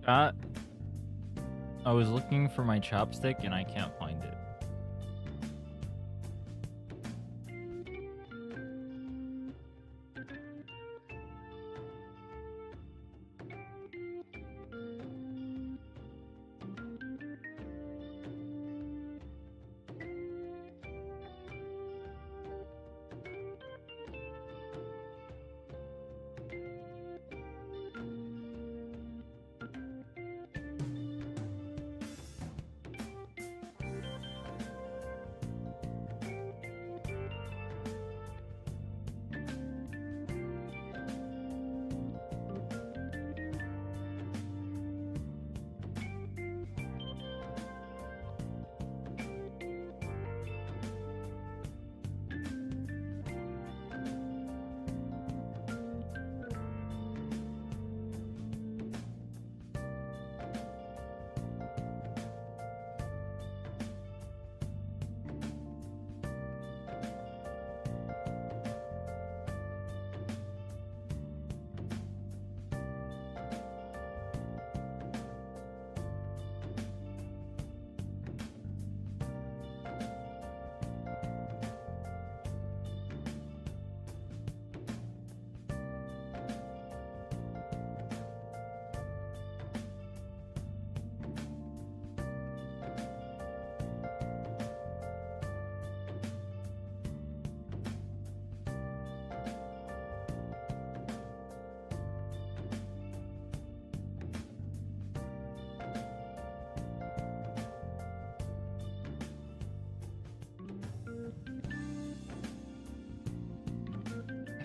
Chat, I was looking for my chopstick and I can't find it.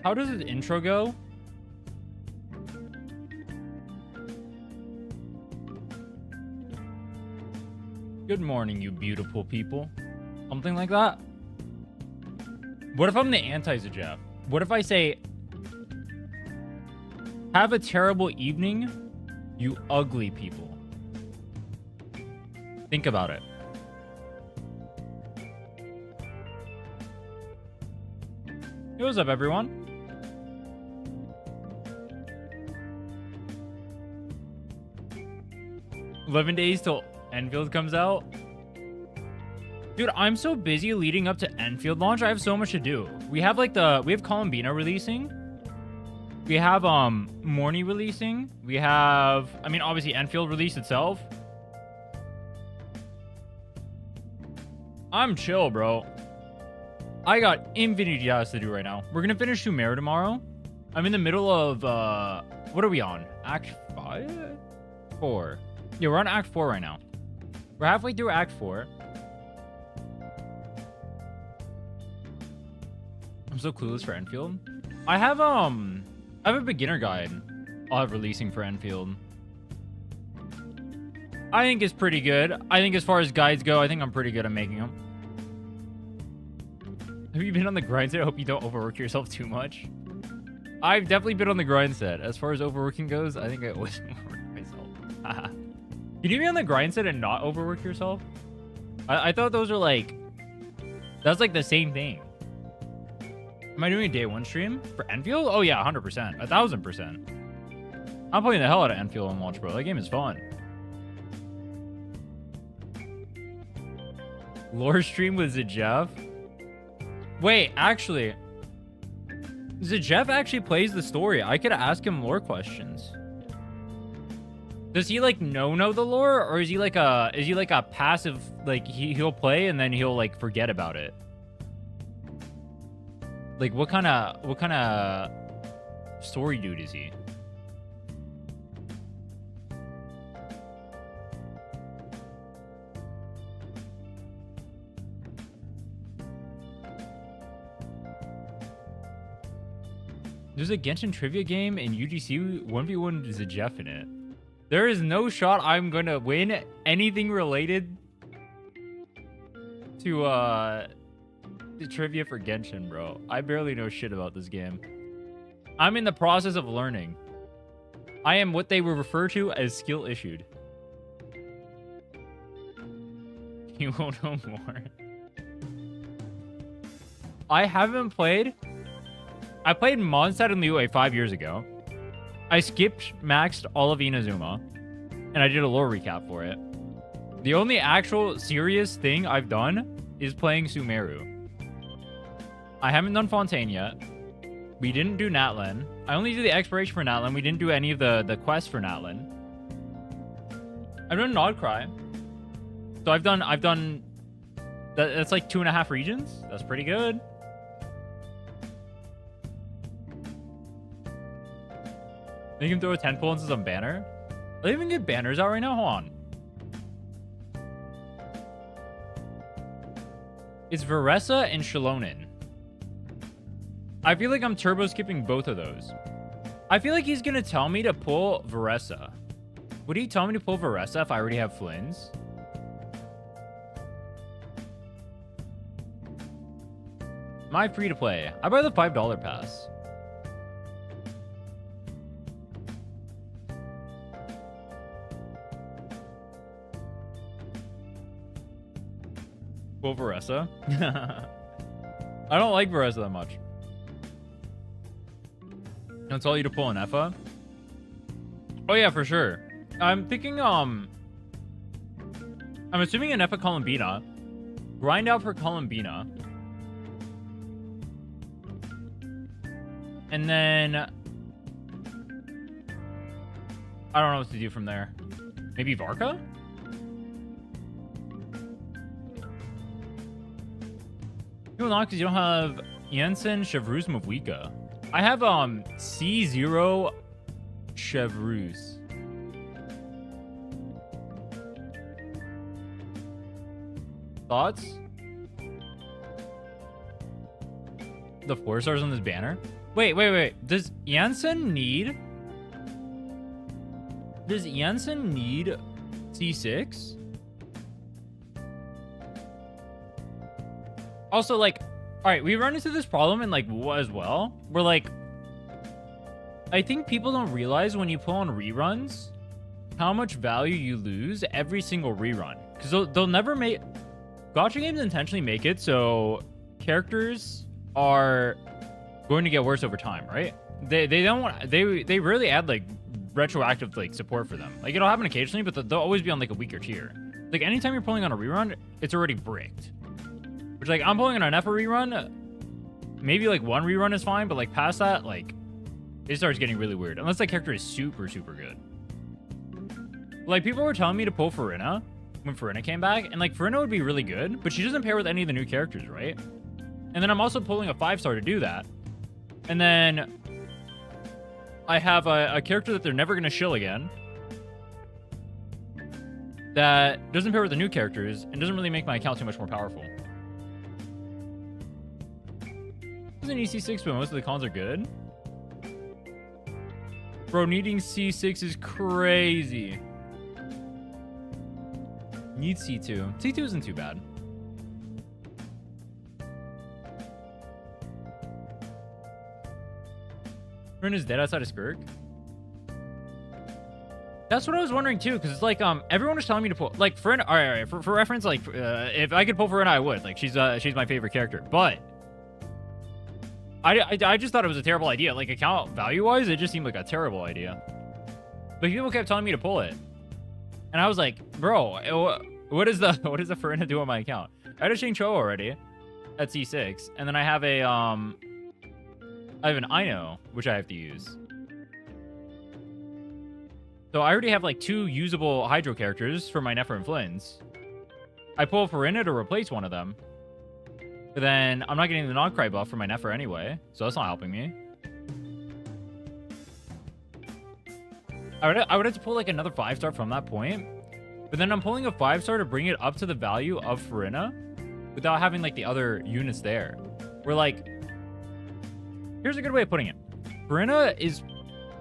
How does the intro go? Good morning, you beautiful people. Something like that. What if I'm the anti-Zajaf? What if I say, have a terrible evening, you ugly people? Think about it. Hey, what's up, everyone? 11 days till Enfield comes out. Dude, I'm so busy leading up to Enfield launch. I have so much to do. We have like we have Columbina releasing. We have Morny releasing. We have, I mean, obviously Enfield release itself. I'm chill, bro. I got infinity tasks to do right now. We're gonna finish Sumeru tomorrow. I'm in the middle of what are we on? Act 5? 4. Yeah, we're on Act 4 right now. We're halfway through Act 4. I'm so clueless for Enfield. I have a beginner guide I'll have releasing for Enfield. I think it's pretty good. I think as far as guides go, I think I'm pretty good at making them. Have you been on the grind set? I hope you don't overwork yourself too much. I've definitely been on the grind set. As far as overworking goes, I think I always overwork myself. Can you be on the grind set and not overwork yourself? I thought those are like... That's like the same thing. Am I doing a day one stream for Enfield? Oh yeah, 100%. 1000%. I'm playing the hell out of Enfield on launch, bro. That game is fun. Lore stream with Zajef? Wait, actually... Zajef actually plays the story. I could ask him lore questions. Does he like know the lore, or is he like a passive, like he'll play and then he'll like forget about it? Like what kind of story dude is he? There's a Genshin trivia game in UGC 1v1 Zajef in it. There is no shot I'm gonna win anything related to the trivia for Genshin, bro. I barely know shit about this game. I'm in the process of learning. I am what they would refer to as skill issued. You won't know more. I haven't played. I played Mondstadt and Liyue 5 years ago. I skipped maxed all of Inazuma. and I did a lore recap for it. The only actual serious thing I've done is playing Sumeru. I haven't done Fontaine yet. We didn't do Natlan. I only did the exploration for Natlan. We didn't do any of the quests for Natlan. I've done Nodcry. So I've done that's like 2.5 regions. That's pretty good. You can throw a 10 pull into some banner. Are they even get banners out right now? Hold on. It's Veressa and Shalonin. I feel like I'm turbo skipping both of those. I feel like he's going to tell me to pull Veressa. Would he tell me to pull Veressa if I already have Flynn's? Am I free to play? I buy the $5 pass. Pull Veressa? I don't like Veressa that much. I'll tell you to pull an Effa. Oh yeah, for sure. I'm thinking, I'm assuming an Effa Columbina. Grind out for Columbina. And then I don't know what to do from there. Maybe Varka? You will not because you don't have Jensen, Chevreuse, Mavwika. I have C0 Chevreuse. Thoughts? The 4 stars on this banner? Wait. Does Jensen need C6? Also, like, all right, we run into this problem in like as well. Where like, I think people don't realize when you pull on reruns how much value you lose every single rerun, because they'll never make gacha games intentionally make it so characters are going to get worse over time, right? They don't want they rarely add like retroactive like support for them. Like it'll happen occasionally, but they'll always be on like a weaker tier. Like anytime you're pulling on a rerun, it's already bricked. Which like I'm pulling on an Effa rerun, maybe like 1 rerun is fine, but like past that, like it starts getting really weird unless that character is super good. Like people were telling me to pull Farina when Farina came back, and like Farina would be really good, but she doesn't pair with any of the new characters, right? And then I'm also pulling a 5-star to do that. And then I have a character that they're never going to shill again that doesn't pair with the new characters and doesn't really make my account too much more powerful. It's an EC6, but most of the cons are good. Bro, needing C6 is crazy. Need C2. C2 isn't too bad. Friend is dead outside of Skirk. That's what I was wondering too, because it's like everyone was telling me to pull like Friend. All right. For reference, like if I could pull Friend, I would. Like she's my favorite character, but I just thought it was a terrible idea. Like account value wise, it just seemed like a terrible idea. But people kept telling me to pull it, and I was like, bro, what is the Farina do on my account? I had a Shang-Cho already at C6, and then I have an Ino, which I have to use. So I already have like 2 usable Hydro characters for my Nefer and Flynn's. I pull Farina to replace one of them. But then I'm not getting the Nodcry buff for my Nefer anyway, so that's not helping me. I would have to pull like another 5-star from that point. But then I'm pulling a 5-star to bring it up to the value of Farina without having like the other units there. We're like, here's a good way of putting it. Farina is,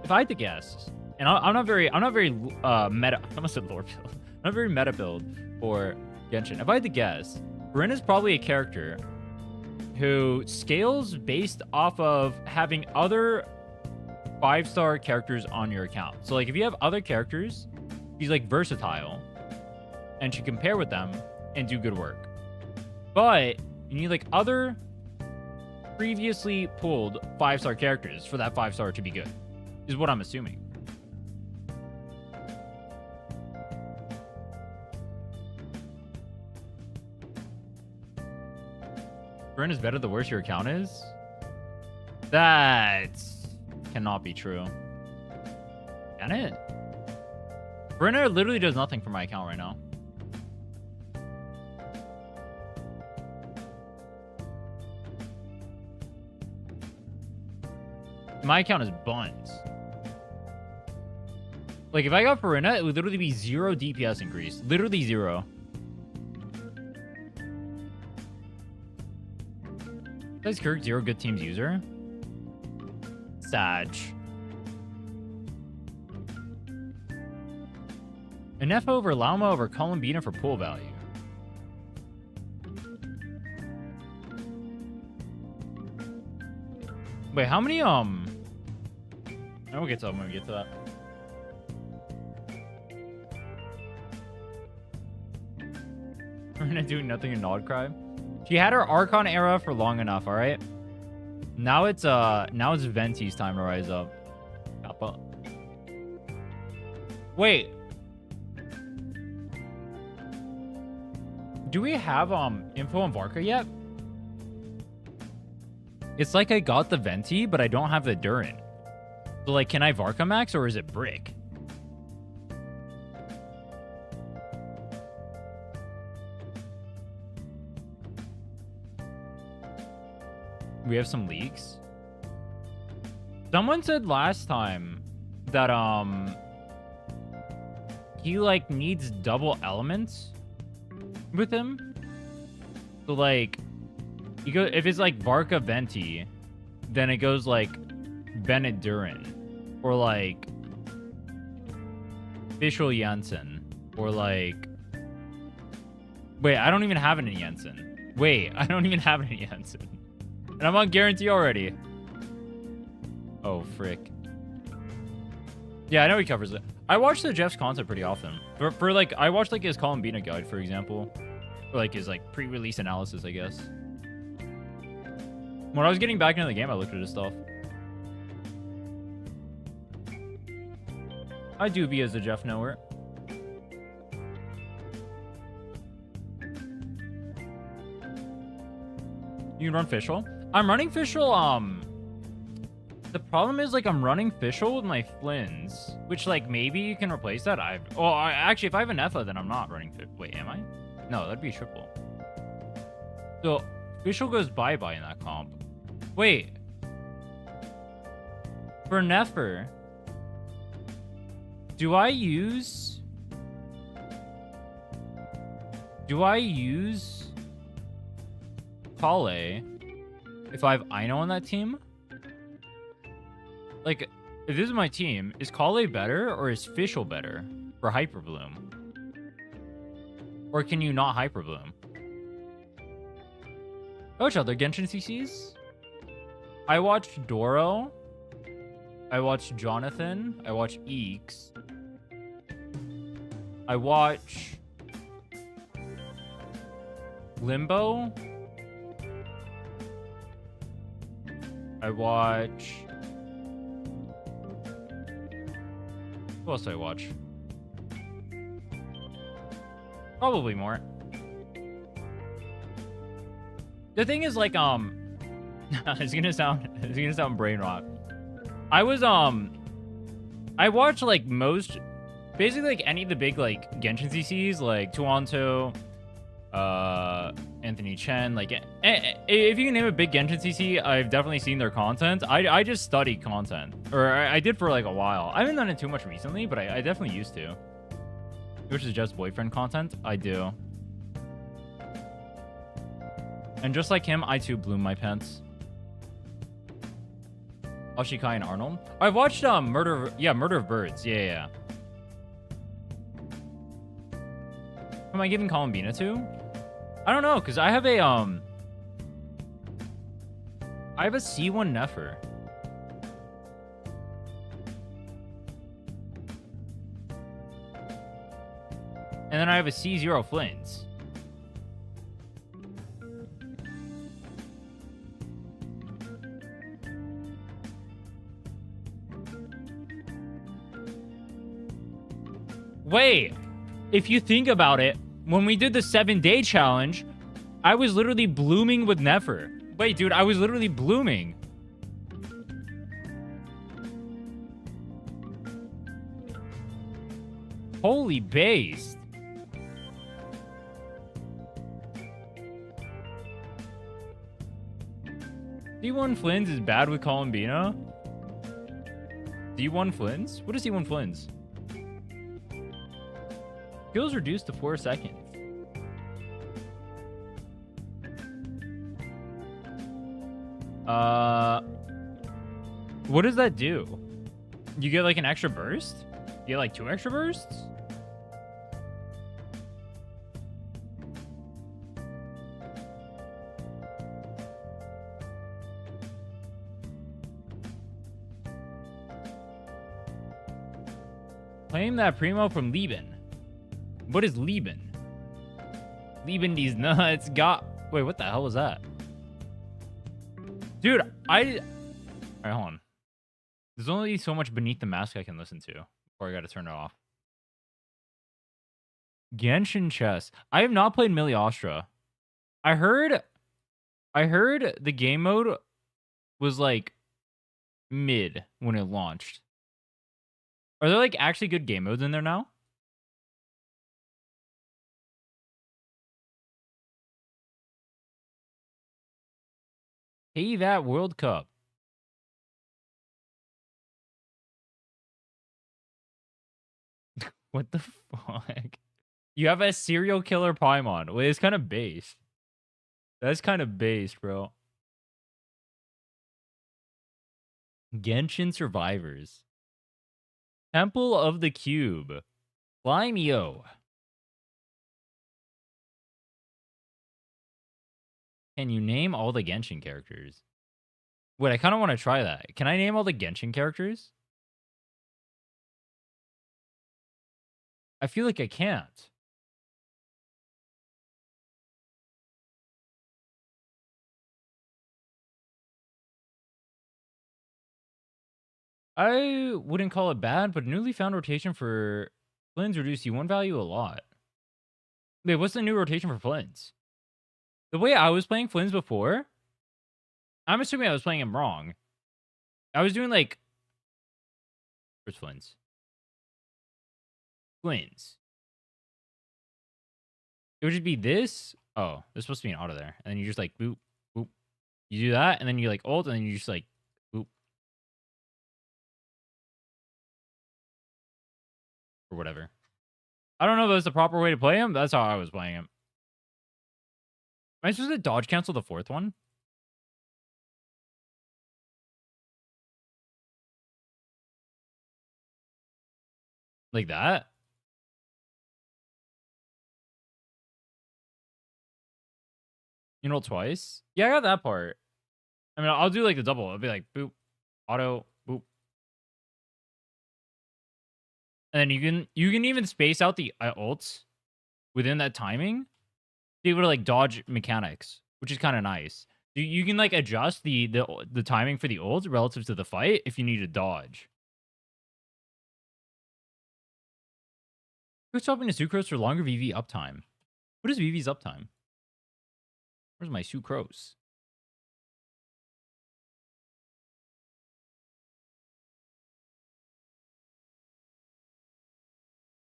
if I had to guess, and I'm not very meta. I almost said lore build. I'm not very meta build for Genshin. If I had to guess, Farina is probably a character who scales based off of having other 5-star characters on your account. So like if you have other characters, she's like versatile and she can pair with them and do good work. But you need like other previously pulled 5-star characters for that 5-star to be good, is what I'm assuming. Bryn is better the worse your account is? That cannot be true. Can it? Brenner literally does nothing for my account right now. My account is buns. Like, if I got Perina, it would literally be 0 DPS increase. Literally 0. Says Kirk, 0 good teams user. Sag. An F over Lauma over Columbina for pool value. Wait, how many, I will get to that when we get to that. We're gonna do nothing in Nod Cry. She had her Archon era for long enough, alright? Now it's Venti's time to rise up. Kappa. Wait. Do we have info on Varka yet? It's like I got the Venti, but I don't have the Durin. So like, can I Varka max or is it brick? We have some leaks. Someone said last time that he like needs double elements with him. So like you go if it's like Varka Venti, then it goes like Bennett Durin or like Fischl Jensen or like wait, I don't even have any Jensen. Wait, I don't even have any Jensen. And I'm on guarantee already. Oh, frick. Yeah, I know he covers it. I watch the Jeff's content pretty often. For like, I watch like his Columbina guide, for example. Or like his like pre-release analysis, I guess. When I was getting back into the game, I looked at his stuff. I do be as a Jeff knower. You can run Fischl. I'm running Fischl, the problem is, like, I'm running Fischl with my Flins, which, like, maybe you can replace that. Actually, if I have an Effa, then I'm not running Wait, am I? No, that'd be triple. So, Fischl goes bye-bye in that comp. Wait. For Nefer, do I use Kale if I have Ino on that team? Like, if this is my team, is Kale better or is Fischl better for Hyper Bloom? Or can you not Hyper Bloom? Oh, which other Genshin CCs? I watched Doro. I watched Jonathan. I watched Eeks. I watch Limbo. I watch... Who else do I watch? Probably more. The thing is, like, it's gonna sound brain rot. I watch like basically like any of the big like Genshin CCs, like Tuanto, Anthony Chen. Like, if you can name a big Genshin CC, I've definitely seen their content. I just study content, or I did for like a while. I haven't done it too much recently, but I definitely used to. Which is just boyfriend content. I do. And just like him, I too bloom my pants. Ashikai and Arnold. I've watched Murder of Birds. Yeah. Am I giving Columbina to? I don't know, because I have a C1 Nefer. And then I have a C0 Flins. Wait, if you think about it, when we did the 7-day challenge, I was literally blooming with Nefer. Wait, dude, I was literally blooming. Holy based. D1 Flins is bad with Columbina. D1 Flins? What is D1 Flins? Skills reduced to 4 seconds. What does that do? You get like an extra burst? You get like 2 extra bursts? Claim that Primo from Lieben. What is Lieben? Lieben these nuts got... Wait, what the hell was that? Dude, Alright, hold on. There's only so much Beneath the Mask I can listen to before I gotta turn it off. Genshin Chess. I have not played Millie Ostra. I heard the game mode was like mid when it launched. Are there like actually good game modes in there now? Hey, that World Cup. What the fuck? You have a serial killer Paimon. Wait, it's kind of based. That's kind of based, bro. Genshin Survivors. Temple of the Cube. Limeo. Can you name all the Genshin characters? Wait, I kind of want to try that. Can I name all the Genshin characters? I feel like I can't. I wouldn't call it bad, but newly found rotation for Flins reduced U1 value a lot. Wait, what's the new rotation for Flins? The way I was playing Flins before, I'm assuming I was playing him wrong. I was doing like... Where's Flins? Flins. It would just be this. Oh, there's supposed to be an auto there. And then you just like, boop, boop. You do that, and then you like ult, and then you just like, boop. Or whatever. I don't know if that's the proper way to play him. That's how I was playing him. Am I supposed to dodge cancel the 4th one? Like that? You know, twice? Yeah, I got that part. I mean, I'll do like the double. I'll be like, boop, auto, boop. And then you can even space out the ults within that timing to be able to like dodge mechanics, which is kind of nice. You can like adjust the timing for the ults relative to the fight if you need to dodge. Who's swapping to Sucrose for longer VV uptime? What is VV's uptime? Where's my Sucrose?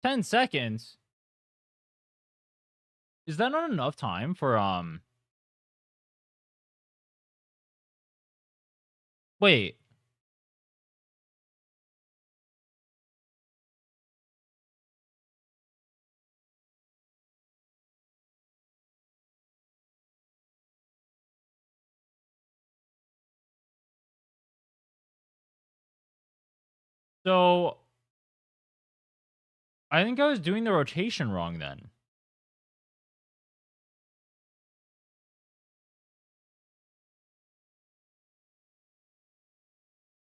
$10 seconds? Is that not enough time for Wait. So I think I was doing the rotation wrong then.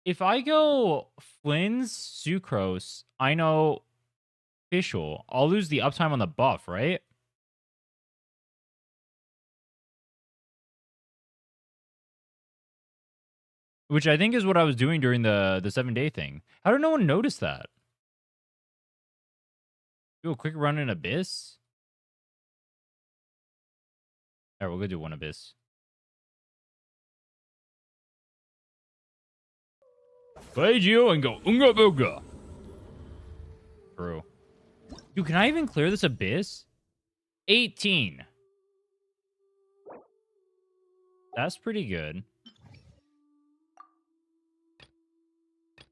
If I go Flynn's Sucrose, I know Official, I'll lose the uptime on the buff, right? Which I think is what I was doing during the 7-day thing. How did no one notice that? Do a quick run in Abyss? Alright, we'll go do one Abyss. Play Geo and go Unga Booga. True. Dude, can I even clear this Abyss? 18. That's pretty good.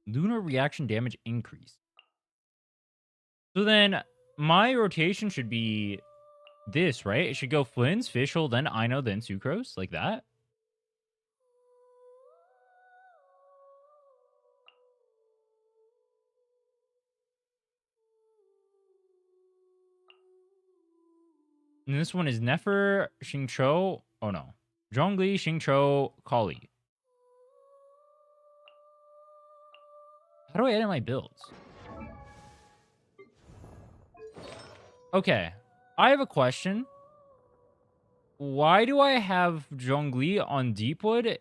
Lunar reaction damage increase. So then my rotation should be this, right? It should go Flynn's, Fischl, then Ino, then Sucrose, like that. And this one is Nefer, Xingqiu. Oh no. Zhongli, Xingqiu, Kali. How do I edit my builds? Okay. I have a question. Why do I have Zhongli on Deepwood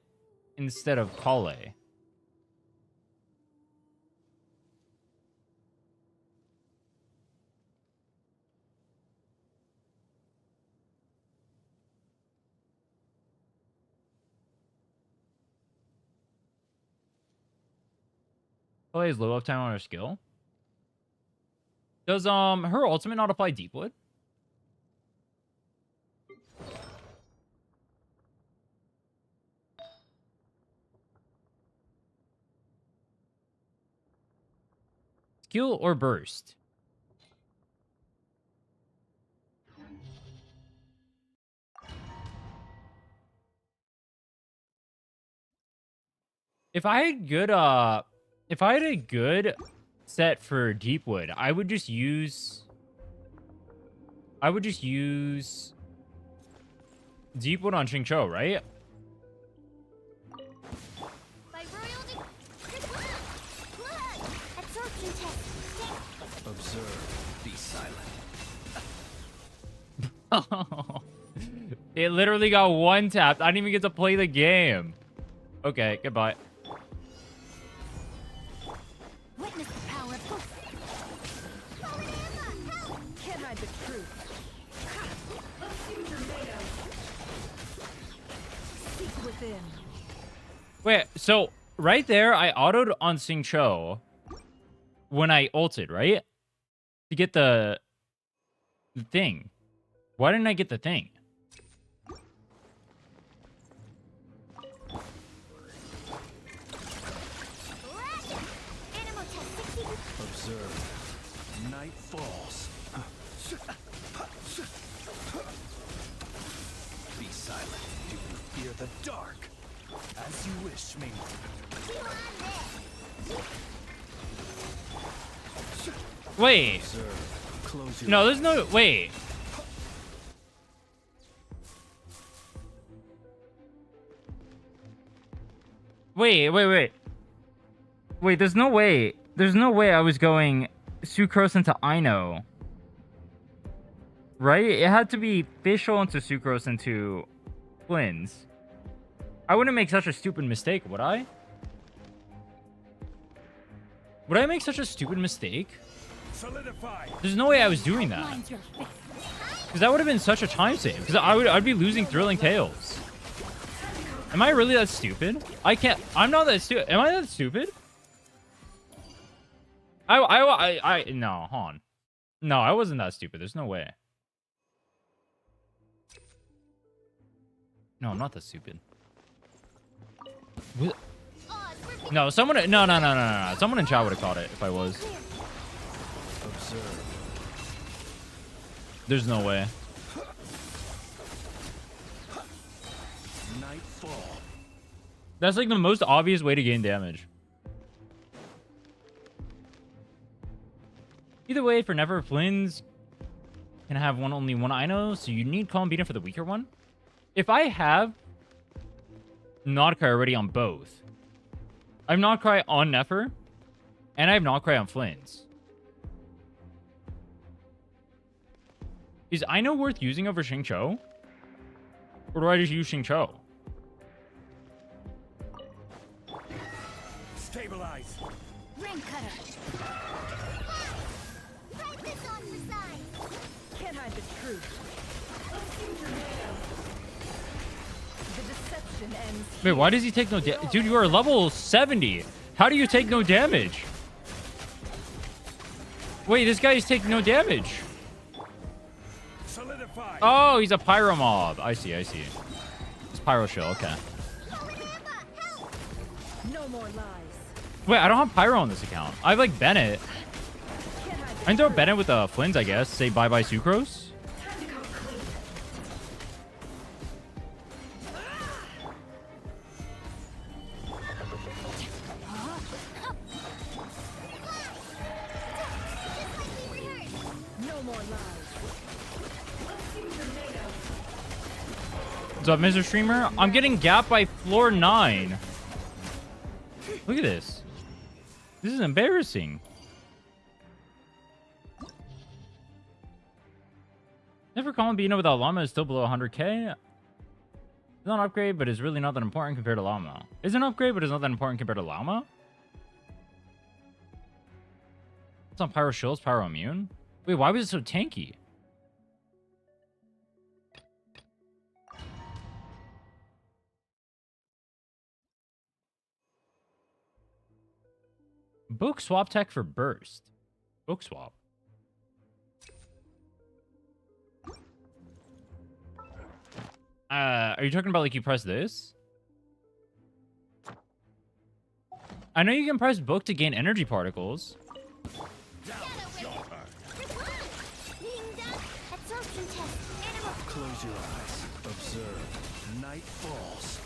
instead of Kale? Kale has low uptime on her skill. Does her ultimate not apply Deepwood? Skill or burst? If I had a good set for Deepwood, I would just use Deepwood on Xingqiu, right? Observe, be silent. It literally got one tapped. I didn't even get to play the game. Okay, goodbye. Witness the power of can't hide the truth. Seek within. Wait, so right there, I autoed on Xingqiu when I ulted, right? To get the thing. Why didn't I get the thing? Observe, night falls. Be silent. Do you fear the dark? As you wish, me. Wait. Observe, close your No, there's no... Wait. Wait. Wait, there's no way. There's no way I was going Sucrose into Ino. Right? It had to be Fischl into Sucrose into Flynn's. I wouldn't make such a stupid mistake, would I? Would I make such a stupid mistake? solidify. There's no way I was doing that. Because that would have been such a time save. Because I'd be losing Thrilling Tales. Am I really that stupid? I'm not that stupid. Am I that stupid? No, hold on. No, I wasn't that stupid. There's no way. No, I'm not that stupid. What? No, someone... No. Someone in chat would have caught it if I was. Observe. There's no way. Nightfall. That's like the most obvious way to gain damage. Either way, for Never, Flynn's can have only one Ino, so you need Calm Beaten for the weaker one. If I have Nodcry already on both, I have Nodcry on Nefer, and I have Nodcry on Flynn's. Is Ino worth using over Xingqiu? Or do I just use Xingqiu? Stabilize. Ring cutter. Write this on the side. Can't hide the truth. ends. Wait, why does he take no damage? Dude, you are level 70. How do you take no damage? Wait, this guy is taking no damage. Solidify. Oh, he's a pyro mob. I see. It's pyro shell. Okay. No more lies. Wait, I don't have pyro on this account. I have like Bennett. Can't hide I the can throw truth. Bennett with the Flins, I guess. Say bye-bye Sucrose. No more lies. What's up, Mr. Streamer? I'm getting gapped by floor 9. Look at this. This is embarrassing. Never calling Bino without Llama is still below 100k. It's not an upgrade, but it's really not that important compared to Llama. It's an upgrade, but it's not that important compared to Llama. It's on Pyro Shields, Pyro Immune. Wait, why was it so tanky? Book swap tech for burst. Book swap. Are you talking about like you press this? I know you can press book to gain energy particles. Close your eyes. Observe. Night falls.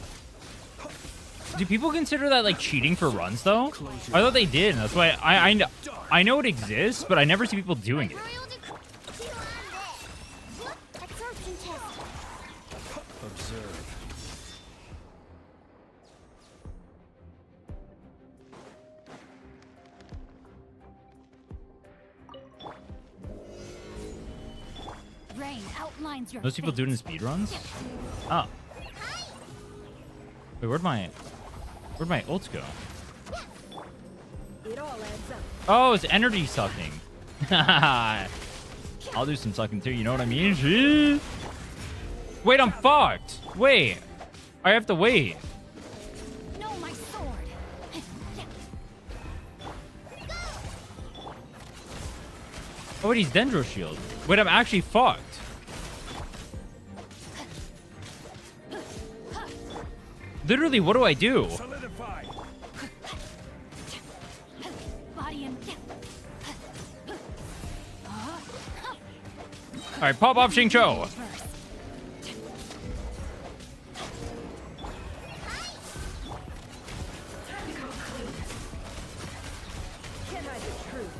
Do people consider that like cheating for runs though? Close your I thought they did. That's why I know it exists, but I never see people doing it. observe. Rain outlines your Most people do it in speed runs. Oh. Wait, where'd my ults go? It all adds up. Oh, it's energy sucking. I'll do some sucking too. You know what I mean? Jeez. Wait, I'm fucked. Wait, I have to wait. No, my sword. Oh, wait, he's Dendro Shield. Wait, I'm actually fucked. Literally, what do I do? Solidify. Body and All right, pop off Xingqiu. reverse. Can't hide the truth.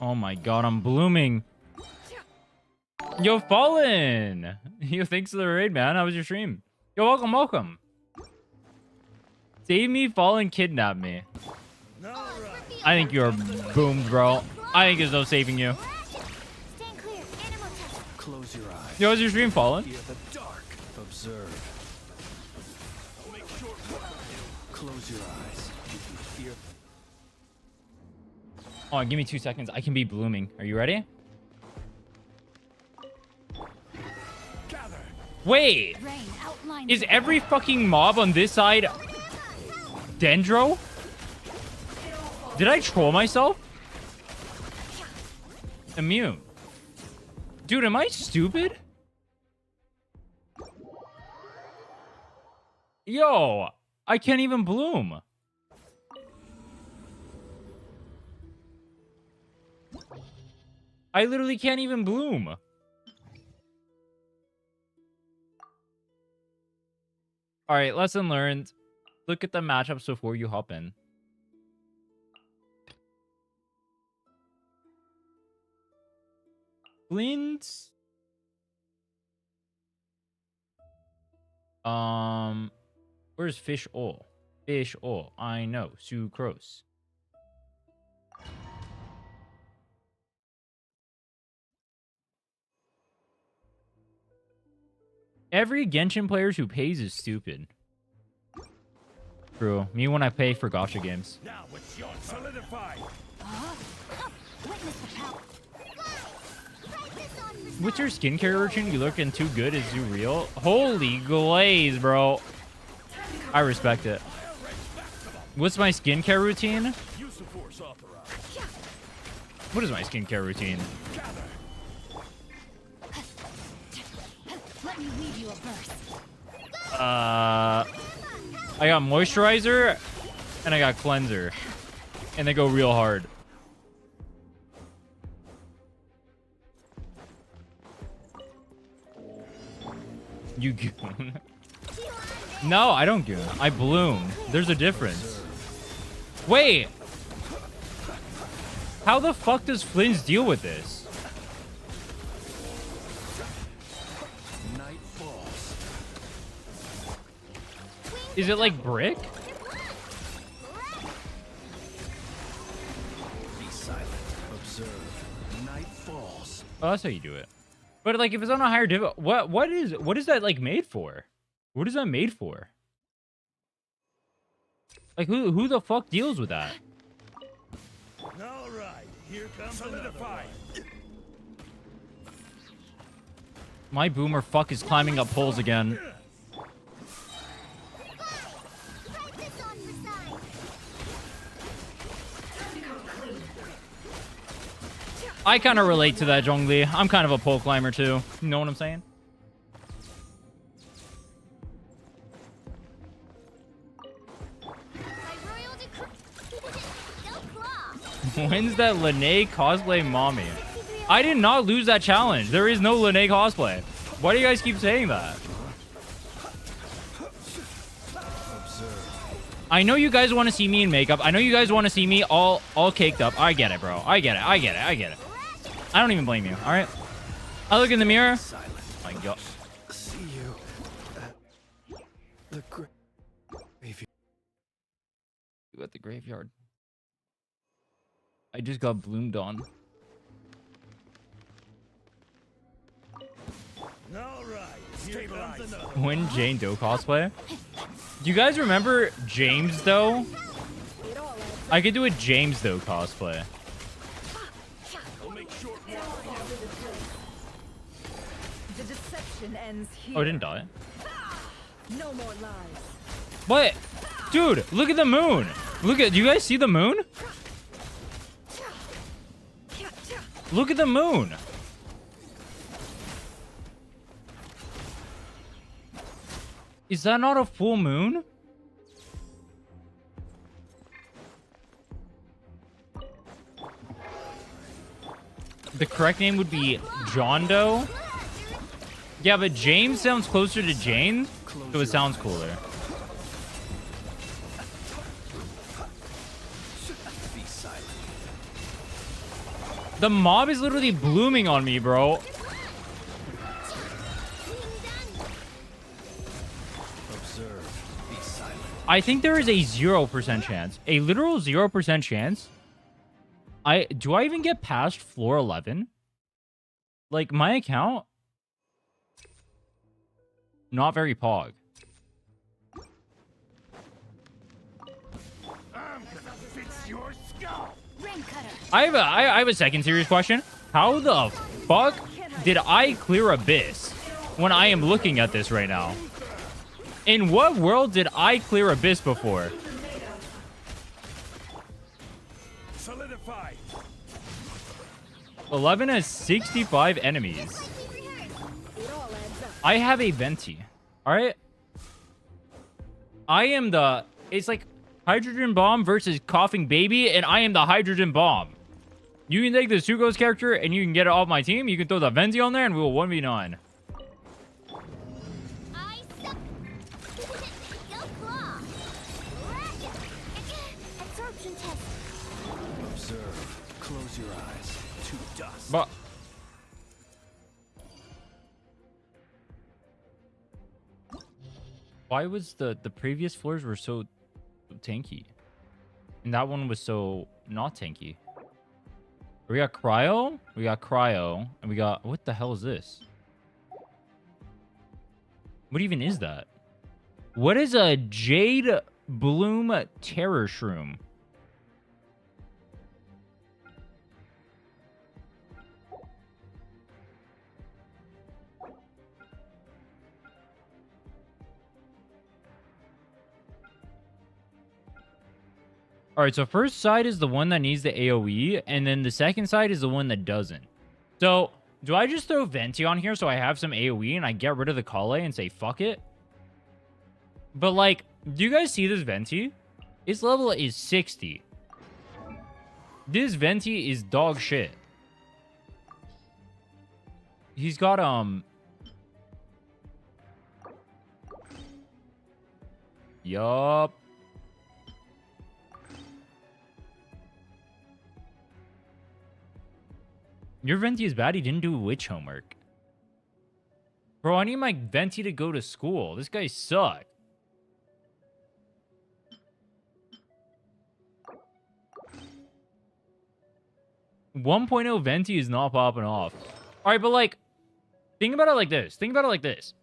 Oh my god, I'm blooming. Yo, Fallen. Yo, thanks for the raid, man. How was your stream? Yo, welcome. Save me, Fallen kidnapped me. I think you're boomed, bro. I think there's no saving you. Stand clear. Animal test. Close your eyes. Yo, how's your stream, Fallen? Fear the dark. Observe. Close your eyes. You can fear. Oh, give me 2 seconds. I can be blooming. Are you ready? Gather. Wait, Rain outlines is your every fucking mob on this side Dendro? Did I troll myself? Immune. Dude, am I stupid? Yo, I can't even bloom. I literally can't even bloom. All right, lesson learned. Look at the matchups before you hop in. Flint. Where's Fish Ol? Fish Ol. I know. Sucrose. Every Genshin player who pays is stupid. True. Me when I pay for gacha games. Now it's your solidify. Witness the power. What's your skincare routine? You looking too good? Is you real? Holy glaze, bro. I respect it. What's my skincare routine? Use the force authorized. What is my skincare routine? Let me leave you a verse. I got moisturizer and I got cleanser. And they go real hard. You goon. No, I don't goon. I bloom. There's a difference. Wait. How the fuck does Flynn's deal with this? Night falls. Is it like brick? Be silent. Observe. Night falls. Oh, that's how you do it. But like, if it's on a higher div, what is that like made for? What is that made for? Like, who the fuck deals with that? All right, here comes solidify. My boomer fuck is climbing up poles again. I kind of relate to that, Zhongli. I'm kind of a pole climber too. You know what I'm saying? When's that Lene cosplay mommy? I did not lose that challenge. There is no Lene cosplay. Why do you guys keep saying that? I know you guys want to see me in makeup. I know you guys want to see me all caked up. I get it, bro. I get it. I get it. I get it. I don't even blame you. All right. I look in the mirror. Silent. My God. See you at the graveyard. You at the graveyard. I just got bloomed on. All right. Here comes another. When Jane Doe cosplay. Do you guys remember James Doe? I could do a James Doe cosplay. The deception ends here. Oh, I didn't die. No more lies. What? Dude, look at the moon. Look at, do you guys see the moon? Look at the moon. Is that not a full moon? The correct name would be John Doe. Yeah, but James sounds closer to Jane, so it sounds cooler. Be silent. The mob is literally blooming on me, bro. Observe. Be silent. I think there is a 0% chance. A literal 0% chance. Do I even get past floor 11? Like, my account? Not very pog. I'm gonna fix your skull. Ring cutter. I have a second serious question. How the fuck did I clear Abyss when I am looking at this right now? In what world did I clear Abyss before? Solidify. 11 has 65 enemies. I have a Venti. Alright? I am the... It's like Hydrogen Bomb versus Coughing Baby, and I am the Hydrogen Bomb. You can take the Sugo's character, and you can get it off my team. You can throw the Venti on there, and we will 1v9. I suck. Go claw. Absorption test. Observe. Close your eyes. To dust. But... Why was the previous floors were so tanky? And that one was so not tanky. We got cryo, and we got... What the hell is this? What even is that? What is a Jade Bloom Terror Shroom? All right, so first side is the one that needs the AoE, and then the second side is the one that doesn't. So, do I just throw Venti on here so I have some AoE and I get rid of the Kale and say fuck it? But, like, do you guys see this Venti? Its level is 60. This Venti is dog shit. He's got, Yup. Your Venti is bad. He didn't do witch homework. Bro, I need my Venti to go to school. This guy sucks. .0 Venti is not popping off. All right, but like, think about it like this. Think about it like this.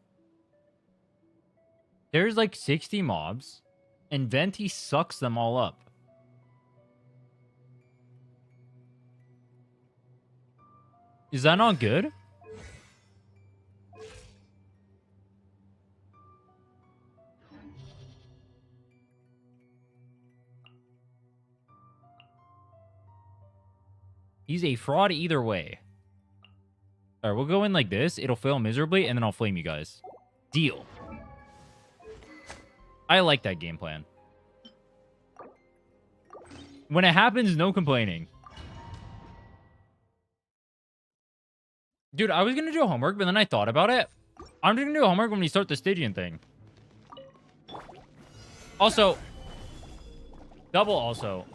There's like 60 mobs, and Venti sucks them all up. Is that not good? He's a fraud either way. All right, we'll go in like this. It'll fail miserably, and then I'll flame you guys. Deal. I like that game plan. When it happens, no complaining. Dude, I was going to do homework, but then I thought about it. I'm just going to do homework when we start the Stygian thing. Also, double also.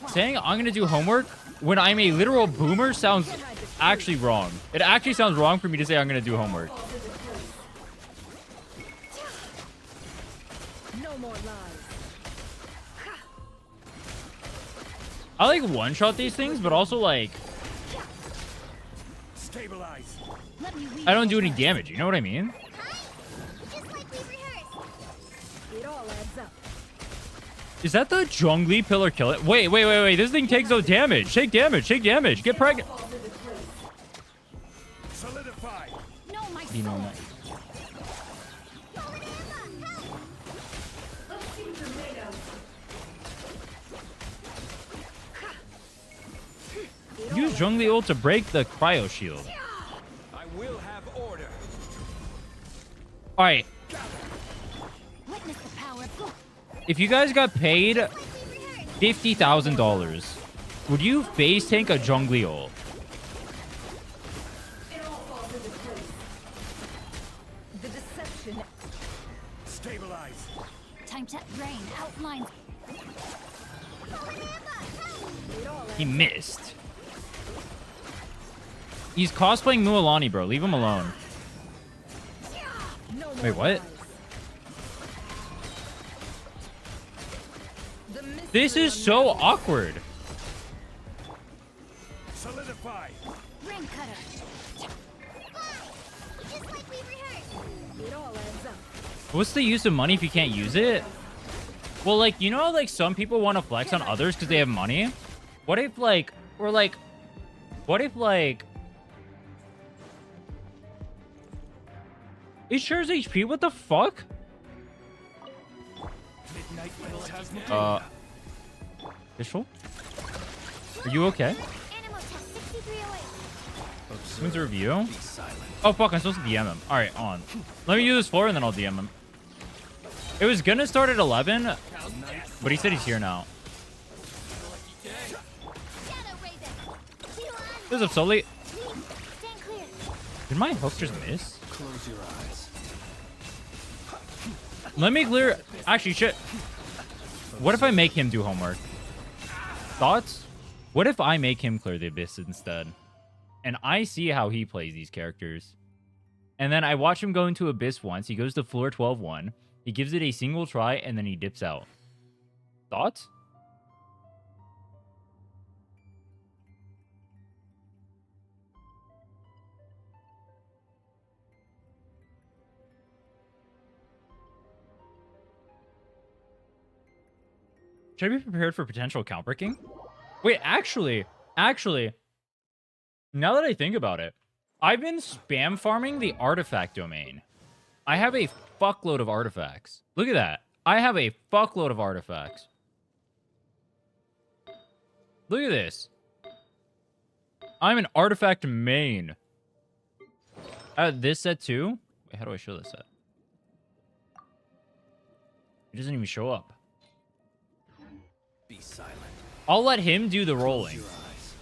Saying I'm going to do homework when I'm a literal boomer sounds actually wrong. It actually sounds wrong for me to say I'm going to do homework. No more lies. I like one-shot these things, but also like... Stabilize. I don't do any damage, you know what I mean? Just like we rehearsed. It all adds up. Is that the Zhongli pillar kill it? Wait. This thing takes no damage. Take damage. Get pregnant. Solidify. No, my You know, soul. use Zhongli ult to break the cryo shield. I will have order. All right. Witness the power of If you guys got paid $50,000, would you face tank a Zhongli ult? The deception. Stabilize. time to rain outlines. It all He missed. He's cosplaying Mualani, bro. Leave him alone. no more Wait, what? lies. The This mystery is so unravels. awkward. Solidify. Ring cutter. Just like we rehearsed. It all adds up. What's the use of money if you can't use it? Well, like, you know how, like, some people want to flex on others because they have money? What if, like, or, like, what if, like... It shares HP? What the fuck? Midnight phantasma. Vishal? Are you okay? Animal test 6308. When's review? Be silent. Oh, fuck, I'm supposed to DM him. Alright, on. Let me use this floor and then I'll DM him. It was gonna start at 11, but he said he's here now. Shadow Raven. Heal on. What's up, Sully? Stand clear. Did my hook just miss? Close your eyes. Let me clear... Actually, shit. What if I make him do homework? Thoughts? What if I make him clear the abyss instead? And I see how he plays these characters. And then I watch him go into abyss once. He goes to floor 12-1. He gives it a single try, and then he dips out. Thoughts? Should I be prepared for potential account breaking? Wait, actually, now that I think about it, I've been spam farming the artifact domain. I have a fuckload of artifacts. Look at that. I have a fuckload of artifacts. Look at this. I'm an artifact main. This set too? Wait, how do I show this set? It doesn't even show up. Be silent. I'll let him do the Close rolling. your eyes.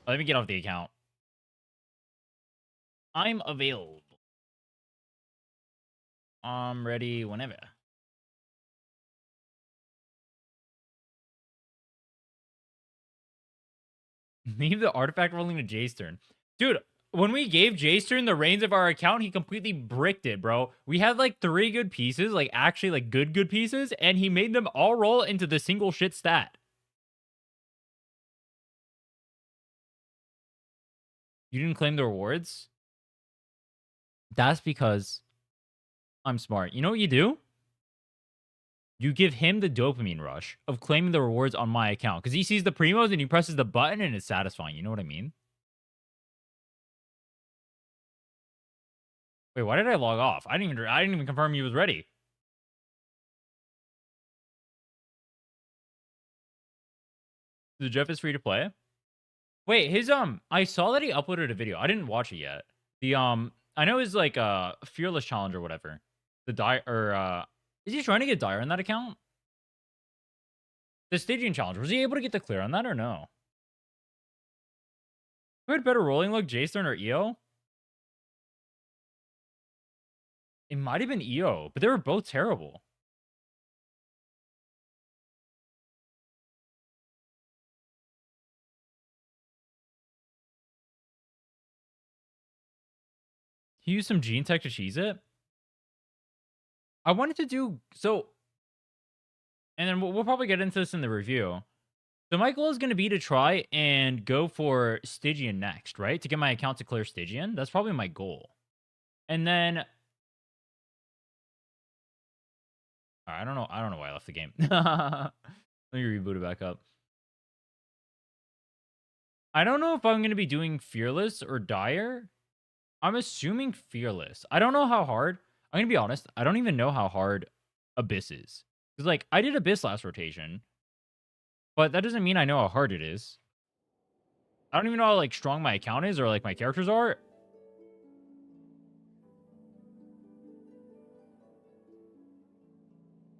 Let me get off the account. I'm available. I'm ready whenever. Leave the artifact rolling to Jay's turn. Dude, when we gave Jay's turn the reins of our account, he completely bricked it, bro. We had like 3 good pieces, like actually like good pieces, and he made them all roll into the single shit stat. You didn't claim the rewards? That's because I'm smart. You know what you do? You give him the dopamine rush of claiming the rewards on my account. Because he sees the primos and he presses the button and it's satisfying. You know what I mean? Wait, why did I log off? I didn't even confirm he was ready. The Jeff is free to play. Wait, his I saw that he uploaded a video. I didn't watch it yet. The I know his like fearless challenge or whatever. The dire or is he trying to get dire on that account? The Stygian challenge. Was he able to get the clear on that or no? Who had better rolling luck, Jason or EO? It might have been EO, but they were both terrible. He used some gene tech to cheese it. I wanted to do so, and then we'll probably get into this in the review. So my goal is going to be to try and go for Stygian next, right? To get my account to clear Stygian. That's probably my goal. And then I don't know why I left the game. Let me reboot it back up. I don't know if I'm going to be doing Fearless or Dire. I'm assuming Fearless. I don't know how hard. I'm going to be honest. I don't even know how hard Abyss is. Because, like, I did Abyss last rotation. But that doesn't mean I know how hard it is. I don't even know how, like, strong my account is or, like, my characters are.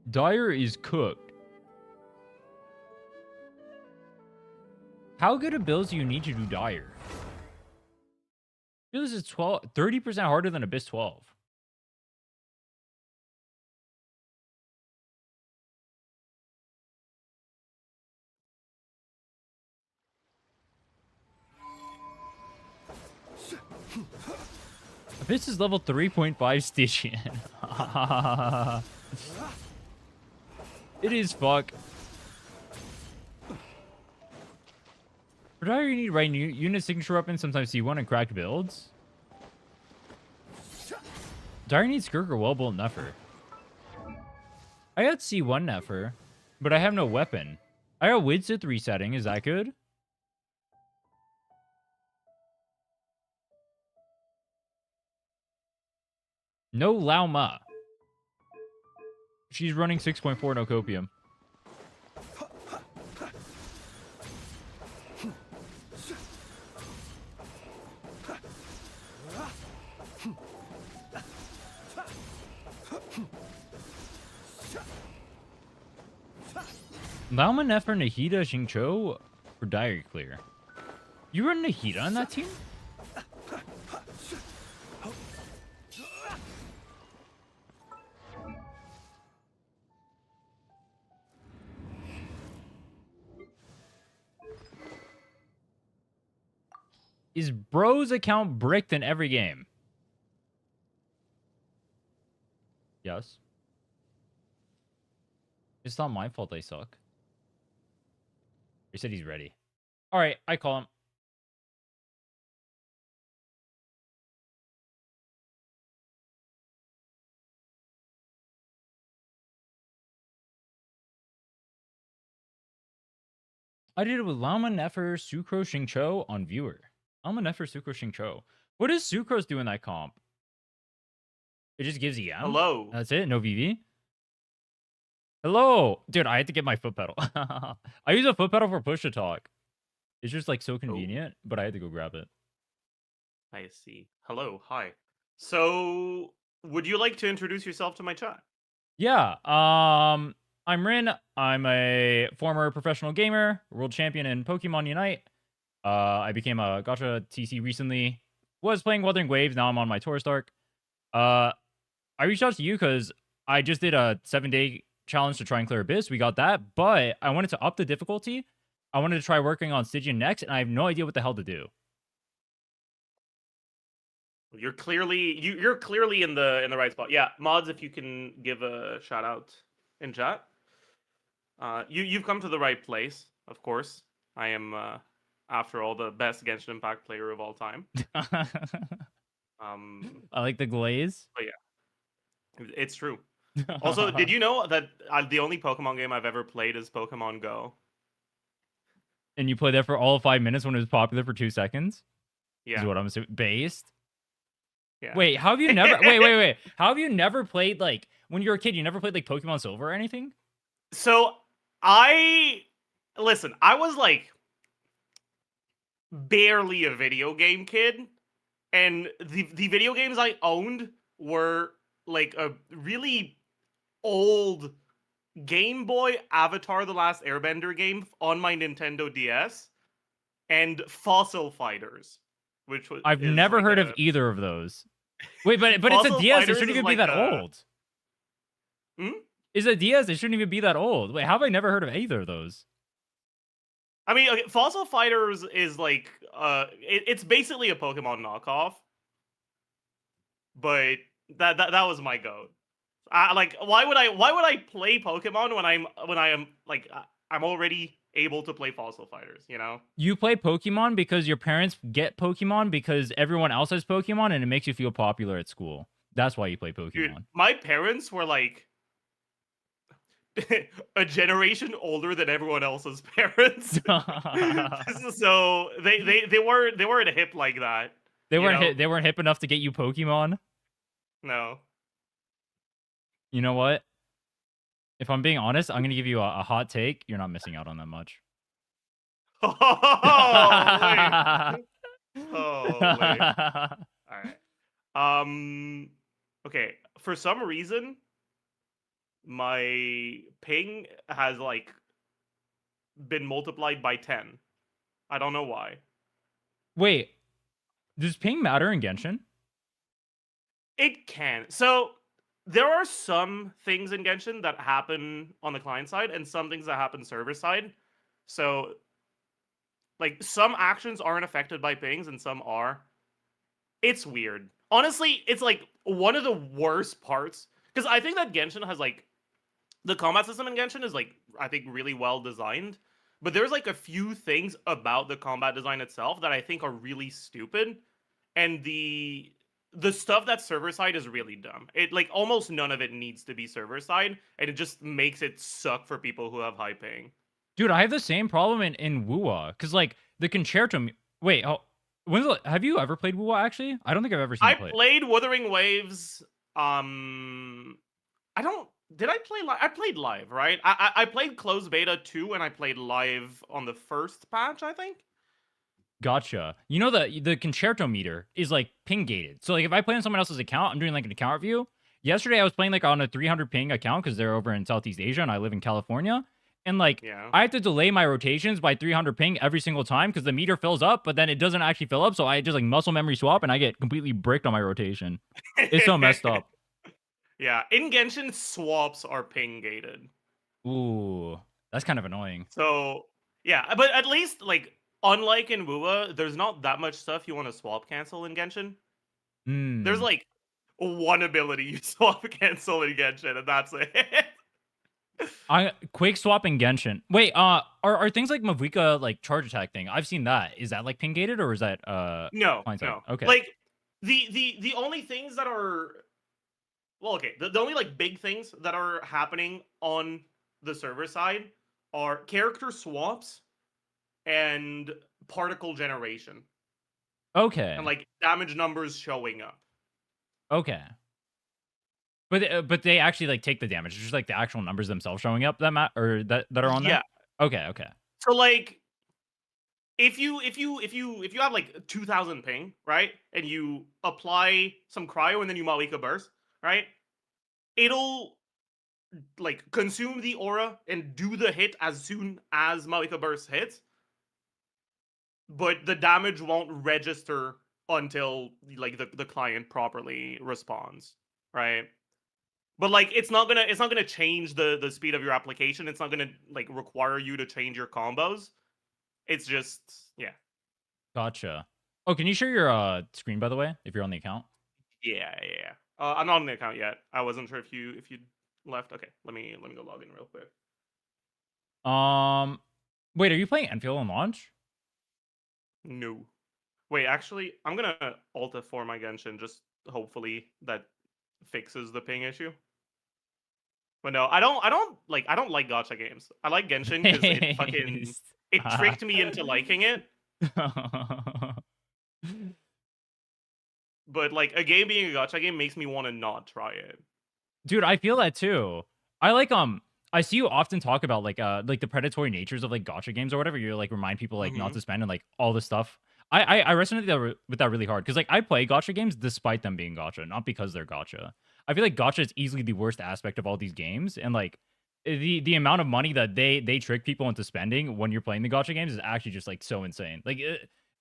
Dire is cooked. How good of builds do you need to do Dire? This is 30% harder than Abyss 12. Abyss is level 3.5 Stygian. It is fuck. For Dire, you need right unit signature weapon, sometimes C1 and cracked builds. Dire needs Skirk or well-built Nefer. I got C1 Nefer, but I have no weapon. I got Widsith resetting. Is that good? No Lauma. She's running 6.4 no copium. Lauma, Nefer, Nahida, Xingqiu for Dire clear. You run Nahida on that team? Is Bro's account bricked in every game? Yes. It's not my fault they suck. He said he's ready. All right, I call him. I did it with Lama, Nefer, Sucro, Xingqiu on viewer. Lama, Nefer, Sucro, Xingqiu. What does Sucrose do in that comp? It just gives EM? Hello. That's it? No VV? Hello! Dude, I had to get my foot pedal. I use a foot pedal for push to talk. It's just like so convenient, but I had to go grab it. I see. Hello. Hi. So, would you like to introduce yourself to my chat? Yeah, I'm Rin. I'm a former professional gamer, world champion in Pokemon Unite. I became a Gacha TC recently. Was playing Wuthering Waves, now I'm on my Taurus Arc. I reached out to you because I just did a 7-day challenge to try and clear Abyss. We got that, but I wanted to up the difficulty. I wanted to try working on Stygian next, and I have no idea what the hell to do. You're clearly in the right spot. Yeah, mods, if you can give a shout out in chat. You've come to the right place, of course. I am, after all, the best Genshin Impact player of all time. I like the glaze. But yeah, it's true. Also, did you know that the only Pokemon game I've ever played is Pokemon Go? And you played that for all of 5 minutes when it was popular for 2 seconds? Yeah. Is what I'm assuming. Based? Yeah. Wait, how have you never... wait. How have you never played, like... When you were a kid, you never played, like, Pokemon Silver or anything? So, Listen, I was, like, barely a video game kid. And the video games I owned were, like, a really old Game Boy Avatar The Last Airbender game on my Nintendo DS. And Fossil Fighters, which was... I've never like heard of either of those. Wait, but it's a Fossil DS. It Fighters shouldn't is even be like that old. Hmm? It's a DS. It shouldn't even be that old. Wait, how have I never heard of either of those? I mean, okay, Fossil Fighters is like, it's basically a Pokemon knockoff. But that was my goat. Like, why would I play Pokemon when I'm already able to play Fossil Fighters, you know? You play Pokemon because your parents get Pokemon because everyone else has Pokemon and it makes you feel popular at school. That's why you play Pokemon. Dude, my parents were like a generation older than everyone else's parents. So they weren't hip like that. They weren't hip enough to get you Pokemon? No. You know what? If I'm being honest, I'm going to give you a hot take. You're not missing out on that much. Oh, wait. Oh, wait. All right. Okay. For some reason, my ping has, like, been multiplied by 10. I don't know why. Wait. Does ping matter in Genshin? It can. So... there are some things in Genshin that happen on the client side and some things that happen server side. So, like, some actions aren't affected by pings and some are. It's weird. Honestly, it's, like, one of the worst parts. Because I think that Genshin has, like... the combat system in Genshin is, like, I think really well designed. But there's, like, a few things about the combat design itself that I think are really stupid. And the stuff that's server side is really dumb. It, like, almost none of it needs to be server side, and it just makes it suck for people who have high ping. Dude, I have the same problem in WUA, because, like, the concerto... Wait, have you ever played WUA, actually? I don't think I've ever seen you play. I played Wuthering Waves, I don't... Did I play live? I played live, right? I played closed beta 2, and I played live on the first patch, I think? Gotcha. You know, the concerto meter is, like, ping gated. So, like, if I play on someone else's account, I'm doing, like, an account review. Yesterday, I was playing, like, on a 300 ping account because they're over in Southeast Asia and I live in California. And, like, I have to delay my rotations by 300 ping every single time because the meter fills up, but then it doesn't actually fill up. So I just, like, muscle memory swap and I get completely bricked on my rotation. It's so messed up. Yeah, in Genshin, swaps are ping gated. Ooh, that's kind of annoying. So, yeah, but at least, like, unlike in WUA, there's not that much stuff you want to swap cancel in Genshin. There's, like, one ability you swap cancel in Genshin, and that's it. Quick swap in Genshin. Wait, are things like Mavuika, like, charge attack thing? I've seen that. Is that, like, ping gated, or is that no. Okay. Like, the only things that are... Well, okay, the only, like, big things that are happening on the server side are character swaps and particle generation. Okay. and like damage numbers showing up. Okay. But they actually like take the damage. It's just like the actual numbers themselves showing up or that are on there. Yeah. Okay. Okay. So like if you have like 2000 ping, right? And you apply some cryo and then you Malika burst, right? It'll like consume the aura and do the hit as soon as Malika burst hits, but the damage won't register until like the client properly responds, right? But like it's not gonna change the speed of your application. It's not gonna like require you to change your combos. It's just yeah. Gotcha. Oh, can you share your screen by the way if you're on the account? Yeah. I'm not on the account yet. I wasn't sure if you left. Okay, let me go log in real quick. Wait, are you playing Enfield on launch? No. Wait, actually, I'm gonna Alt F4 my Genshin. Just hopefully that fixes the ping issue. But no, I don't like gacha games. I like Genshin because it tricked me into liking it. But like a game being a gacha game makes me want to not try it. Dude, I feel that too. I like I see you often talk about like the predatory natures of like gacha games or whatever. You like remind people like not Mhm. to spend and like all this stuff. I resonate with that really hard because like I play gacha games despite them being gacha, not because they're gacha. I feel like gacha is easily the worst aspect of all these games, and like the amount of money that they trick people into spending when you're playing the gacha games is actually just like so insane. Like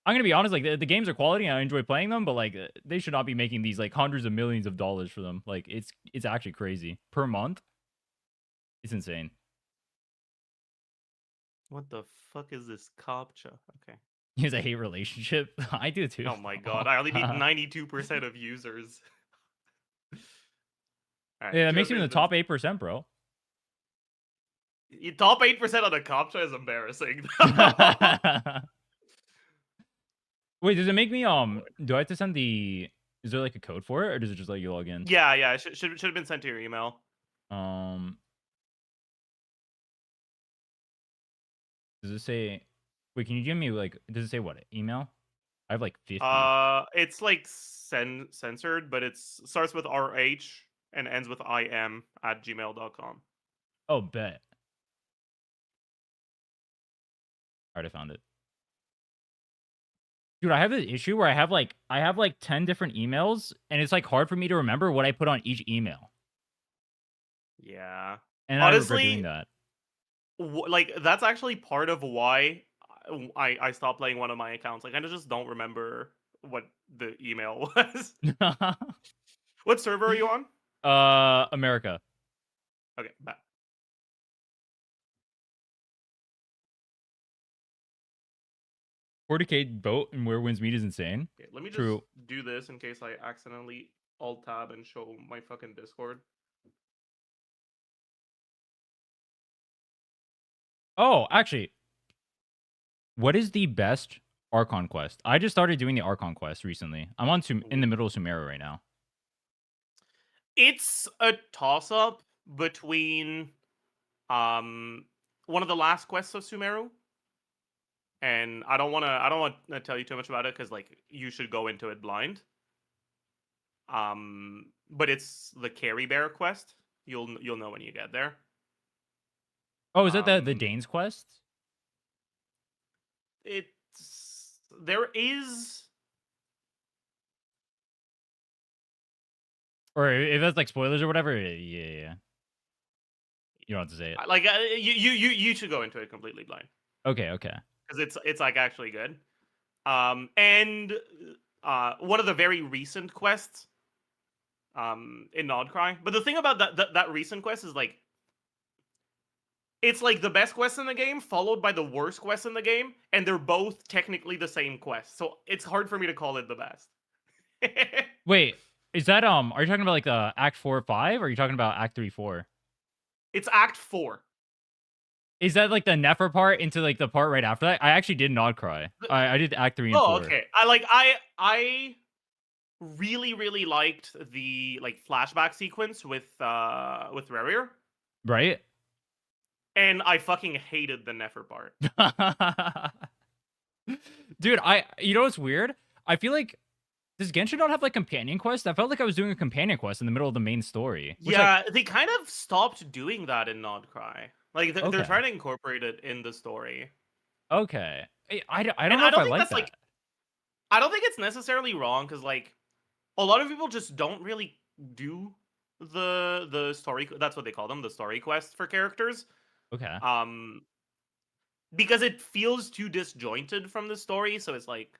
I'm gonna be honest, like the games are quality and I enjoy playing them, but like they should not be making these like hundreds of millions of dollars for them. Like it's actually crazy per month. It's insane. What the fuck is this captcha? Okay. He has a hate relationship. I do too. Oh my god, I only need 92% of users. All right, Yeah, it two makes you in the business. top 8%, bro. Top 8% on the captcha is embarrassing. Wait, does it make me do I have to send is there like a code for it or does it just let you log in? Yeah. It should have been sent to your email. Um does it say wait, can you give me like does it say what? Email? I have like 50. It's like censored, but it starts with RH and ends with im@gmail.com. Oh, bet. All right, I found it. Dude, I have this issue where I have like 10 different emails and it's like hard for me to remember what I put on each email. Yeah. And I regret Honestly, doing that. like that's actually part of why I stopped playing one of my accounts. Like I just don't remember what the email was. What server are you on? America. Okay, bye. 40K boat and where winds meet is insane. Okay, let me just True. do this in case I accidentally alt tab and show my fucking Discord. Oh, actually, what is the best Archon quest? I just started doing the Archon quest recently. I'm on in the middle of Sumeru right now. It's a toss up between one of the last quests of Sumeru. And I don't want to tell you too much about it cuz like you should go into it blind. But it's the Carry Bear quest. You'll know when you get there. Oh, is that the Dane's quest? There is, or if that's like spoilers or whatever. Yeah. You don't have to say it. like you should go into it completely blind. Okay. Because it's like actually good. And one of the very recent quests in Nodcry. But the thing about that recent quest is like it's like the best quest in the game followed by the worst quest in the game, and they're both technically the same quest. So it's hard for me to call it the best. Wait, is that are you talking about like the Act 4 5 or are you talking about Act 3 4? It's Act 4. Is that like the Nefer part into like the part right after that? I actually did Nodcry. I did Act 3 and 4. Oh, okay. I really liked the like flashback sequence with Rarier. Right? And I fucking hated the Nefer part. Dude, you know what's weird? I feel like does Genshin not have like companion quests? I felt like I was doing a companion quest in the middle of the main story. Which, Yeah, they kind of stopped doing that in Nodcry. Like they're Okay. trying to incorporate it in the story. Okay. I don't And know I if don't I think like that's that. like I don't think it's necessarily wrong because like a lot of people just don't really do the story. That's what they call them, the story quests for characters. Okay. Um, because it feels too disjointed from the story. So it's like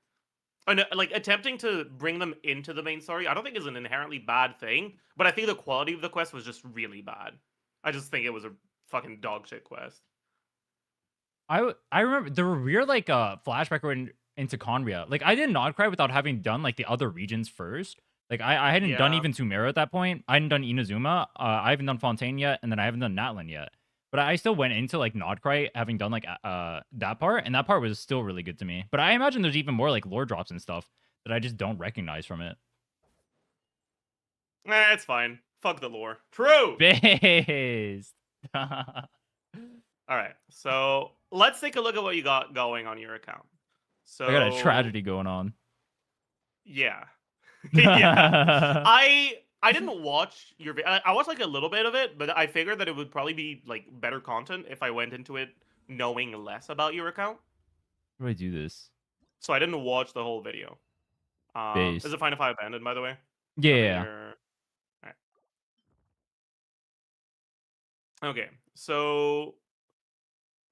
attempting to bring them into the main story. I don't think is an inherently bad thing, but I think the quality of the quest was just really bad. I just think it was a fucking dog shit quest. I remember there were weird like flashback when into Conria. Like I did not cry without having done like the other regions first. Like I hadn't done Yeah. even Sumeru at that point. I hadn't done Inazuma. I haven't done Fontaine yet, and then I haven't done Natlan yet. But I still went into like Nodcry having done like that part, and that part was still really good to me. But I imagine there's even more like lore drops and stuff that I just don't recognize from it. It's fine. Fuck the lore. True. Based. All right. So let's take a look at what you got going on your account. So I got a tragedy going on. Yeah. Yeah. I didn't watch your I watched like a little bit of it, but I figured that it would probably be like better content if I went into it knowing less about your account. How do I do this? So I didn't watch the whole video. Is Based. it fine if I abandoned, by the way? Yeah. Nothing Yeah. you're- Alright. Okay. So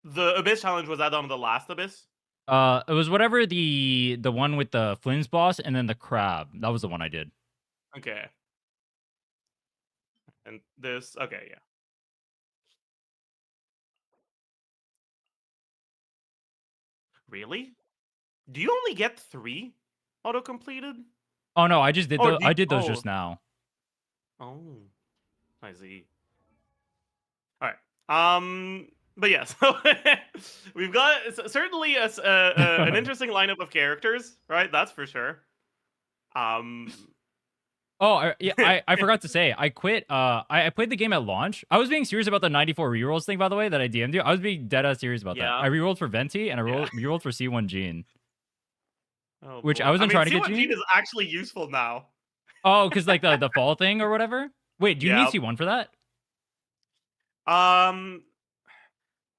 the Abyss challenge, was that on the last Abyss? It was whatever the one with the Flynn's boss and then the crab. That was the one I did. Okay. And this, okay, yeah. Really? Do you only get 3 auto completed? Oh no, I just did Or those. do you- I did those oh. just now. Oh, I see. All right. But yeah, so we've got certainly an interesting lineup of characters, right? That's for sure. Um, Oh, I forgot to say, I quit. I played the game at launch. I was being serious about the 94 rerolls thing, by the way, that I DM'd you. I was being dead ass serious about that. Yeah. I rerolled for Venti and I Yeah. rerolled for C1 Gene. oh Which boy. I wasn't trying to get C1 Gene. is actually useful now. Oh, because like the fall thing or whatever. Wait, do you need Yeah. C1 for that?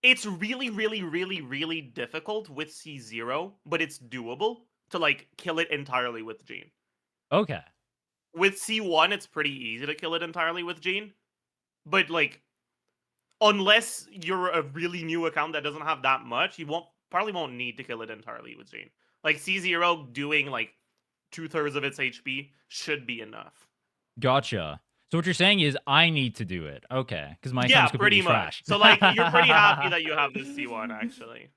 It's really, really, really, really difficult with C0, but it's doable to like kill it entirely with Gene. Okay. With C1, it's pretty easy to kill it entirely with Gene. But like unless you're a really new account that doesn't have that much, you probably won't need to kill it entirely with Gene. Like C0 doing like 2/3 of its HP should be enough. Gotcha. So what you're saying is I need to do it. Okay. Because my Yeah, account's completely pretty much. trash. So like you're pretty happy that you have this C1 actually.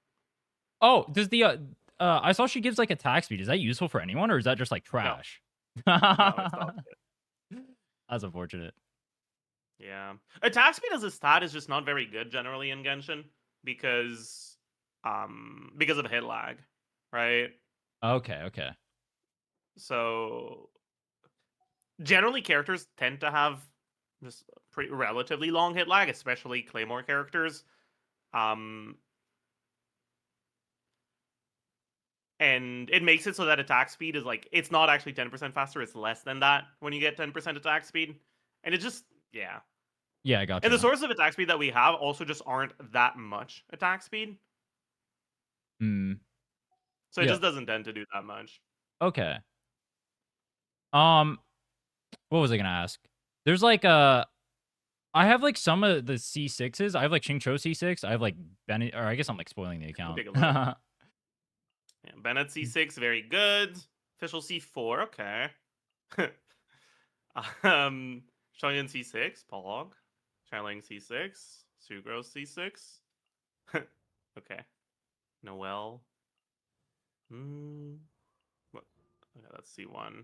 Oh, does the I saw she gives like attack speed. Is that useful for anyone or is that just like trash? No, it's not good. That's unfortunate. Yeah. Attack speed as a stat is just not very good generally in Genshin because of hit lag, right? Okay. So generally characters tend to have just pretty relatively long hit lag, especially Claymore characters. And it makes it so that attack speed is like it's not actually 10% faster, it's less than that when you get 10% attack speed. And it just yeah. Yeah, I got you. And the sources of attack speed that we have also just aren't that much attack speed. Hmm. So it Yeah. just doesn't tend to do that much. Okay. What was I gonna ask? There's like I have like some of the C6s. I have like Xingqiu C6. I have like Bennett, or I guess I'm like spoiling the account. Take a look. Yeah, Bennett C6, very good. Official C4, okay. Shonen C6, Pog. Channeling C6, Sugro C6. Okay. Noel. What? Okay, that's C1.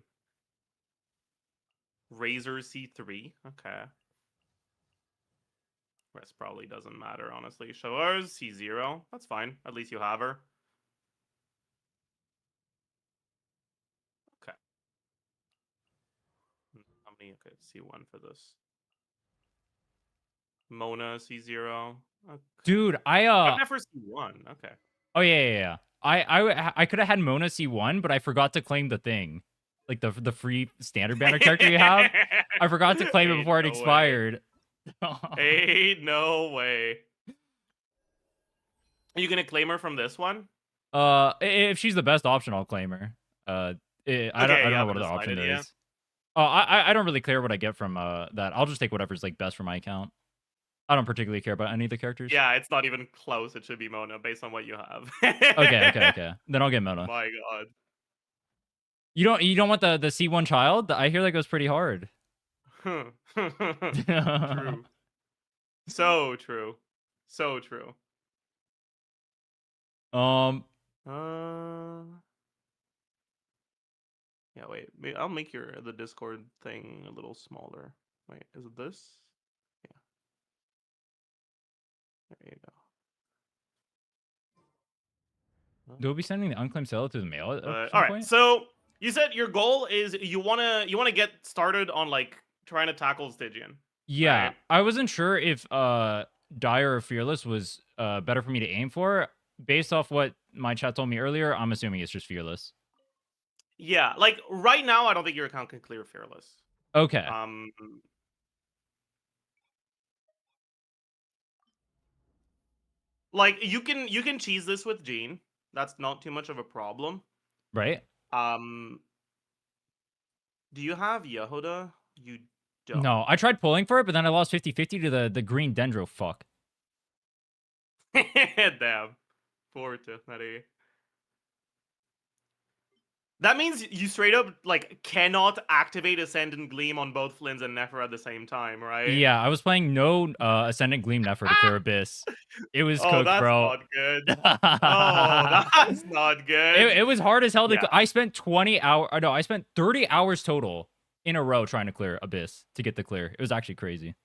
Razor C3, okay. Rest probably doesn't matter, honestly. Showers C0, that's fine. At least you have her. Okay. How many? Okay, C1 for this. Mona C0. Okay. Dude, I've never C1. Okay. Oh yeah. I could have had Mona C1, but I forgot to claim the thing, like the free standard banner character you have. I forgot to claim it Ain't before it no way. expired. Ain't no way. Are you gonna claim her from this one? If she's the best option, I'll claim her. I don't you know haven't what other option decided there yet? is. I don't really care what I get from that. I'll just take whatever's like best for my account. I don't particularly care about any of the characters. Yeah, it's not even close. It should be Mona based on what you have. Okay. Then I'll get Mona. My God. You don't want the C1 child? I hear that goes pretty hard. True. So true. So true. Um, Yeah, wait. I'll make the Discord thing a little smaller. Wait, is it this? Yeah. There you go. they'll be sending the unclaimed seller to the mail at some All right. point? So you said your goal is you wanna get started on like trying to tackle Stygian. Yeah, right? I wasn't sure if Dire or Fearless was better for me to aim for. Based off what my chat told me earlier, I'm assuming it's just Fearless. Yeah, like right now, I don't think your account can clear Fearless. Okay. Like you can cheese this with Jean. That's not too much of a problem. Right? Do you have Yehuda? You don't. No, I tried pulling for it, but then I lost 50-50 to the green Dendro fuck. Damn. Poor Tiffany. That means you straight up like cannot activate Ascendant Gleam on both Flynn's and Nefer at the same time, right? Yeah, I was playing no Ascendant Gleam Nefer to clear Abyss. It was Oh, cooked, that's bro. not good. Oh, that's not good. It was hard as hell. Yeah. I spent 20 hours. No, I spent 30 hours total in a row trying to clear Abyss to get the clear. It was actually crazy.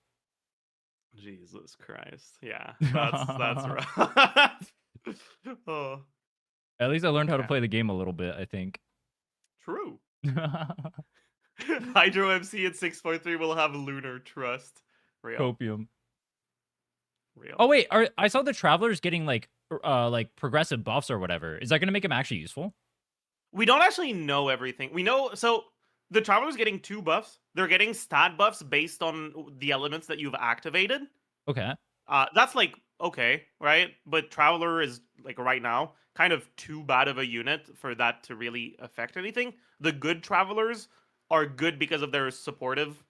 Jesus Christ. Yeah, that's rough. Oh, At least I learned how to Yeah. play the game a little bit, I think. true. Hydro MC at 6.3 will have Lunar Trust. Real. Copium. Real. Oh wait, I saw the Travelers getting like progressive buffs or whatever. Is that gonna make them actually useful? We don't actually know everything. We know so the Traveler's getting 2 buffs. They're getting stat buffs based on the elements that you've activated. Okay. That's like okay, right? But Traveler is like right now kind of too bad of a unit for that to really affect anything. The good Travelers are good because of their supportive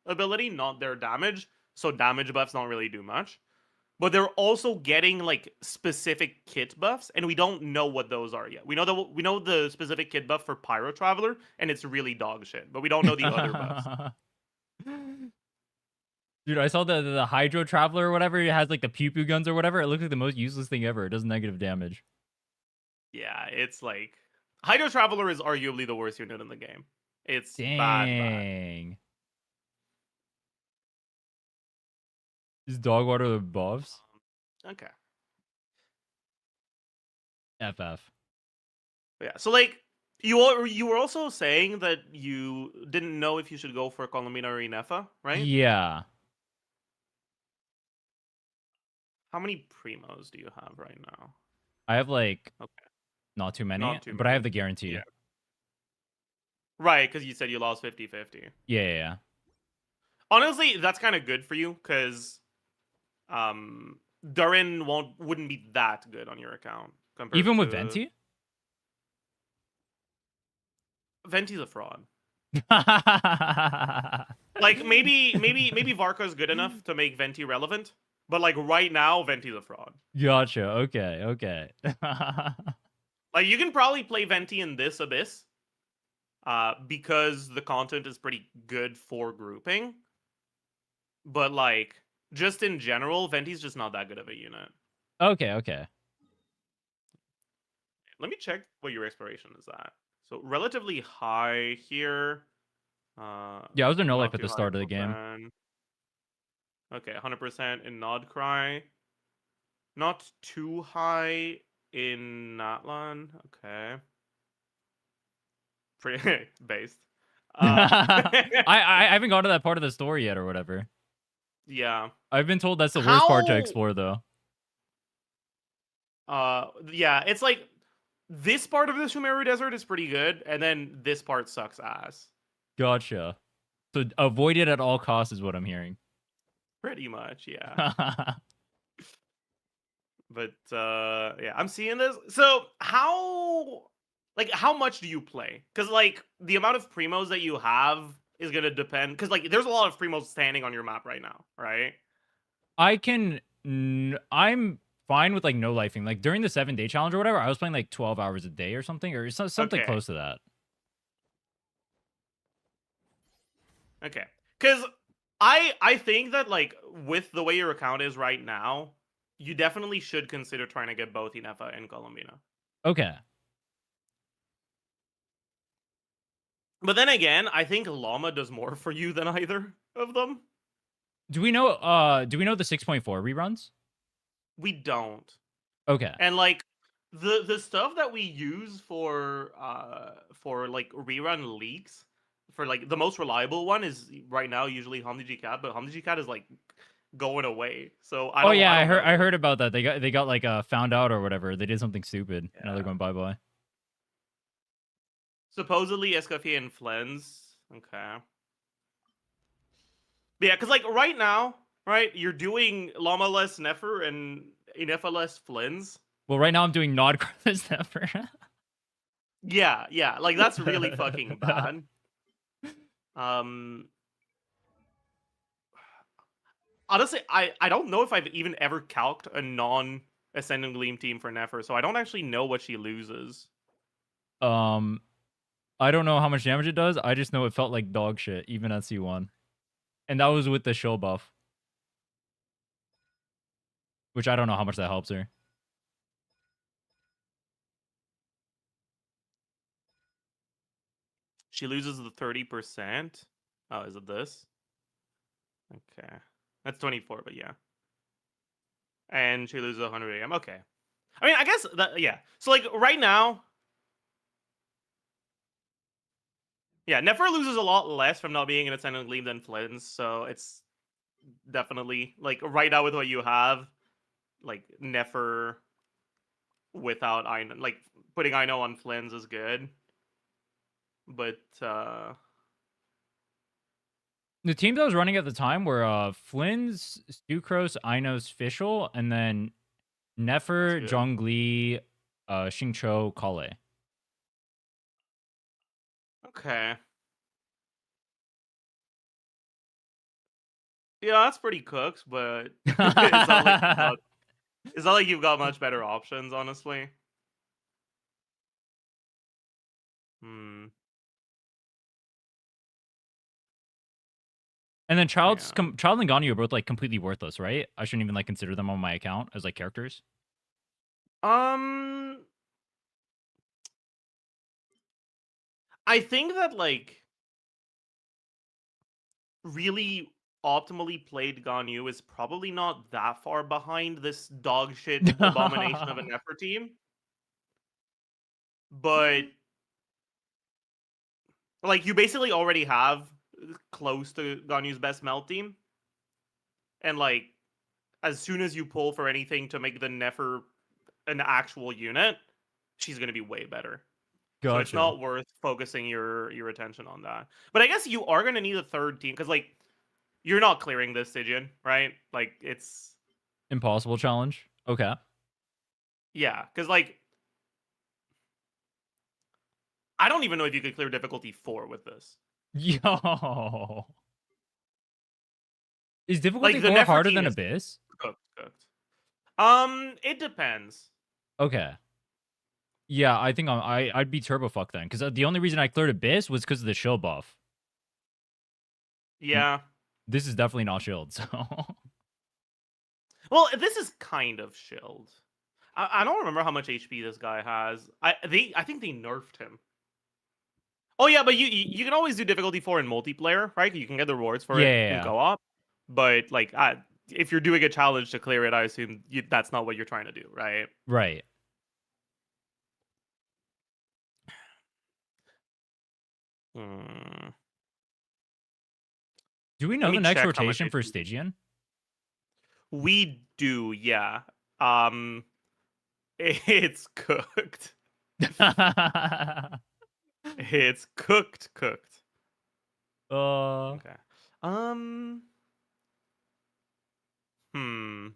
ability, not their damage. So damage buffs don't really do much. But they're also getting like specific kit buffs, and we don't know what those are yet. We know the specific kit buff for Pyro Traveler, and it's really dog shit. But we don't know the other buffs. Dude, I saw the Hydro Traveler or whatever. It has like the pew pew guns or whatever. It looks like the most useless thing ever. It does negative damage. Yeah, it's like Hydro Traveler is arguably the worst unit in the game. It's bad. Dang. Is dog water the buffs? Okay. FF. Yeah. So like you were also saying that you didn't know if you should go for Colomina or Inefa, right? Yeah. How many primos do you have right now? I have like Okay. not too many, Not too but I many. have the guarantee. Yeah. Right, because you said you lost 50-50. Yeah. Honestly, that's kind of good for you because Durin wouldn't be that good on your account compared Even with to- Venti? Venti's a fraud. Like maybe Varka's good enough to make Venti relevant, but like right now Venti's a fraud. Gotcha. Okay. Like you can probably play Venti in this Abyss because the content is pretty good for grouping. But like just in general, Venti's just not that good of a unit. Okay. Let me check what your exploration is at. So relatively high here. Yeah, I was in no not life at too the high start of the for game. Fen. Okay, 100% in Nod Cry. Not too high in Natlan. Okay. Pretty based. I haven't gone to that part of the story yet or whatever. Yeah. I've been told that's the worst part to How- explore though. Yeah, it's like this part of the Sumeru Desert is pretty good, and then this part sucks ass. Gotcha. So avoid it at all costs is what I'm hearing. Pretty much, yeah. But yeah, I'm seeing this. So how much do you play? Because like the amount of primos that you have is gonna depend. Because like there's a lot of primos standing on your map right now, right? I'm fine with like no lifing. Like during the 7-day challenge or whatever, I was playing like 12 hours a day or something, or something Okay. close to that. Okay. Because I think that like with the way your account is right now, you definitely should consider trying to get both Inefa and Colombina. Okay. But then again, I think Llama does more for you than either of them. Do we know the 6.4 reruns? We don't. Okay. And like the stuff that we use for like rerun leaks for like the most reliable one is right now usually Hamdi Cat, but Hamdi Cat is like going away. So I don't I know. heard about that. They got like found out or whatever. They did something stupid. Now they're Yeah. going bye-bye. Supposedly Escoffier and Flens. Okay. But yeah, because like right now, right, you're doing Llama less Nefer and Inefa less Flens. Well, right now I'm doing Nod Carlos Never. Yeah, like that's really fucking bad. Honestly, I don't know if I've even ever calced a non-Ascending Gleam team for Nefer, so I don't actually know what she loses. I don't know how much damage it does. I just know it felt like dog shit, even at C1. And that was with the shield buff. Which I don't know how much that helps her. She loses the 30%. Oh, is it this? Okay. That's 24, but yeah. And she loses 100 AM. Okay. I mean, I guess that, yeah. So, like, right now, yeah, Nefer loses a lot less from not being an Ascendant Gleam than Flins, so it's definitely, like, right now with what you have, like, Nefer without Ino, like, putting Ino on Flins is good. But, The teams I was running at the time were Flynn's, Sucrose, Ino's Fischl, and then Nefer, good. Zhongli, Xingqiu, Kale. Okay. Yeah, that's pretty cooked, but it's not like you've got much better options, honestly. Hmm. And then Child Yeah. and Ganyu are both like completely worthless, right? I shouldn't even like consider them on my account as like characters. I think that like really optimally played Ganyu is probably not that far behind this dog shit abomination of an effort team. But like you basically already have close to Ganyu's best melt team. And like as soon as you pull for anything to make the Nefer an actual unit, she's gonna be way better. Gotcha. So it's not worth focusing your attention on that. But I guess you are gonna need a third team because like you're not clearing this, Stygian, right? Like it's impossible challenge. Okay. Yeah, because like I don't even know if you could clear difficulty 4 with this. Yo. Is difficulty Like, the 4 Nefer harder team than is Abyss? cooked. It depends. Okay. Yeah, I think I'd be turbo fucked then, because the only reason I cleared Abyss was because of the shield buff. Yeah. This is definitely not shield, so. Well, this is kind of shield. I don't remember how much HP this guy has. I think they nerfed him. Oh yeah, but you can always do difficulty 4 in multiplayer, right? You can get the rewards for it in co-op. But like, if you're doing a challenge to clear it, I assume that's not what you're trying to do, right? Right. Hmm. Do we know Let the me next check how much rotation for HP. Stygian? We do, yeah. It's cooked. It's cooked. uh, Okay. Um. Hmm.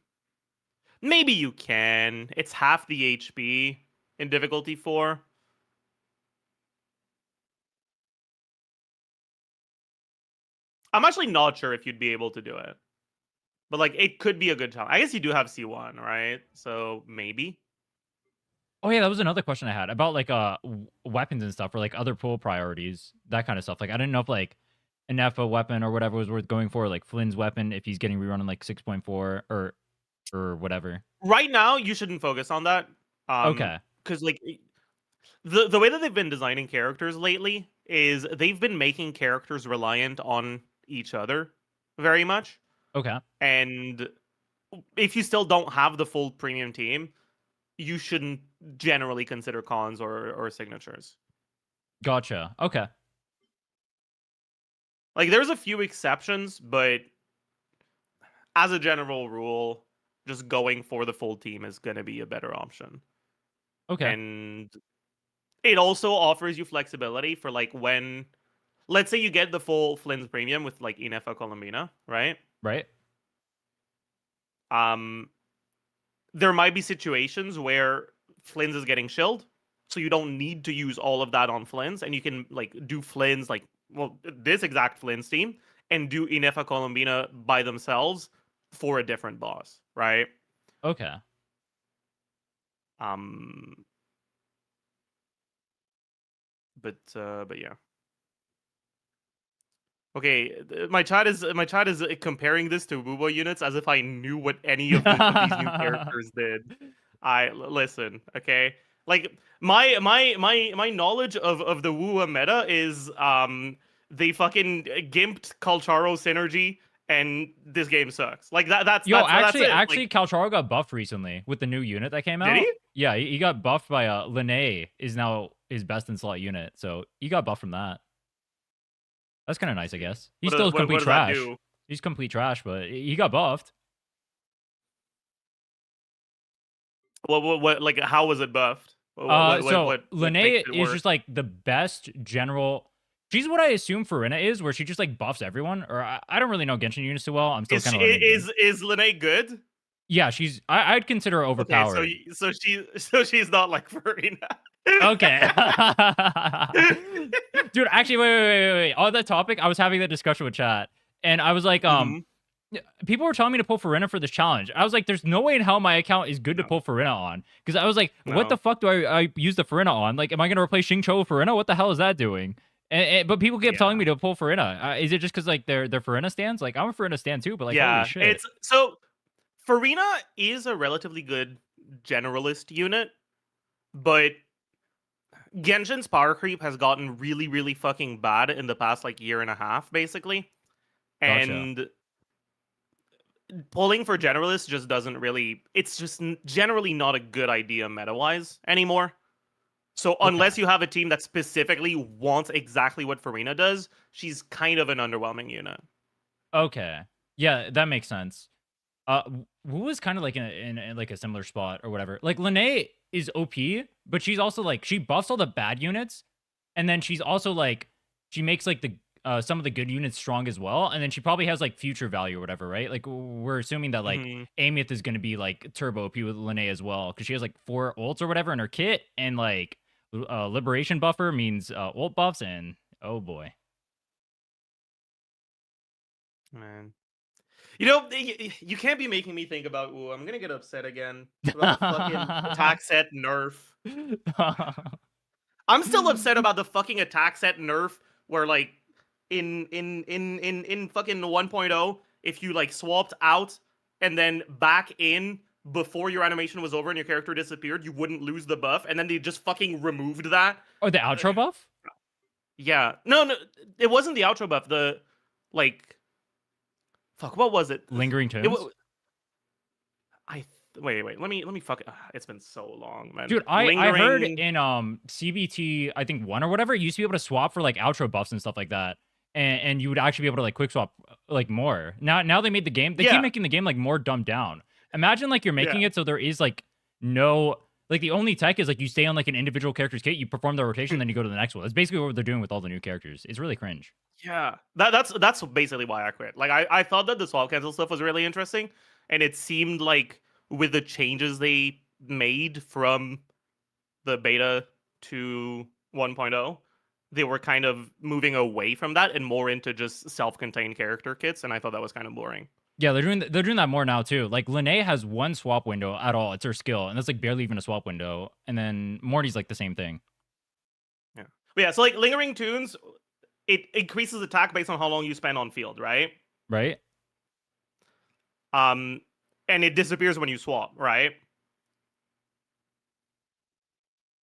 Maybe you can. It's half the HP in difficulty 4. I'm actually not sure if you'd be able to do it. But like it could be a good challenge. I guess you do have C1, right? So maybe. oh yeah, that was another question I had about like weapons and stuff, or like other pool priorities, that kind of stuff. Like I didn't know if like an FO weapon or whatever was worth going for, like Flynn's weapon if he's getting rerun on like 6.4 or whatever. Right now, you shouldn't focus on that. Okay. Because like the way that they've been designing characters lately is they've been making characters reliant on each other very much. Okay. And if you still don't have the full premium team, you shouldn't generally consider cons or signatures. Gotcha. Okay. Like there's a few exceptions, but as a general rule, just going for the full team is going to be a better option. Okay. And it also offers you flexibility for like when, let's say you get the full Flynn's premium with like Inefa Colombina, right? Right. There might be situations where Flynn's is getting shilled, so you don't need to use all of that on Flynn's, and you can like do Flynn's like this exact Flynn's team and do Inefa Colombina by themselves for a different boss, right? Okay. But yeah. Okay, my chat is comparing this to Wubo units as if I knew what any of these new characters did. Listen, okay? Like my knowledge of the Wuwa meta is they fucking gimped Kalcharo synergy and this game sucks. Like that's Yo, that's it. actually, Like, Calcharo got buffed recently with the new unit that came out. did he? Yeah, he got buffed by Linnae is now his best in slot unit, so he got buffed from that. That's kind of nice, I guess. He's still complete what does that trash. do? He's complete trash, but he got buffed. What like how was it buffed? So what Linnae makes it is work? just like the best general. She's what I assume Farina is, where she just like buffs everyone. Or I don't really know Genshin units too well. I'm still kind of Is Linnae good? Yeah, she's. I'd consider her overpowered. Okay, so she's not like Farina. Okay. Dude, actually, wait. On that topic, I was having that discussion with chat, and I was like, people were telling me to pull Farina for this challenge. I was like, there's no way in hell my account is good to pull Farina on. Because I was like, what the fuck do I use the Farina on? Like, am I going to replace Xingqiu with Farina? What the hell is that doing? But people kept telling me to pull Farina. Is it just because, like, they're Farina stands? Like, I'm a Farina stand too, but, like, holy shit. It's... So, Farina is a relatively good generalist unit, but Genshin's power creep has gotten really, really fucking bad in the past, like, year and a half, basically. Gotcha. And pulling for generalists just doesn't really... It's just generally not a good idea meta-wise anymore. So unless you have a team that specifically wants exactly what Farina does, she's kind of an underwhelming unit. Okay. Yeah, that makes sense. Wu was kind of like in like a similar spot or whatever. Like Linnae is OP, but she's also like she buffs all the bad units, and then she's also like she makes like the some of the good units strong as well, and then she probably has like future value or whatever, right? Like we're assuming that like Amyth is going to be like turbo OP with Linnae as well because she has like 4 ults or whatever in her kit, and like liberation buffer means ult buffs, and oh boy, man. You know, you can't be making me think about, ooh, I'm gonna get upset again about the fucking attack set nerf. I'm still upset about the fucking attack set nerf where like in fucking 1.0, if you like swapped out and then back in before your animation was over and your character disappeared, you wouldn't lose the buff, and then they just fucking removed that. Oh, the outro buff? Yeah. No, it wasn't the outro buff. The like fuck, what was it? Lingering Tombs? Wait. Let me fuck it. It's been so long, man. Dude, I heard in CBT, I think 1 or whatever, you used to be able to swap for like outro buffs and stuff like that. And you would actually be able to like quick swap like more. Now they made the game. They keep making the game like more dumbed down. Imagine like you're making it so there is like no Like the only tech is like you stay on like an individual character's kit, you perform the rotation, then you go to the next one. That's basically what they're doing with all the new characters. It's really cringe. Yeah, that's basically why I quit. Like I thought that the swap cancel stuff was really interesting, and it seemed like with the changes they made from the beta to 1.0, they were kind of moving away from that and more into just self-contained character kits, and I thought that was kind of boring. Yeah, they're doing that more now too. Like Lene has one swap window at all. It's her skill, and that's like barely even a swap window. And then Morty's like the same thing. Yeah, but yeah. So like lingering tunes, it increases attack based on how long you spend on field, right? Right? And it disappears when you swap, right?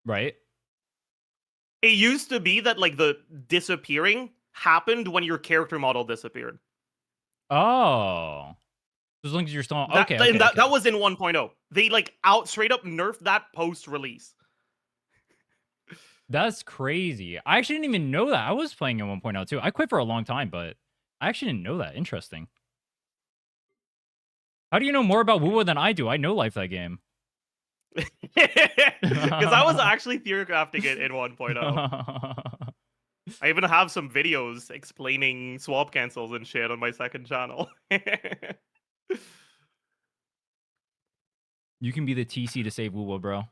Right? It used to be that like the disappearing happened when your character model disappeared. Oh. As long as you're still That, okay. and that was in 1.0. They like straight up nerfed that post release. That's crazy. I actually didn't even know that. I was playing in 1.0 too. I quit for a long time, but I actually didn't know that. Interesting. How do you know more about Wuwa than I do? I know life that game. Because I was actually theory crafting it in 1.0. I even have some videos explaining swap cancels and shit on my second channel. You can be the TC to save Wuwa, bro.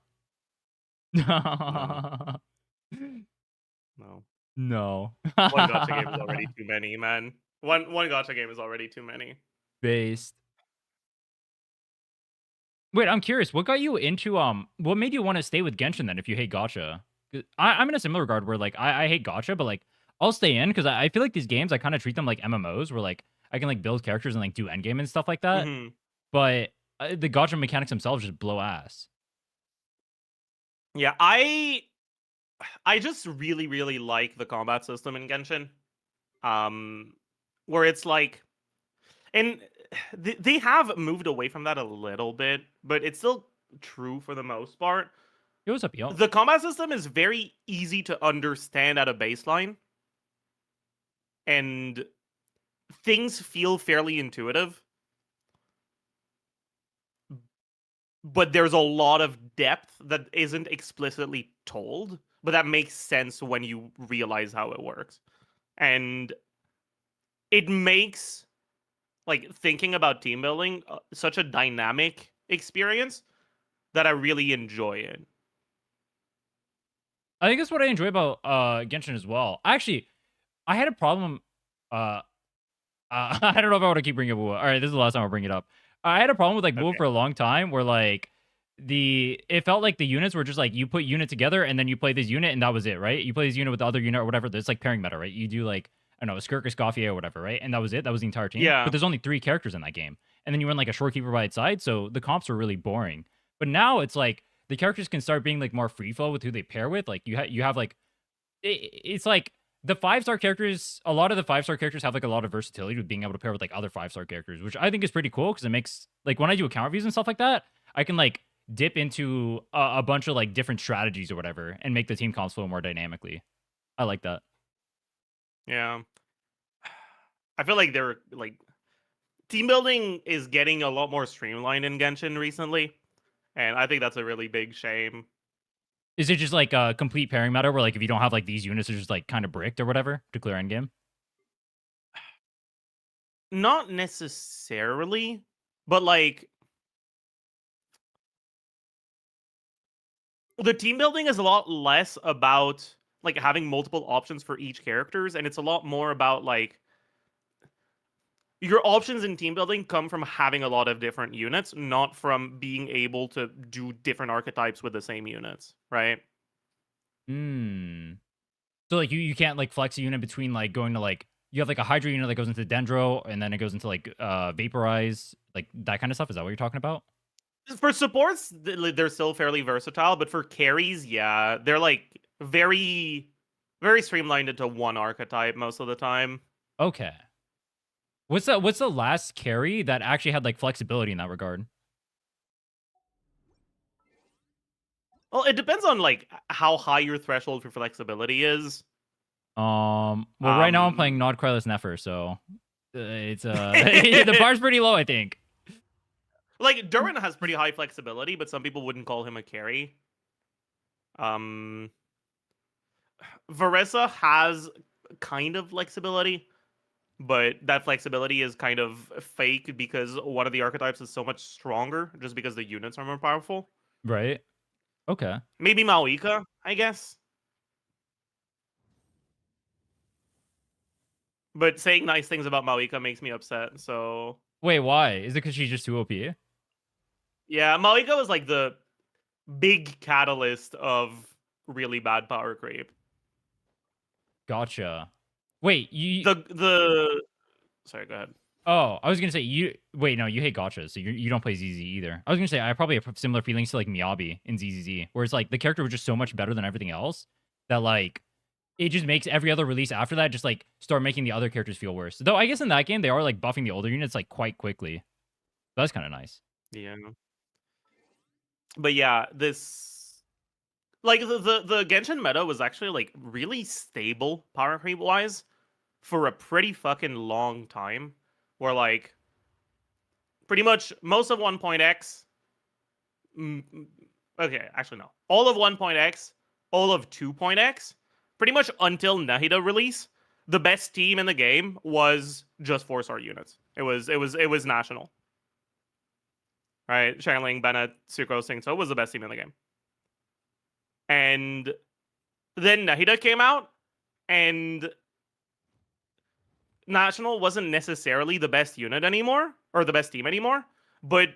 No. No. One gacha game is already too many, man. One gacha game is already too many. Based. Wait, I'm curious. What got you into what made you want to stay with Genshin then if you hate gacha? 'Cause I'm in a similar regard where like I hate gacha, but like I'll stay in because I feel like these games I kind of treat them like MMOs where like I can like build characters and like do endgame and stuff like that. Mhm. But the gacha mechanics themselves just blow ass. Yeah, I just really, really like the combat system in Genshin. Where it's like, and they have moved away from that a little bit, but it's still true for the most part. Yo, what's up, yo? The combat system is very easy to understand at a baseline, and things feel fairly intuitive. But there's a lot of depth that isn't explicitly told, but that makes sense when you realize how it works. And it makes like thinking about team building such a dynamic experience that I really enjoy it. I think that's what I enjoy about Genshin as well. Actually, I had a problem. I don't know if I want to keep bringing up Wuwa. All right, this is the last time I'll bring it up. I had a problem with like Wuwa Okay. for a long time, where like it felt like the units were just like you put unit together and then you play this unit and that was it, right? You play this unit with the other unit or whatever. There's like pairing meta, right? You do like I don't know, a Skirk or Scofier or whatever, right? And that was it. That was the entire team. Yeah. But there's only 3 characters in that game, and then you run like a shorekeeper by its side, so the comps were really boring. But now it's like the characters can start being like more free flow with who they pair with. Like you have like it's like the 5-star characters, a lot of the 5-star characters have like a lot of versatility with being able to pair with like other 5-star characters, which I think is pretty cool because it makes like when I do account reviews and stuff like that, I can like dip into a bunch of like different strategies or whatever and make the team comps flow more dynamically. I like that. Yeah. I feel like they're like team building is getting a lot more streamlined in Genshin recently, and I think that's a really big shame. Is it just like a complete pairing meta where like if you don't have like these units, are just like kind of bricked or whatever to clear endgame? Not necessarily, but like the team building is a lot less about like having multiple options for each characters, and it's a lot more about like your options in team building come from having a lot of different units, not from being able to do different archetypes with the same units, right? Hmm. So like you can't like flex a unit between like going to like you have like a Hydra unit that goes into Dendro and then it goes into like Vaporize, like that kind of stuff. Is that what you're talking about? For supports, they're still fairly versatile, but for carries, yeah, they're like very, very streamlined into one archetype most of the time. Okay. What's the last carry that actually had like flexibility in that regard? Well, it depends on like how high your threshold for flexibility is. Well, right now I'm playing Nod Krylus Nefer, so it's the bar's pretty low, I think. Like Durin has pretty high flexibility, but some people wouldn't call him a carry. Varessa has kind of flexibility, but that flexibility is kind of fake because one of the archetypes is so much stronger just because the units are more powerful. Right. Okay. Maybe Maoika, I guess. But saying nice things about Maoika makes me upset, so Wait, why? Is it because she's just too OP? yeah, Maoika was like the big catalyst of really bad power creep. Gotcha. Wait, you. The sorry, go ahead. Oh, I was gonna say you. Wait, no, you hate gotchas, so you don't play ZZ either. I was gonna say I probably have similar feelings to like Miyabi in ZZZ, where it's like the character was just so much better than everything else that like it just makes every other release after that just like start making the other characters feel worse. Though I guess in that game they are like buffing the older units like quite quickly. That's kind of nice. Yeah. But yeah, this like the Genshin meta was actually like really stable power creep wise for a pretty fucking long time. Where like pretty much most of 1.x okay, actually no. All of 1.x, all of 2.x, pretty much until Nahida release, the best team in the game was just 4-star units. It was national. Right? Xiangling, Bennett, Sucrose, Singto was the best team in the game. And then Nahida came out, and National wasn't necessarily the best unit anymore, or the best team anymore, but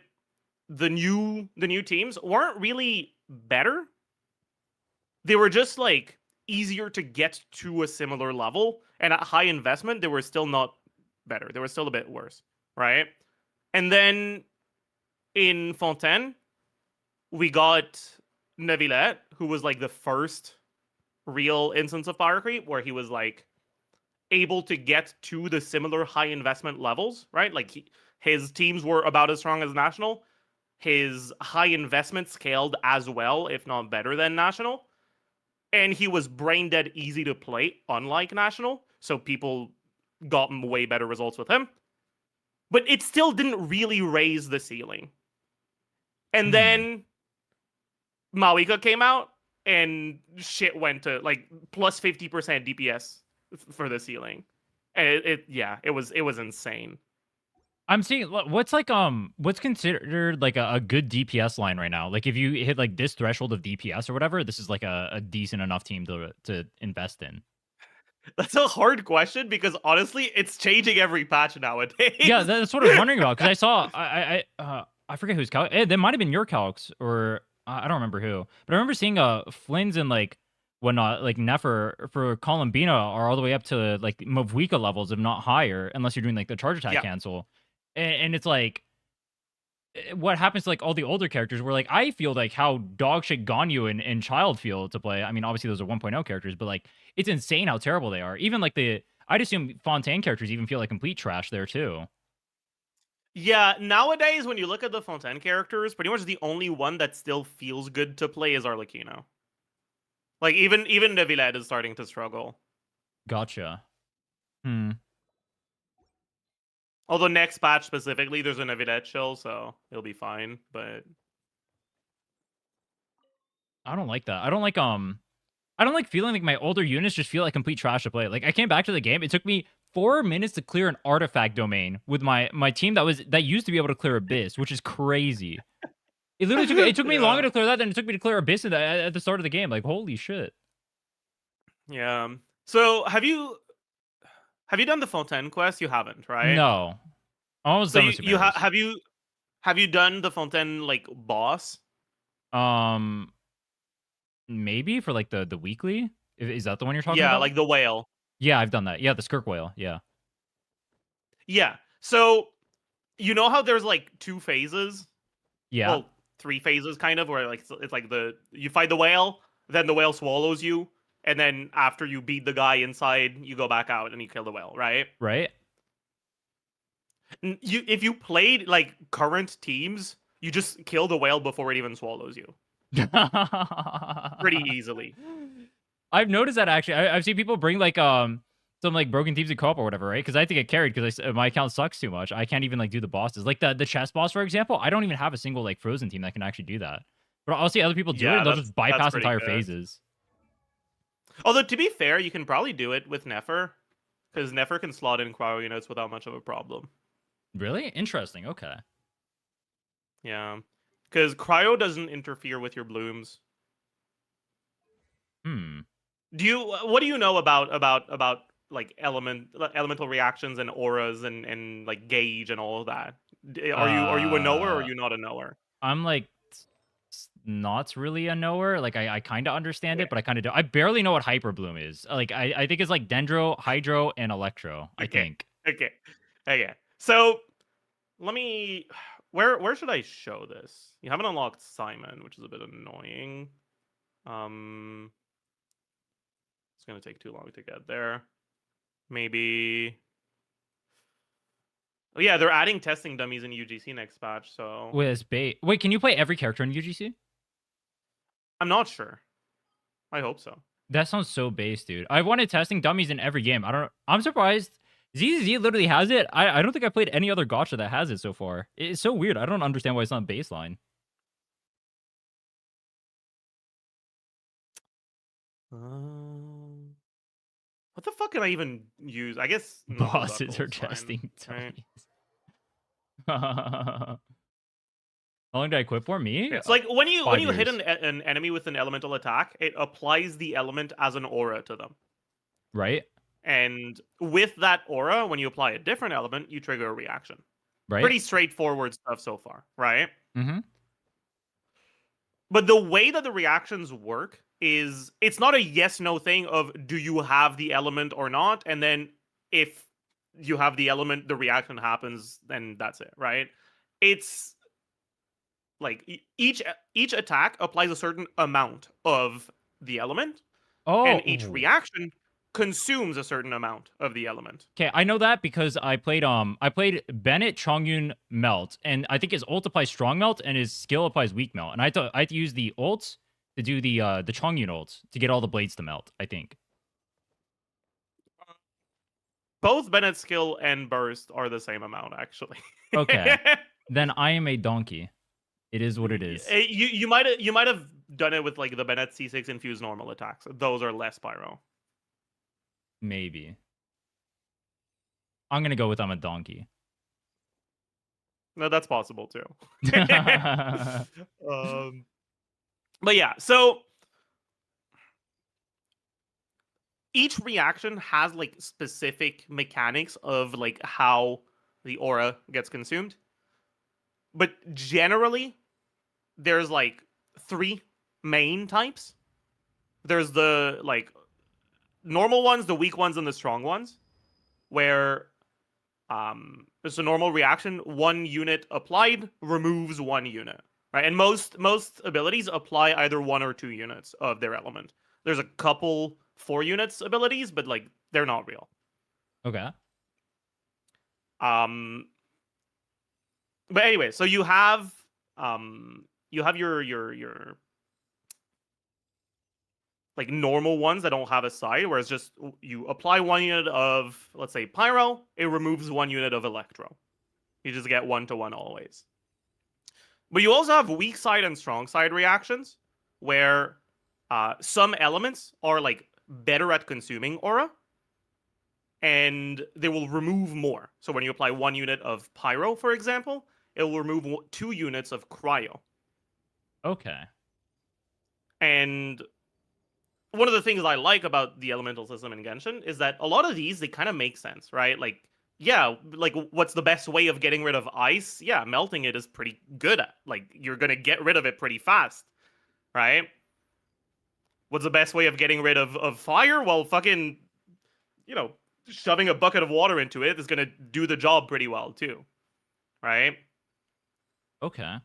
the new teams weren't really better. They were just like easier to get to a similar level, and at high investment, they were still not better. They were still a bit worse, right? And then in Fontaine, we got Neuvillette, who was like the first real instance of power creep, where he was like able to get to the similar high investment levels, right? Like his teams were about as strong as National. His high investment scaled as well, if not better than National. And he was brain dead easy to play, unlike National. So people got way better results with him. But it still didn't really raise the ceiling. And then Maoika came out, and shit went to like plus 50% DPS for the ceiling. And it was insane. I'm seeing what's like what's considered like a good DPS line right now. Like if you hit like this threshold of DPS or whatever, this is like a decent enough team to invest in. That's a hard question because honestly, it's changing every patch nowadays. Yeah, that's what I was wondering about because I saw I forget whose calc. That might have been your calcs or I don't remember who, but I remember seeing Flynn's and like whatnot, like Nefer for Columbina are all the way up to like Mavwika levels, if not higher, unless you're doing like the charge attack cancel. And it's like, what happens to like all the older characters where like I feel like how dog shit Ganyu and Child feel to play. I mean, obviously those are 1.0 characters, but like it's insane how terrible they are. Even like I'd assume Fontaine characters even feel like complete trash there too. Yeah, nowadays when you look at the Fontaine characters, pretty much the only one that still feels good to play is Arlecchino. Like even Neuvillette is starting to struggle. Gotcha. Although next patch specifically, there's a Neuvillette chill, so it'll be fine. But I don't like that. I don't like feeling like my older units just feel like complete trash to play. Like I came back to the game, it took me 4 minutes to clear an artifact domain with my team that used to be able to clear Abyss, which is crazy. It literally took me longer to clear that than it took me to clear Abyss at the start of the game. Like holy shit. Yeah. So have you done the Fontaine quest? You haven't, right? No. Almost So done with you Sumeros. have you done the Fontaine like boss? Maybe for like the weekly. Is that the one you're talking Yeah, about? like the whale. Yeah, I've done that. Yeah, the Skirk whale. Yeah. Yeah. So you know how there's like 2 phases? Yeah. Well, 3 phases kind of, where like it's like you fight the whale, then the whale swallows you, and then after you beat the guy inside, you go back out and you kill the whale, right? Right. If you played like current teams, you just kill the whale before it even swallows you. Pretty easily. I've noticed that actually. I've seen people bring like some like broken teams in co-op or whatever, right? Because I have to get carried because my account sucks too much. I can't even like do the bosses. Like the chess boss, for example, I don't even have a single like frozen team that can actually do that. But I'll see other people do it, Yeah, and they'll that's just bypass pretty entire good. phases. Although to be fair, you can probably do it with Nefer, because Nefer can slot in cryo units without much of a problem. Really interesting. Okay. Yeah, because cryo doesn't interfere with your blooms. Hmm. What do you know about like elemental reactions and auras and like gauge and all of that? Are you a knower or are you not a knower? I'm like not really a knower. Like I kind of understand Okay. it, but I kind of do. I barely know what hyper bloom is. Like I think it's like dendro, hydro, and electro. I Okay. think. Okay. So let me. Where should I show this? You haven't unlocked Simon, which is a bit annoying. It's gonna take too long to get there. Maybe. Oh yeah, they're adding testing dummies in UGC next patch, so Wait, can you play every character in UGC? I'm not sure. I hope so. That sounds so base, dude. I wanted testing dummies in every game. I'm surprised. ZZZ literally has it. I don't think I played any other gacha that has it so far. It's so weird. I don't understand why it's not baseline. What the fuck can I even use? I guess Bosses are knuckle-knuckle's fine, testing right? dummies. How long did I quit for? Me? It's like when you 5 hit years. an enemy with an elemental attack, it applies the element as an aura to them. Right? And with that aura, when you apply a different element, you trigger a reaction. Right? Pretty straightforward stuff so far, right? Mm-hmm. But the way that the reactions work is it's not a yes no thing of do you have the element or not, and then if you have the element, the reaction happens, then that's it, right? It's like each attack applies a certain amount of the element, and each Oh. reaction consumes a certain amount of the element. Okay, I know that because I played Bennett Chongyun Melt, and I think his ult applies strong melt and his skill applies weak melt. And I had to use the ults to do the Chongyun ult to get all the blades to melt, I think. Both Bennett's skill and burst are the same amount, actually. Okay. Then I am a donkey. It is what it is. You might have done it with like the Bennett C6 infused normal attacks. Those are less pyro. Maybe. I'm gonna go with I'm a donkey. No, that's possible too. But yeah, so each reaction has like specific mechanics of like how the aura gets consumed. But generally, there's like 3 main types. There's the like normal ones, the weak ones, and the strong ones. Where it's a normal reaction, 1 unit applied removes 1 unit. Right? And most abilities apply either 1 or 2 units of their element. There's a couple 4 units abilities, but like they're not real. Okay. But anyway, so you have your like normal ones that don't have a side, whereas just you apply 1 unit of, let's say, pyro, it removes 1 unit of electro. You just get 1-to-1 always. But you also have weak side and strong side reactions, where some elements are like better at consuming aura, and they will remove more. So when you apply 1 unit of pyro, for example, it will remove 2 units of cryo. Okay. And one of the things I like about the elemental system in Genshin is that a lot of these, they kind of make sense, right? Like, yeah, like what's the best way of getting rid of ice? Yeah, melting it is pretty good at. Like, you're going to get rid of it pretty fast, right? What's the best way of getting rid of fire? Well, fucking, shoving a bucket of water into it is going to do the job pretty well, too, right? Okay.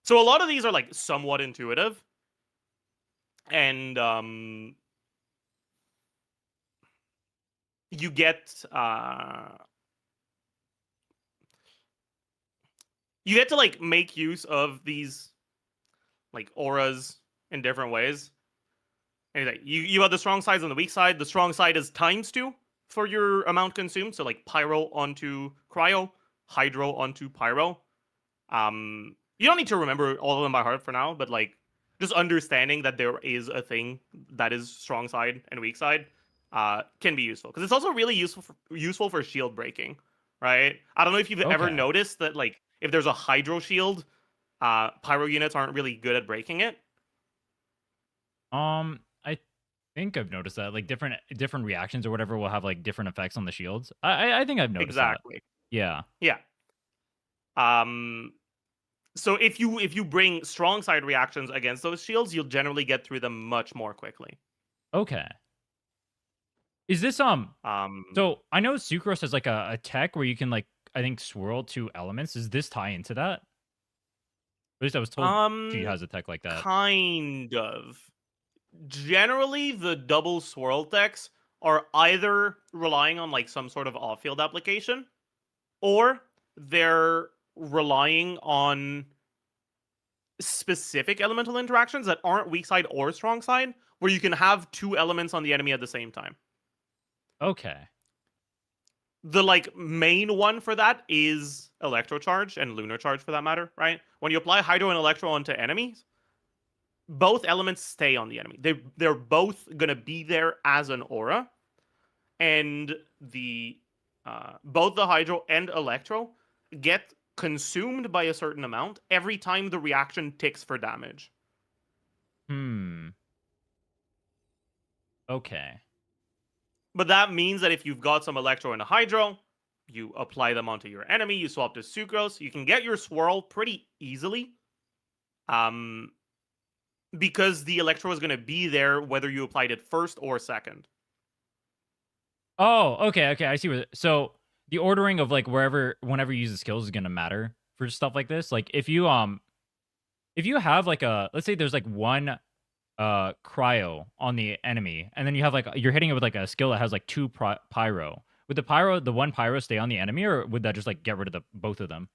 So a lot of these are, like, somewhat intuitive. And you get to like make use of these like auras in different ways. Anyway, you have the strong sides and the weak side. The strong side is ×2 for your amount consumed. So like pyro onto cryo, hydro onto pyro. You don't need to remember all of them by heart for now, but like just understanding that there is a thing that is strong side and weak side can be useful because it's also really useful for shield breaking, right? I don't know if you've ever Okay. noticed that like if there's a hydro shield, pyro units aren't really good at breaking it. I think I've noticed that like different reactions or whatever will have like different effects on the shields. I think I've noticed that. Exactly. Yeah. Yeah. So if you bring strong side reactions against those shields, you'll generally get through them much more quickly. Okay. Is this So I know Sucrose has like a tech where you can like I think swirl 2 elements. Does this tie into that? At least I was told she has a tech like that. Kind of. Generally, the double swirl decks are either relying on like some sort of off-field application, or they're relying on specific elemental interactions that aren't weak side or strong side, where you can have 2 elements on the enemy at the same time. Okay. The like main one for that is Electro Charge and Lunar Charge for that matter, right? When you apply Hydro and Electro onto enemies, both elements stay on the enemy. They're both gonna be there as an aura, and the both the Hydro and Electro get consumed by a certain amount every time the reaction ticks for damage. Okay. But that means that if you've got some Electro and a Hydro, you apply them onto your enemy, you swap to Sucrose, you can get your swirl pretty easily. Because the Electro is going to be there whether you applied it first or second. Oh, okay. I see where. So the ordering of like whenever you use the skills is gonna matter for stuff like this. Like if you have like let's say there's like one cryo on the enemy, and then you have like you're hitting it with like a skill that has like 2 pyro. Would the one pyro stay on the enemy, or would that just like get rid of both of them?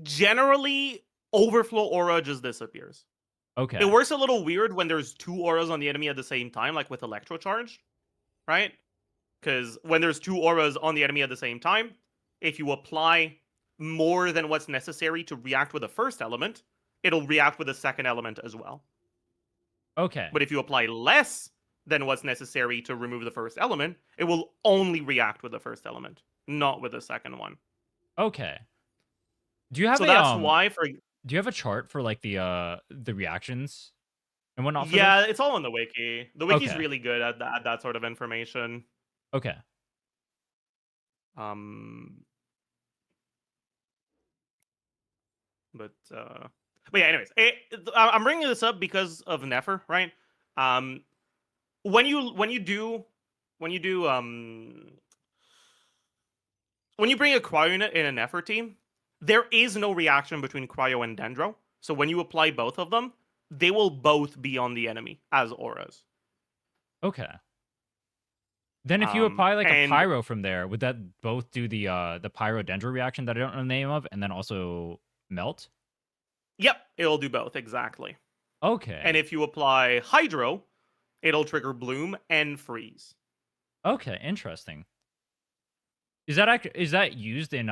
Generally, overflow aura just disappears. Okay. It works a little weird when there's 2 auras on the enemy at the same time, like with Electro Charge, right? Because when there's 2 auras on the enemy at the same time, if you apply more than what's necessary to react with the first element, it'll react with the second element as well. Okay. But if you apply less than what's necessary to remove the first element, it will only react with the first element, not with the second one. Okay. Do you have so a, that's why for do you have a chart for like the reactions and whatnot for yeah, this? it's all in the wiki. The wiki's Okay. really good at that sort of information. Okay. But yeah, anyways, I'm bringing this up because of Nefer, right? When you bring a cryo unit in a Nefer team, there is no reaction between cryo and dendro. So when you apply both of them, they will both be on the enemy as auras. Okay. Then if you apply like a pyro from there, would that both do the pyro dendro reaction that I don't know the name of, and then also melt? Yep, it'll do both, exactly. Okay. And if you apply hydro, it'll trigger bloom and freeze. Okay, interesting. Is that used in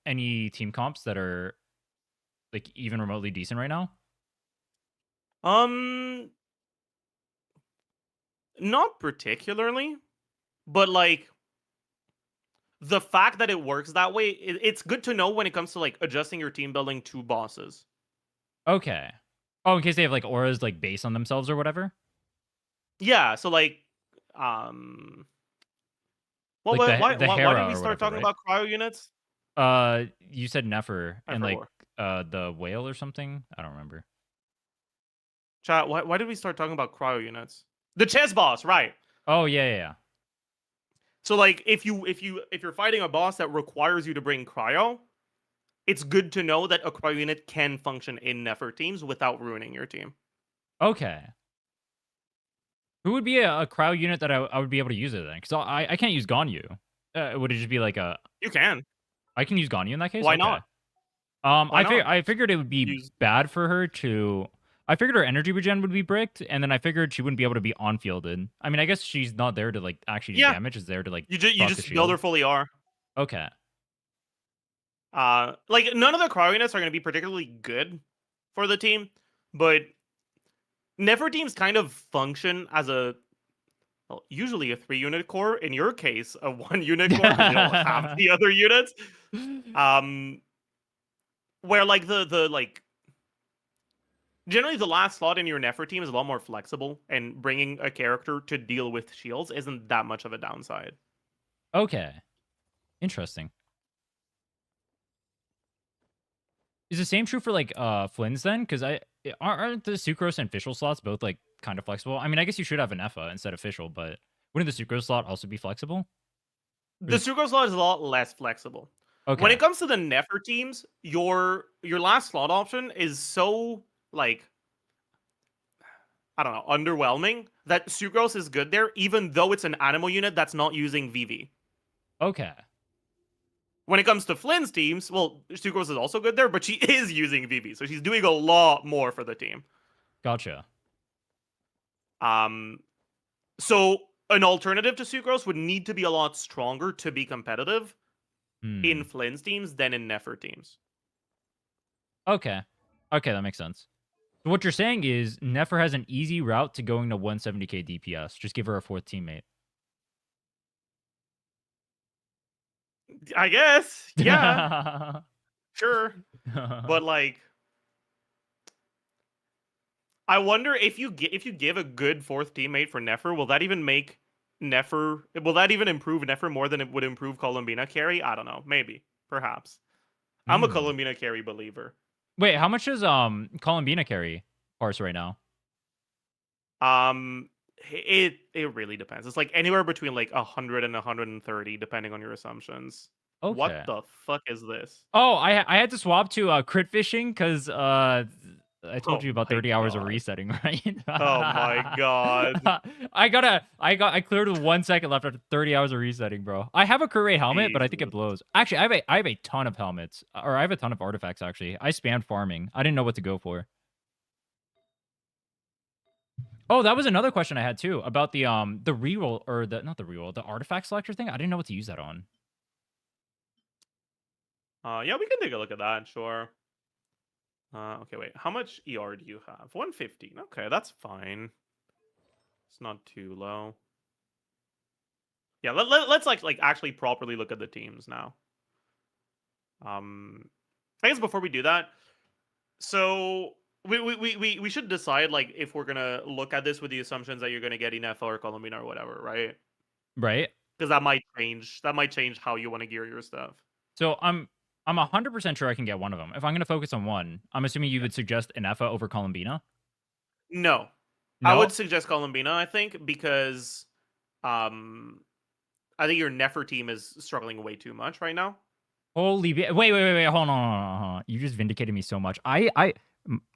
any team comps that are like even remotely decent right now? Not particularly, but like the fact that it works that way, it's good to know when it comes to like adjusting your team building to bosses. Okay. Oh, in case they have like auras like based on themselves or whatever? Yeah, so like well, Like why the did Hera we or start whatever, talking right? about cryo units? You said Nefer and like forgot. the whale or something? I don't remember. Chat, why did we start talking about cryo units? The chess boss, right? Oh, yeah. So like if you're fighting a boss that requires you to bring cryo, it's good to know that a cryo unit can function in Nefer teams without ruining your team. Okay. Who would be a cryo unit that I would be able to use it then? Because I can't use Ganyu. Would it just be like a... You can. I can use Ganyu in that case? Why okay. not? I figured it would be bad for her to... I figured her energy regen would be bricked, and then I figured she wouldn't be able to be on-fielded. I mean, I guess she's not there to, like, actually do Yeah. damage. It's there to, like, You proc the just shield. build her fully R. Okay. Like none of the cryo units are going to be particularly good for the team, but Neferteams kind of function as usually a 3-unit core. In your case, a 1-unit core because you don't have the other units. Where like the like generally the last slot in your Neferteam is a lot more flexible, and bringing a character to deal with shields isn't that much of a downside. Okay. Interesting. Is the same true for, like, Flynn's then? Because aren't the Sucrose and Fischl slots both, like, kind of flexible? I mean, I guess you should have an Effa instead of Fischl, but wouldn't the Sucrose slot also be flexible? The Sucrose slot is a lot less flexible. Okay. When it comes to the Neferteams, your last slot option is so, like, I don't know, underwhelming that Sucrose is good there, even though it's an animal unit that's not using VV. Okay. When it comes to Flynn's teams, well, Sucrose is also good there, but she is using VV, so she's doing a lot more for the team. Gotcha. So an alternative to Sucrose would need to be a lot stronger to be competitive in Flynn's teams than in Nefer teams. Okay. Okay, that makes sense. So what you're saying is Nefer has an easy route to going to 170k DPS. Just give her a 4th teammate. I guess. Yeah. Sure. But like, I wonder if you give a good 4th teammate for Nefer, will that even make Nefer? Will that even improve Nefer more than it would improve Columbina carry? I don't know. Maybe. Perhaps. I'm a Columbina carry believer. Wait, how much is Columbina carry parse right now? It really depends. It's like anywhere between like 100 and 130, depending on your assumptions. Okay. What the fuck is this? Oh, I had to swap to crit fishing because I told you about 30 hours of resetting, right? Oh my god. I cleared with 1 second left after 30 hours of resetting, bro. I have a crit rate helmet, but I think it blows. Actually, I have a ton of helmets, or I have a ton of artifacts. Actually, I spammed farming. I didn't know what to go for. Oh, that was another question I had too about the reroll, or not the reroll, the artifact selector thing. I didn't know what to use that on. Yeah, we can take a look at that, sure. Okay, wait. How much ER do you have? 115. Okay, that's fine. It's not too low. Yeah, let's like actually properly look at the teams now. I guess before we do that, so we should decide like if we're gonna look at this with the assumptions that you're gonna get Inefa or Columbina or whatever, right? Right. Because that might change how you want to gear your stuff. So I'm 100% sure I can get one of them. If I'm going to focus on one, I'm assuming you would suggest Inefa over Columbina? No. I would suggest Columbina, I think, because I think your Nefer team is struggling way too much right now. Holy... Wait. Hold on. You just vindicated me so much.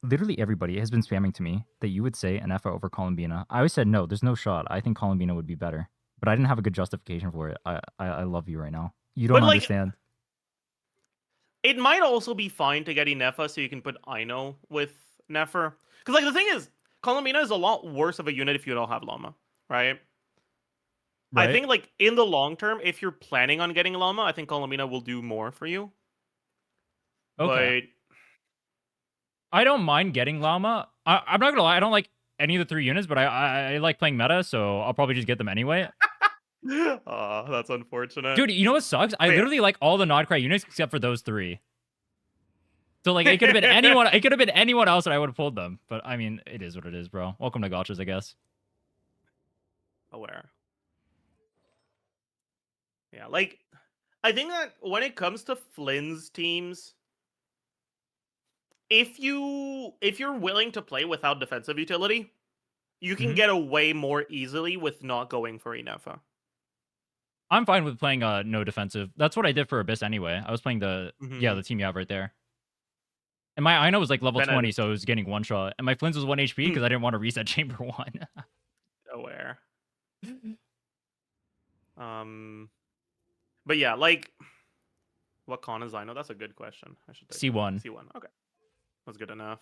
Literally everybody has been spamming to me that you would say Inefa over Columbina. I always said, no, there's no shot. I think Columbina would be better. But I didn't have a good justification for it. I love you right now. You don't understand. It might also be fine to get Inefa so you can put Ino with Nefer. Because, like, the thing is, Columbina is a lot worse of a unit if you don't have Llama, right? I think, like, in the long term, if you're planning on getting Llama, I think Columbina will do more for you. Okay. But I don't mind getting Llama. I'm not going to lie. I don't like any of the 3 units, but I like playing meta, so I'll probably just get them anyway. That's unfortunate. Dude, you know what sucks? I literally like all the Nodcry units except for those 3. So like it could have been anyone. It could have been anyone else, and I would have pulled them. But I mean, it is what it is, bro. Welcome to gotchas, I guess. Aware. Yeah, like I think that when it comes to Flynn's teams, if you're willing to play without defensive utility, you can get away more easily with not going for Inefa. I'm fine with playing no defensive. That's what I did for Abyss anyway. I was playing the the team you have right there. And my Ino was like level 20, so I was getting 1 shot. And my Flynn's was 1 HP because I didn't want to reset chamber 1. Aware. But yeah, like what con is Ino? That's a good question. I should take C1. C1. Okay. That's good enough.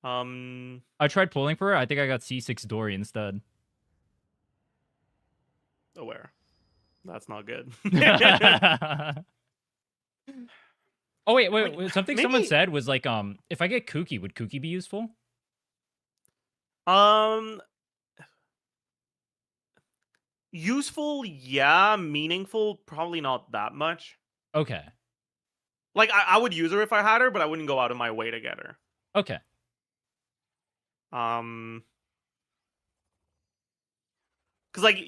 I tried pulling for it. I think I got C6 Dory instead. Aware. That's not good. Oh wait, something someone Maybe. said was like, if I get Kooky, would Kooky be useful? Um, useful, yeah. Meaningful, probably not that much. Okay. Like, I would use her if I had her, but I wouldn't go out of my way to get her. Okay. Because like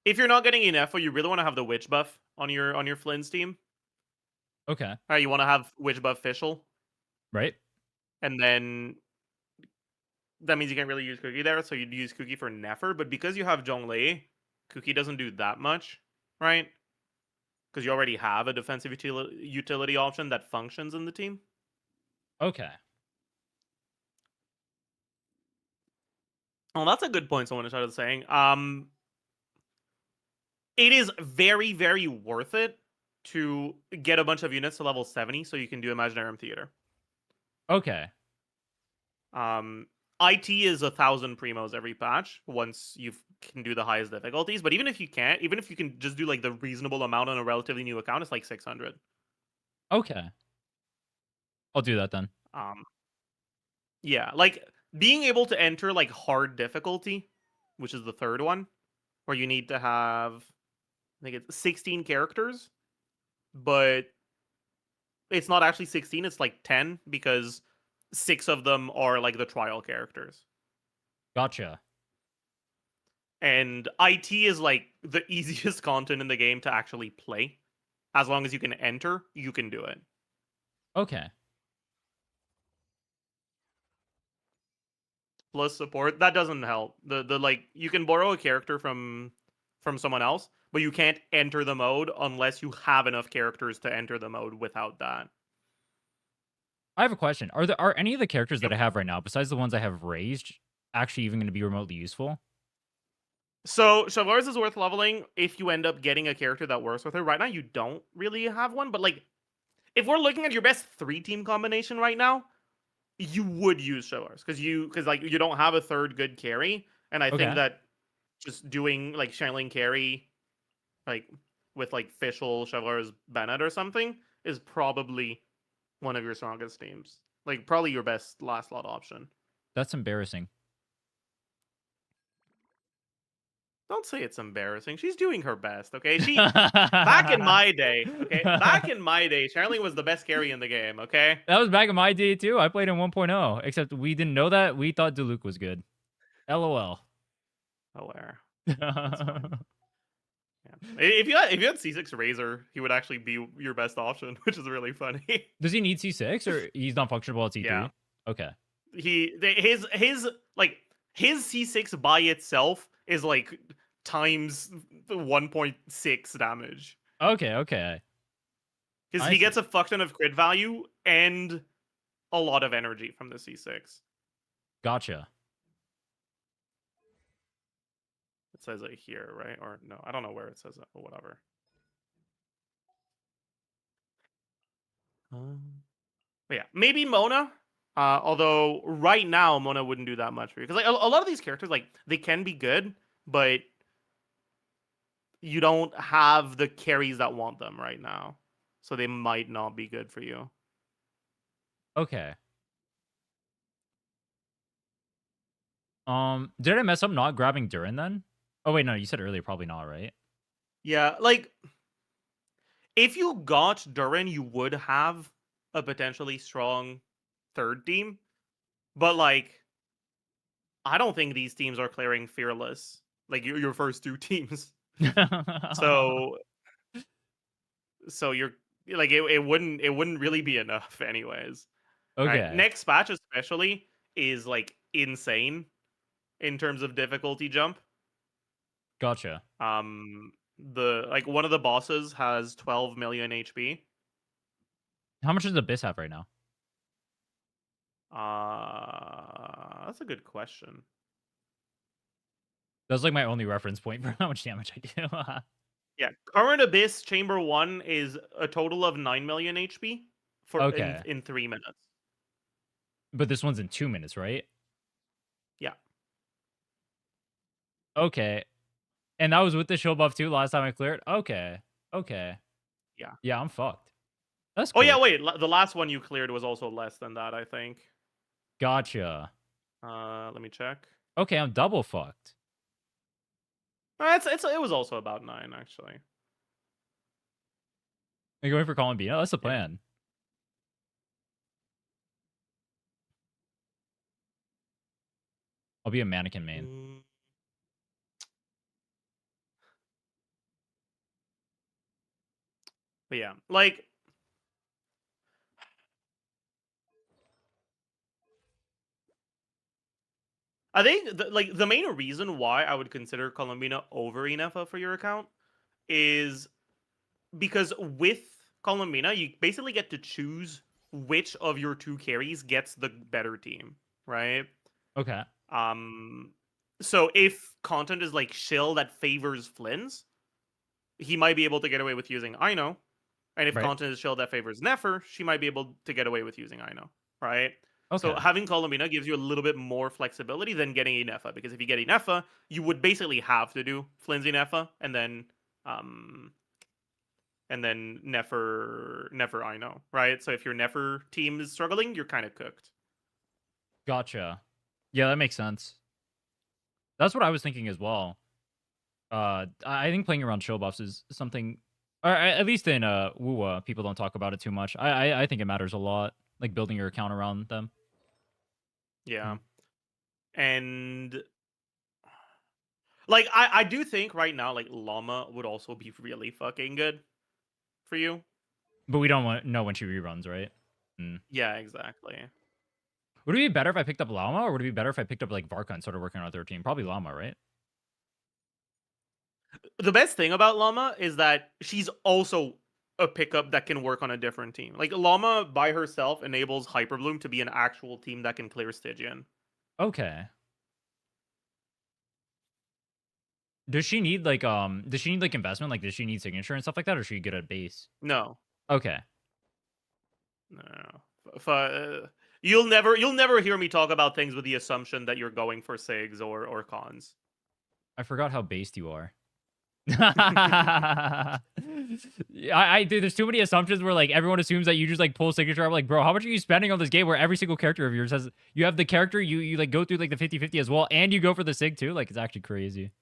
if you're not getting enough, you really want to have the witch buff on your Flynn's team. Okay. You want to have witch buff Fischl, Right. and then that means you can't really use Cookie there, so you'd use Cookie for Nefer. But because you have Zhongli, Cookie doesn't do that much, right? Because you already have a defensive utility option that functions in the team. Okay. Oh, that's a good point someone started saying. It is very, very worth it to get a bunch of units to level 70 so you can do Imaginarium Theater. Okay. IT is 1,000 primos every patch once you can do the highest difficulties. But even if you can't, even if you can just do like the reasonable amount on a relatively new account, it's like 600. Okay. I'll do that then. Yeah, like being able to enter like hard difficulty, which is the third one, where you need to have, I think it's 16 characters, but it's not actually 16, it's like 10 because 6 of them are like the trial characters. Gotcha. And IT is like the easiest content in the game to actually play. As long as you can enter, you can do it. Okay. Plus support, that doesn't help. The like you can borrow a character from someone else, but you can't enter the mode unless you have enough characters to enter the mode without that. I have a question. Are any of the characters that I have right now, besides the ones I have raised, actually even going to be remotely useful? So Shalars is worth leveling if you end up getting a character that works with her. Right now, you don't really have one, but like, if we're looking at your best 3-team combination right now, you would use Shalars because like you don't have a third good carry, and I think Okay. that just doing like Shiling carry, like with like Fischl, Shalars, Bennett or something is probably one of your strongest teams. Like probably your best last slot option. That's embarrassing. Don't say it's embarrassing. She's doing her best, okay? Back in my day, okay? Back in my day, Charlene was the best carry in the game, okay? That was back in my day too. I played in 1.0, except we didn't know that. We thought Diluc was good. LOL. Aware. Yeah. If you had C6 Razor, he would actually be your best option, which is really funny. Does he need C6 or he's not functional at C3? Yeah. Okay. His C6 by itself is like times 1.6 damage. Okay. Because I he see. gets a fuck ton of crit value and a lot of energy from the C6. Gotcha. It says it here, right? Or no, I don't know where it says it, but whatever. But yeah, maybe Mona. Although right now Mona wouldn't do that much for you because like a lot of these characters, like they can be good, but you don't have the carries that want them right now, so they might not be good for you. Okay. Did I mess up not grabbing Durin then? Oh wait, no, you said earlier probably not, right? Yeah, like if you got Durin, you would have a potentially strong third team, but like I don't think these teams are clearing Fearless like your first 2 teams. So you're like it wouldn't really be enough anyways. Okay. Right? Next patch especially is like insane in terms of difficulty jump. Gotcha. The like one of the bosses has 12 million HP. How much does Abyss have right now? That's a good question. That's like my only reference point for how much damage I do. Yeah, current Abyss Chamber 1 is a total of 9 million HP for Okay. in 3 minutes. But this one's in 2 minutes, right? Yeah. Okay. And that was with the show buff too last time I cleared? Okay. Okay. Yeah. Yeah, I'm fucked. That's Oh cool. yeah, wait. The last one you cleared was also less than that, I think. Gotcha. Let me check. Okay, I'm double fucked. It was also about 9 actually. Are you going for Columbina? That's the Yeah. plan. I'll be a mannequin main. Mm. But yeah, like I think the main reason why I would consider Columbina over Inefa for your account is because with Columbina, you basically get to choose which of your 2 carries gets the better team, right? Okay. So if content is like Shill that favors Flynn's, he might be able to get away with using Ino. And if Right. content is Shill that favors Nefer, she might be able to get away with using Ino, right? Okay. So having Columbina gives you a little bit more flexibility than getting Inefa, because if you get Inefa, you would basically have to do Flynn's Inefa and then Nefer Ino, right? So if your Nefer team is struggling, you're kind of cooked. Gotcha. Yeah, that makes sense. That's what I was thinking as well. I think playing around show buffs is something, or at least in WUA, people don't talk about it too much. I think it matters a lot, like building your account around them. Yeah. And like I do think right now like Llama would also be really fucking good for you. But we don't know when she reruns, right? Yeah, exactly. Would it be better if I picked up Llama, or would it be better if I picked up like Varka and started working on 13? Probably Llama, right? The best thing about Llama is that she's also a pickup that can work on a different team. Like Llama by herself enables Hyperbloom to be an actual team that can clear Stygian. Okay. Does she need like investment? Like, does she need signature and stuff like that, or is she good at base? No. Okay. No. You'll never hear me talk about things with the assumption that you're going for Sigs or cons. I forgot how based you are. I dude, there's too many assumptions where like everyone assumes that you just like pull signature. I'm like, bro, how much are you spending on this game where every single character of yours has, you have the character, you like go through like the 50-50 as well, and you go for the sig too? Like, it's actually crazy.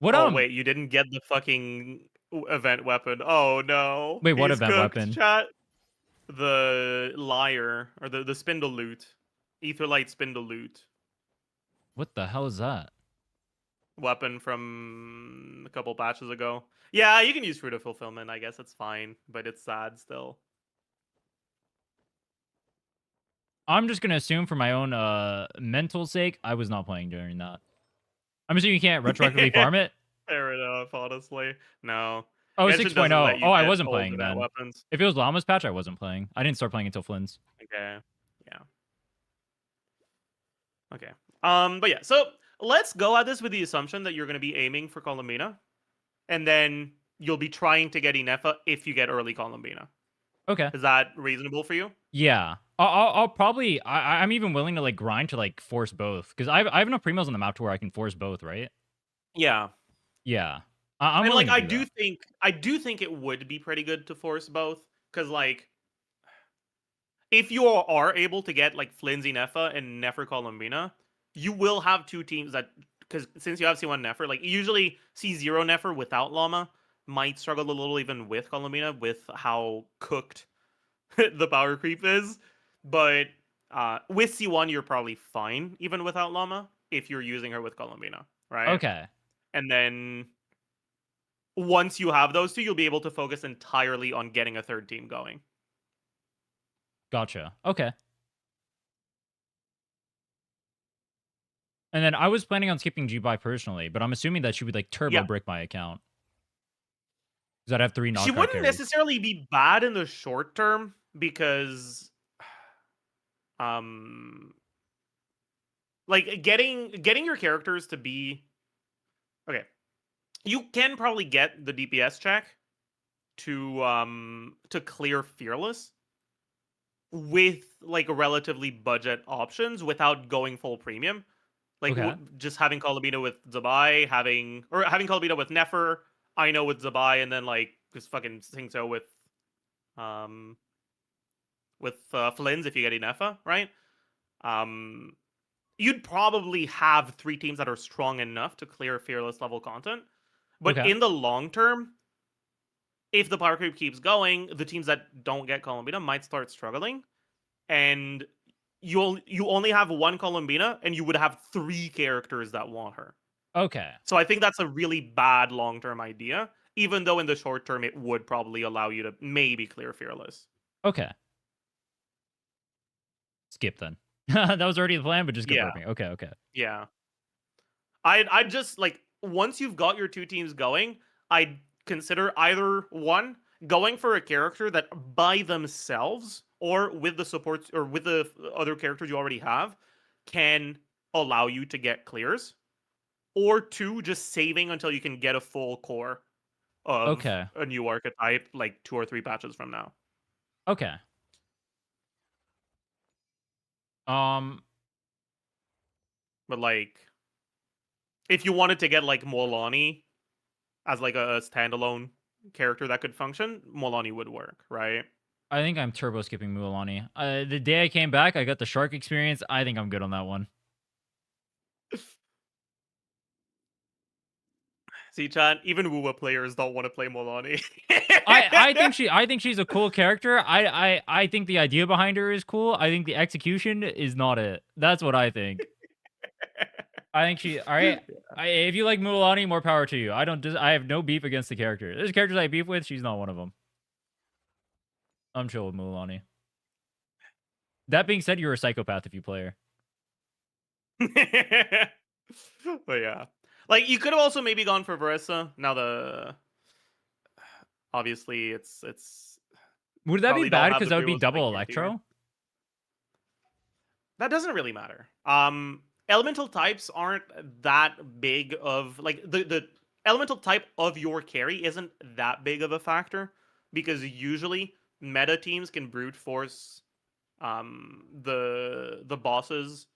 What Oh wait, you didn't get the fucking event weapon. Oh no. Wait, what He's event cooked, weapon? Chat. The liar or the spindle loot. Etherlight spindle loot. What the hell is that? Weapon from a couple patches ago. Yeah, you can use Fruit of Fulfillment, I guess it's fine, but it's sad still. I'm just gonna assume for my own mental sake, I was not playing during that. I'm assuming you can't retroactively farm it. Fair enough, honestly. No. Oh, Genshin 6.0. doesn't let you Oh, I get wasn't old playing event then. weapons. If it was Llama's patch, I wasn't playing. I didn't start playing until Flynn's. Okay. Yeah. Okay. But yeah, so let's go at this with the assumption that you're going to be aiming for Columbina, and then you'll be trying to get Inefa if you get early Columbina. Okay. Is that reasonable for you? Yeah. I'll probably, I'm even willing to like grind to like force both, because I have enough primos on the map to where I can force both, right? Yeah. Yeah. I'm And willing like to do that. I do think it would be pretty good to force both, because like if you are able to get like Flimsy Nefa and Nefer Columbina, you will have 2 teams that, because since you have C1 Nefer, like usually C0 Nefer without Llama might struggle a little even with Columbina with how cooked the power creep is. But with C1 you're probably fine even without Llama if you're using her with Columbina, right? Okay. And then once you have those 2, you'll be able to focus entirely on getting a 3rd team going. Gotcha. Okay. And then I was planning on skipping G-Buy personally, but I'm assuming that she would like turbo brick my account. Because I'd have 3 knockout She wouldn't carries. necessarily be bad in the short term because like getting your characters to be okay. You can probably get the DPS check to clear Fearless. with like relatively budget options without going full premium. Like Okay. just having Colabina with Zabai, having Colabina with Nefer, I know with Zabai, and then like just fucking Singso um with Flins if you get Inefa, right? Um, you'd probably have 3 teams that are strong enough to clear fearless level content. But Okay. in the long term, if the power creep keeps going, the teams that don't get Columbina might start struggling, and you only have one Columbina, and you would have 3 characters that want her. Okay. So I think that's a really bad long term idea. Even though in the short term it would probably allow you to maybe clear fearless. Okay. Skip then. That was already the plan, but just Yeah, confirming. Okay. Okay. yeah. I'd just like once you've got your 2 teams going, I'd consider either one going for a character that by themselves or with the supports or with the other characters you already have can allow you to get clears, or 2 just saving until you can get a full core of Okay. a new archetype like 2 or 3 patches from now. Okay. Um. But like if you wanted to get like Molani as like a standalone character that could function, Molani would work, right? I think I'm turbo skipping Mualani. The day I came back, I got the shark experience. I think I'm good on that one. See, Chan, even Wuwa players don't want to play Molani. I think she's a cool character. I think the idea behind her is cool. I think the execution is not it. That's what I think. I think she. All right. If you like Mualani, more power to you. I have no beef against the character. There's characters I beef with. She's not one of them. I'm chill with Mualani. That being said, you're a psychopath if you play her. But yeah, like you could have also maybe gone for Verissa. Now obviously it's Would that be probably don't bad have because the that would be duos to, like, double guarantee her. Electro? That doesn't really matter. Elemental types aren't that big of like the elemental type of your carry isn't that big of a factor because usually meta teams can brute force the bosses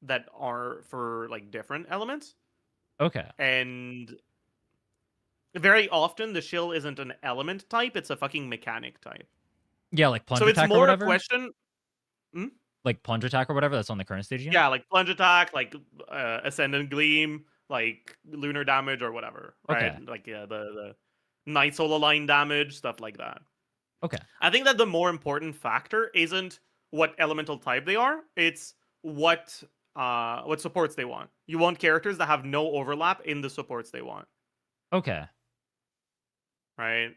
that are for like different elements, Okay. and very often the shill isn't an element type, it's a fucking mechanic type. Yeah, like plunge So it's attack or more a whatever. question. Like plunge attack or whatever. That's on the current stage again. Yeah, like plunge attack, like ascendant gleam, like lunar damage or whatever, right? Okay. Like yeah, the night soul line damage, stuff like that. Okay. I think that the more important factor isn't what elemental type they are; it's what supports they want. You want characters that have no overlap in the supports they want, Okay. right?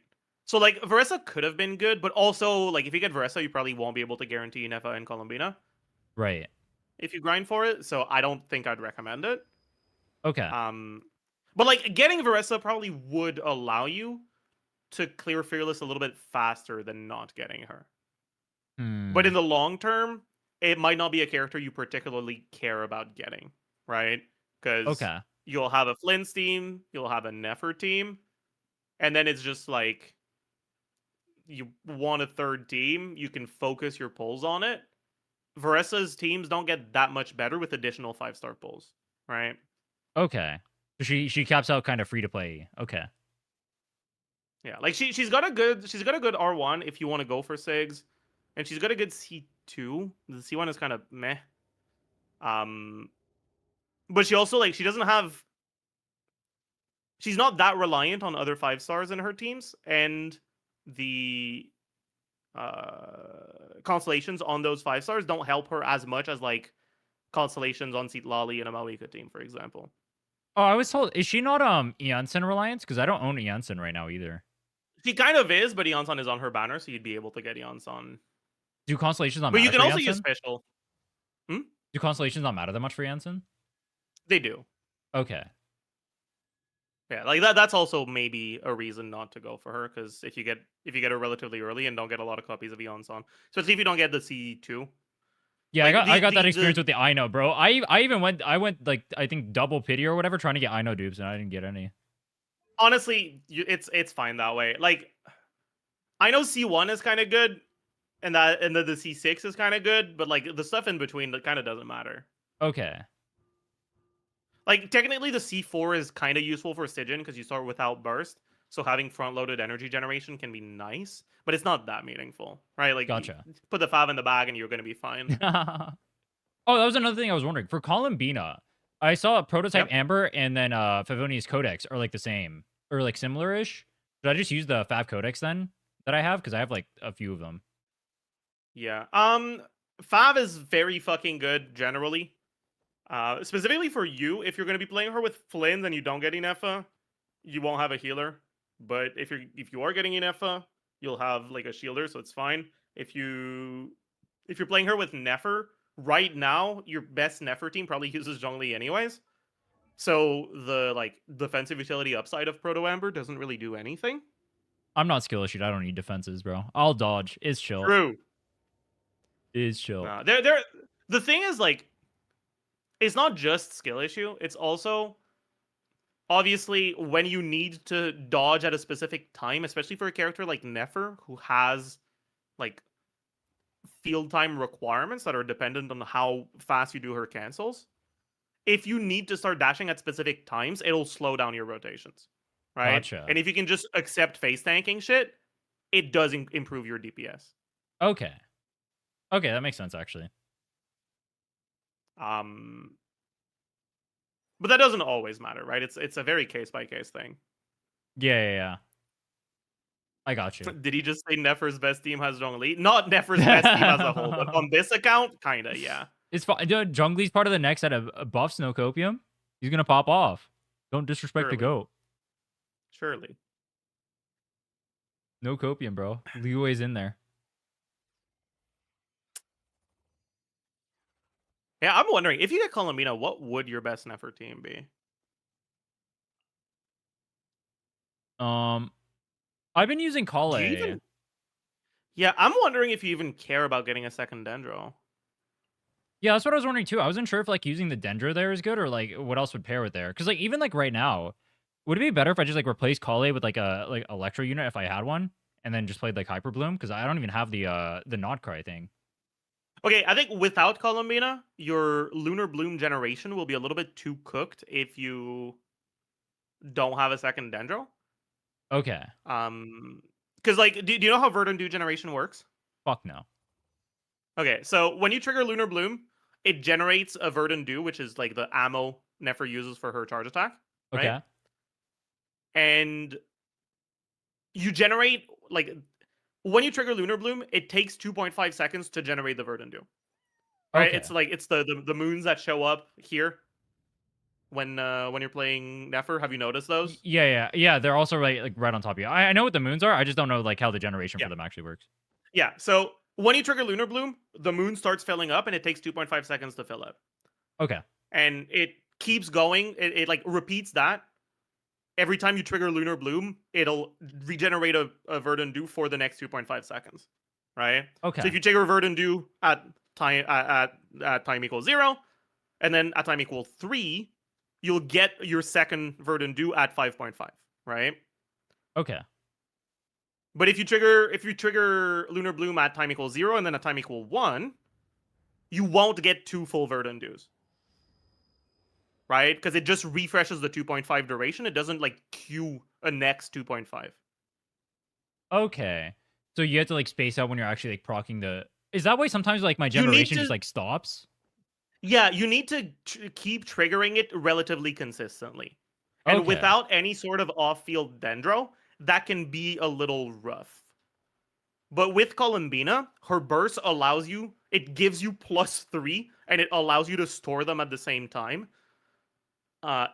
So like Verissa could have been good, but also like if you get Verissa, you probably won't be able to guarantee Nefa and Columbina Right. if you grind for it. So I don't think I'd recommend it. Okay. But like getting Verissa probably would allow you to clear Fearless a little bit faster than not getting her. But in the long term, it might not be a character you particularly care about getting, right? Because Okay. you'll have a Flynn's team, you'll have a Nefer team, and then it's just like you want a third team, you can focus your pulls on it. Verissa's teams don't get that much better with additional 5-star pulls, right? Okay. So she caps out kind of free to play. Okay. Yeah, like she's got a good R1 if you want to go for Sigs, and she's got a good C2. The C1 is kind of meh. But she also like she's not that reliant on other 5-stars in her teams, and the constellations on those 5-stars don't help her as much as like constellations on Lali and a Mawika team, for example. Oh, I was told, is she not Eonson Reliance? Because I don't own Eonson right now either. She kind of is, but Eonson is on her banner, so you'd be able to get Eonson. Do constellations not But matter you can for also Eonson? use special. Do constellations not matter that much for Eonson? They do. Okay. Yeah, like that's also maybe a reason not to go for her, because if you get her relatively early and don't get a lot of copies of Eonson, especially if you don't get the C2. Yeah, Like, I got that experience with the Ino, bro. I went like I think double pity or whatever trying to get Ino dupes and I didn't get any. Honestly, it's fine that way. Like I know C1 is kind of good, and then the C6 is kind of good, but like the stuff in between that kind of doesn't matter. Okay. Like technically, the C4 is kind of useful for Stygian because you start without burst, so having front-loaded energy generation can be nice, but it's not that meaningful, right? Like, Gotcha. put the 5 in the bag and you're gonna be fine. Oh, that was another thing I was wondering. For Columbina, I saw Prototype Yep. Amber and then Favonius Codex are like the same or like similar-ish. Should I just use the Fav Codex then that I have? Because I have like a few of them. Yeah. Fav is very fucking good generally. Specifically for you, if you're gonna be playing her with Flynn and you don't get Inefa, you won't have a healer. But if you are getting Inefa, you'll have like a shielder, so it's fine. If you're playing her with Nefer, right now your best Nefer team probably uses Zhongli anyways. So the like defensive utility upside of Proto Amber doesn't really do anything. I'm not skill issued. I don't need defenses, bro. I'll dodge. It's chill. True. It's chill. There. The thing is like, it's not just skill issue. It's also obviously when you need to dodge at a specific time, especially for a character like Nefer who has like field time requirements that are dependent on how fast you do her cancels. If you need to start dashing at specific times, it'll slow down your rotations, right? Gotcha. And if you can just accept face tanking shit, it does improve your DPS. Okay. Okay, that makes sense actually. But that doesn't always matter, right? It's a very case by case thing. Yeah. I got you. Did he just say Nefer's best team has Zhongli? Not Nefer's best team as a whole, but on this account, kinda, yeah. It's fine. Zhongli's part of the next set of buffs, no copium. He's gonna pop off. Don't disrespect the Surely. goat. Surely. No copium, bro. Leeway's in there. Yeah, I'm wondering, if you get Columbina, what would your best Nefer team be? I've been using Kale. Do you even... Yeah, I'm wondering if you even care about getting a second Dendro. Yeah, that's what I was wondering too. I wasn't sure if like using the Dendro there is good or like what else would pair with there. Because like even like right now, would it be better if I just like replaced Kale with like a like Electro unit if I had one, and then just played like Hyper Bloom? Because I don't even have the Notcry thing. Okay, I think without Columbina, your Lunar Bloom generation will be a little bit too cooked if you don't have a second Dendro. Okay. Because like, do you know how Verdant Dew generation works? Fuck no. Okay, so when you trigger Lunar Bloom, it generates a Verdant Dew, which is like the ammo Nefer uses for her charge attack. Right? Okay. And you generate like, when you trigger Lunar Bloom, it takes 2.5 seconds to generate the Verdant Dew. Right? Okay. It's like it's the moons that show up here when you're playing Nefer. Have you noticed those? Yeah. They're also right on top of you. I know what the moons are. I just don't know like how the generation for them actually works. Yeah. So when you trigger Lunar Bloom, the moon starts filling up, and it takes 2.5 seconds to fill up. Okay. And it keeps going. It like repeats that. Every time you trigger Lunar Bloom, it'll regenerate a Verdant Dew for the next 2.5 seconds. Right? Okay. So if you trigger Verdant Dew at time equals 0, and then at time equal 3, you'll get your second Verdant Dew at 5.5. Right? Okay. But if you trigger Lunar Bloom at time equals 0 and then at time equal 1, you won't get 2 full Verdant Dews. Right? Because it just refreshes the 2.5 duration. It doesn't like queue a next 2.5. Okay. So you have to like space out when you're actually like proccing the. Is that why sometimes like my generation just like stops? Yeah, you need to keep triggering it relatively consistently. And Okay. without any sort of off-field Dendro, that can be a little rough. But with Columbina, her burst allows you, it gives you +3, and it allows you to store them at the same time.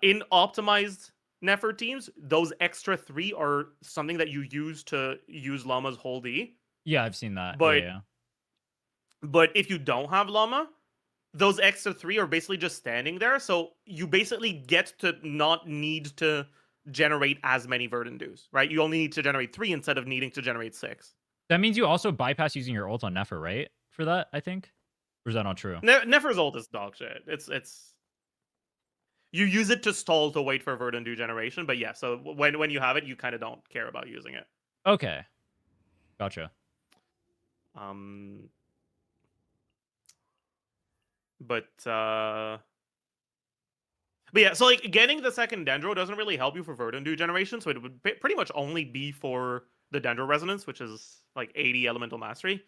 In optimized Nefer teams, those extra 3 are something that you use to use Llama's whole D. Yeah, I've seen that. But, yeah. But if you don't have Llama, those extra 3 are basically just standing there. So you basically get to not need to generate as many Verdant Dews, right? You only need to generate 3 instead of needing to generate 6. That means you also bypass using your ult on Nefer, right? For that, I think? Or is that not true? Nefer's ult is dog shit. It's you use it to stall to wait for Verdant Dew generation, but yeah, so when you have it, you kind of don't care about using it. Okay. Gotcha. Um, but yeah, so like getting the second Dendro doesn't really help you for Verdundu generation, so it would pretty much only be for the Dendro Resonance, which is like 80 Elemental Mastery.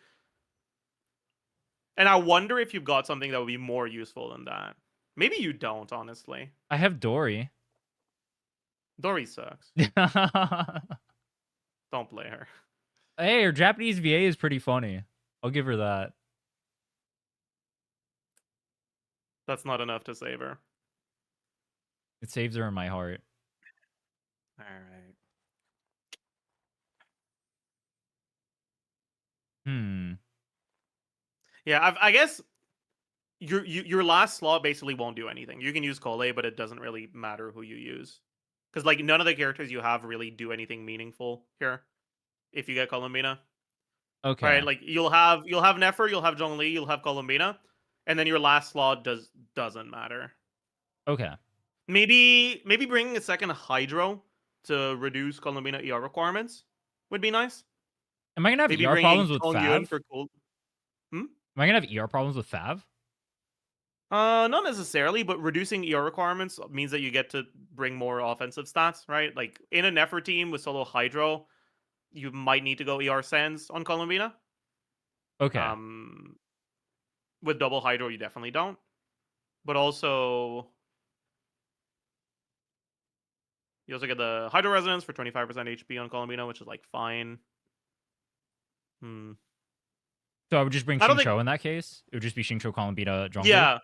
And I wonder if you've got something that would be more useful than that. Maybe you don't, honestly. I have Dory. Dory sucks. Don't play her. Hey, her Japanese VA is pretty funny. I'll give her that. That's not enough to save her. It saves her in my heart. All right. Hmm. Yeah, I guess your last slot basically won't do anything. You can use Kole, but it doesn't really matter who you use, because like none of the characters you have really do anything meaningful here. If you get Columbina, Okay. right? Like you'll have Nefer, you'll have Zhongli, you'll have Columbina, and then your last slot doesn't matter. Okay. Maybe bringing a second Hydro to reduce Columbina ER requirements would be nice. Am I gonna have Maybe ER bringing problems with Chongyun Fav? for cool. Am I gonna have ER problems with Fav? Not necessarily, but reducing ER requirements means that you get to bring more offensive stats, right? Like in an effort team with solo Hydro, you might need to go ER Sands on Columbina. Okay. With double Hydro, you definitely don't. But also, you also get the Hydro Resonance for 25% HP on Columbina, which is like fine. So I would just bring I don't think. Xingqiu in that case? It would just be Xingqiu, Columbina, Zhongli? Yeah.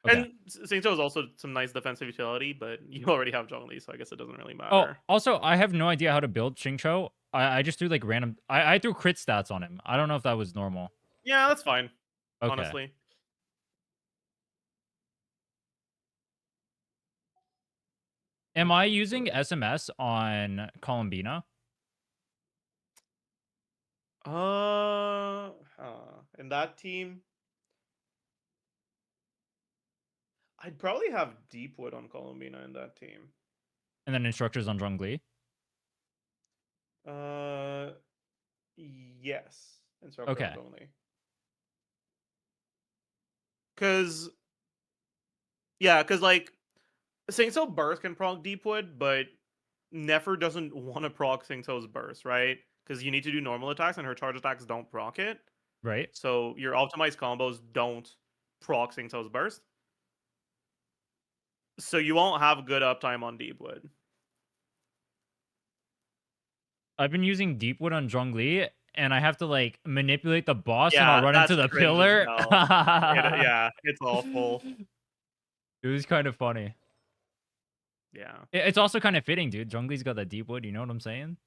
Okay. And Sainto is also some nice defensive utility, but you already have Zhongli, so I guess it doesn't really Oh, matter. also, I have no idea how to build Xingqiu. I just threw like random... I threw crit stats on him. I don't know if that was normal. Yeah, that's fine. Okay. Honestly. Am I using SMS on Columbina? In that team, I'd probably have Deepwood on Columbina in that team. And then instructors on Zhongli? Yes. Instructor Okay. only. Cause like Singso Burst can proc Deepwood, but Nefer doesn't want to proc Singso's Burst, right? Because you need to do normal attacks and her charge attacks don't proc it. Right? So your optimized combos don't proc Singso's Burst. So you won't have good uptime on Deepwood. I've been using Deepwood on Zhongli, and I have to like manipulate the boss and Yeah, I'll run into that's the cringe as pillar. hell. Yeah, it's awful. It was kind of funny. Yeah. It's also kind of fitting, dude. Zhongli's got that Deepwood, you know what I'm saying?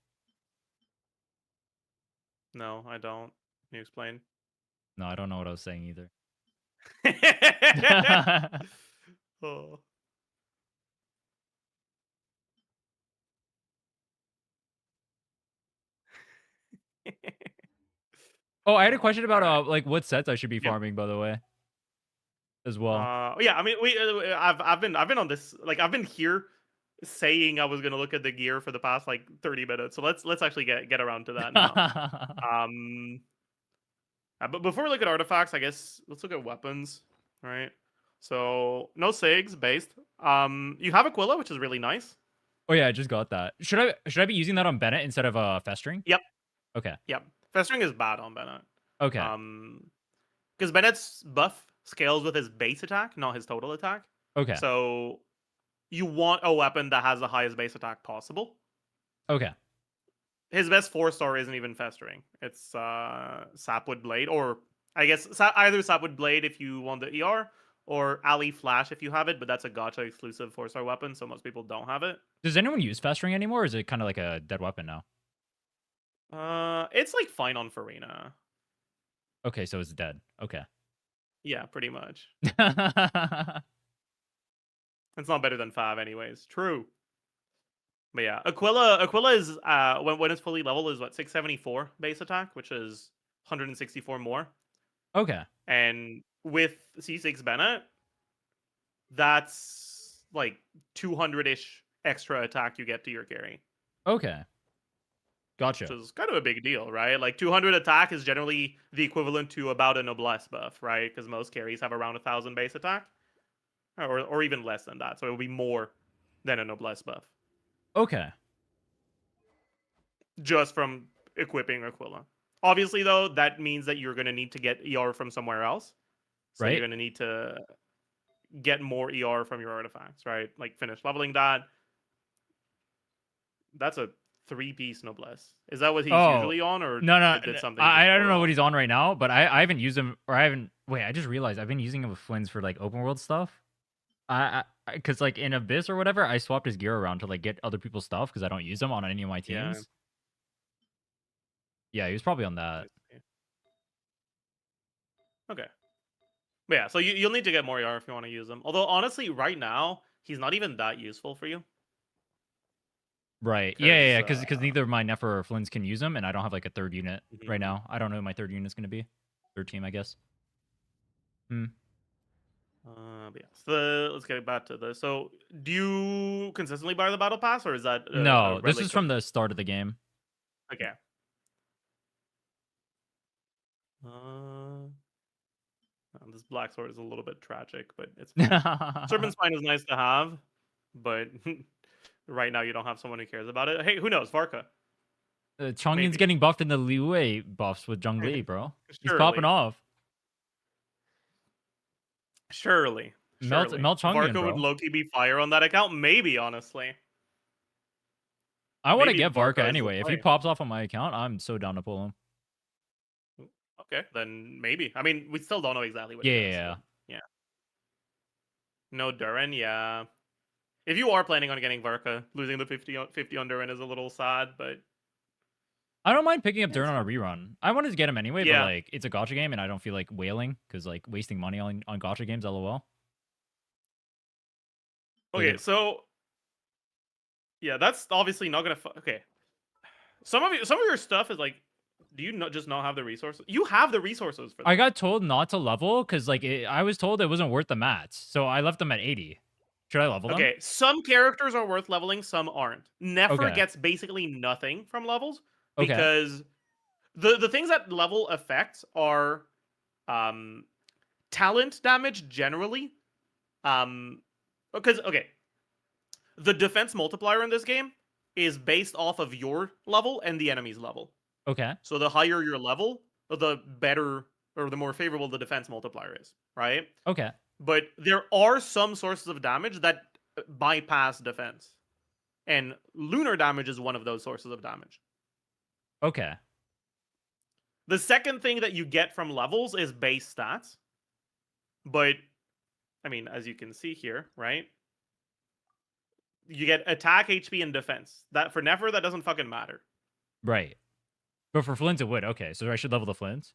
No, I don't. Can you explain? No, I don't know what I was saying either. Oh. Oh, I had a question about Alright. like what sets I should be Yep. farming, by the way, as well. Yeah, I mean, I've been on this, like I've been here saying I was gonna look at the gear for the past like 30 minutes. So let's actually get around to that now. But before we look at artifacts, I guess let's look at weapons. All right. So no Sigs based. You have Aquila, which is really nice. Oh yeah, I just got that. Should I be using that on Bennett instead of festering? Yep. Okay. Yep. Festering is bad on Bennett. Okay. Because Bennett's buff scales with his base attack, not his total attack. Okay. So you want a weapon that has the highest base attack possible. Okay. His best 4-star isn't even Festering. It's Sapwood Blade, or I guess either Sapwood Blade if you want the ER, or Ali Flash if you have it, but that's a gacha exclusive 4-star weapon, so most people don't have it. Does anyone use festering anymore, or is it kind of like a dead weapon now? It's like fine on Farina. Okay, so it's dead. Okay. Yeah, pretty much. It's not better than Fav anyways. True. But yeah, Aquila is when it's fully leveled is what 674 base attack, which is 164 more. Okay. And with C6 Bennett, that's like 200-ish extra attack you get to your carry. Okay. Gotcha. which is kind of a big deal, right? Like 200 attack is generally the equivalent to about a noblesse buff, right? Because most carries have around 1,000 base attack, or even less than that. So it will be more than a noblesse buff Okay. just from equipping Aquila. Obviously, though, that means that you're going to need to get ER from somewhere else. So Right. you're going to need to get more ER from your artifacts, right? Like finish leveling that. That's a 3-piece noblesse. Is that what he's Oh, usually on, or no. did something I just don't go know what wrong? he's on right now, but I haven't used him, or I haven't. Wait, I just realized I've been using him with Flynn's for like open world stuff. Because like in Abyss or whatever, I swapped his gear around to like get other people's stuff because I don't use them on any of my Yeah. teams. Yeah, he was probably on that. Okay. But yeah, so you'll need to get more ER if you want to use him. Although honestly, right now he's not even that useful for you. Right. Yeah. 'Cause, Because neither my Nefer or Flynn's can use them, and I don't have like a third unit right Mhm. now. I don't know who my third unit's gonna be. Third team, I guess. Hmm. But yeah, so let's get back to this. So, do you consistently buy the battle pass, or is that a No, this relic is from of- the start of the game. Okay. Uh, this black sword is a little bit tragic, but it's fine. Serpent spine is nice to have, but right now you don't have someone who cares about it. Hey, who knows? Varka. Chongyun's Maybe. getting buffed in the Liu buffs with Zhongli, bro. He's popping Surely. off. Surely. Melt Chongyun, Varka would bro. low-key be fire on that account. Maybe, honestly. I want to Maybe get Varka Varka is the anyway. If he play. pops off on my account, I'm so down to pull him. Okay, then maybe. I mean, we still don't know exactly what Yeah, he does. yeah, so, yeah. No Durin, yeah. If you are planning on getting Varka, losing the 50 on Durin is a little sad, but I don't mind picking up it's Durin on a fine. rerun. I wanted to get him anyway, but Yeah. like it's a gotcha game, and I don't feel like wailing because like wasting money on gotcha games. LOL. Okay, Like, so yeah, that's obviously not gonna. Okay, some of your stuff is like, do you not just not have the resources? You have the resources for that. I got told not to level because like I was told it wasn't worth the mats, so I left them at 80. Should I level them? Okay, some characters are worth leveling, some aren't. Nefer Okay. gets basically nothing from levels Okay. because the things that level affects are talent damage generally. Because okay, the defense multiplier in this game is based off of your level and the enemy's level. Okay. So the higher your level, the better or the more favorable the defense multiplier is, right? Okay. But there are some sources of damage that bypass defense. And lunar damage is one of those sources of damage. Okay. The second thing that you get from levels is base stats. But, I mean, as you can see here, right? You get attack, HP, and defense. That for Nefer, that doesn't fucking matter. Right. But for Flynn's, it would. Okay. So I should level the Flynn's?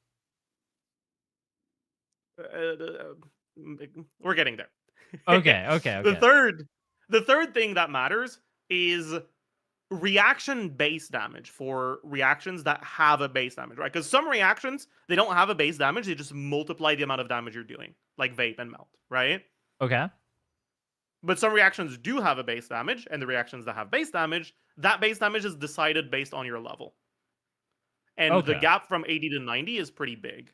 We're getting there. Okay. The third thing that matters is reaction base damage for reactions that have a base damage, right? Because some reactions, they don't have a base damage, they just multiply the amount of damage you're doing, like vape and melt, right? Okay. But some reactions do have a base damage, and the reactions that have base damage, that base damage is decided based on your level. And the Okay. gap from 80 to 90 is pretty big.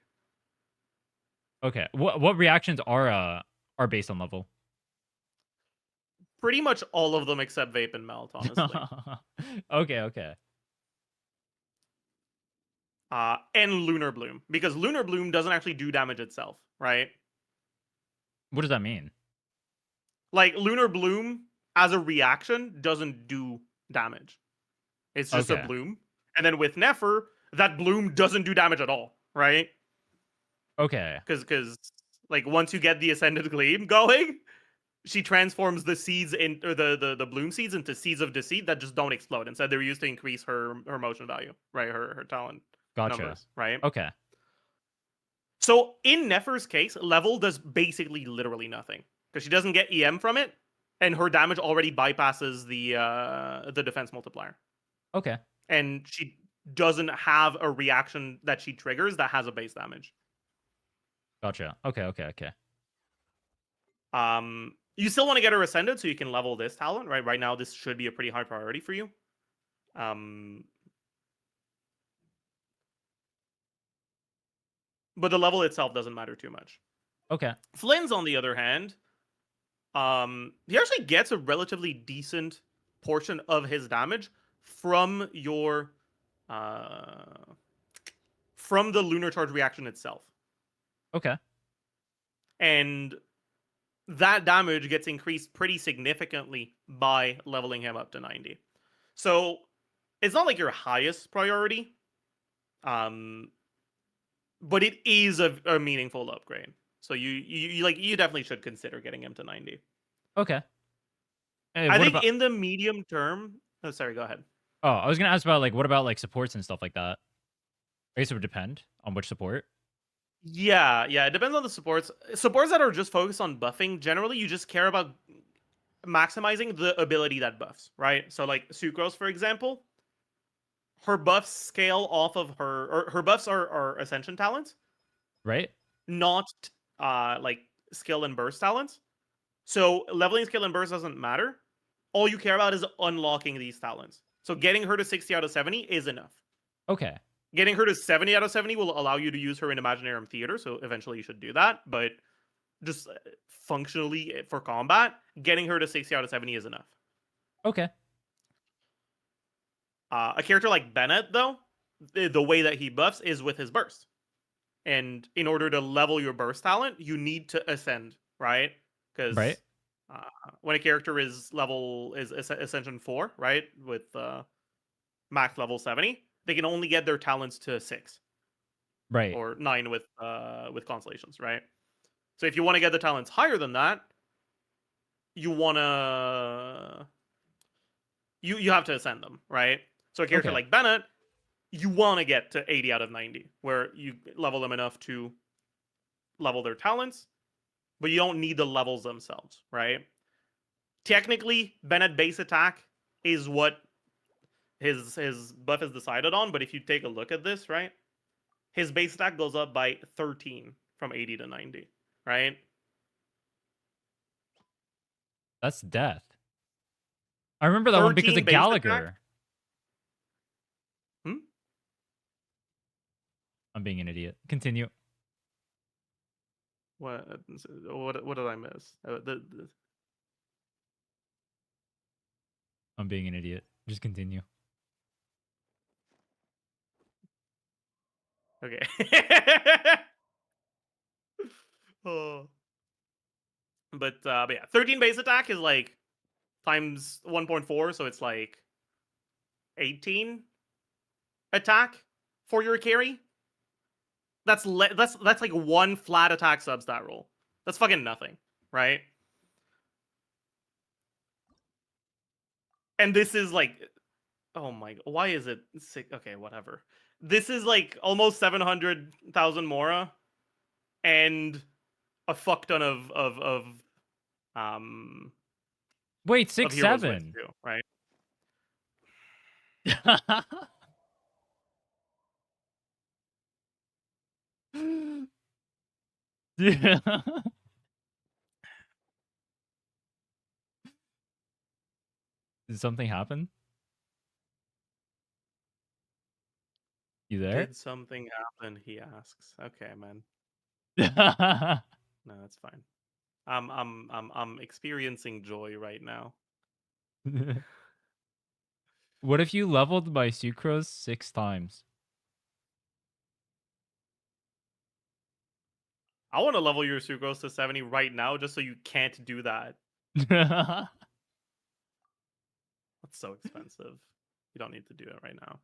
Okay. What reactions are based on level? Pretty much all of them except vape and melt, honestly. Okay. And lunar bloom, because lunar bloom doesn't actually do damage itself, right? What does that mean? Like lunar bloom as a reaction doesn't do damage. It's just Okay. a bloom. And then with Nefer, that bloom doesn't do damage at all, right? Okay. Because like once you get the ascended gleam going, she transforms the seeds or the bloom seeds into seeds of deceit that just don't explode. Instead, they're used to increase her motion value, right? Her talent Gotcha. numbers, right? Okay. So in Nefer's case, level does basically literally nothing because she doesn't get EM from it, and her damage already bypasses the defense multiplier. Okay. And she doesn't have a reaction that she triggers that has a base damage. Gotcha. Okay. You still want to get her ascended so you can level this talent, right? Right now, this should be a pretty high priority for you. but the level itself doesn't matter too much. Okay. Flynn's, on the other hand, he actually gets a relatively decent portion of his damage from your from the lunar charge reaction itself, Okay. and that damage gets increased pretty significantly by leveling him up to 90. So it's not like your highest priority, but it is a meaningful upgrade. So you definitely should consider getting him to 90. Okay. Hey, I what think about? in the medium term. Oh, sorry. Go ahead. Oh, I was gonna ask about like what about like supports and stuff like that. I guess it would depend on which support. Yeah, it depends on the supports. Supports that are just focused on buffing, generally, you just care about maximizing the ability that buffs, right? So, like Sucrose, for example, her buffs scale off of her buffs are ascension talents, Right. not like skill and burst talents. So leveling skill and burst doesn't matter. All you care about is unlocking these talents. So getting her to 60 out of 70 is enough. Okay. Getting her to 70 out of 70 will allow you to use her in Imaginarium Theater, so eventually you should do that. But just functionally for combat, getting her to 60 out of 70 is enough. Okay. A character like Bennett, though, the way that he buffs is with his burst. And in order to level your burst talent, you need to ascend, right? Because Right. when a character is Ascension 4, right, with max level 70, they can only get their talents to 6 Right. or 9 with constellations, right? So if you want to get the talents higher than that, you have to ascend them, right? So a character Okay. like Bennett, you want to get to 80 out of 90, where you level them enough to level their talents, but you don't need the levels themselves, right? Technically, Bennett base attack is what his buff is decided on, but if you take a look at this, right, his base attack goes up by 13 from 80 to 90, right? That's death. I remember that one because 13 of base attack? Gallagher. Hmm? I'm being an idiot. Continue. What did I miss? I'm being an idiot. Just continue. Okay. Oh. But yeah, 13 base attack is like times 1.4, so it's like 18 attack for your carry. That's like one flat attack substat roll. That's fucking nothing, right? And this is like, oh my, why is it sick? Okay, whatever. This is like almost 700,000 Mora and a fuck ton of Wait, of 6, heroes 7. too, right? Yeah. Did something happen? You there? Did something happen? He asks. Okay, man. No, that's fine. I'm experiencing joy right now. What if you leveled my Sucrose 6 times? I want to level your Sucrose to 70 right now just so you can't do that. Right. That's so expensive. You don't need to do it right now.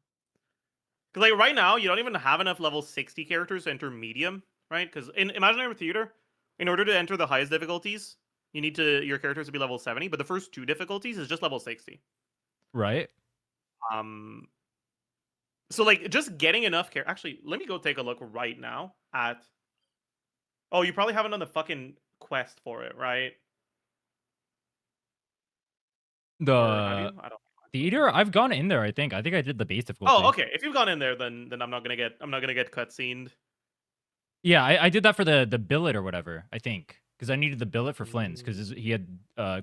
Because like right now, you don't even have enough level 60 characters to enter medium, right? Because in Imaginary Theater, in order to enter the highest difficulties, you need your characters to be level 70, but the first 2 difficulties is just level 60. So like just getting enough care. Actually, let me go take a look right now at. Oh, you probably haven't done the fucking quest for it, right? Or have you? The I don't. theater? I've gone in there, I think. I think I did the base difficulty. Oh, okay. If you've gone in there, then I'm not gonna get cutscened. Yeah, I did that for the billet or whatever, I think. Because I needed the billet for Flynn's, because he had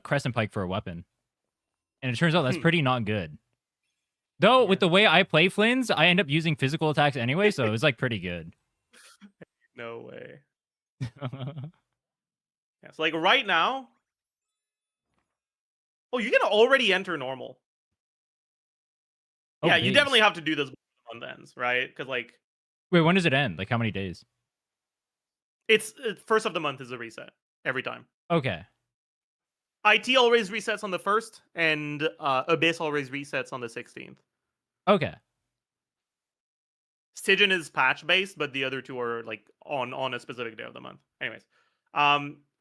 Crescent Pike for a weapon. And it turns out that's pretty not good. Though, with the way I play Flynn's, I end up using physical attacks anyway, so it was like pretty good. No way. Yeah, so like right now, oh, you can already enter normal. Oh, Yeah, you definitely base. have to do this before the month ends, right? Because like Wait, when does it end? Like how many days? it's first of the month is a reset every time. Okay. IT always resets on the 1st, and Abyss always resets on the 16th. Okay. Stygian is patch based, but the other two are like on a specific day of the month. Anyways,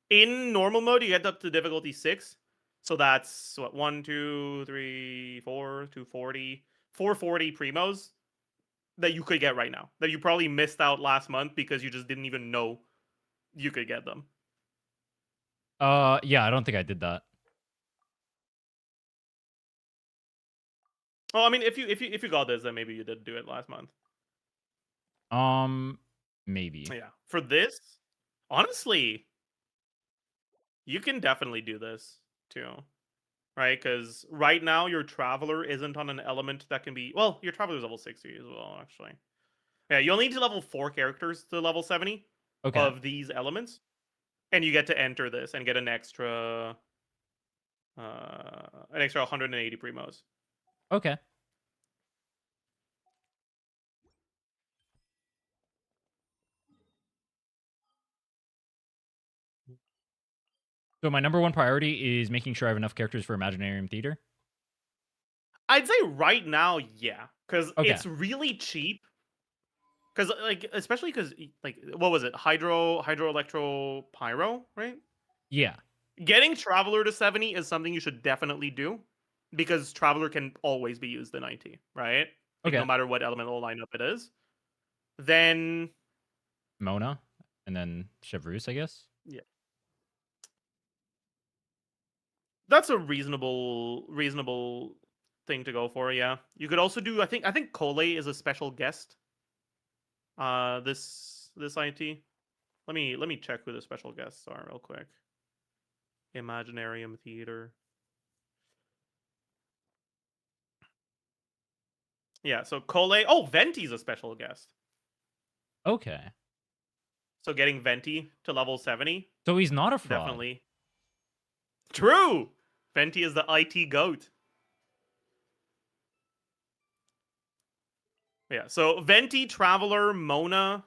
in normal mode you get up to difficulty 6, so that's what 1, 2, 3, 4, 240, 440 primos that you could get right now that you probably missed out last month because you just didn't even know you could get them. Yeah, I don't think I did that. Oh, I mean, if you got this, then maybe you did do it last month. Maybe. Yeah. For this, honestly, you can definitely do this too, right? Because right now your traveler isn't on an element that can be. Well, your traveler is level 60 as well, actually. Yeah, you only need to level 4 characters to level 70 Okay. of these elements, and you get to enter this and get an extra 180 primos. Okay. So my number one priority is making sure I have enough characters for Imaginarium Theater. I'd say right now, yeah, because Okay. it's really cheap. Because like, especially because like, what was it? Hydro, Electro, Pyro, right? Yeah. Getting Traveler to 70 is something you should definitely do because Traveler can always be used in IT, right? Like Okay. no matter what elemental lineup it is. Then Mona, and then Chevreuse, I guess. yeah, that's a reasonable thing to go for. Yeah, you could also do. I think Cole is a special guest. This IT. Let me check who the special guests are real quick. Imaginarium Theater. Yeah, so Cole. Oh, Venti's a special guest. Okay. So getting Venti to level 70, So he's not a fraud. definitely. True! Venti is the IT goat. Yeah, so Venti, Traveler, Mona,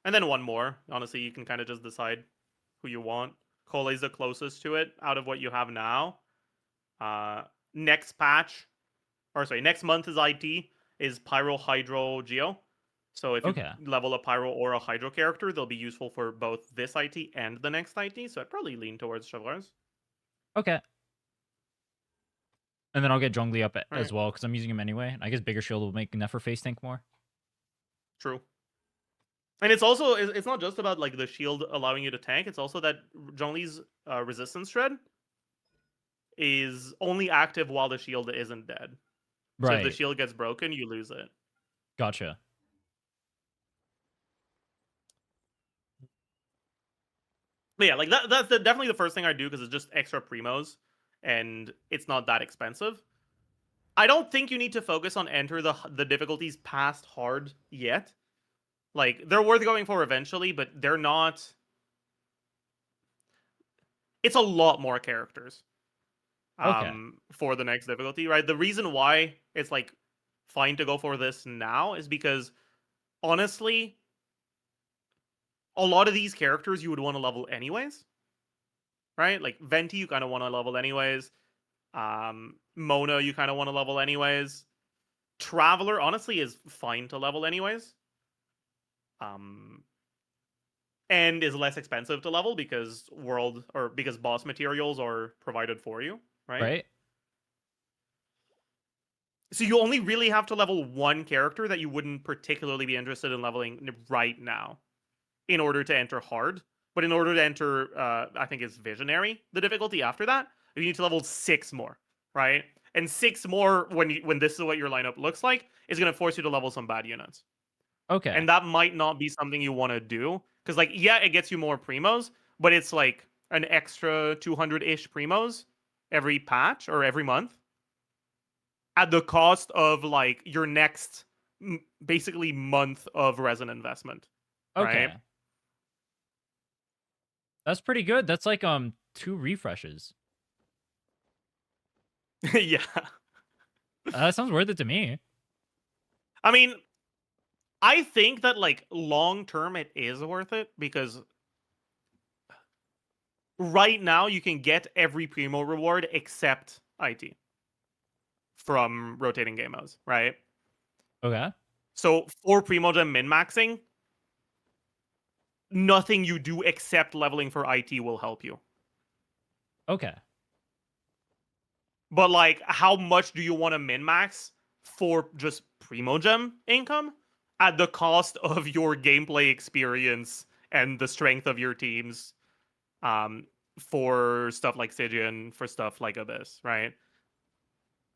and then one more. Honestly, you can kind of just decide who you want. Cole's the closest to it out of what you have now. Next patch, or sorry, next month is IT, is Pyro, Hydro, Geo. So if you Okay. level a Pyro or a Hydro character, they'll be useful for both this IT and the next IT. So I'd probably lean towards Chevaliers. Okay. And then I'll get Zhongli up as Right. well because I'm using him anyway. I guess bigger shield will make Nefer face tank more. True. And it's not just about like the shield allowing you to tank. It's also that Zhongli's resistance shred is only active while the shield isn't dead. So if the Right. shield gets broken, you lose it. Gotcha. But yeah, like that's definitely the first thing I do because it's just extra primos and it's not that expensive. I don't think you need to focus on enter the difficulties past hard yet. Like they're worth going for eventually, but they're not. It's a lot more characters. Okay. For the next difficulty, right? The reason why it's like fine to go for this now is because honestly, a lot of these characters you would want to level anyways, right? Like Venti, you kind of want to level anyways. Mona, you kind of want to level anyways. Traveler, honestly, is fine to level anyways. And is less expensive to level because because boss materials are provided for you, right? Right. So you only really have to level one character that you wouldn't particularly be interested in leveling right now in order to enter hard. But in order to enter, I think it's Visionary, the difficulty after that, you need to level 6 more, right? And 6 more, when this is what your lineup looks like, is going to force you to level some bad units. Okay. And that might not be something you want to do. Because, like, yeah, it gets you more primos, but it's like an extra 200-ish primos every patch or every month at the cost of like your next basically month of resin investment. Okay. right? That's pretty good. That's like 2 refreshes. Yeah. That sounds worth it to me. I mean, I think that like long term it is worth it because right now you can get every primo reward except IT from rotating game modes, right? Okay. So for Primogem min-maxing, nothing you do except leveling for IT will help you. Okay. But like, how much do you want to min-max for just Primogem income at the cost of your gameplay experience and the strength of your teams? For stuff like Stygian, for stuff like Abyss, right?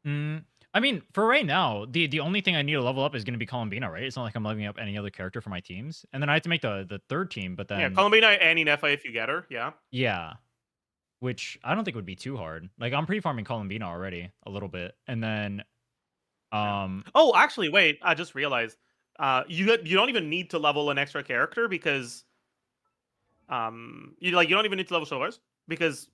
Mm, I mean, for right now, the only thing I need to level up is going to be Columbina, right? It's not like I'm leveling up any other character for my teams, and then I have to make the third team. But Yeah, then, Columbina and Inefa if you get her, yeah. yeah, which I don't think would be too hard. Like I'm pre-farming Columbina already a little bit, and then, Yeah. um, Oh, actually, wait, I just realized. You don't even need to level an extra character because you don't even need to level Shoulders because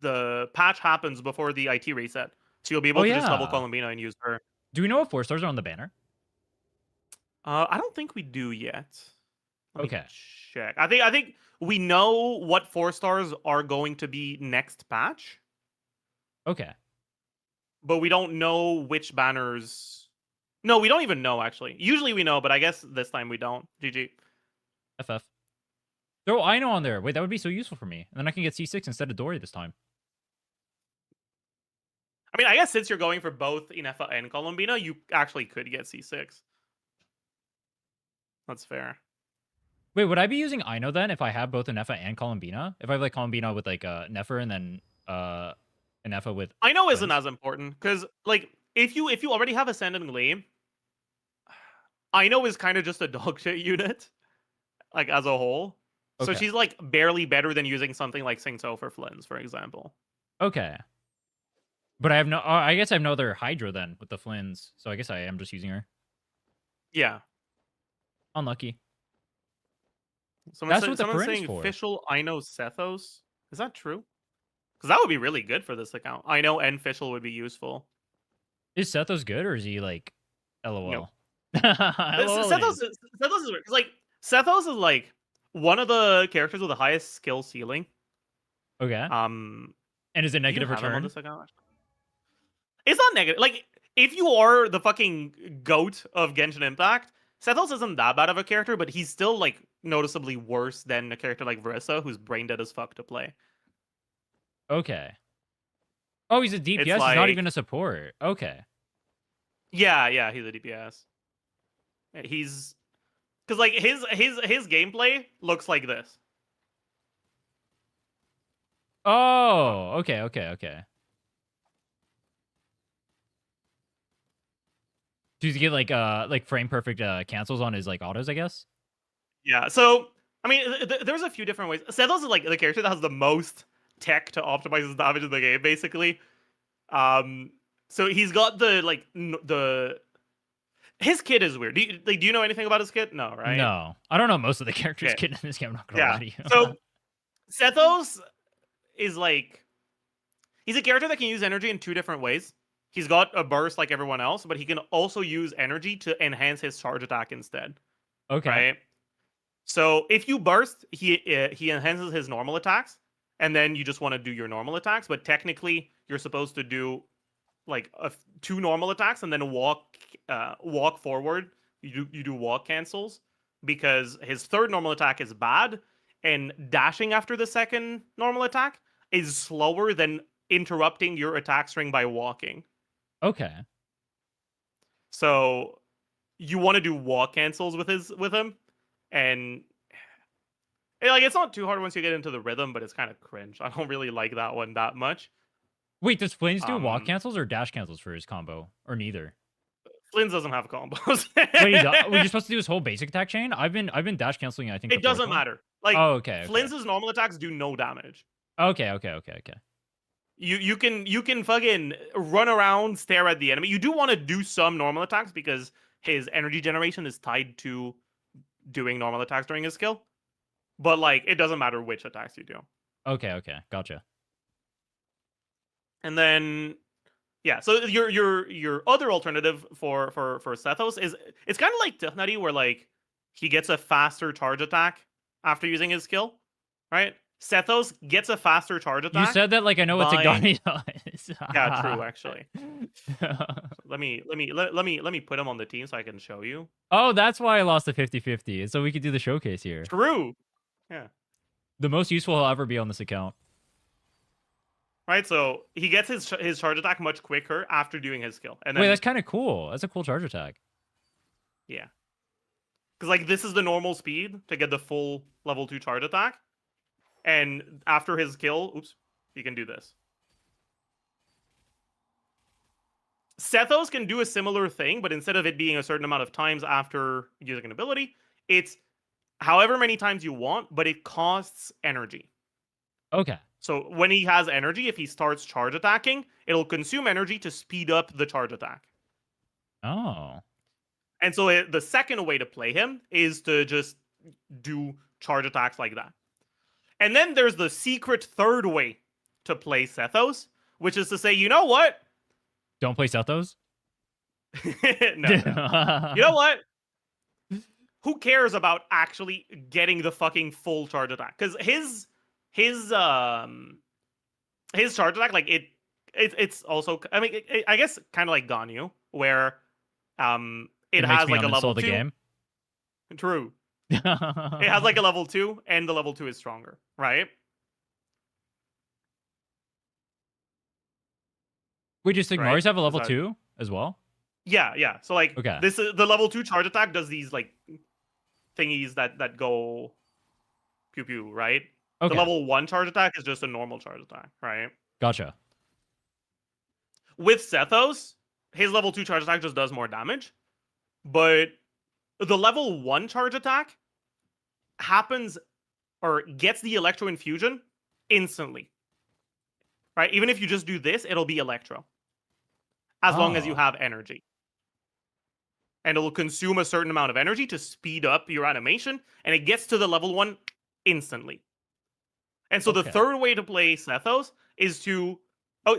the patch happens before the IT reset. So you'll be oh able to just level yeah. Columbina and use her. Do we know what 4 stars are on the banner? I don't think we do yet. Let me Okay. check. I think we know what 4 stars are going to be next patch, Okay. but we don't know which banners. No, we don't even know actually. Usually we know, but I guess this time we don't. GG. FF. Throw Ino on there. Wait, that would be so useful for me. And then I can get C6 instead of Dory this time. I mean, I guess since you're going for both Inefa and Columbina, you actually could get C6. That's fair. Wait, would I be using Ino then if I have both Nefa and Columbina? If I have like Columbina with like Nefer and then Nefa with I know isn't Twins? as important because like if you already have Ascendant Gleam, I know is kind of just a dogshit unit, like as a whole. So Okay. she's like barely better than using something like Singto for Flins, for example. Okay. But I have no. I guess I have no other Hydra then with the Flins, so I guess I am just using her. Yeah. Unlucky. Someone's That's what the Corinne's saying for. official Ino Sethos. Is that true? Because that would be really good for this account. Ino and official would be useful. Is Sethos good or is he like No. LOL? Sethos is weird. 'Cause, like Sethos is like one of the characters with the highest skill ceiling. Okay. Um, And is it do you negative have him on return? this account? It's not negative. Like if you are the fucking goat of Genshin Impact, Sethos isn't that bad of a character, but he's still like noticeably worse than a character like Verissa, who's brain dead as fuck to play. Okay. Oh, he's a DPS. It's He's not like- even a support. Okay. Yeah, he's a DPS. He's because like his gameplay looks like this. Oh, okay. Does he get like frame perfect cancels on his like autos, I guess? Yeah, so I mean, there's a few different ways. Sethos is like the character that has the most tech to optimize his damage in the game, basically. So he's got the his kit is weird. Do you know anything about his kit? No, right? No. I don't know most of the characters Okay. kid in this game, I'm not gonna Yeah. lie to you. So Sethos is like he's a character that can use energy in 2 different ways. He's got a burst like everyone else, but he can also use energy to enhance his charge attack instead. Okay. Right? So if you burst, he enhances his normal attacks, and then you just want to do your normal attacks. But technically, you're supposed to do like 2 normal attacks and then walk forward. You do walk cancels because his third normal attack is bad, and dashing after the second normal attack is slower than interrupting your attack string by walking. Okay. So you want to do walk cancels with him, and like it's not too hard once you get into the rhythm, but it's kind of cringe. I don't really like that one that much. Wait, does Flames do walk Um, cancels or dash cancels for his combo? Or neither? Flins doesn't have combos. Wait, were you supposed to do his whole basic attack chain? I've been dash canceling, I think. It doesn't matter. Like Oh, okay. Flins' normal attacks do no damage. Okay. You can fucking run around, stare at the enemy. You do want to do some normal attacks because his energy generation is tied to doing normal attacks during his skill. But like it doesn't matter which attacks you do. Okay, gotcha. And then yeah, so your other alternative for Sethos is it's kind of like Death Nutty, where like he gets a faster charge attack after using his skill, right? Sethos gets a faster charge attack. You said that like I know what by- Tigani does. Yeah, true. Actually, let me put him on the team so I can show you. Oh, that's why I lost the 50-50. So we could do the showcase here. True. Yeah. The most useful he'll ever be on this account. Right. So he gets his charge attack much quicker after doing his skill. And then, Wait, that's kind of cool. That's a cool charge attack. yeah. Because like this is the normal speed to get the full level 2 charge attack. And after his kill, oops, he can do this. Sethos can do a similar thing, but instead of it being a certain amount of times after using an ability, it's however many times you want, but it costs energy. Okay. So when he has energy, if he starts charge attacking, it'll consume energy to speed up the charge attack. Oh. And so the second way to play him is to just do charge attacks like that. And then there's the secret third way to play Sethos, which is to say, you know what? Don't play Sethos? No. You know what? Who cares about actually getting the fucking full charge attack? Because his charge attack, like it's also, I mean, I guess kind of like Ganyu, where it has like a level 2. The game. True. It has like a level 2, and the level 2 is stronger, right? Wait, just Right. Marios have a level So- 2 as well? Yeah. So like Okay. this is the level 2 charge attack does these like thingies that go pew pew, right? Okay. The level 1 charge attack is just a normal charge attack, right? Gotcha. With Sethos, his level 2 charge attack just does more damage, but the level 1 charge attack happens or gets the electro infusion instantly. Right? Even if you just do this, it'll be electro. As long as you Oh. have energy. And it'll consume a certain amount of energy to speed up your animation, and it gets to the level 1 instantly. And so the Okay. third way to play Sethos is to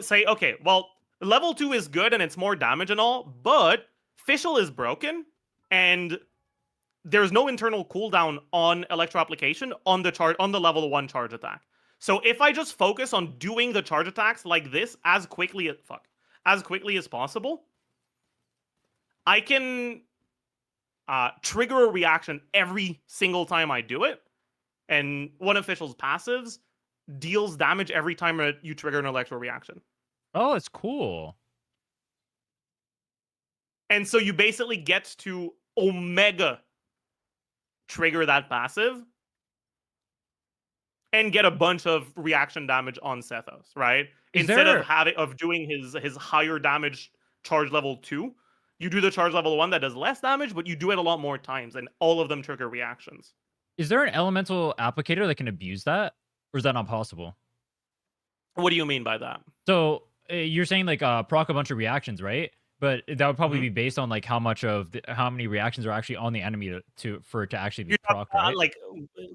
say, okay, well, level 2 is good and it's more damage and all, but Fischl is broken, and there's no internal cooldown on electro application on the level 1 charge attack. So if I just focus on doing the charge attacks like this as quickly as possible, I can trigger a reaction every single time I do it. And one of Fischl's passives deals damage every time you trigger an electro reaction. Oh, it's cool. And so you basically get to Omega trigger that passive and get a bunch of reaction damage on Sethos, right? Instead of doing his higher damage charge level 2, you do the charge level 1 that does less damage, but you do it a lot more times, and all of them trigger reactions. Is there an elemental applicator that can abuse that? Or is that not possible? What do you mean by that? So you're saying like proc a bunch of reactions, right? But that would probably be based on like how many reactions are actually on the enemy for it to actually be You're proc, talking about, right? like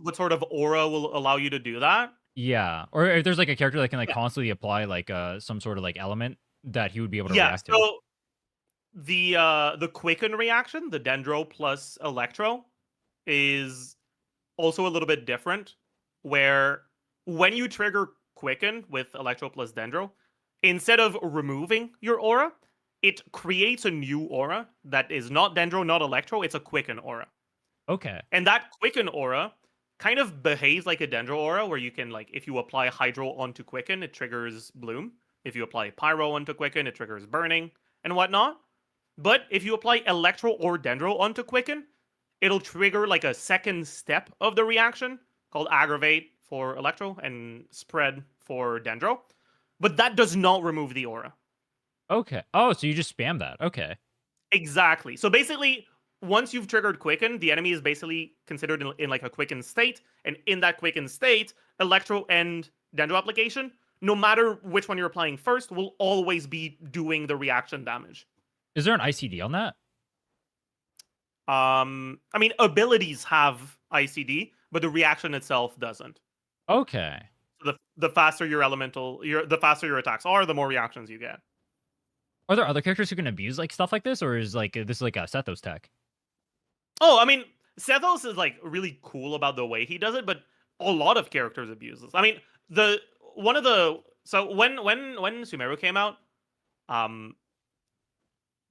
what sort of aura will allow you to do that? Yeah, or if there's like a character that can like constantly apply like some sort of like element that he would be able to react to. So the quicken reaction, the Dendro plus Electro, is also a little bit different. Where when you trigger quicken with Electro plus Dendro, instead of removing your aura, it creates a new aura that is not Dendro, not Electro. It's a quicken aura. Okay. And that quicken aura kind of behaves like a Dendro aura, where you can, like, if you apply Hydro onto quicken, it triggers Bloom. If you apply Pyro onto quicken, it triggers Burning and whatnot. But if you apply Electro or Dendro onto quicken, it'll trigger like a second step of the reaction called Aggravate for Electro and Spread for Dendro. But that does not remove the aura. Okay. Oh, so you just spam that. Okay. Exactly. So basically, once you've triggered Quicken, the enemy is basically considered in like a Quicken state. And in that Quicken state, Electro and Dendro application, no matter which one you're applying first, will always be doing the reaction damage. Is there an ICD on that? I mean, abilities have ICD, but the reaction itself doesn't. Okay. So the faster your the faster your attacks are, the more reactions you get. Are there other characters who can abuse like stuff like this, or is like this is like a Sethos tech? Oh, I mean, Sethos is like really cool about the way he does it, but a lot of characters abuse this. I mean, the one of the so when Sumeru came out, um,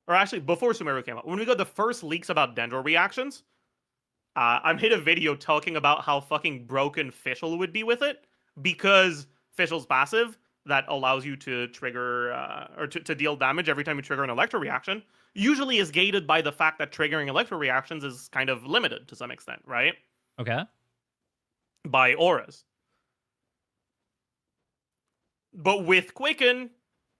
or actually before Sumeru came out, when we got the first leaks about Dendro reactions, I made a video talking about how fucking broken Fischl would be with it because Fischl's passive that allows you to trigger or to deal damage every time you trigger an electro reaction usually is gated by the fact that triggering electro reactions is kind of limited to some extent, right? Okay. By auras. But with Quicken,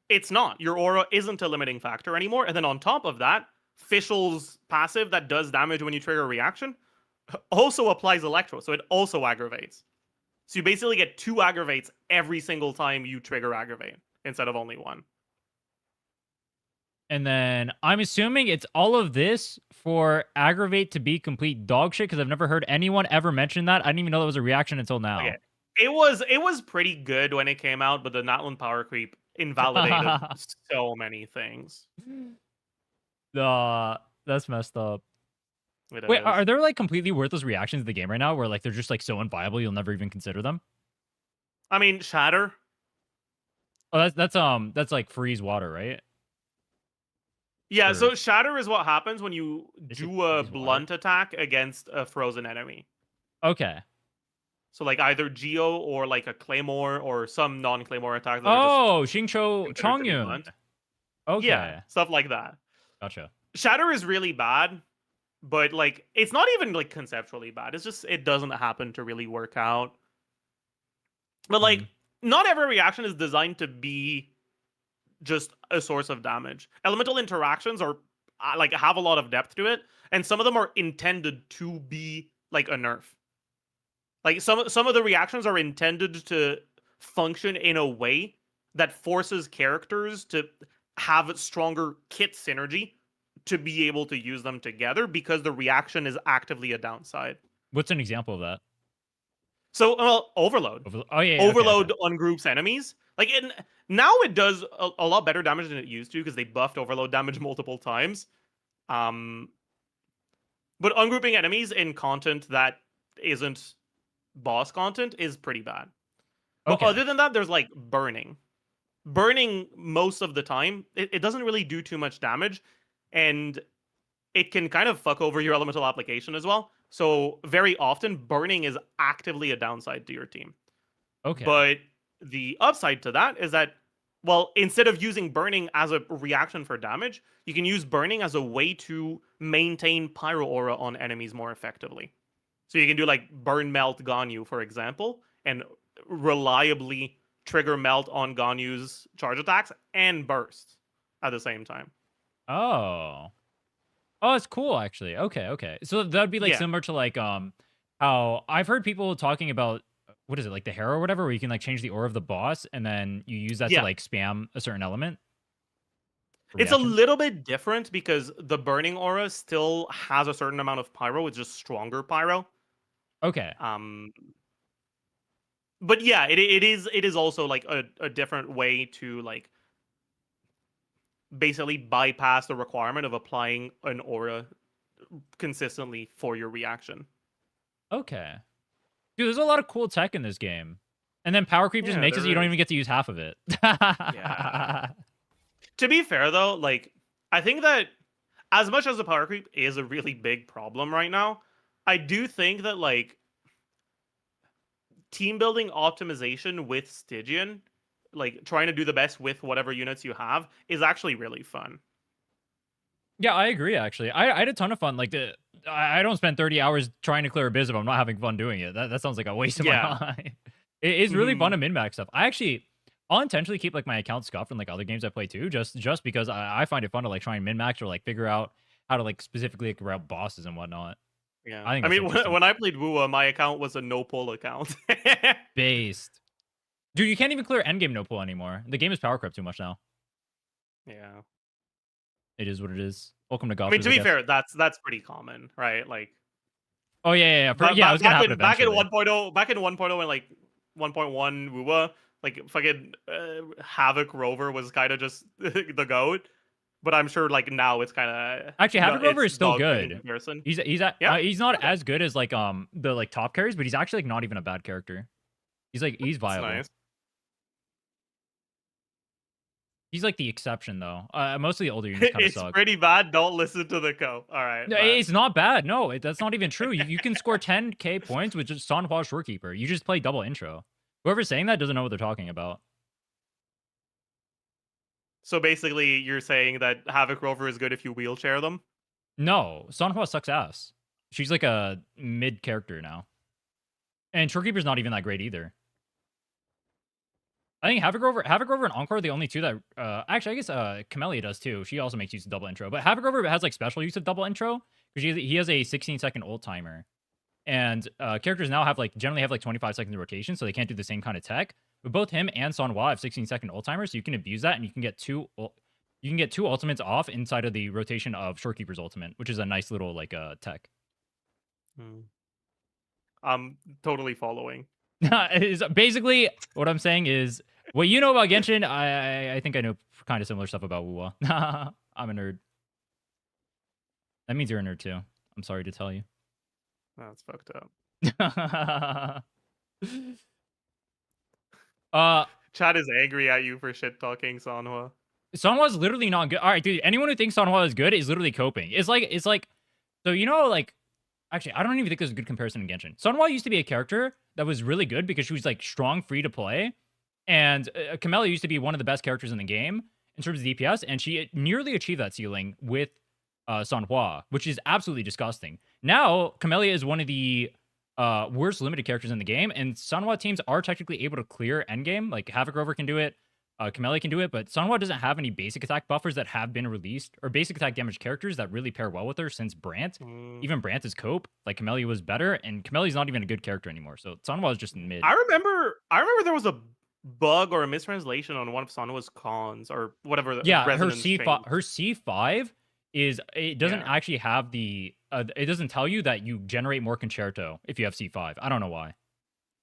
it's not. Your aura isn't a limiting factor anymore. And then on top of that, Fischl's passive that does damage when you trigger a reaction also applies electro, so it also aggravates. So you basically get 2 aggravates every single time you trigger aggravate instead of only 1. And then I'm assuming it's all of this for aggravate to be complete dog shit because I've never heard anyone ever mention that. I didn't even know that was a reaction until now. Okay. It was pretty good when it came out, but the Natlan power creep invalidated so many things. That's messed up. It Wait, is. are there like completely worthless reactions in the game right now where like they're just like so unviable you'll never even consider them? I mean, Shatter. Oh, that's like freeze water, right? Yeah, Or- so Shatter is what happens when you Is do it a freeze water? blunt attack against a frozen enemy. Okay. So like either Geo or like a Claymore or some non-Claymore attack that are Oh, just Xingqiu considered to be Chongyun. blunt. Okay. Yeah, stuff like that. Gotcha. Shatter is really bad, but like it's not even like conceptually bad. It's just it doesn't happen to really work out. But like not every reaction is designed to be just a source of damage. Elemental interactions are like have a lot of depth to it, and some of them are intended to be like a nerf. Like some of the reactions are intended to function in a way that forces characters to have stronger kit synergy to be able to use them together because the reaction is actively a downside. What's an example of that? So, Overload. Oh yeah, okay, Overload okay. on groups enemies. Like now it does a lot better damage than it used to because they buffed overload damage multiple times. But ungrouping enemies in content that isn't boss content is pretty bad. But Okay. other than that, there's like burning. Burning most of the time, it doesn't really do too much damage, and it can kind of fuck over your elemental application as well. So very often, burning is actively a downside to your team. Okay. But the upside to that is that, well, instead of using burning as a reaction for damage, you can use burning as a way to maintain pyro aura on enemies more effectively. So you can do like burn melt Ganyu, for example, and reliably trigger melt on Ganyu's charge attacks and bursts at the same time. Oh. Oh, it's cool actually. Okay, okay. So that'd be like Yeah. similar to like how I've heard people talking about what is it, like the Hero or whatever, where you can like change the aura of the boss and then you use that Yeah. to like spam a certain element. It's a Reaction? little bit different because the burning aura still has a certain amount of pyro, it's just stronger pyro. Okay. But yeah, it is also like a different way to like basically bypass the requirement of applying an aura consistently for your reaction. Okay. Dude, there's a lot of cool tech in this game. And then power creep just Yeah, makes it so there you don't is. even get to use half of it. Yeah. To be fair though, like I think that as much as the power creep is a really big problem right now, I do think that like team building optimization with Stygian, like trying to do the best with whatever units you have, is actually really fun. Yeah, I agree. Actually, I had a ton of fun. Like I don't spend 30 hours trying to clear a biz if I'm not having fun doing it. That sounds like a waste of my Yeah. time. It's really fun Mhm. to min max stuff. I'll intentionally keep like my account scuffed from like other games I play too, just because I find it fun to like try and min max or like figure out how to like specifically like, route bosses and whatnot. Yeah. I think I that's mean, interesting. when I played Wua, my account was a no pull account. Based, dude, you can't even clear endgame no pull anymore. The game is power crept too much now. Yeah. It is what it is. Welcome to I golf. mean, to be fair, that's pretty common, right? Like, Oh yeah. Yeah, it was gonna happen back in eventually. 1.0, and like 1.1 WUWA, like fucking Havoc Rover was kind of just the goat. But I'm sure like now it's kind of Actually, Havoc Rover it's is still dog shit in good. comparison. He's he's not Okay. as good as like the like top carries, but he's actually like not even a bad character. He's That's viable. nice. He's like the exception though. Most of the older units kind of It's suck. pretty bad. Don't listen to the co. All right. No, it's not bad. No, that's not even true. You can score 10k points with just Sanhua Shorekeeper. You just play double intro. Whoever's saying that doesn't know what they're talking about. So basically, you're saying that Havoc Rover is good if you wheelchair them? No, Sanhua sucks ass. She's like a mid character now. And Shorekeeper's not even that great either. I think Havoc Rover and Encore are the only two that actually I guess Camellia does too. She also makes use of double intro. But Havoc Rover has like special use of double intro because he has a 16-second ult timer. And characters now generally have like 25 seconds of rotation, so they can't do the same kind of tech. But both him and Sanhua have 16-second ult timers, so you can abuse that and you can get two ultimates off inside of the rotation of Shorekeeper's ultimate, which is a nice little like tech. I'm totally following. Is basically what I'm saying is what you know about Genshin. I think I know kind of similar stuff about WoWa. I'm a nerd. That means you're a nerd too. I'm sorry to tell you. That's fucked up. Chad is angry at you for shit talking Sanhua. Sanhwa's literally not good. All right, dude. Anyone who thinks Sanhua is good is literally coping. It's like so you know like actually I don't even think there's a good comparison in Genshin. Sanhua used to be a character that was really good because she was like strong, free to play, and Camellia used to be one of the best characters in the game in terms of DPS, and she nearly achieved that ceiling with Sanhua, which is absolutely disgusting. Now Camellia is one of the worst limited characters in the game, and Sanhua teams are technically able to clear endgame. Like Havoc Rover can do it, Camellia can do it, but Sanhua doesn't have any basic attack buffers that have been released, or basic attack damage characters that really pair well with her since Brant. Even Brant is cope. Like Camellia was better, and Camellia's not even a good character anymore. So Sanhua is just mid. I remember there was a bug or a mistranslation on one of Sanhua's cons or whatever. Yeah, her resonance C5 is it doesn't actually have the it doesn't tell you that you generate more concerto if you have C5. I don't know why.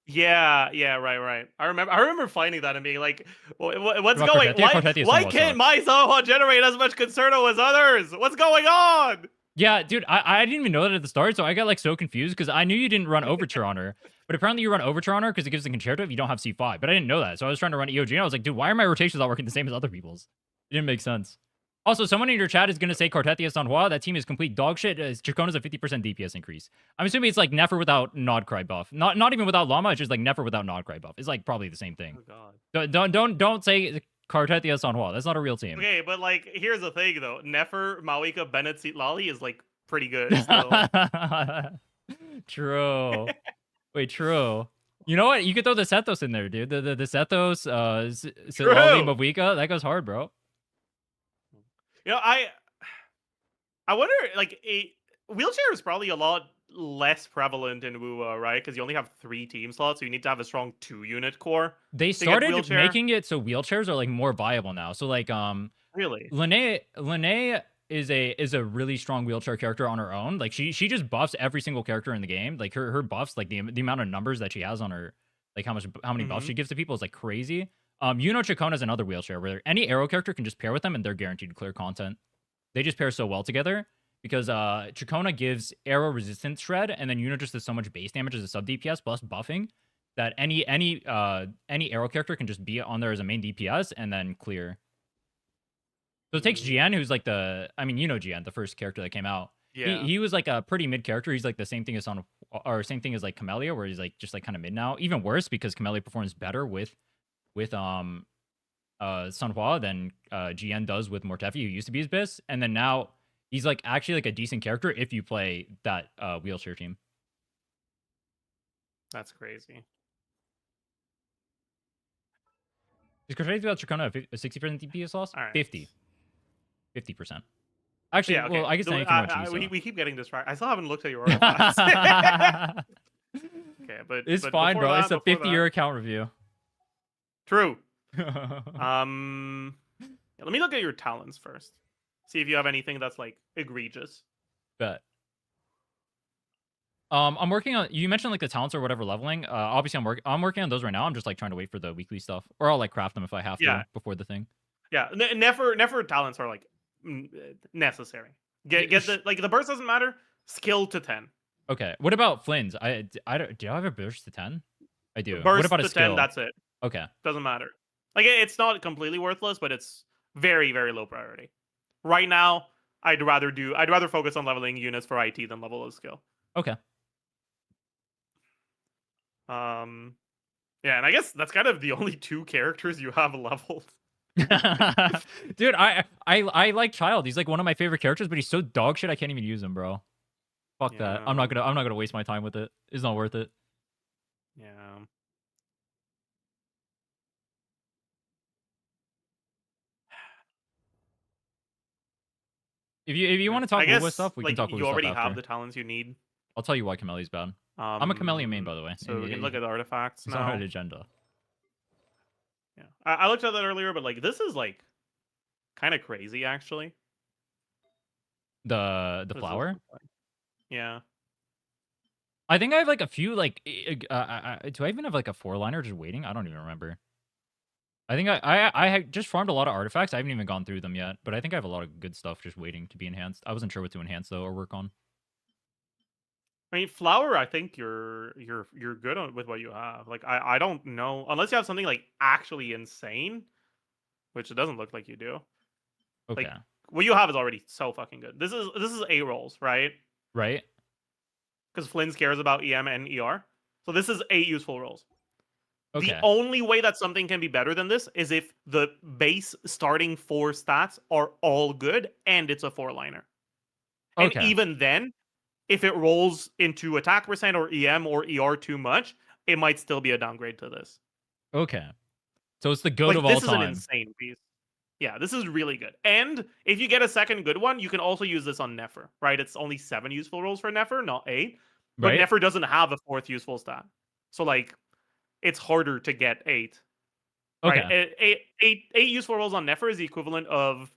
Yeah, right. I remember finding that and being like, what's About going? Cortetia Why somewhat can't sucks. my Sanhua generate as much concerto as others? What's going on? Yeah, dude, I didn't even know that at the start, so I got like so confused because I knew you didn't run Overture on her, but apparently you run Overture on her because it gives the concerto if you don't have C5. But I didn't know that, so I was trying to run EOG and I was like, dude, why are my rotations not working the same as other people's? It didn't make sense. Also, someone in your chat is gonna say Cortetia Sanhua. That team is complete dog shit. Dracona's a 50% DPS increase. I'm assuming it's like Nefer without Nodcry buff. Not even without Llama. It's just like Nefer without Nodcry buff. It's like probably the same thing. Oh god. Don't say Cortetia Sanhua. That's not a real team. Okay, but like here's the thing though. Nefer, Mawika, Bennett, Lali is like pretty good still. True. Wait, true. You know what? You could throw the Sethos in there, dude. The Sethos, Silali, Mawika. That goes hard, bro. You know, I wonder, like, a wheelchair is probably a lot less prevalent in WoWa, right? Because you only have 3 team slots, so you need to have a strong 2-unit core. They started making it so wheelchairs are like more viable now. So like, really, Lene is a really strong wheelchair character on her own. Like she just buffs every single character in the game. Like her buffs, like the amount of numbers that she has on her, like how many buffs she gives to people is like crazy. Chacona is another wheelchair where any arrow character can just pair with them and they're guaranteed to clear content. They just pair so well together because Chacona gives arrow resistance shred, and then Yuno just does so much base damage as a sub DPS plus buffing that any arrow character can just be on there as a main DPS and then clear. So it takes Jian, who's like Jian, the first character that came out. yeah. He was like a pretty mid character. He's like the same thing as same thing as like Camellia, where he's like just like kind of mid now. Even worse because Camellia performs better with Sanhua than GN does with Mortefi, who used to be his best, and then now he's like actually like a decent character if you play that wheelchair team. That's crazy. Is Cortesia without Chacona a 60% DPS loss? All right. 50%. Actually, Yeah, okay. well, I guess anything about you. We keep getting distracted. I still haven't looked at your artifacts. Okay, but It's but fine, before bro. It's that- a before 50-year account review. True. Yeah, let me look at your talents first. See if you have anything that's like egregious. Bet. I'm working on. You mentioned like the talents or whatever leveling. Obviously I'm working on those right now. I'm just like trying to wait for the weekly stuff, or I'll like craft them if I have Yeah. to before the thing. Yeah, never talents are like necessary. Get the burst doesn't matter. Skill to 10. Okay. What about Flynn's? I don't. Do I have a burst to 10? I do. What Burst about a to skill? 10. That's it. Okay. Doesn't matter. Like it's not completely worthless, but it's very very low priority. Right now, I'd rather focus on leveling units for IT than level a skill. Okay. Yeah, and I guess that's kind of the only 2 characters you have leveled. Dude, I like Child. He's like one of my favorite characters, but he's so dog shit I can't even use him, bro. Fuck that. I'm not gonna waste my time with it. It's not worth it. Yeah. If you want to talk I guess Wuwa stuff, we can like talk Wuwa you stuff already after. have the talents you need. I'll tell you why Kameli's bad. I'm a Kameli main, by the way. So we can look at the artifacts It's now. on an agenda. Yeah, I looked at that earlier, but like this is like kind of crazy actually. The This is- flower. Yeah. I think I have like a few like. Do I even have like a 4-liner just waiting? I don't even remember. I think I had just farmed a lot of artifacts. I haven't even gone through them yet, but I think I have a lot of good stuff just waiting to be enhanced. I wasn't sure what to enhance though or work on. I mean, flower. I think you're good with what you have. Like I don't know unless you have something like actually insane, which it doesn't look like you do. Okay. Like, what you have is already so fucking good. This is A rolls, right? Right. Because Flynn's cares about EM and ER. So this is 8 useful rolls. Okay. The only way that something can be better than this is if the base starting 4 stats are all good and it's a 4-liner. And Okay. even then, if it rolls into attack percent or EM or ER too much, it might still be a downgrade to this. Okay. So it's the goat Like, of all this is an time. insane piece. Yeah, this is really good. And if you get a second good one, you can also use this on Nefer, right? It's only 7 useful rolls for Nefer, not 8. But Right. Nefer doesn't have a 4th useful stat. So, like, it's harder to get 8. Okay. Right? Eight useful rolls on Nefer is the equivalent of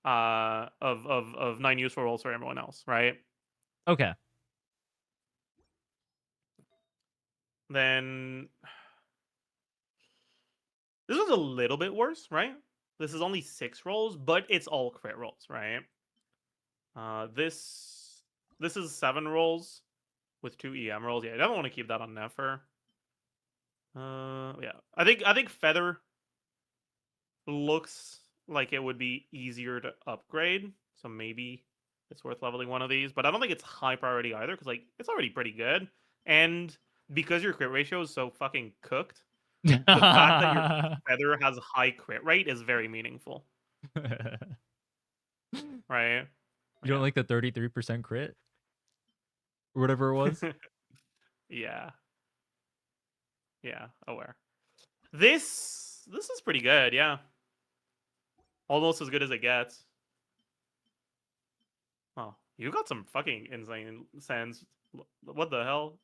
9 useful rolls for everyone else, right? Okay. Then this was a little bit worse, right? This is only 6 rolls, but it's all crit rolls, right? This is 7 rolls with 2 EM rolls. Yeah, I don't want to keep that on Nefer. Yeah, I think Feather looks like it would be easier to upgrade, so maybe it's worth leveling one of these. But I don't think it's high priority either, because like it's already pretty good, and because your crit ratio is so fucking cooked, the fact that your Feather has high crit rate is very meaningful, right? You don't like the 33% crit? Or whatever it was? Yeah. Yeah, aware. This is pretty good, yeah. Almost as good as it gets. Oh, you got some fucking insane sands. What the hell?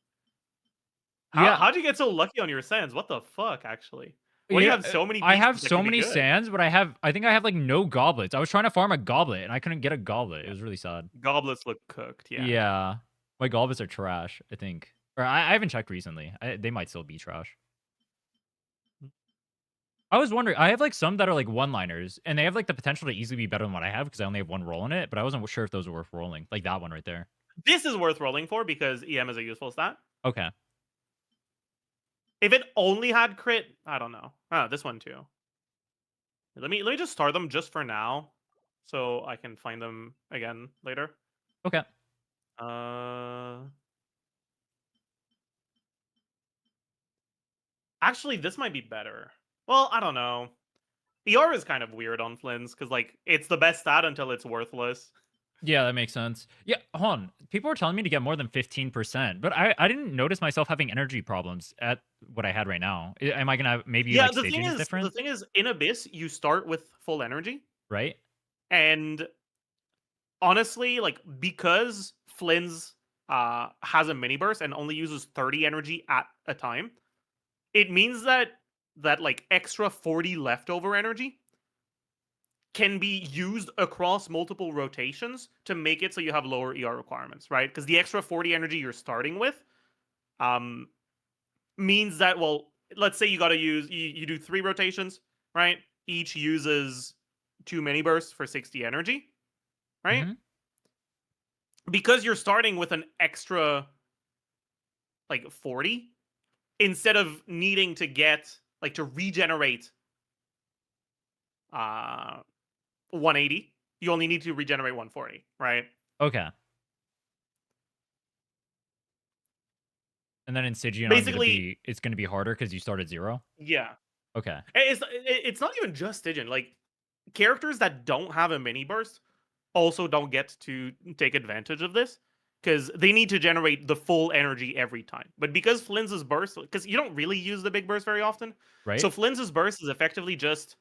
Yeah. How'd you get so lucky on your sands? What the fuck, actually? What do you have so many I have pieces that so can be many good? sands, but I think I have like no goblets. I was trying to farm a goblet and I couldn't get a goblet. It was really sad. Goblets look cooked, yeah. Yeah. My goblets are trash, I think. Or I haven't checked recently. They might still be trash. I was wondering, I have like some that are like 1-liners, and they have like the potential to easily be better than what I have because I only have 1 roll in it, but I wasn't sure if those were worth rolling. Like that one right there. This is worth rolling for because EM is a useful stat. Okay. If it only had crit, I don't know. Oh, this one too. Let me just start them just for now, so I can find them again later. Okay. Actually, this might be better. Well, I don't know. ER is kind of weird on Flynn's because like it's the best stat until it's worthless. Yeah, that makes sense. Yeah, hold on. People were telling me to get more than 15%, but I didn't notice myself having energy problems at what I had right now. Am I gonna have maybe Yeah, like the thing staging is is, different? in Abyss, you start with full energy, Right? and honestly, like because Flynn's has a mini burst and only uses 30 energy at a time, it means that like extra 40 leftover energy can be used across multiple rotations to make it so you have lower ER requirements, right? Because the extra 40 energy you're starting with um, means that, well, let's say you got to use, you do 3 rotations, right? Each uses 2 mini bursts for 60 energy, right? Mhm. Because you're starting with an extra, like, 40, instead of needing to get, like, to regenerate 180, you only need to regenerate 140, right? Okay. And then in Stygian, Basically, it's gonna be harder because you start at 0? yeah. Okay. It's not even just Stygian. Like, characters that don't have a mini burst also don't get to take advantage of this because they need to generate the full energy every time. But because Flynn's burst, because you don't really use the big burst very often, so Right? Flynn's burst is effectively just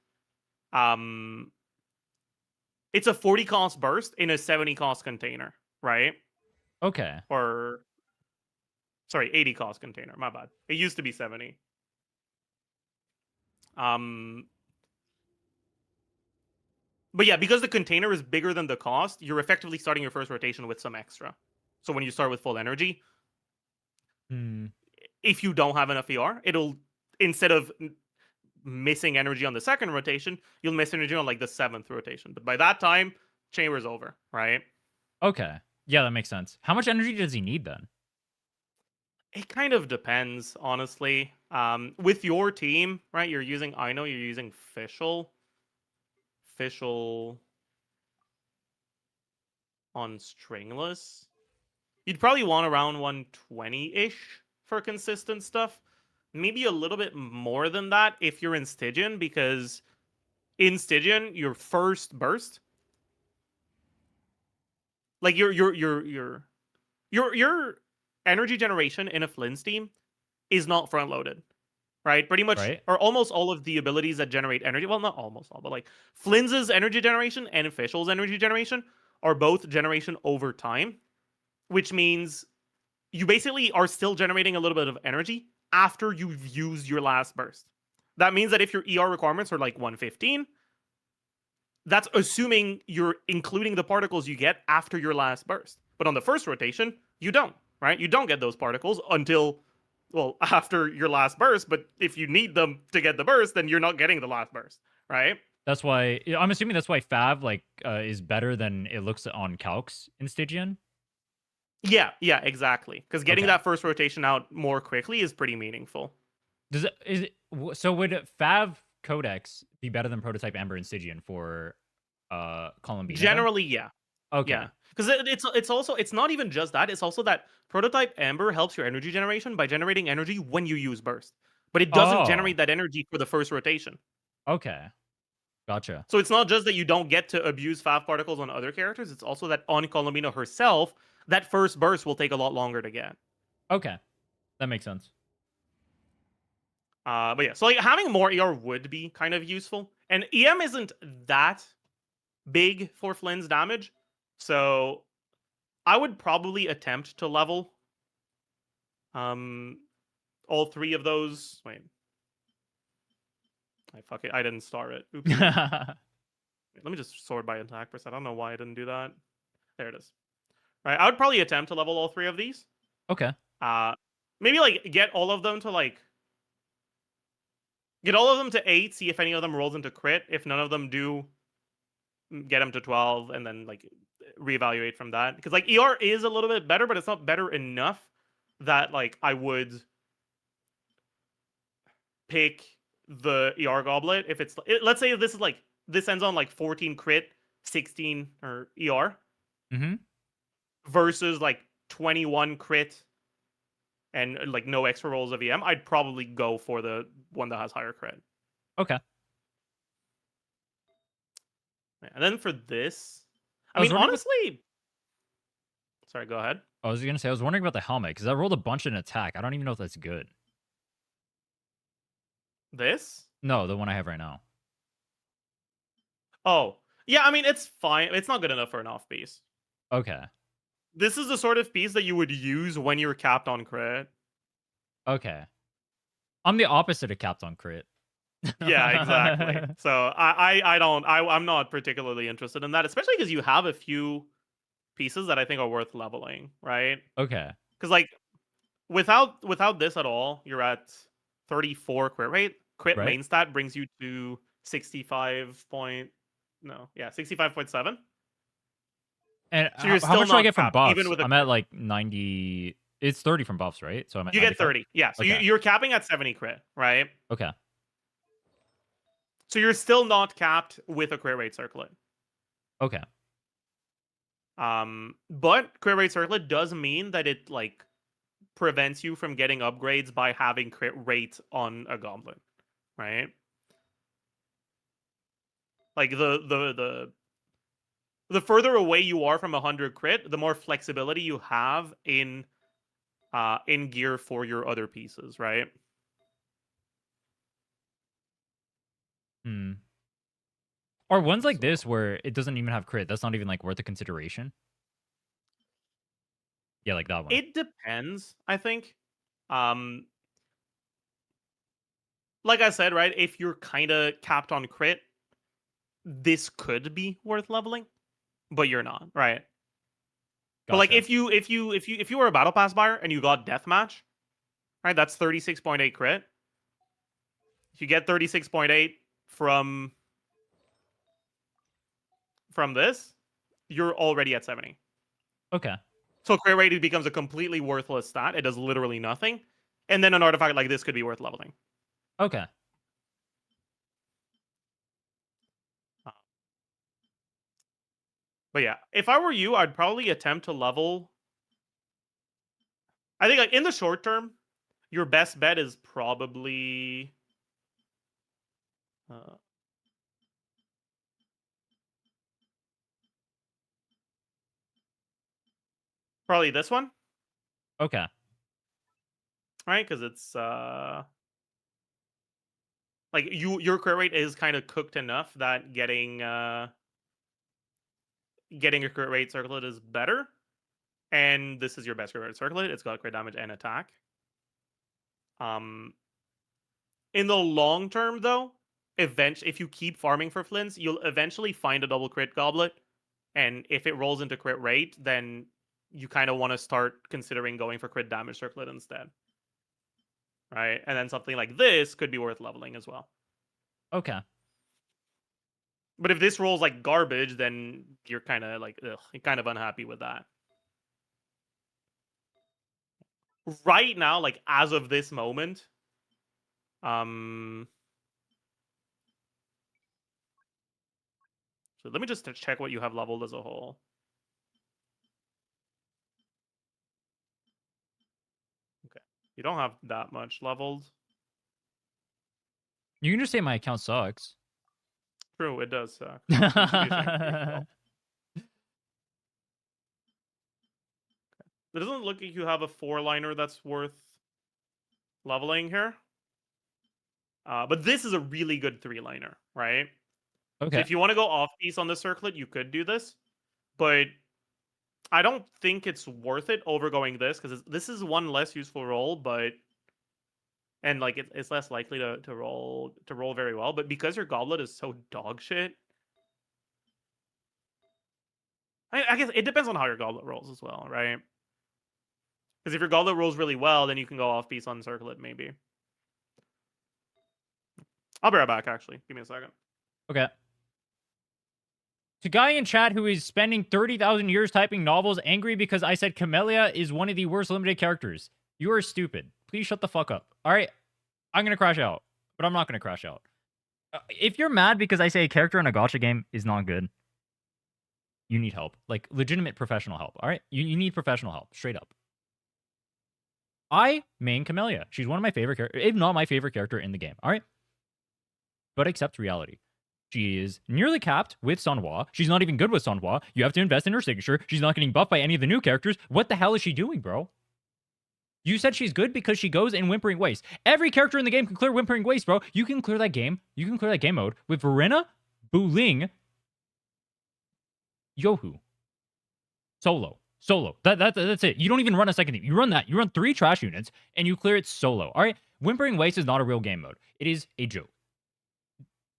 um, it's a 40 cost burst in a 70 cost container, right? Okay. Or sorry, 80 cost container. My bad. It used to be 70. Um, but yeah, because the container is bigger than the cost, you're effectively starting your first rotation with some extra. So when you start with full energy, Hmm. if you don't have enough ER, it'll, instead of missing energy on the second rotation, you'll miss energy on like the 7th rotation. But by that time, chamber's over, right? Okay. Yeah, that makes sense. How much energy does he need then? It kind of depends, honestly. With your team, right? I know you're using Fischl on stringless. You'd probably want around 120-ish for consistent stuff. Maybe a little bit more than that if you're in Stygian, because in Stygian, your first burst, like your energy generation in a Flynn's team is not front loaded. Right? Pretty much, Right? or almost all of the abilities that generate energy, well, not almost all, but like Flynn's energy generation and Fischl's energy generation are both generation over time, which means you basically are still generating a little bit of energy after you've used your last burst. That means that if your ER requirements are like 115, that's assuming you're including the particles you get after your last burst. But on the first rotation, you don't, right? You don't get those particles until, well, after your last burst. But if you need them to get the burst, then you're not getting the last burst, right? That's why I'm assuming that's why Fav is better than it looks on calcs in Stygian. Yeah, exactly. Because getting Okay. that first rotation out more quickly is pretty meaningful. So would Fav Codex be better than Prototype Ember and Stygian for Columbina then? Generally, yeah. Okay. Yeah, because it's also, it's not even just that. It's also that prototype Amber helps your energy generation by generating energy when you use burst, but it doesn't Oh. generate that energy for the first rotation. Okay. Gotcha. So it's not just that you don't get to abuse Fav particles on other characters. It's also that on Columbina herself, that first burst will take a lot longer to get. Okay. That makes sense. But yeah, so like having more ER would be kind of useful, and EM isn't that big for Flynn's damage, so I would probably attempt to level all 3 of those. Wait, I didn't start it. Oops. Let me just sort by attack percent. I don't know why I didn't do that. There it is. Right, I would probably attempt to level all 3 of these. Okay. Maybe like get all of them to like get all of them to 8. See if any of them rolls into crit. If none of them do, get them to 12, and then like reevaluate from that. Because like ER is a little bit better, but it's not better enough that like I would pick the ER goblet if it's let's say this is like this ends on like 14 crit, 16 or ER Mm-hmm. versus like 21 crit and like no extra rolls of EM. I'd probably go for the one that has higher crit. Okay. And then for this, I I was mean, wondering honestly, sorry, go ahead. I was gonna say I was wondering about the helmet because I rolled a bunch in attack. I don't even know if that's good. This? No, the one I have right now. Oh, yeah. I mean, it's fine. It's not good enough for an off piece. Okay. This is the sort of piece that you would use when you're capped on crit. Okay. I'm the opposite of capped on crit. Yeah, exactly. So I'm not particularly interested in that, especially because you have a few pieces that I think are worth leveling, right? Okay. Because like without this at all, you're at 34 crit rate. Crit Right. main stat brings you to 65 point no, yeah, 65.7. And So you're how still much do I not get from capped, even buffs? with a I'm at crit. like 90. It's 30 from buffs, right? So I'm at You get 95. 30. Yeah, so Okay. you're capping at 70 crit, right? Okay. So you're still not capped with a crit rate circlet. Okay. But crit rate circlet does mean that it like prevents you from getting upgrades by having crit rate on a goblin, right? Like the further away you are from 100 crit, the more flexibility you have in gear for your other pieces, right? Hmm. Or ones like So this where it doesn't even have crit. That's not even like worth a consideration. Yeah, like that one. it depends, I think. Um, like I said, right? If you're kind of capped on crit, this could be worth leveling, but you're not, right? But like Gotcha. if you were a battle pass buyer and you got deathmatch, right? That's 36.8 crit. If you get 36.8 from this, you're already at 70. Okay. So crit rate becomes a completely worthless stat. It does literally nothing. And then an artifact like this could be worth leveling. Okay. But yeah, if I were you, I'd probably attempt to level. I think like in the short term, your best bet is probably uh, probably this one, Okay. right? Because it's like your crit rate is kind of cooked enough that getting a crit rate circlet is better. And this is your best crit rate circlet. It's got crit damage and attack. Um, in the long term, though, if you keep farming for flints, you'll eventually find a double crit goblet, and if it rolls into crit rate, then you kind of want to start considering going for crit damage circlet instead, right? And then something like this could be worth leveling as well. Okay. But if this rolls like garbage, then you're kind of like, ugh, you're kind of unhappy with that. Right now, like as of this moment, so let me just check what you have leveled as a whole. Okay, you don't have that much leveled. You can just say my account sucks. True, it does suck. You should be ashamed of yourself. It doesn't look like you have a 4-liner that's worth leveling here. But this is a really good 3-liner, right? So Okay. if you want to go off piece on the circlet, you could do this. But I don't think it's worth it over going this, because this is one less useful roll, but and like it's less likely to roll very well. But because your goblet is so dog shit, I guess it depends on how your goblet rolls as well, right? Because if your goblet rolls really well, then you can go off piece on circlet, maybe. I'll be right back, actually. Give me a second. Okay. To guy in chat who is spending 30,000 years typing novels angry because I said Camellia is one of the worst limited characters. You are stupid. Please shut the fuck up. All right. I'm going to crash out, but I'm not going to crash out. If you're mad because I say a character in a gacha game is not good, you need help. Like legitimate professional help. All right. You need professional help. Straight up. I main Camellia. She's one of my favorite characters, if not my favorite character in the game. All right. But accept reality. She is nearly capped with Sanhua. She's not even good with Sanhua. You have to invest in her signature. She's not getting buffed by any of the new characters. What the hell is she doing, bro? You said she's good because she goes in Whimpering Waste. Every character in the game can clear Whimpering Waste, bro. You can clear that game. You can clear that game mode with Verena, Buling, Yohu. Solo. That's it. You don't even run a second team. You run that. You run 3 trash units, and you clear it solo. All right? Whimpering Waste is not a real game mode. It is a joke.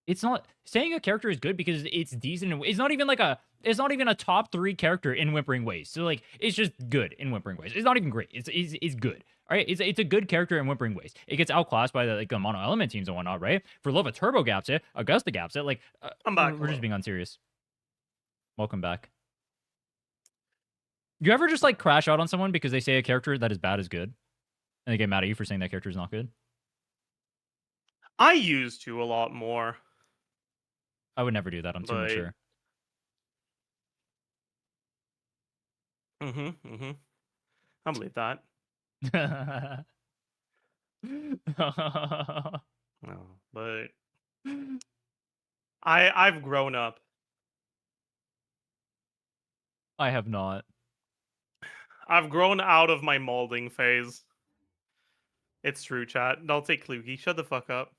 It's not saying a character is good because it's decent. It's not even like it's not even a top 3 character in Whimpering Ways. So like it's just good in Whimpering Ways. It's not even great. It's good. All right, it's a good character in Whimpering Ways. It gets outclassed by the mono element teams and whatnot, right? For Lova Turbo gaps it, Augusta gaps it. Like I'm back. we're just being unserious. Welcome back. You ever just like crash out on someone because they say a character that is bad is good, and they get mad at you for saying that character is not good? I used to a lot more. I would never do that. I'm too But- mature. I believe that. No, but I've grown up. I have not. I've grown out of my molding phase. It's true, chat. I'll take Kluge. Shut the fuck up.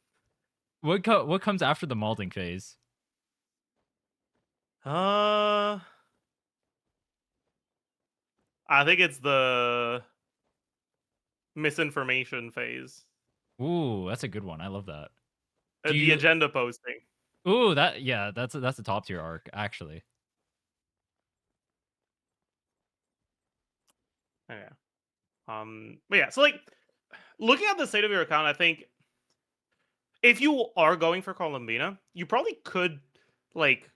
What comes after the malding phase? I think it's the misinformation phase. Ooh, that's a good one. I love that. Do The you- agenda posting. Ooh, that's a top tier arc actually. Yeah. But yeah, so like looking at the state of your account, I think if you are going for Columbina, you probably could like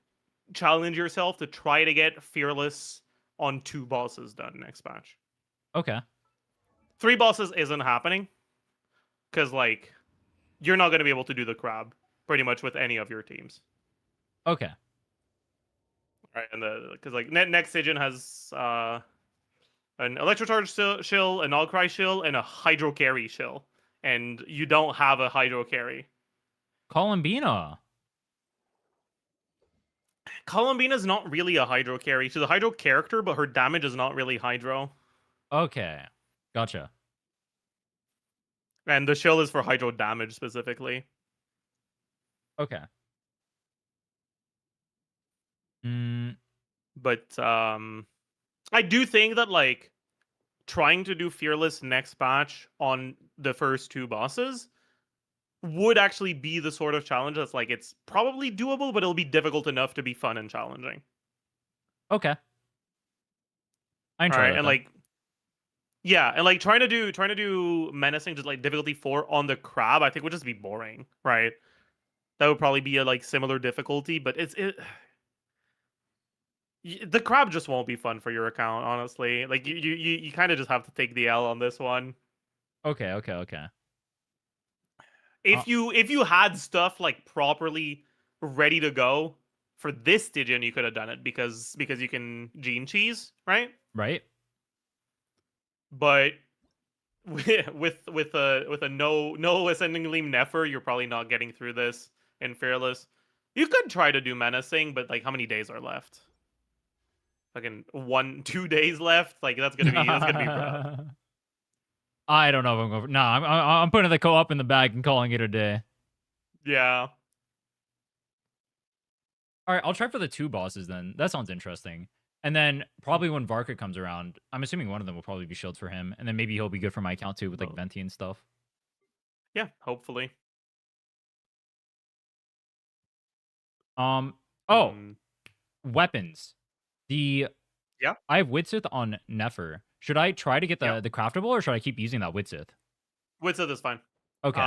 challenge yourself to try to get Fearless on 2 bosses done next match. Okay. 3 bosses isn't happening because like you're not going to be able to do the crab pretty much with any of your teams. Okay. Right, and because like next Sigin has an Electrocharge shill, an All-Cry shill, and a Hydro Carry shill, and you don't have a Hydro Carry. Columbina. Columbina's not really a Hydro Carry. She's a Hydro character, but her damage is not really Hydro. Okay. Gotcha. And the shill is for Hydro damage specifically. Okay. But I do think that like trying to do Fearless next batch on the first 2 bosses would actually be the sort of challenge that's like it's probably doable, but it'll be difficult enough to be fun and challenging. Okay. I All enjoy right, that. and like yeah, and like trying to do menacing just like difficulty 4 on the crab, I think would just be boring, right? That would probably be a like similar difficulty, but the crab just won't be fun for your account, honestly. Like you kind of just have to take the L on this one. Okay. If you had stuff like properly ready to go for this Stygian, you could have done it because you can gene cheese, right? Right? But with a no ascending gleam Nefer, you're probably not getting through this in Fearless. You could try to do menacing, but like how many days are left? Fucking 1-2 days left. Like that's gonna be rough. I don't know if I'm going. No, I'm putting the co-op in the bag and calling it a day. Yeah. All right, I'll try for the 2 bosses then. That sounds interesting. And then probably when Varka comes around, I'm assuming one of them will probably be shield for him, and then maybe he'll be good for my account too with like Venti and stuff. Yeah, hopefully. Oh, weapons. I have Witsith on Nefer. Should I try to get the craftable, or should I keep using that Witsith? Witsith is fine. Okay.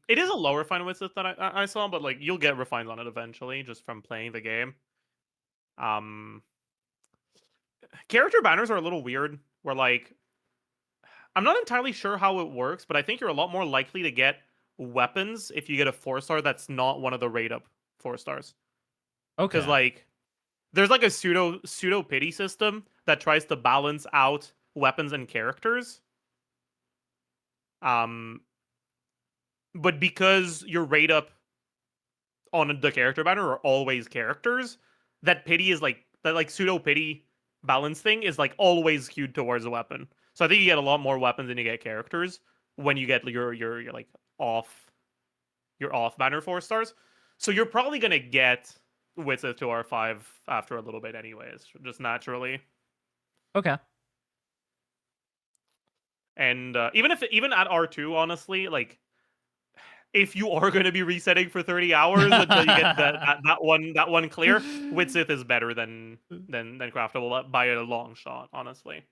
It is a lower refine Witsith that I saw, but like you'll get refines on it eventually just from playing the game. Character banners are a little weird. Where like, I'm not entirely sure how it works, but I think you're a lot more likely to get weapons if you get a 4-star that's not one of the rate up 4-stars. Okay. Because like, there's like a pseudo pity system that tries to balance out weapons and characters. But because your rate up on the character banner are always characters, that pity is like that like pseudo pity balance thing is like always skewed towards a weapon. So I think you get a lot more weapons than you get characters when you get your like off banner 4-stars. So you're probably gonna get Witsith to R5 after a little bit anyways, just naturally. Okay. And even at R2, honestly, like if you are going to be resetting for 30 hours until you get that one clear, Witsith is better than craftable by a long shot, honestly.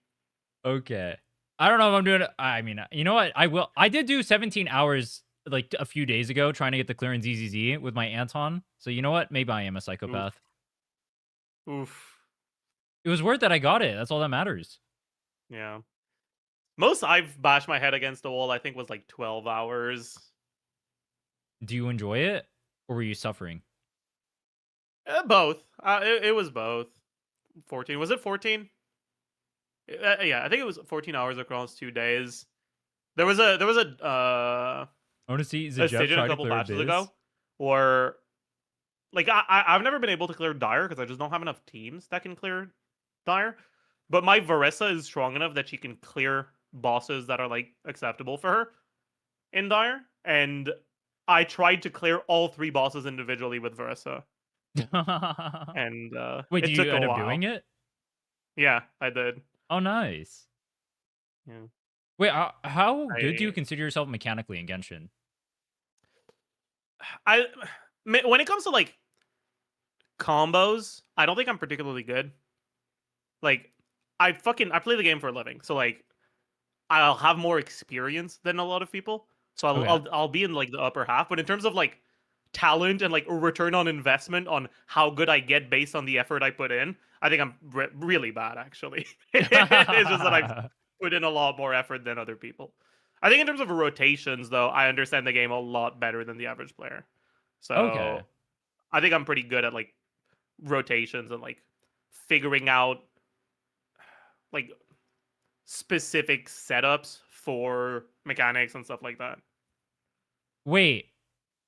Okay. I don't know if I'm doing it. I mean, you know what? I will. I did do 17 hours like a few days ago trying to get the clearance ZZZ with my Anton. So you know what? Maybe I am a psychopath. Oof. It was worth it. I got it. That's all that matters. Yeah. Most I've bashed my head against the wall, I think, was like 12 hours. Do you enjoy it, or were you suffering? Both. It was both. 14. Was it 14? Yeah, I think it was 14 hours across 2 days. There was a I want to see a Zajev decision a try to couple clear batches Biz. ago where like I've never been able to clear Dire because I just don't have enough teams that can clear Dire. But my Varessa is strong enough that she can clear bosses that are like acceptable for her in Dire. And I tried to clear all 3 bosses individually with Varessa. And Wait, it did took you a end up while. doing it? Yeah, I did. Oh, nice. Yeah. Wait, how good do you I consider yourself mechanically in Genshin? I when it comes to like combos, I don't think I'm particularly good. Like I play the game for a living. So like I'll have more experience than a lot of people. So Okay. I'll be in like the upper half, but in terms of like talent and like return on investment on how good I get based on the effort I put in, I think I'm really bad actually. It's just that I've put in a lot more effort than other people. I think in terms of rotations though, I understand the game a lot better than the average player. Okay. So I think I'm pretty good at like rotations and like figuring out like specific setups for mechanics and stuff like that. Wait,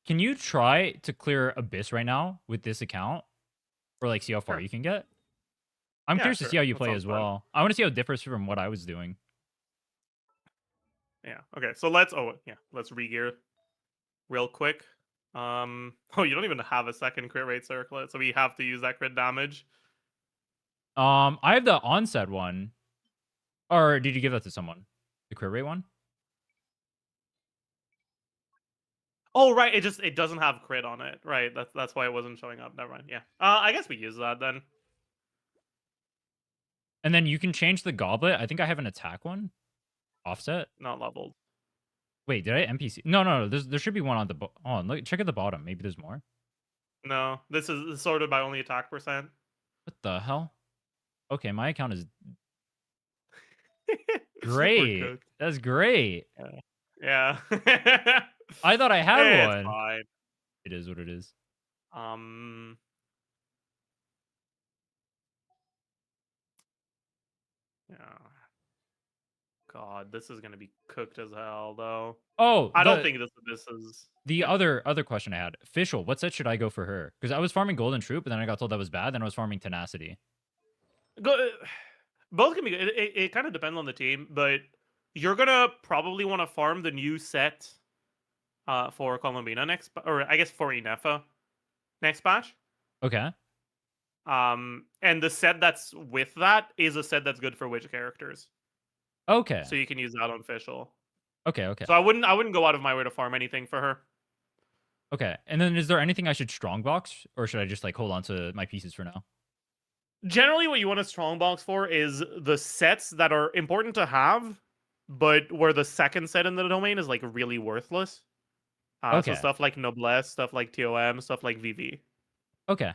can you try to clear Abyss right now with this account? Or like see how far Sure. you can get? I'm Yeah, curious to sure. see how you That play sounds as fun. well. I want to see how it differs from what I was doing. Yeah. Okay. So let's re-gear real quick. Oh, you don't even have a second crit rate circlet, so we have to use that crit damage. I have the onset one. Or did you give that to someone? The crit rate one? Oh, right. It doesn't have crit on it. Right. That's why it wasn't showing up. Never mind. Yeah. I guess we use that then. And then you can change the goblet. I think I have an attack one. Offset. Not leveled. Wait, did I NPC? No. There should be one on the look, check at the bottom. Maybe there's more. No, this is sorted by only attack percent. What the hell? Okay, my account is We're great. cooked. That's great. Yeah. I thought I had It's one. fine. It is what it is. Yeah. God, this is gonna be cooked as hell, though. Oh, I don't think this is. the other question I had. Fischl, what set should I go for her? Because I was farming Golden Troop, but then I got told that was bad. Then I was farming Tenacity. Go, both can be good. It kind of depends on the team, but you're gonna probably want to farm the new set for Columbina next, or I guess for Inefa next patch. Okay. And the set that's with that is a set that's good for witch characters, Okay. so you can use that on Fischl. Okay. So I wouldn't go out of my way to farm anything for her. Okay. And then is there anything I should strongbox, or should I just like hold on to my pieces for now? Generally, what you want a strongbox for is the sets that are important to have, but where the second set in the domain is like really worthless. So Okay. stuff like Noblesse, stuff like TOM, stuff like VV. Okay.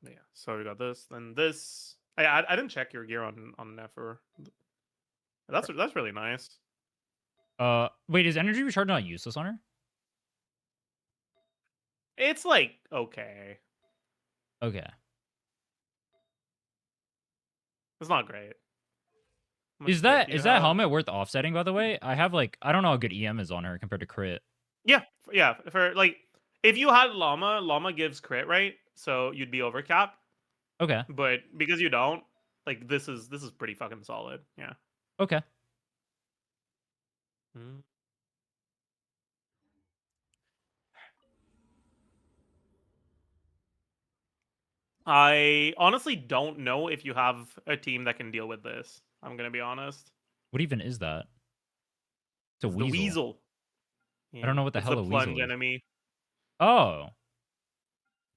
Yeah. So we got this, then this. I didn't check your gear on Nefer. That's really nice. Wait, is energy recharge not useless on her? It's like okay. Okay. It's not great. How much Is crit that do you is that have? helmet worth offsetting? By the way, I have like I don't know how good EM is on her compared to crit. Yeah, yeah. For like, if you had Llama gives crit, right? So you'd be overcapped. Okay. But because you don't, like this is pretty fucking solid. Yeah. Okay. Mm. I honestly don't know if you have a team that can deal with this. I'm gonna be honest. What even is that? It's a It's the weasel. weasel. I don't Yeah, know what the it's hell the a weasel plunge is. enemy. Oh.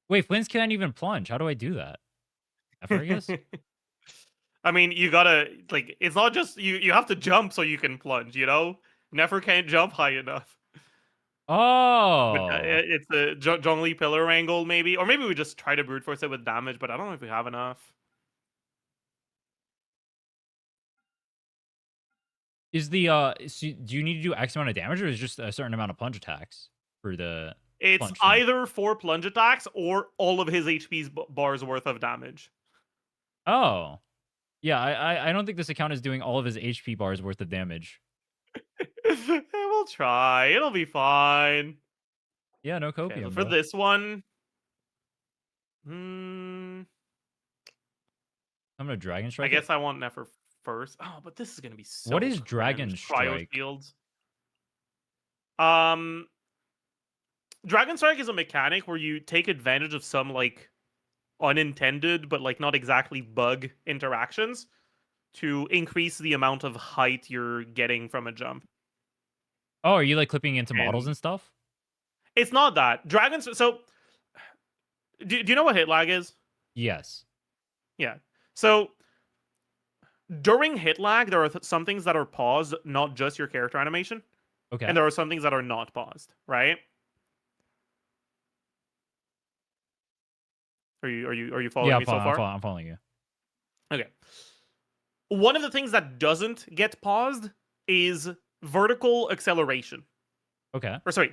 Wait, Flints can't even plunge. How do I do that? F, I guess? I mean, you gotta like. It's not just you. You have to jump so you can plunge. You know, Never can't jump high enough. But Oh. it's a Zhongli pillar angle, maybe, or maybe we just try to brute force it with damage. But I don't know if we have enough. Is the do you need to do X amount of damage or is it just a certain amount of plunge attacks for the It's plunge thing? either 4 plunge attacks or all of his HP's bars worth of damage. Oh. Yeah, I don't think this account is doing all of his HP bars worth of damage. We'll try. It'll be fine. Yeah, no Okay, so copium, for bro. this one, hmm, I'm gonna Dragon I Strike it. guess I want Nefer first. Oh, but this is gonna be What so is cringe. Dragon Cryo Strike? shields. Um, Dragon Strike is a mechanic where you take advantage of some like unintended but like not exactly bug interactions to increase the amount of height you're getting from a jump. Oh, are you like clipping into models And and stuff? it's not that. So do you know what hit lag is? Yes. Yeah. So during hit lag, there are some things that are paused, not just your character animation, Okay. and there are some things that are not paused, right? Are you Yeah, following me so far? I'm following you. Okay. One of the things that doesn't get paused is vertical acceleration. Okay. Or sorry,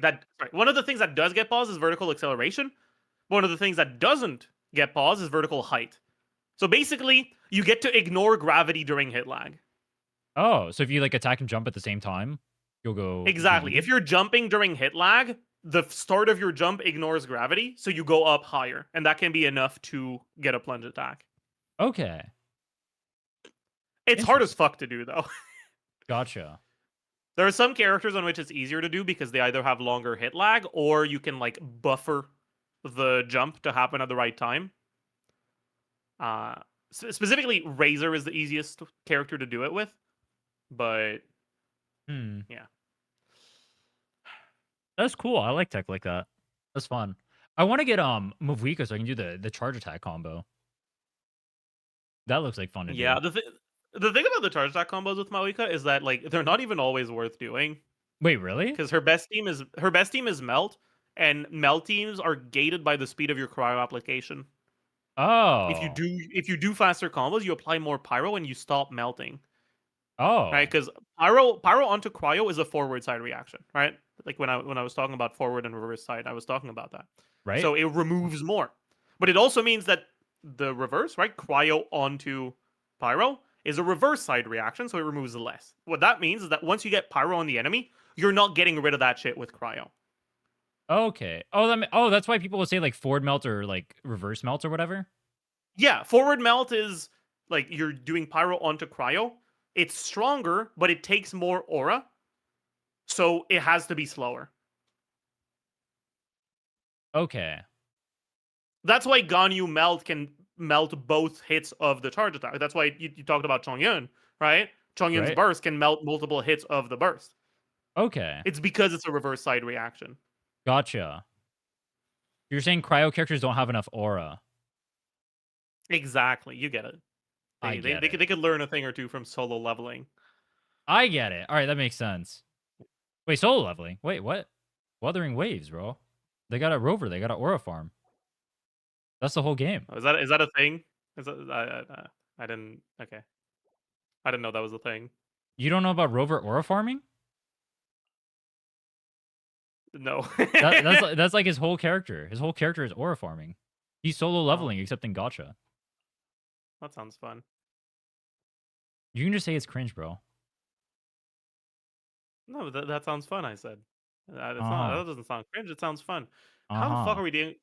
one of the things that does get paused is vertical acceleration. One of the things that doesn't get paused is vertical height. So basically, you get to ignore gravity during hit lag. Oh, so if you like attack and jump at the same time, you'll go Exactly. If even? you're jumping during hit lag, the start of your jump ignores gravity, so you go up higher, and that can be enough to get a plunge attack. Okay. It's hard as Interesting. fuck to do though. Gotcha. There are some characters on which it's easier to do because they either have longer hit lag or you can like buffer the jump to happen at the right time. Uh Specifically Razor is the easiest character to do it with, but Hmm. yeah. That's cool. I like tech like that. That's fun. I want to get Movuika so I can do the charge attack combo. That looks like fun to do. Yeah, the thing about the charge attack combos with Maoika is that like they're not even always worth doing Wait, really? because her best team is Melt, and Melt teams are gated by the speed of your cryo application. Oh. If you do faster combos, you apply more pyro and you stop melting, right? Oh. Because pyro onto cryo is a forward side reaction, right? Like when I was talking about forward and reverse side, I was talking about that. Right? So it removes more, but it also means that the reverse, right? Cryo onto pyro is a reverse side reaction, so it removes less. What that means is that once you get pyro on the enemy, you're not getting rid of that shit with cryo. Okay. Oh, that's why people will say like forward melt or like reverse melt or whatever. Yeah, forward melt is like you're doing pyro onto cryo. It's stronger, but it takes more aura, so it has to be slower. Okay. That's why Ganyu melt can melt both hits of the charge attack. That's why you talked about Chongyun, right? Chongyun's Right? burst can melt multiple hits of the burst. Okay. It's because it's a reverse side reaction. Gotcha. You're saying cryo characters don't have enough aura. Exactly, you get it. I They they, get they it. could they could learn a thing or two from solo leveling. I get it. All right, that makes sense. Wait, solo leveling. Wait, what? Wuthering Waves, bro. They got a rover. They got an aura farm. That's the whole game. Oh, is that a thing? Is that, I didn't. Okay, I didn't know that was a thing. You don't know about rover aura farming? No. That's like his whole character. His whole character is aura farming. He's solo Oh, leveling except in gacha. that sounds fun. You can just say it's cringe, bro. No, that sounds fun. I said. It's not. Uh-huh. That doesn't sound cringe. It sounds fun. How the fuck Uh-huh. are we doing?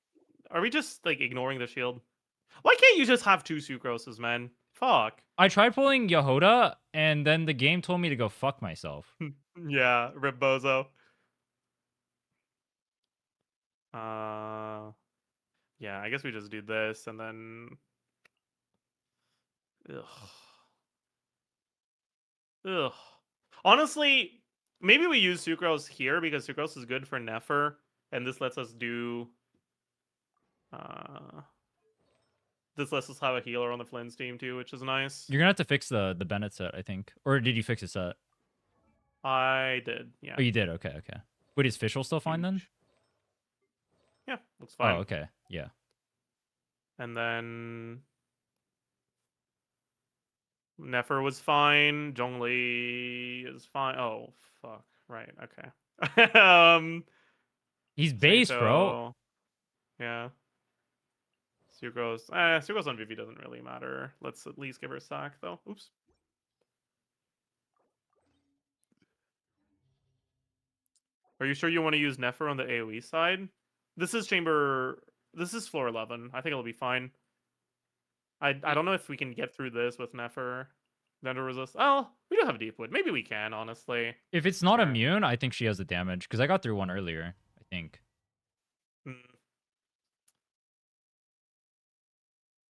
Are we just like ignoring the shield? Why can't you just have two sucroses, man? Fuck. I tried pulling Yehoda, and then the game told me to go fuck myself. Yeah, Ribbozo. Uh, Yeah, I guess we just do this and then. Ugh. Ugh. Honestly, maybe we use Sucrose here because Sucrose is good for Nefer, and this lets us do. Uh, this lets us have a healer on the Flynn's team too, which is nice. You're gonna have to fix the Bennett set, I think. Or did you fix a set? I did, yeah. Oh, you did. Okay, okay. Wait, is Fischl still fine then? Huge. Yeah, looks fine. Oh, okay. Yeah. And then Nefer was fine. Zhongli is fine. Oh fuck! Right. Okay. He's base, bro. Saito, yeah. Sucrose. Sucrose on Vivi doesn't really matter. Let's at least give her a sack though. Oops. Are you sure you want to use Nefer on the AoE side? This is floor 11. I think it'll be fine. I don't know if we can get through this with Nefer. Vendor resist. Oh, we do have Deepwood. Maybe we can, honestly. If it's not Sure. immune, I think she has the damage because I got through one earlier. I think. Hmm.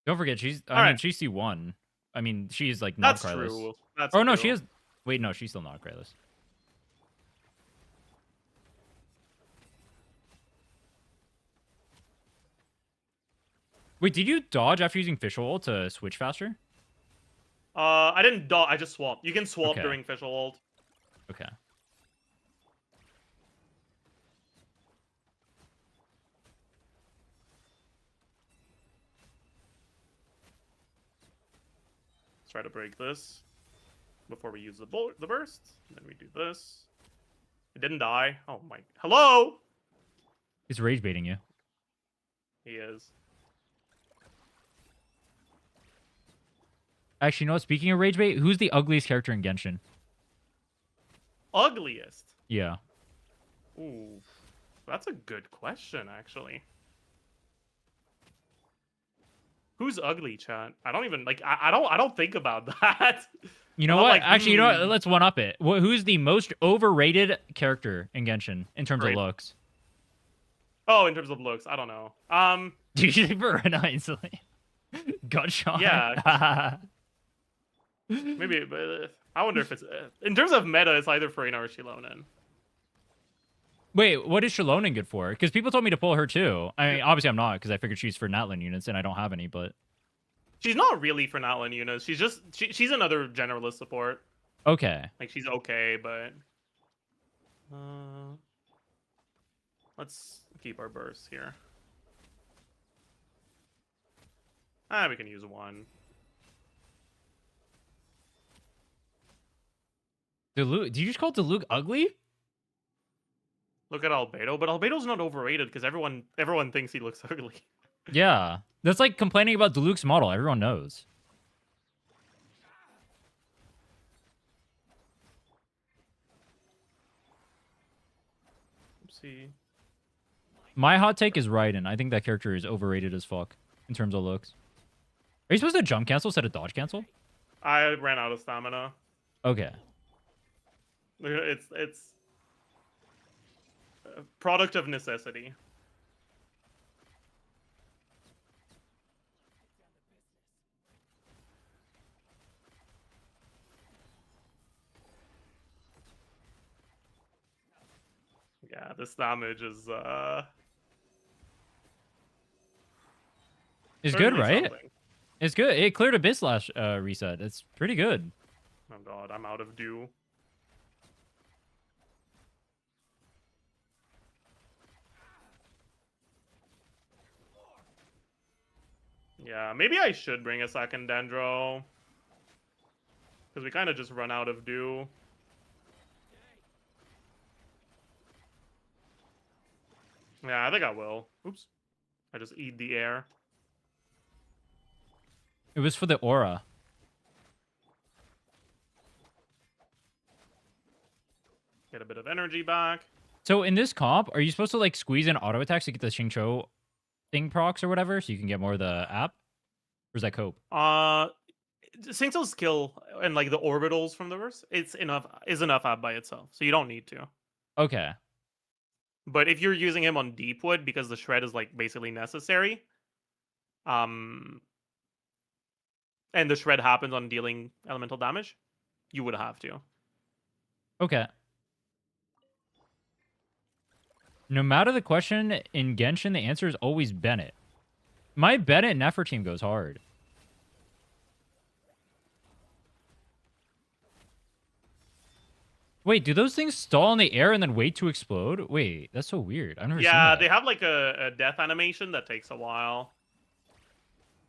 Don't forget, she's. I All mean, right. she's C1. I mean, she's like not That's Krylus. true. That's Oh no, true. she is. Wait, no, she's still not Krylus. Wait, did you dodge after using Fischl ult to switch faster? I didn't dodge. I just swapped. You can swap Okay. during Fischl ult. Okay. Let's try to break this before we use the burst. And then we do this. It didn't die. Oh my. Hello. He's rage baiting you. He is. Actually, you know what? Speaking of rage bait, who's the ugliest character in Genshin? Ugliest. Yeah. Ooh, that's a good question, actually. Who's ugly, chat? I don't even like. I don't think about that. You know I'm what? like, Actually, you know what? Let's one up it. Who's the most overrated character in Genshin in terms Right. of looks? Oh, in terms of looks, I don't know. Do you think Verena instantly? Gut shot. Yeah. Maybe, but I wonder if it's in terms of meta, it's either Farina or Shilonen. Wait, what is Shilonen good for? Because people told me to pull her too. I mean, obviously I'm not because I figured she's for Natlin units and I don't have any. But She's not really for Natlin units. She's just she's another generalist support. okay, Like she's okay, but let's keep our bursts here. We can use one. Diluc. Did you just call Diluc ugly? Look at Albedo, but Albedo's not overrated because everyone thinks he looks ugly. Yeah, that's like complaining about Diluc's model. Everyone knows. Oopsie. My hot take is Raiden. I think that character is overrated as fuck in terms of looks. Are you supposed to jump cancel instead of dodge cancel? I ran out of stamina. Okay. It's a product of necessity. Yeah, this damage is It's good, certainly right? something. It's good. It cleared Abyss last reset. It's pretty good. Oh god, I'm out of dew. Yeah, maybe I should bring a second Dendro. Because we kind of just run out of dew. Yeah, I think I will. Oops. I just eat the air. It was for the aura. Get a bit of energy back. So in this comp, are you supposed to like squeeze in auto attacks to get the Xingqiu thing procs or whatever, so you can get more of the app? Or is that cope? Singso's skill and like the orbitals from the verse, is enough app by itself, so you don't need to. Okay. But if you're using him on Deepwood because the shred is like basically necessary, and the shred happens on dealing elemental damage, you would have to. Okay. No matter the question in Genshin, the answer is always Bennett. My Bennett Nefer team goes hard. Wait, do those things stall in the air and then wait to explode? Wait, that's so weird. I've never seen Yeah, that. they have like a death animation that takes a while.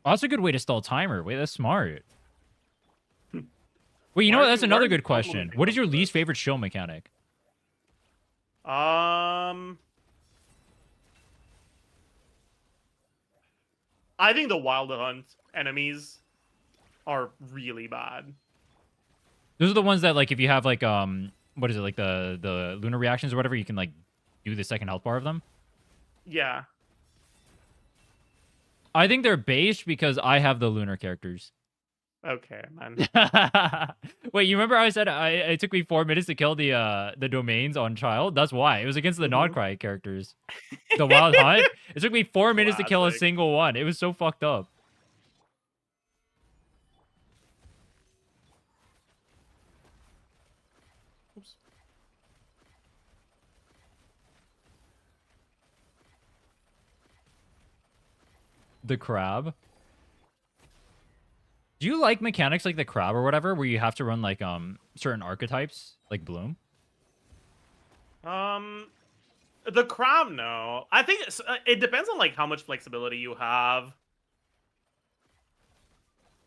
Oh, that's a good way to stall timer. Wait, that's smart. Wait, you know Why what? are That's you- why another are you good question. complimenting What is them your for least this? favorite shield mechanic? I think the wild hunt enemies are really bad. Those are the ones that, like, if you have, like, what is it, like, the lunar reactions or whatever, you can, like, do the second health bar of them? Yeah. I think they're based because I have the lunar characters. Okay, man. Wait, you remember I said it took me 4 minutes to kill the domains on child? That's why. It was against the Mhm. non-cry characters. The wild hunt. It took me 4 minutes to kill a Classic. single one. It was so fucked up. Oops. The crab. Do you like mechanics like the crab or whatever, where you have to run like certain archetypes, like Bloom? The crab, no. I think it depends on like how much flexibility you have.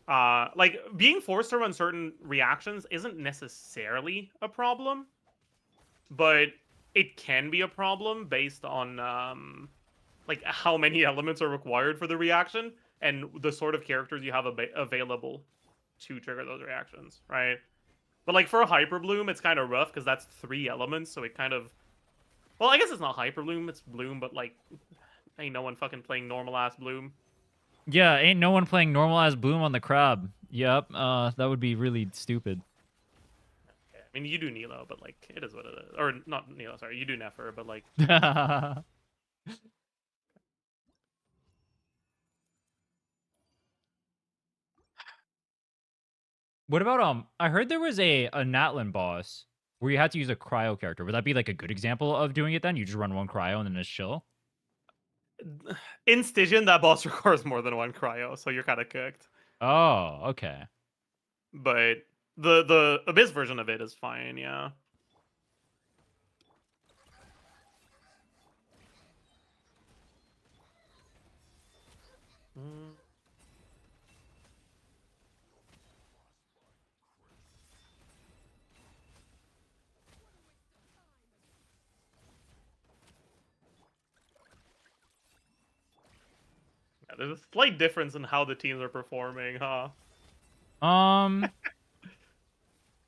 Like being forced to run certain reactions isn't necessarily a problem, but it can be a problem based on like how many elements are required for the reaction and the sort of characters you have available to trigger those reactions, right? But like for a hyper bloom, it's kind of rough because that's 3 elements, so it kind of, well, I guess it's not hyper bloom, it's bloom, but like ain't no one fucking playing normal ass bloom. Yeah, ain't no one playing normal as Bloom on the crab. Yep, that would be really stupid. I mean, you do Nilo, but like it is what it is. Or not Nilo, sorry, you do Nefer, but like What about I heard there was a Natlan boss where you had to use a cryo character. Would that be like a good example of doing it then? You just run one cryo and then just chill? in Stygian, that boss requires more than 1 cryo, so you're kind of cooked. Oh, okay. But the Abyss version of it is fine, yeah. Mm. Yeah, there's a slight difference in how the teams are performing, huh?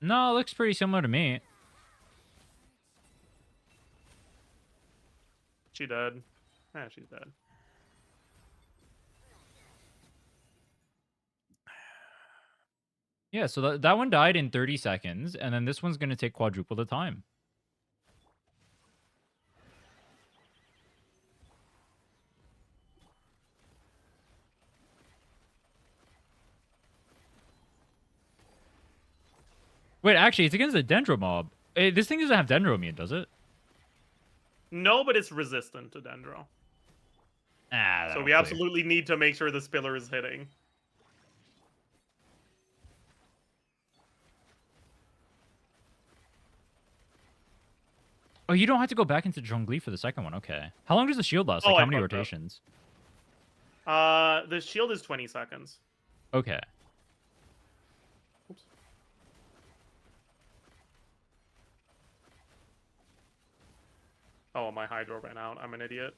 No, it looks pretty similar to me. She dead. Yeah, she's dead. Yeah, so that one died in 30 seconds, and then this one's going to take quadruple the time. Wait, actually, it's against the Dendro mob. This thing doesn't have Dendro immune, does it? No, but it's resistant to Dendro. Ah, So we absolutely need to make sure the Spiller is hitting. Oh, you don't have to go back into Zhongli for the second one. Okay. How long does the shield last? Like, Oh, how I many fucked up. rotations? The shield is 20 seconds. Okay. Oops. Oh, my Hydro ran out. I'm an idiot.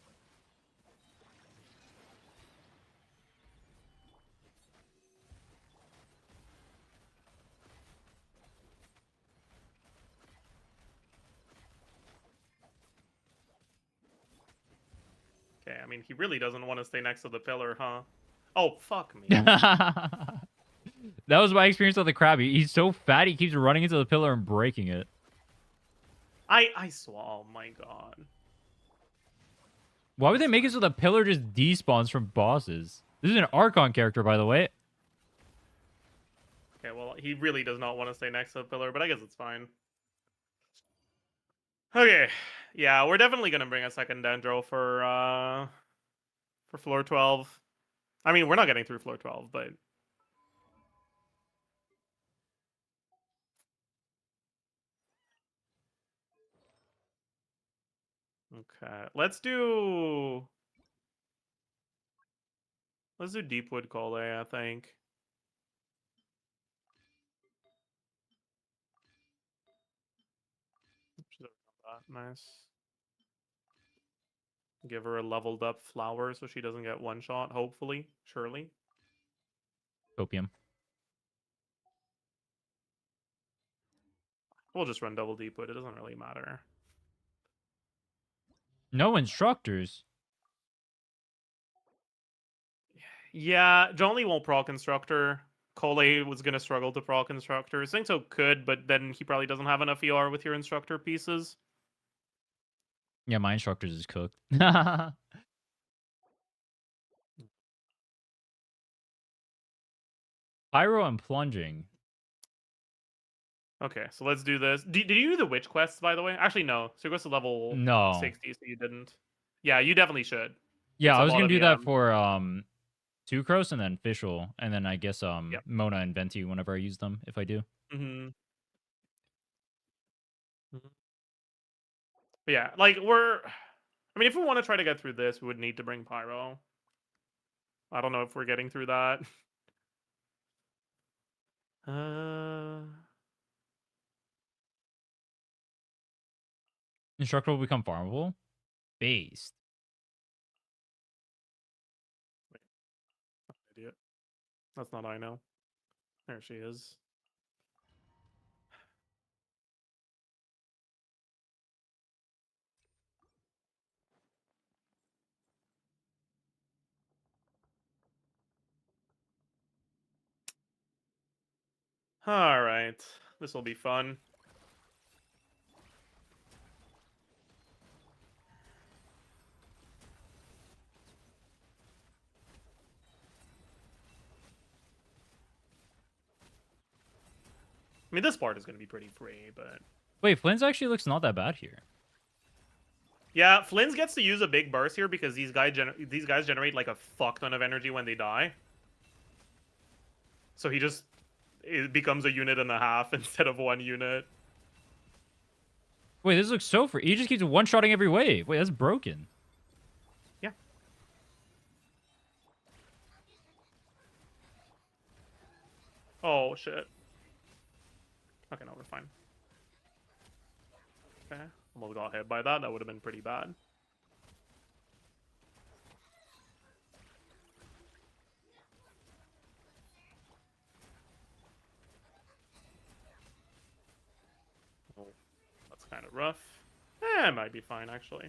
Okay, I mean, he really doesn't want to stay next to the pillar, huh? Oh, fuck me. That was my experience with the crab. He's so fat, he keeps running into the pillar and breaking it. I saw. Oh my god. Why would they make it so the pillar just despawns from bosses? This is an Archon character, by the way. Okay, well, he really does not want to stay next to the pillar, but I guess it's fine. Okay, yeah, we're definitely gonna bring a second Dendro for floor 12. I mean, we're not getting through floor 12, but okay, let's do Deepwood Cole, I think. She's not that nice. Give her a leveled up flower so she doesn't get one shot, hopefully, surely. Opium. We'll just run double Deepwood, it doesn't really matter. No instructors. Yeah, Jolly won't proc Constructor. Cole was gonna struggle to proc Instructor. Singto could, but then he probably doesn't have enough ER with your Instructor pieces. Yeah, my instructors is cooked. Pyro and plunging. Okay, so let's do this. Did you do the witch quests, by the way? Actually, no. So it goes to level No. 60, so you didn't. Yeah, you definitely should. Yeah, It's I a was lot gonna of do that EM. for Sucrose and then Fischl, and then I guess Yep. Mona and Venti whenever I use them, if I do. Mm-hmm. But yeah, like I mean, if we want to try to get through this, we would need to bring Pyro. I don't know if we're getting through that. Instructor will become farmable. Based. Idiot. That's not I know. There she is. All right, this will be fun. I mean, this part is going to be pretty free, but Wait, Flynn's actually looks not that bad here. yeah, Flynn's gets to use a big burst here because these guys generate like a fuck ton of energy when they die. So it becomes a unit and a half instead of one unit. Wait, this looks so free. He just keeps one-shotting every wave. Wait, that's broken. Yeah. Oh shit. Okay, no, we're fine. Okay, almost got hit by that. That would have been pretty bad. Oh, that's kind of rough. It might be fine actually.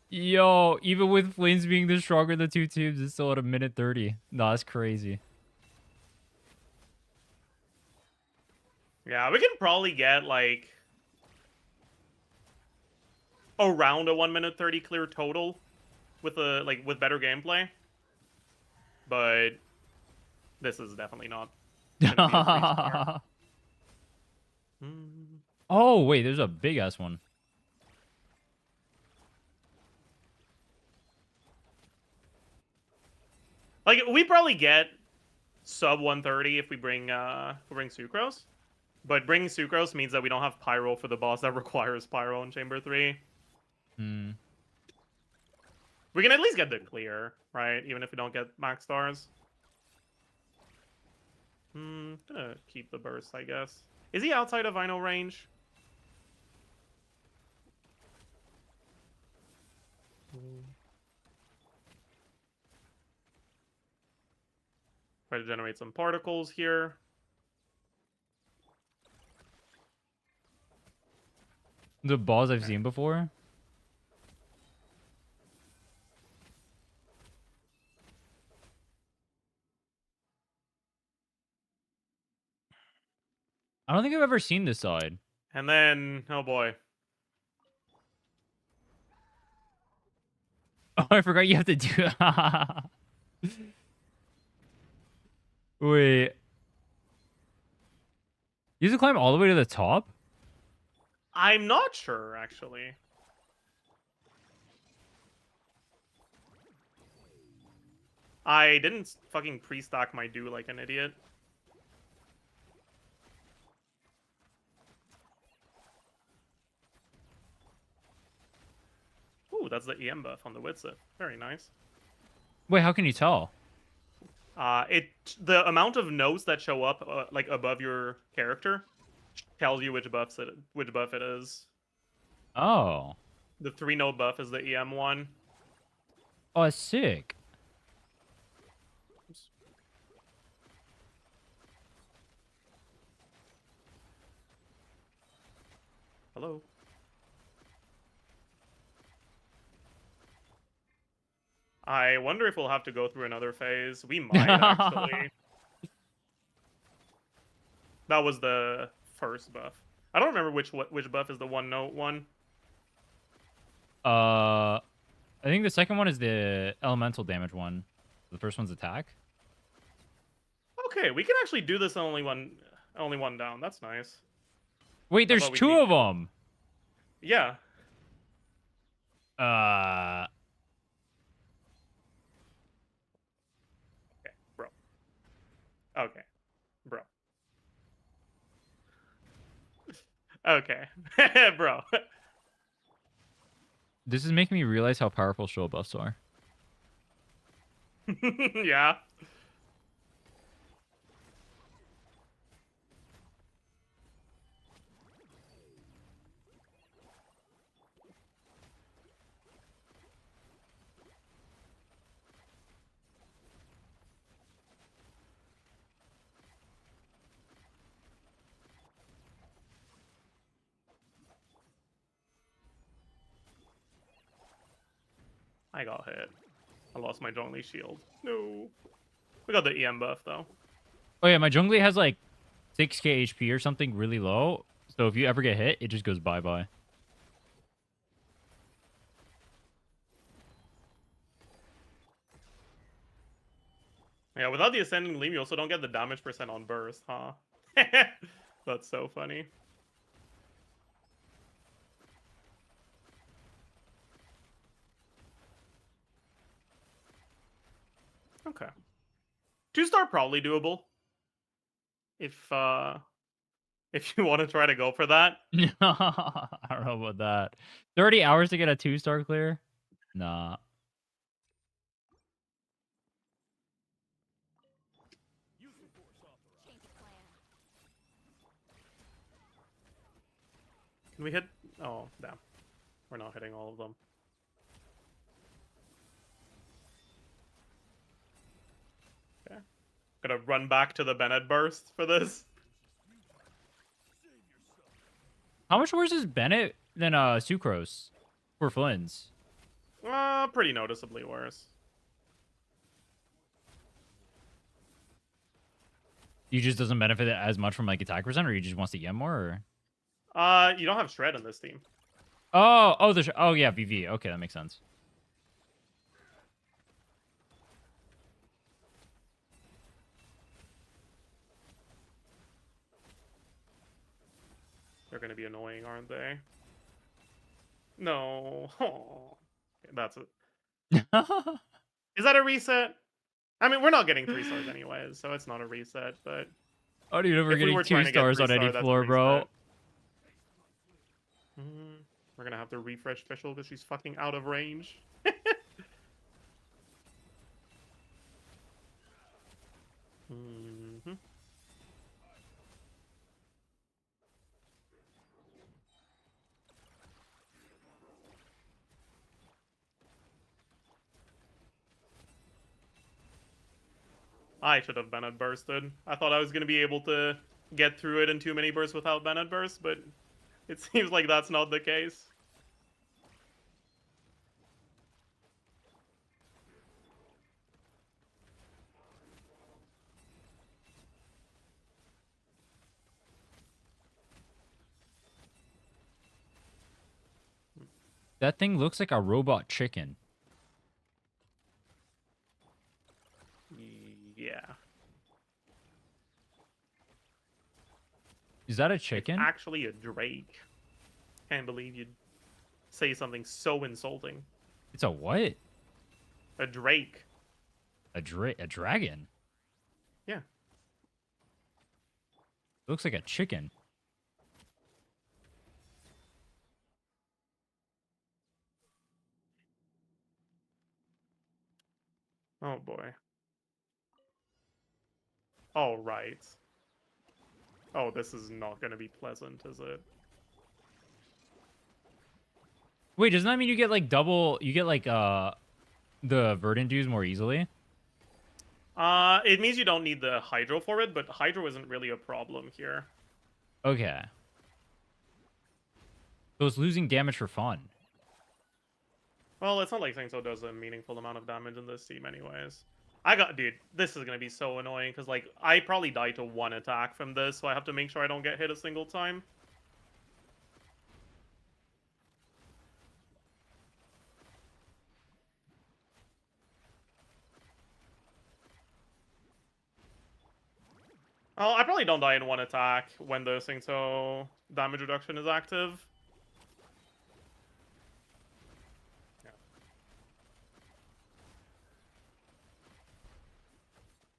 Yo, even with Flames being the stronger of the two teams, it's still at a minute 30. No, that's crazy. Yeah, we can probably get like around a 1 minute 30 clear total with with better gameplay. But this is definitely not gonna be as reasonable. Oh, wait, there's a big ass one. Like we probably get sub 130 if we bring Sucrose. But bringing Sucrose means that we don't have Pyro for the boss that requires Pyro in Chamber 3. Hmm. We can at least get the clear, right? Even if we don't get max stars. Gonna keep the burst, I guess. Is he outside of Vino range? Try to generate some particles here. The balls I've seen before. I don't think I've ever seen this side. And then, oh boy. Oh, I forgot you have to do. Wait. You have to climb all the way to the top? I'm not sure, actually. I didn't fucking pre-stock my do like an idiot. Ooh, that's the EM buff on the Witsit. Very nice. Wait, how can you tell? The amount of nodes that show up like above your character tells you which buff it is. Oh. The 3-node buff is the EM one. Oh, that's sick. Oops. Hello. I wonder if we'll have to go through another phase. We might, actually. That was the first buff. I don't remember which buff is the 1-note one. I think the second one is the elemental damage one. The first one's attack. Okay, we can actually do this only one down. That's nice. Wait, there's thought we'd two need- of them. Yeah. Okay, bro. Okay, bro. Okay, bro. This is making me realize how powerful show buffs are. Yeah. I got hit. I lost my Zhongli shield. No. We got the EM buff, though. Oh yeah, my jungler has like 6k HP or something really low. So if you ever get hit, it just goes bye-bye. Yeah, without the Ascending Gleam, you also don't get the damage percent on burst, huh? That's so funny. Okay. 2-star probably doable. If you want to try to go for that. I don't know about that. 30 hours to get a 2-star clear? Nah. Change of plan. Can we hit? Oh, damn. We're not hitting all of them. Okay. Gonna run back to the Bennett burst for this. How much worse is Bennett than Sucrose for Flynn's? Pretty noticeably worse. You just doesn't benefit as much from like attack percent, or you just wants to get more? Or... You don't have Shred on this team. Oh yeah, VV. Okay, that makes sense. They're gonna be annoying, aren't they? No. Oh. That's it. Is that a reset? I mean, we're not getting 3 stars anyways, so it's not a reset, but... Oh, dude, we're if we getting were 2 trying to get stars on 3-star, any that's a floor, bro. reset. We're gonna have to refresh Special because she's fucking out of range. Mhm. I should have Bennett bursted. I thought I was gonna be able to get through it in too many bursts without Bennett burst, but it seems like that's not the case. That thing looks like a robot chicken. Yeah. Is that a It's chicken? actually a drake. Can't believe you'd say something so insulting. It's a what? A drake. A dragon? Yeah. Looks like a chicken. Oh boy. All right. Oh, this is not going to be pleasant, is it? Wait, doesn't that mean you get like double? You get like the verdant dues more easily? It means you don't need the hydro for it, but hydro isn't really a problem here. Okay. So it's losing damage for fun. Well, it's not like Singso does a meaningful amount of damage in this team anyways. Dude, this is gonna be so annoying, because, like, I probably die to one attack from this, so I have to make sure I don't get hit a single time. Oh, I probably don't die in one attack when the Singso damage reduction is active.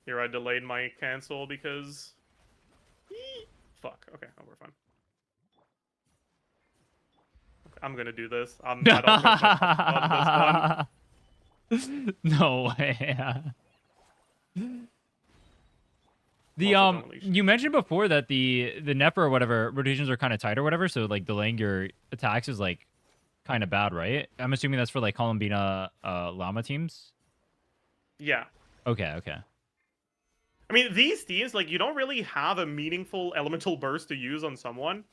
Here, I delayed my cancel because... Fuck. Okay, oh, we're fine. Okay, I'm gonna do this. I don't feel on this one. No way. The Also, don't leash. you mentioned before that the Nefer or whatever rotations are kind of tight or whatever, so like delaying your attacks is like kind of bad, right? I'm assuming that's for like Columbina Llama teams. Yeah. Okay. I mean, these teams, like, you don't really have a meaningful elemental burst to use on someone.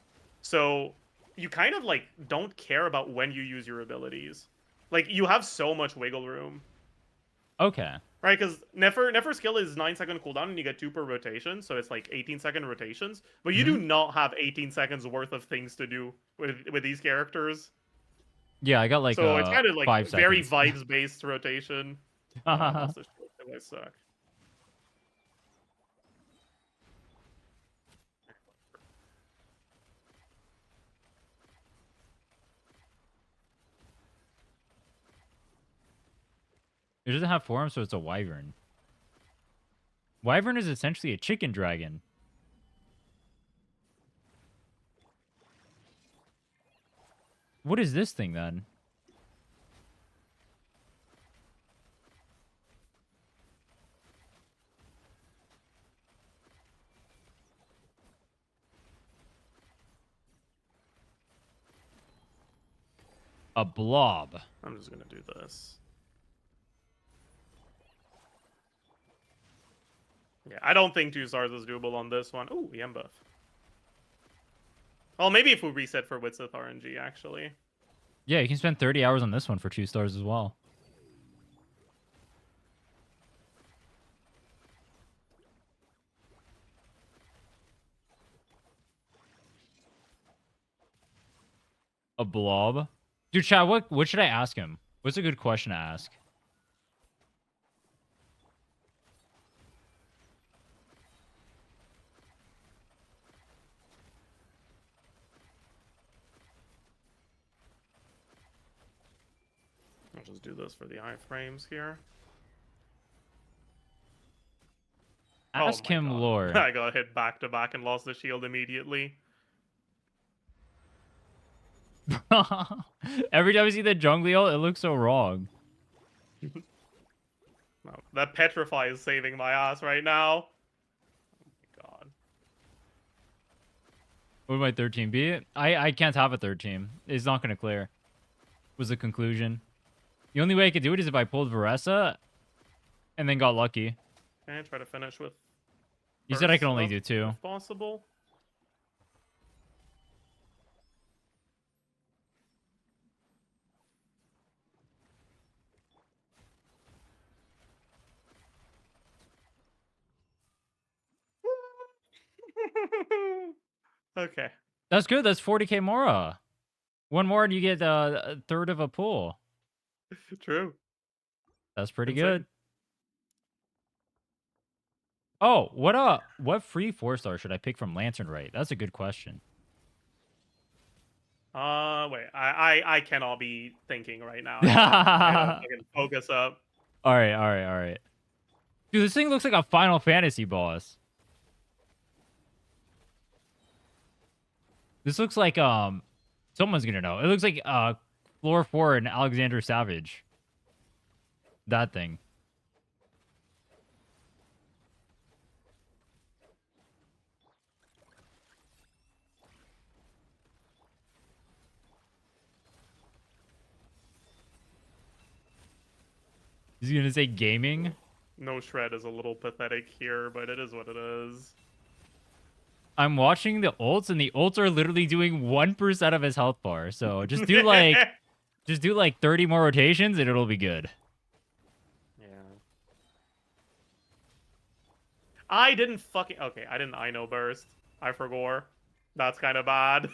So you kind of, like, don't care about when you use your abilities. Like, you have so much wiggle room. Okay. Right, because Nefer skill is 9-second cooldown and you get 2 per rotation, so it's like 18-second rotations. But you do not have 18 seconds worth of things to do with these characters. Yeah, I got like so it's kind of like 5 very seconds. vibes-based rotation. I lost the shield. I suck. It doesn't have form, so it's a wyvern. Wyvern is essentially a chicken dragon. What is this thing then? A blob. I'm just gonna do this. Yeah, I don't think 2 stars is doable on this one. Ooh, EM buff. Well, maybe if we reset for Witsith RNG, actually. Yeah, you can spend 30 hours on this one for 2 stars as well. A blob? Dude, chat, what should I ask him? What's a good question to ask? I'll just do this for the iframes here. Ask my him God. lore. I got hit back to back and lost the shield immediately. Every time I see the Jungleo, it looks so wrong. No, that Petrify is saving my ass right now. Oh my God. What would my third team be? I can't have a third team. It's not going to clear. Was the conclusion. The only way I could do it is if I pulled Varessa and then got lucky. Okay, try to finish with... You said I could burst only if- do 2. If possible. Okay. That's good. That's 40k Mora. One more and you get a third of a pull. True. That's pretty Insane. good. Oh, what free 4-star should I pick from Lantern Right? That's a good question. Wait. I cannot be thinking right now. I gotta fucking focus up. All right. Dude, this thing looks like a Final Fantasy boss. This looks like someone's gonna know. It looks like Floor 4 and Alexander Savage. That thing. He's gonna say gaming. No shred is a little pathetic here, but it is what it is. I'm watching the ults, and the ults are literally doing 1% of his health bar. So just do like 30 more rotations, and it'll be good. Yeah. I didn't fucking I didn't know burst. I forgot. That's kind of bad.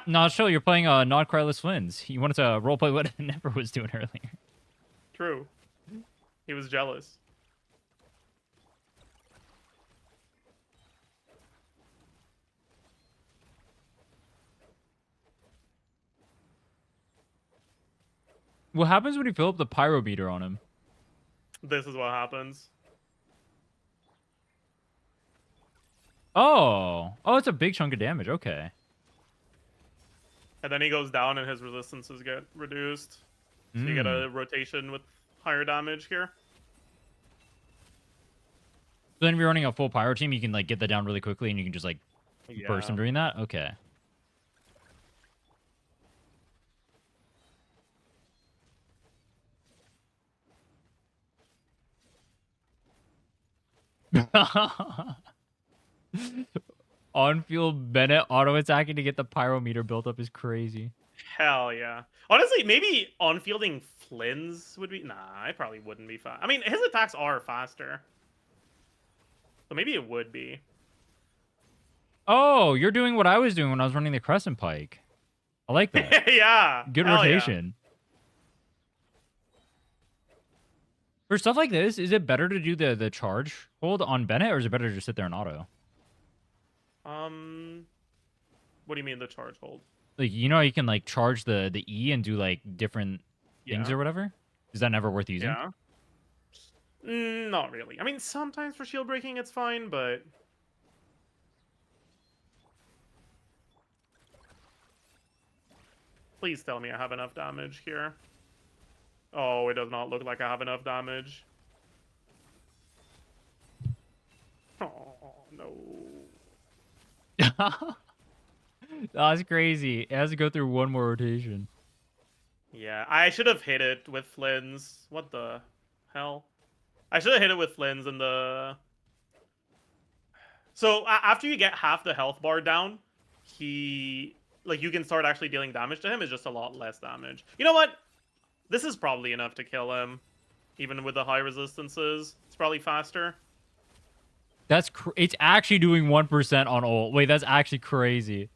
No, chill. You're playing not cryless wins. You wanted to roleplay what Never was doing earlier. True. He was jealous. What happens when you fill up the pyro meter on him? This is what happens. Oh, it's a big chunk of damage. Okay. And then he goes down and his resistances get reduced. So you get a rotation with higher damage here. So then if you're running a full pyro team, you can like get that down really quickly, and you can just like burst him during that. Okay. On-field Bennett auto-attacking to get the pyro meter built up is crazy. Hell yeah. Honestly, maybe on-fielding Flynn's would be... Nah, I probably wouldn't be fast. I mean, his attacks are faster. So maybe it would be. Oh, you're doing what I was doing when I was running the Crescent Pike. I like that. Yeah. Good Hell yeah. rotation. For stuff like this, is it better to do the charge hold on Bennett, or is it better to just sit there and auto? What do you mean the charge hold? Like, you know, you can like charge the E and do like different things or whatever. Is that never worth using? Yeah. Not really. I mean, sometimes for shield breaking it's fine, but... Please tell me I have enough damage here. Oh, it does not look like I have enough damage. Oh, no. That's crazy. It has to go through one more rotation. Yeah, I should have hit it with Flynn's. What the hell? I should have hit it with Flynn's and the... So, after you get half the health bar down, he... Like, you can start actually dealing damage to him. It's just a lot less damage. You know what? This is probably enough to kill him. Even with the high resistances. It's probably faster. That's it's actually doing 1% on ult. Wait, that's actually crazy.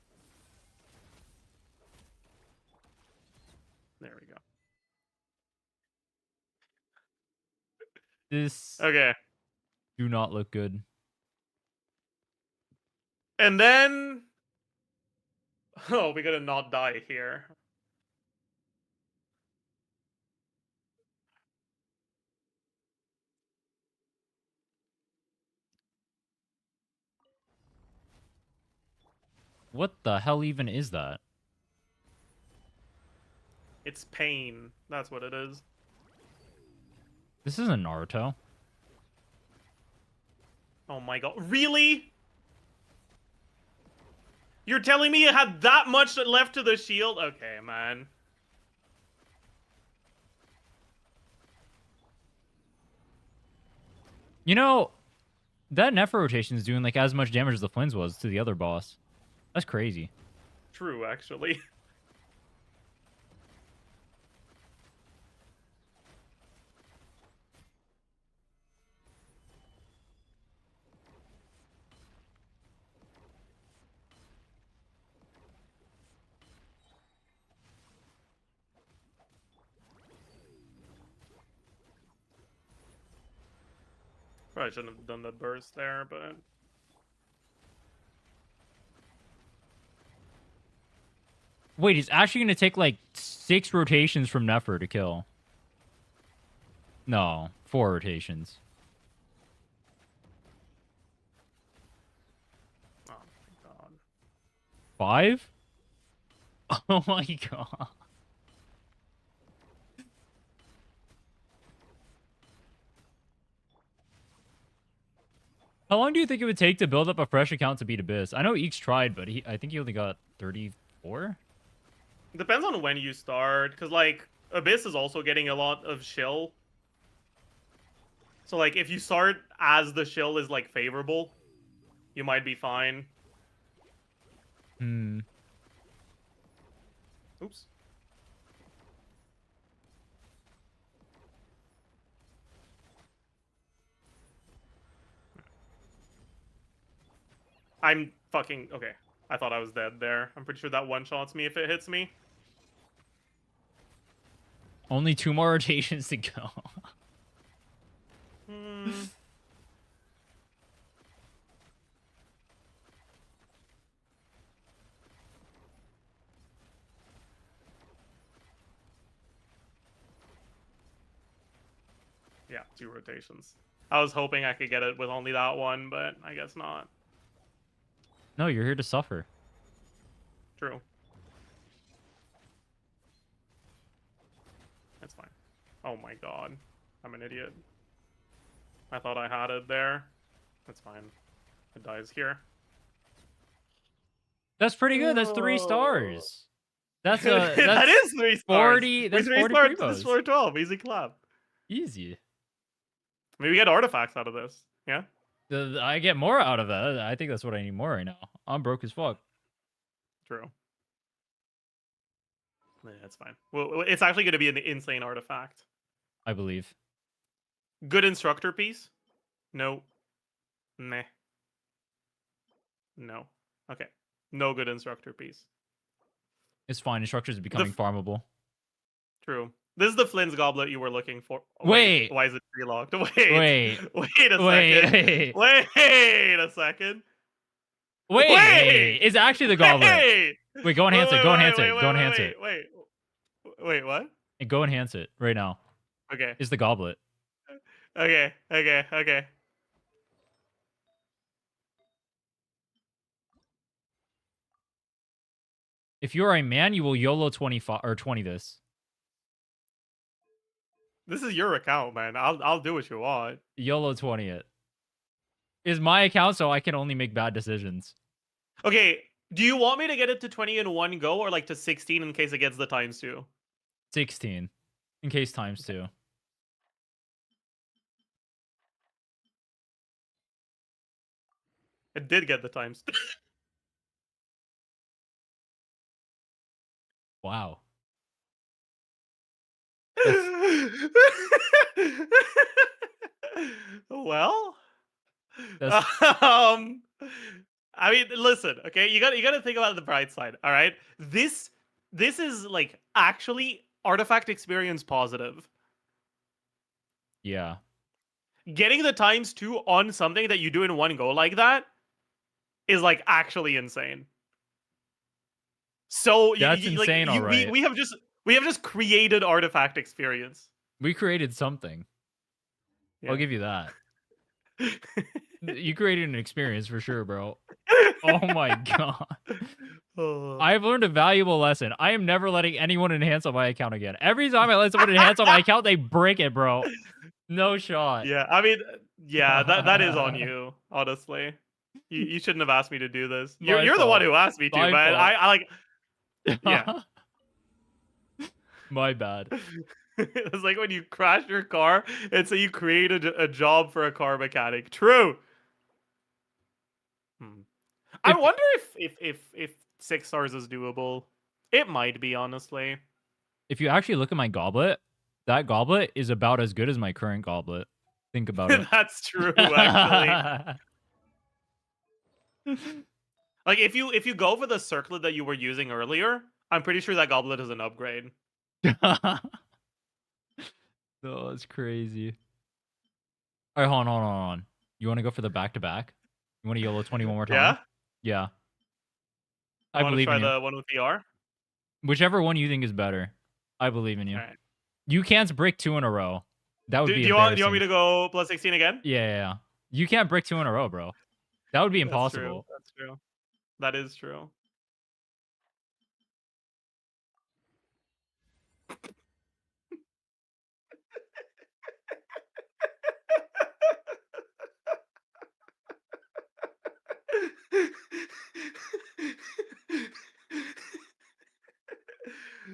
There we go. This Okay. do not look good. And then... Oh, we gotta not die here. What the hell even is that? It's pain. That's what it is. This isn't Naruto. Oh my god. Really? You're telling me it had that much left to the shield? Okay, man. You know, that Nefer rotation is doing like as much damage as the Flynn's was to the other boss. That's crazy. True, actually. Probably shouldn't have done the burst there, but Wait, it's actually gonna take like 6 rotations from Nefer to kill. No, 4 rotations. oh my god. 5? Oh my god. How long do you think it would take to build up a fresh account to beat Abyss? I know Eeks tried, but I think he only got 34? Depends on when you start, because like Abyss is also getting a lot of shill. So like if you start as the shill is like favorable, you might be fine. Hmm. Oops. I'm fucking okay. I thought I was dead there. I'm pretty sure that one shots me if it hits me. Only 2 more rotations to go. Hmm. Yeah, 2 rotations. I was hoping I could get it with only that one, but I guess not. No, you're here to suffer. True. That's fine. Oh my god. I'm an idiot. I thought I had it there. That's fine. It dies here. That's pretty good. That's 3 stars. That's that is 3 stars. 40. That's 40 stars. primos. This for 12. Easy clap. Easy. Maybe we get artifacts out of this. Yeah? I get more out of that. I think that's what I need more right now. I'm broke as fuck. True. Yeah, that's fine. Well, it's actually going to be an insane artifact. I believe. Good instructor piece? No. Meh. No. Okay. No good instructor piece. It's fine. Instructors are becoming farmable. True. This is the Flynn's goblet you were looking for. Oh, Wait. Why is it pre-locked? Wait. Wait. Wait a Wait. second. Wait a second. Wait. It's actually the goblet. Wait, go enhance it. Go enhance it. Wait, Go enhance it. Wait, what? And go enhance it right now. Okay. It's the goblet. Okay. If you're a man, you will YOLO 25 or 20 this. This is your account, man. I'll do what you want. YOLO 20 it. Is my account, so I can only make bad decisions. Okay, do you want me to get it to 20 in one go or like to 16 in case it gets the ×2? 16. In case ×2. It did get the ×2. Wow. Well, That's I mean, listen, okay, you got to think about the bright side. All right, this is like actually artifact experience positive. yeah. Getting the ×2 on something that you do in one go like that is like actually insane. So That's insane, all right. we have just created artifact experience. We created something. Yeah. I'll give you that. You created an experience for sure, bro. Oh my god. I've learned a valuable lesson. I am never letting anyone enhance on my account again. Every time I let someone enhance on my account, they break it, bro. No shot. Yeah, I mean, yeah, that is on you, honestly. You shouldn't have asked me to do this. You're the one who asked me to, My man. fault. I like, yeah. My bad. It's like when you crash your car and so you created a job for a car mechanic. True. I wonder if 6 stars is doable. It might be, honestly. If you actually look at my goblet, that goblet is about as good as my current goblet. Think about it. That's true, actually. Like if you go for the circlet that you were using earlier, I'm pretty sure that goblet is an upgrade. No, it's crazy. All right, hold on. You want to go for the back-to-back? You want to YOLO 20 one more time? Yeah. Yeah. I I want to believe try in you. the one with VR. Whichever one you think is better. I believe in you. All right. You can't brick 2 in a row. That would Do be you want me embarrassing. to go plus 16 again? Yeah. You can't brick 2 in a row, bro. That would be That's true. impossible. That's true. That is true.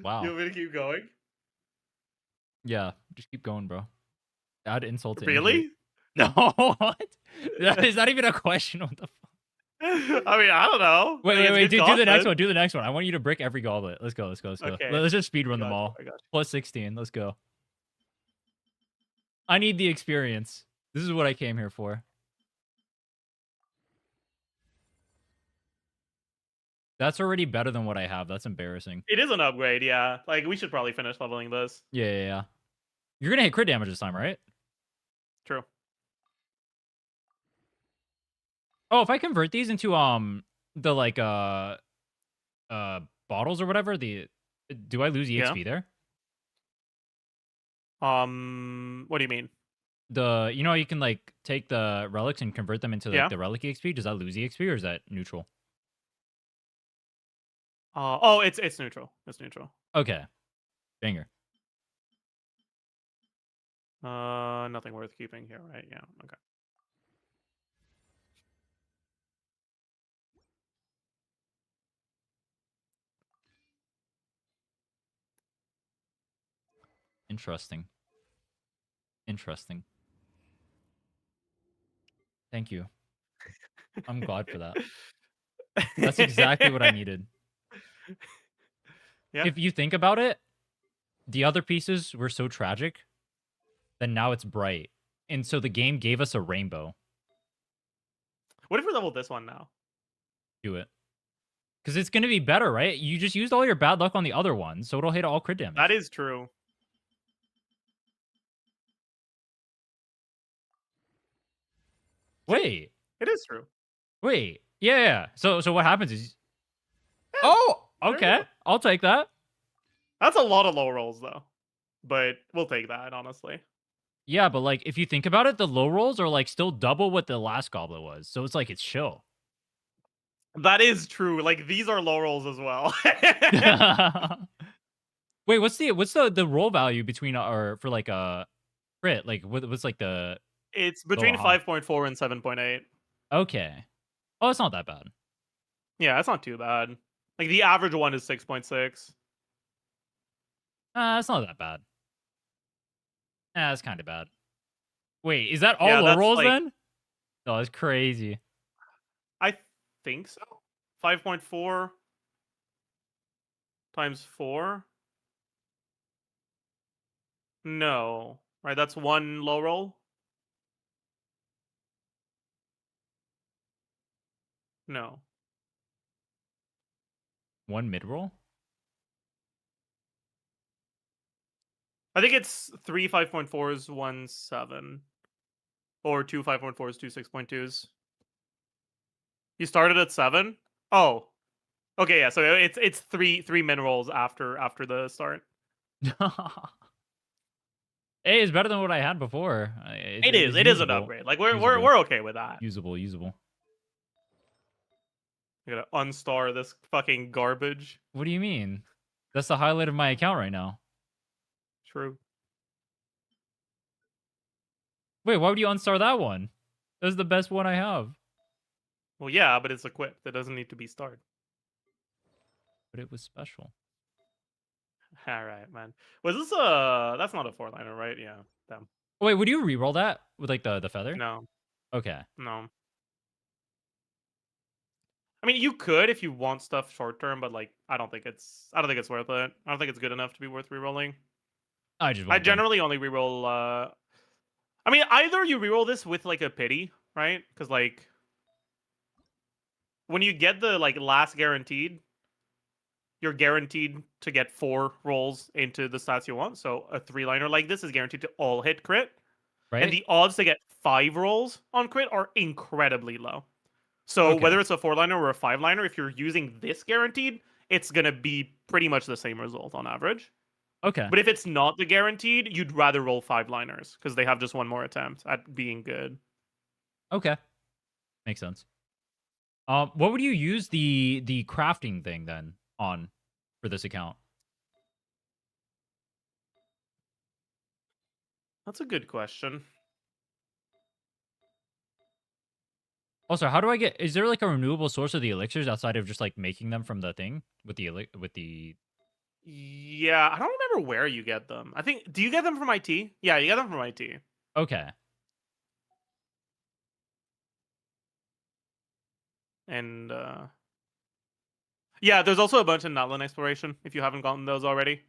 Wow. You want me to keep going? Yeah, just keep going, bro. Add insult to injury. Really? No, what? That is not even a question. What the fuck? I mean, I don't know. Wait. It's good Do the next content. one. Do the next one. I want you to brick every goblet. Let's go. Okay. Let's just speed run I them got you, all. I got you. Plus 16. Let's go. I need the experience. This is what I came here for. That's already better than what I have. That's embarrassing. It is an upgrade, yeah. Like, we should probably finish leveling this. Yeah. You're gonna hit crit damage this time, right? True. Oh, if I convert these into the like bottles or whatever, do I lose EXP there? What do you mean? You know, you can like take the relics and convert them into like Yeah. the relic EXP. Does that lose EXP or is that neutral? Oh, it's neutral. It's neutral. Okay. Banger. Nothing worth keeping here, right? Yeah. Okay. Interesting. Thank you. I'm glad for that. That's exactly what I needed. Yeah. If you think about it, the other pieces were so tragic that now it's bright. And so the game gave us a rainbow. What if we level this one now? Do it. Because it's going to be better, right? You just used all your bad luck on the other one, so it'll hit all crit damage. That is true. Wait. It is true. Wait. Yeah. So what happens is... Yeah, Oh! there you Okay. go. I'll take that. That's a lot of low rolls, though. But we'll take that, honestly. Yeah, but like, if you think about it, the low rolls are like still double what the last goblet was. So it's like, it's chill. That is true. Like, these are low rolls as well. Wait, what's the roll value between or for like a crit? Like what's like the It's between on. 5.4 and 7.8. Okay. Oh, it's not that bad. Yeah, that's not too bad. Like, the average one is 6.6. It's not that bad. It's kind of bad. Wait, is that all Yeah, low that's rolls like- then? No, that's crazy. I think so. 5.4 times 4. No. Right, that's one low roll. No. One mid roll? I think it's 3 5.4s, 1 7. Or 2 5.4s, 2 6.2s. You started at 7? Oh. Okay, yeah, so it's three minerals after the start. Hey, it's better than what I had before. It is an usable. upgrade. Like, we're Usable. okay with that. Usable. I gotta unstar this fucking garbage. What do you mean? That's the highlight of my account right now. True. Wait, why would you unstar that one? That's the best one I have. Well, yeah, but it's equipped. It doesn't need to be starred. But it was special. All right, man. Was this that's not a 4-liner, right? Yeah. Damn. Wait, would you reroll that with like the feather? No. Okay. No. I mean, you could if you want stuff short term, but like, I don't think it's worth it. I don't think it's good enough to be worth rerolling. I I generally only reroll. I mean, either you reroll this with like a pity, right? Because like, when you get the like last guaranteed, you're guaranteed to get 4 rolls into the stats you want. So a 3-liner like this is guaranteed to all hit crit. right? And the odds to get 5 rolls on crit are incredibly low. So Okay. whether it's a 4-liner or a 5-liner, if you're using this guaranteed, it's gonna be pretty much the same result on average. Okay. But if it's not the guaranteed, you'd rather roll 5-liners because they have just one more attempt at being good. Okay. Makes sense. What would you use the crafting thing then on for this account? That's a good question. Also, how do I get? Is there like a renewable source of the elixirs outside of just like making them from the thing with the? Yeah, I don't remember where you get them. I think, do you get them from IT? Yeah, you get them from IT. Okay. And yeah, there's also a bunch in Natlan Exploration if you haven't gotten those already.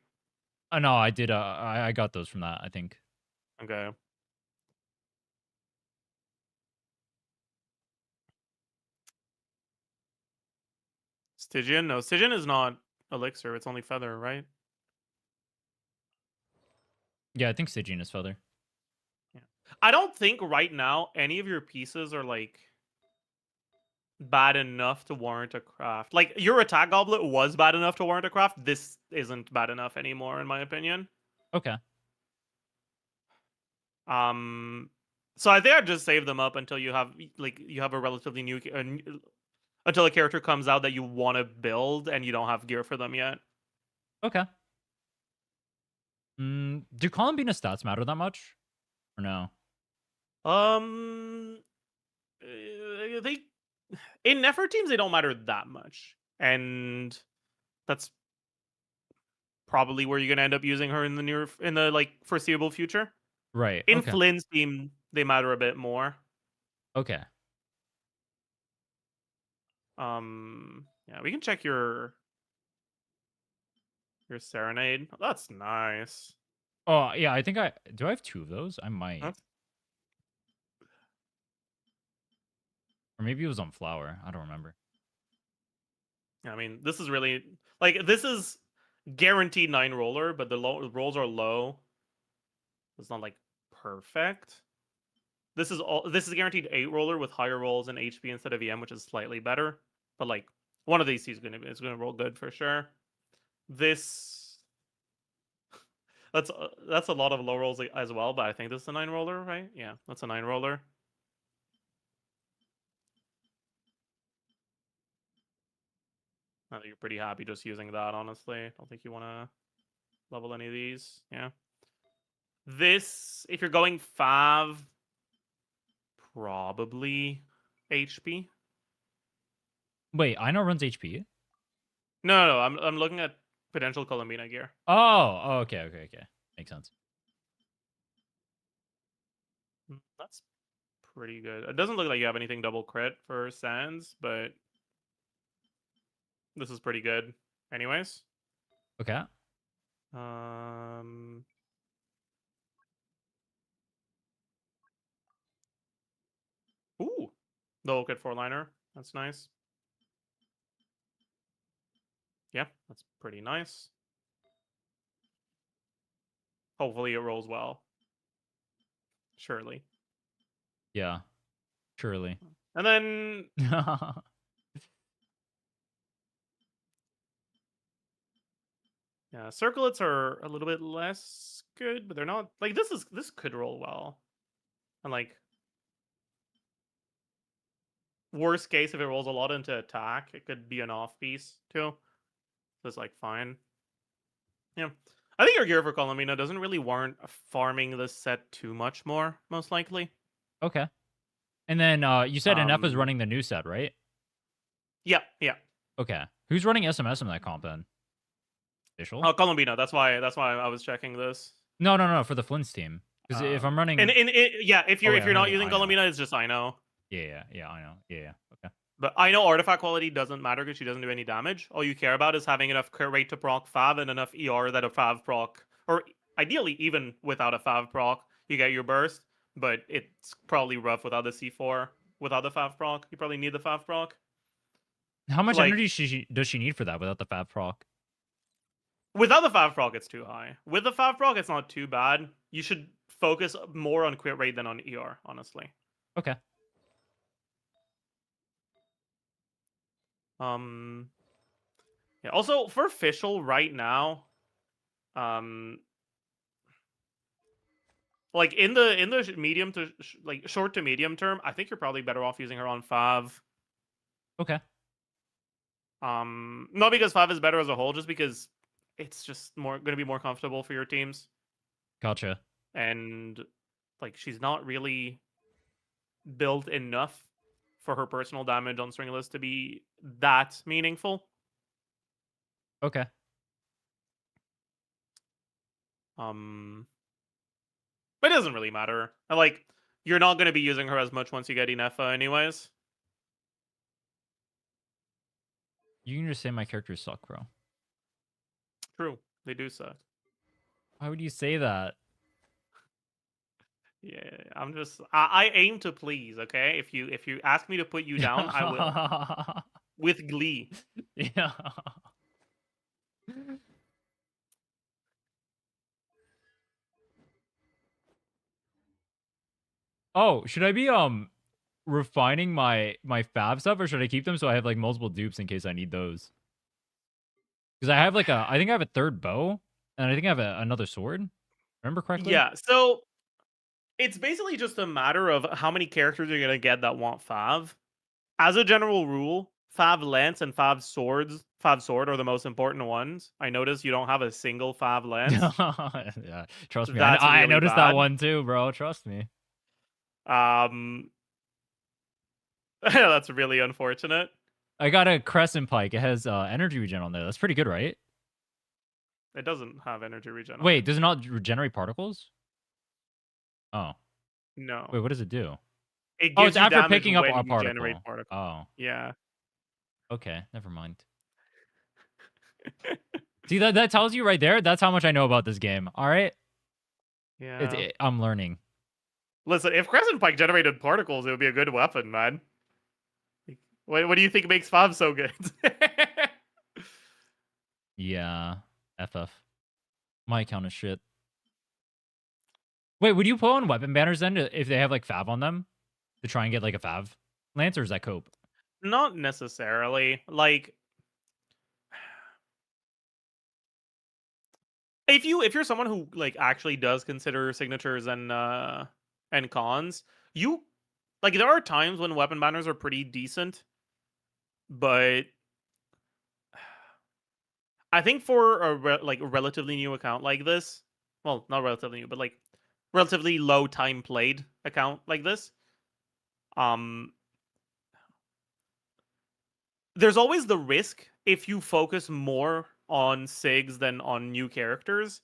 No, I did. I got those from that. I think. Okay. Stygian? No, Stygian is not elixir. It's only feather, right? Yeah, I think Stygian is feather. Yeah. I don't think right now any of your pieces are like bad enough to warrant a craft. Like your attack goblet was bad enough to warrant a craft. This isn't bad enough anymore, in my opinion. Okay. So I think I'd just save them up until you have a relatively new until a character comes out that you want to build and you don't have gear for them yet. Okay. Do Columbina stats matter that much, or no? They in Nefer teams they don't matter that much, and that's probably where you're gonna end up using her in the like foreseeable future. Right. In Okay. Flynn's team, they matter a bit more. Okay. Yeah, we can check your serenade. Oh, that's nice. Oh yeah, I think I do. I have 2 of those. I might, That's or maybe it was on flower. I don't remember. I mean, this is really like this is guaranteed 9 roller, but the rolls are low. It's not like perfect. This is guaranteed 8 roller with higher rolls and HP instead of EM, which is slightly better. But like one of these is gonna roll good for sure. This that's a lot of low rolls as well, but I think this is a 9 roller, right? Yeah, that's a 9 roller. I think you're pretty happy just using that, honestly. I don't think you want to level any of these. Yeah. This, if you're going Fav, probably HP. Wait, Ino runs HP. No, I'm looking at potential Columbina gear. Oh, okay, okay, okay. Makes sense. That's pretty good. It doesn't look like you have anything double crit for Sands, but this is pretty good. Anyways. Okay. Ooh. Double crit 4-liner. That's nice. Yeah, that's pretty nice. Hopefully it rolls well. Surely. Yeah. Surely. And then yeah, circlets are a little bit less good, but they're not like this could roll well. And like worst case, if it rolls a lot into attack, it could be an off piece too. So it's like fine. Yeah. I think your gear for Columbina doesn't really warrant farming this set too much more, most likely. Okay. And then you said NF is Um, running the new set, right? Yeah, yeah. Okay. Who's running SMS in that comp then? Official? Oh, Columbina. That's why I was checking this. No, for the Flynn's team. Because if I'm running, And yeah, if you're wait, if I'm you're not running using Ino. Columbina, it's just I know. Yeah, I know. Yeah. Okay. But I know artifact quality doesn't matter because she doesn't do any damage. All you care about is having enough crit rate to proc Fav and enough ER that a Fav proc, or ideally even without a Fav proc, you get your burst. But it's probably rough without the C4. Without the Fav proc, you probably need the Fav proc. How much like- energy does she need for that without the Fab proc? Without the Fav proc, it's too high. With the Fav proc, it's not too bad. You should focus more on crit rate than on ER, honestly. Okay. Yeah. Also, for Fischl right now, like in the medium to like short to medium term, I think you're probably better off using her on Fav. Okay. Not because Fav is better as a whole, just because it's just going to be more comfortable for your teams, Gotcha. and like she's not really built enough for her personal damage on Stringless to be that meaningful. Okay. But it doesn't really matter. Like, you're not going to be using her as much once you get Inefa anyways. You can just say my characters suck, bro. True, they do suck. Why would you say that? Yeah, I aim to please, okay? If you ask me to put you down, I will. With glee. Yeah. Oh, should I be refining my fab stuff, or should I keep them so I have like multiple dupes in case I need those? Because I have like I think I have a third bow, and I think I have another sword. Remember correctly? Yeah, so it's basically just a matter of how many characters you're gonna get that want Fav. As a general rule, Fav Lance and Fav Sword are the most important ones. I noticed you don't have a single Fav Lance. Yeah, trust me. That's I really noticed that bad. one too, bro. Trust me. That's really unfortunate. I got a Crescent Pike. It has energy regen on there. That's pretty good, right? It doesn't have energy regen. Wait, does it not regenerate particles? Oh. No. Wait, what does it do? It Oh, gives it's you after damage picking up when a you particle. generate particle. Oh, Yeah. okay. Never mind. See, that tells you right there. That's how much I know about this game. All right? Yeah. I'm learning. Listen, if Crescent Pike generated particles, it would be a good weapon, man. What do you think makes Fav so good? Yeah. FF. My account is shit. Wait, would you pull on weapon banners then if they have like Fav on them to try and get like a Fav Lance, or is that cope? Not necessarily. Like, if you're someone who like actually does consider signatures and cons, you like there are times when weapon banners are pretty decent, but I think for a like a relatively new account like this, well, not relatively new, but like relatively low time played account like this, um, there's always the risk if you focus more on SIGs than on new characters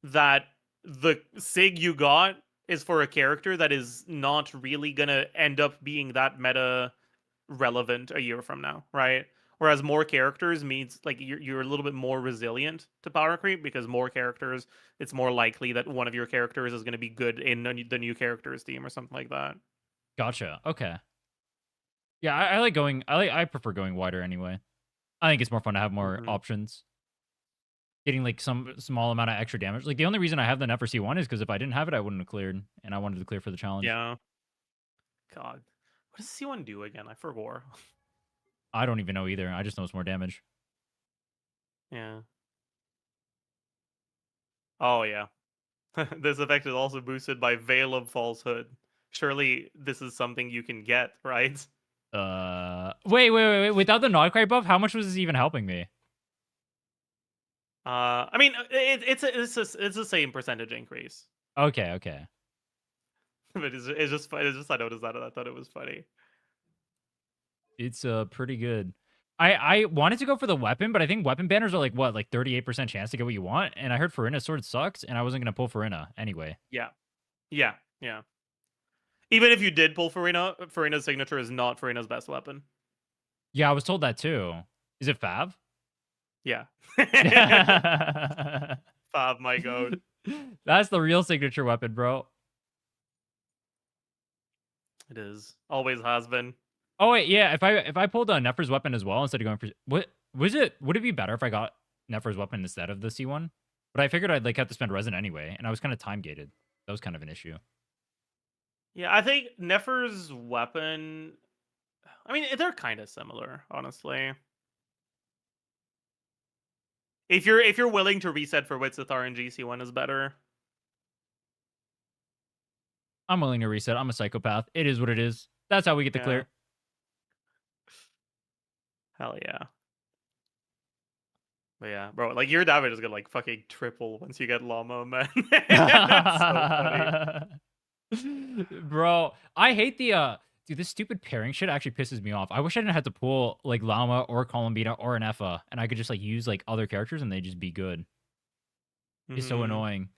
that the SIG you got is for a character that is not really gonna end up being that meta relevant a year from now, right? Whereas more characters means like you're a little bit more resilient to power creep because more characters, it's more likely that one of your characters is going to be good in the new characters team or something like that. Gotcha. Okay. Yeah, I like going. I prefer going wider anyway. I think it's more fun to have more options. Getting like some small amount of extra damage. Like the only reason I have the net for C1 is because if I didn't have it, I wouldn't have cleared, and I wanted to clear for the challenge. Yeah. God, what does C1 do again? I forgot. I don't even know either. I just know it's more damage. Yeah. Oh yeah. This effect is also boosted by Veil of Falsehood. Surely this is something you can get, right? Wait. Without the Nodcry buff, how much was this even helping me? I mean, it's the same percentage increase. Okay. But it's just funny. It's just I noticed that and I thought it was funny. It's pretty good. I wanted to go for the weapon, but I think weapon banners are like what, like 38% chance to get what you want. And I heard Farina's sword sucks, and I wasn't gonna pull Farina anyway. Yeah. Even if you did pull Farina, Farina's signature is not Farina's best weapon. Yeah, I was told that too. Is it Fav? Yeah. Fav, my goat. That's the real signature weapon, bro. It is. Always has been. Oh wait, yeah. If I pulled a Nefer's weapon as well instead of going for what was it? Would it be better if I got Nefer's weapon instead of the C1? But I figured I'd like have to spend resin anyway, and I was kind of time gated. That was kind of an issue. Yeah, I think Nefer's weapon. I mean, they're kind of similar, honestly. If you're willing to reset for Witsithar and GC1 is better. I'm willing to reset. I'm a psychopath. It is what it is. That's how we get the Yeah. clear. Hell yeah. But yeah, bro, like your damage is gonna like fucking triple once you get Llama, man. It's so funny. Bro, I hate the dude, this stupid pairing shit actually pisses me off. I wish I didn't have to pull like Llama or Columbina or an Effa, and I could just like use like other characters and they just be good. It's so Mhm. annoying.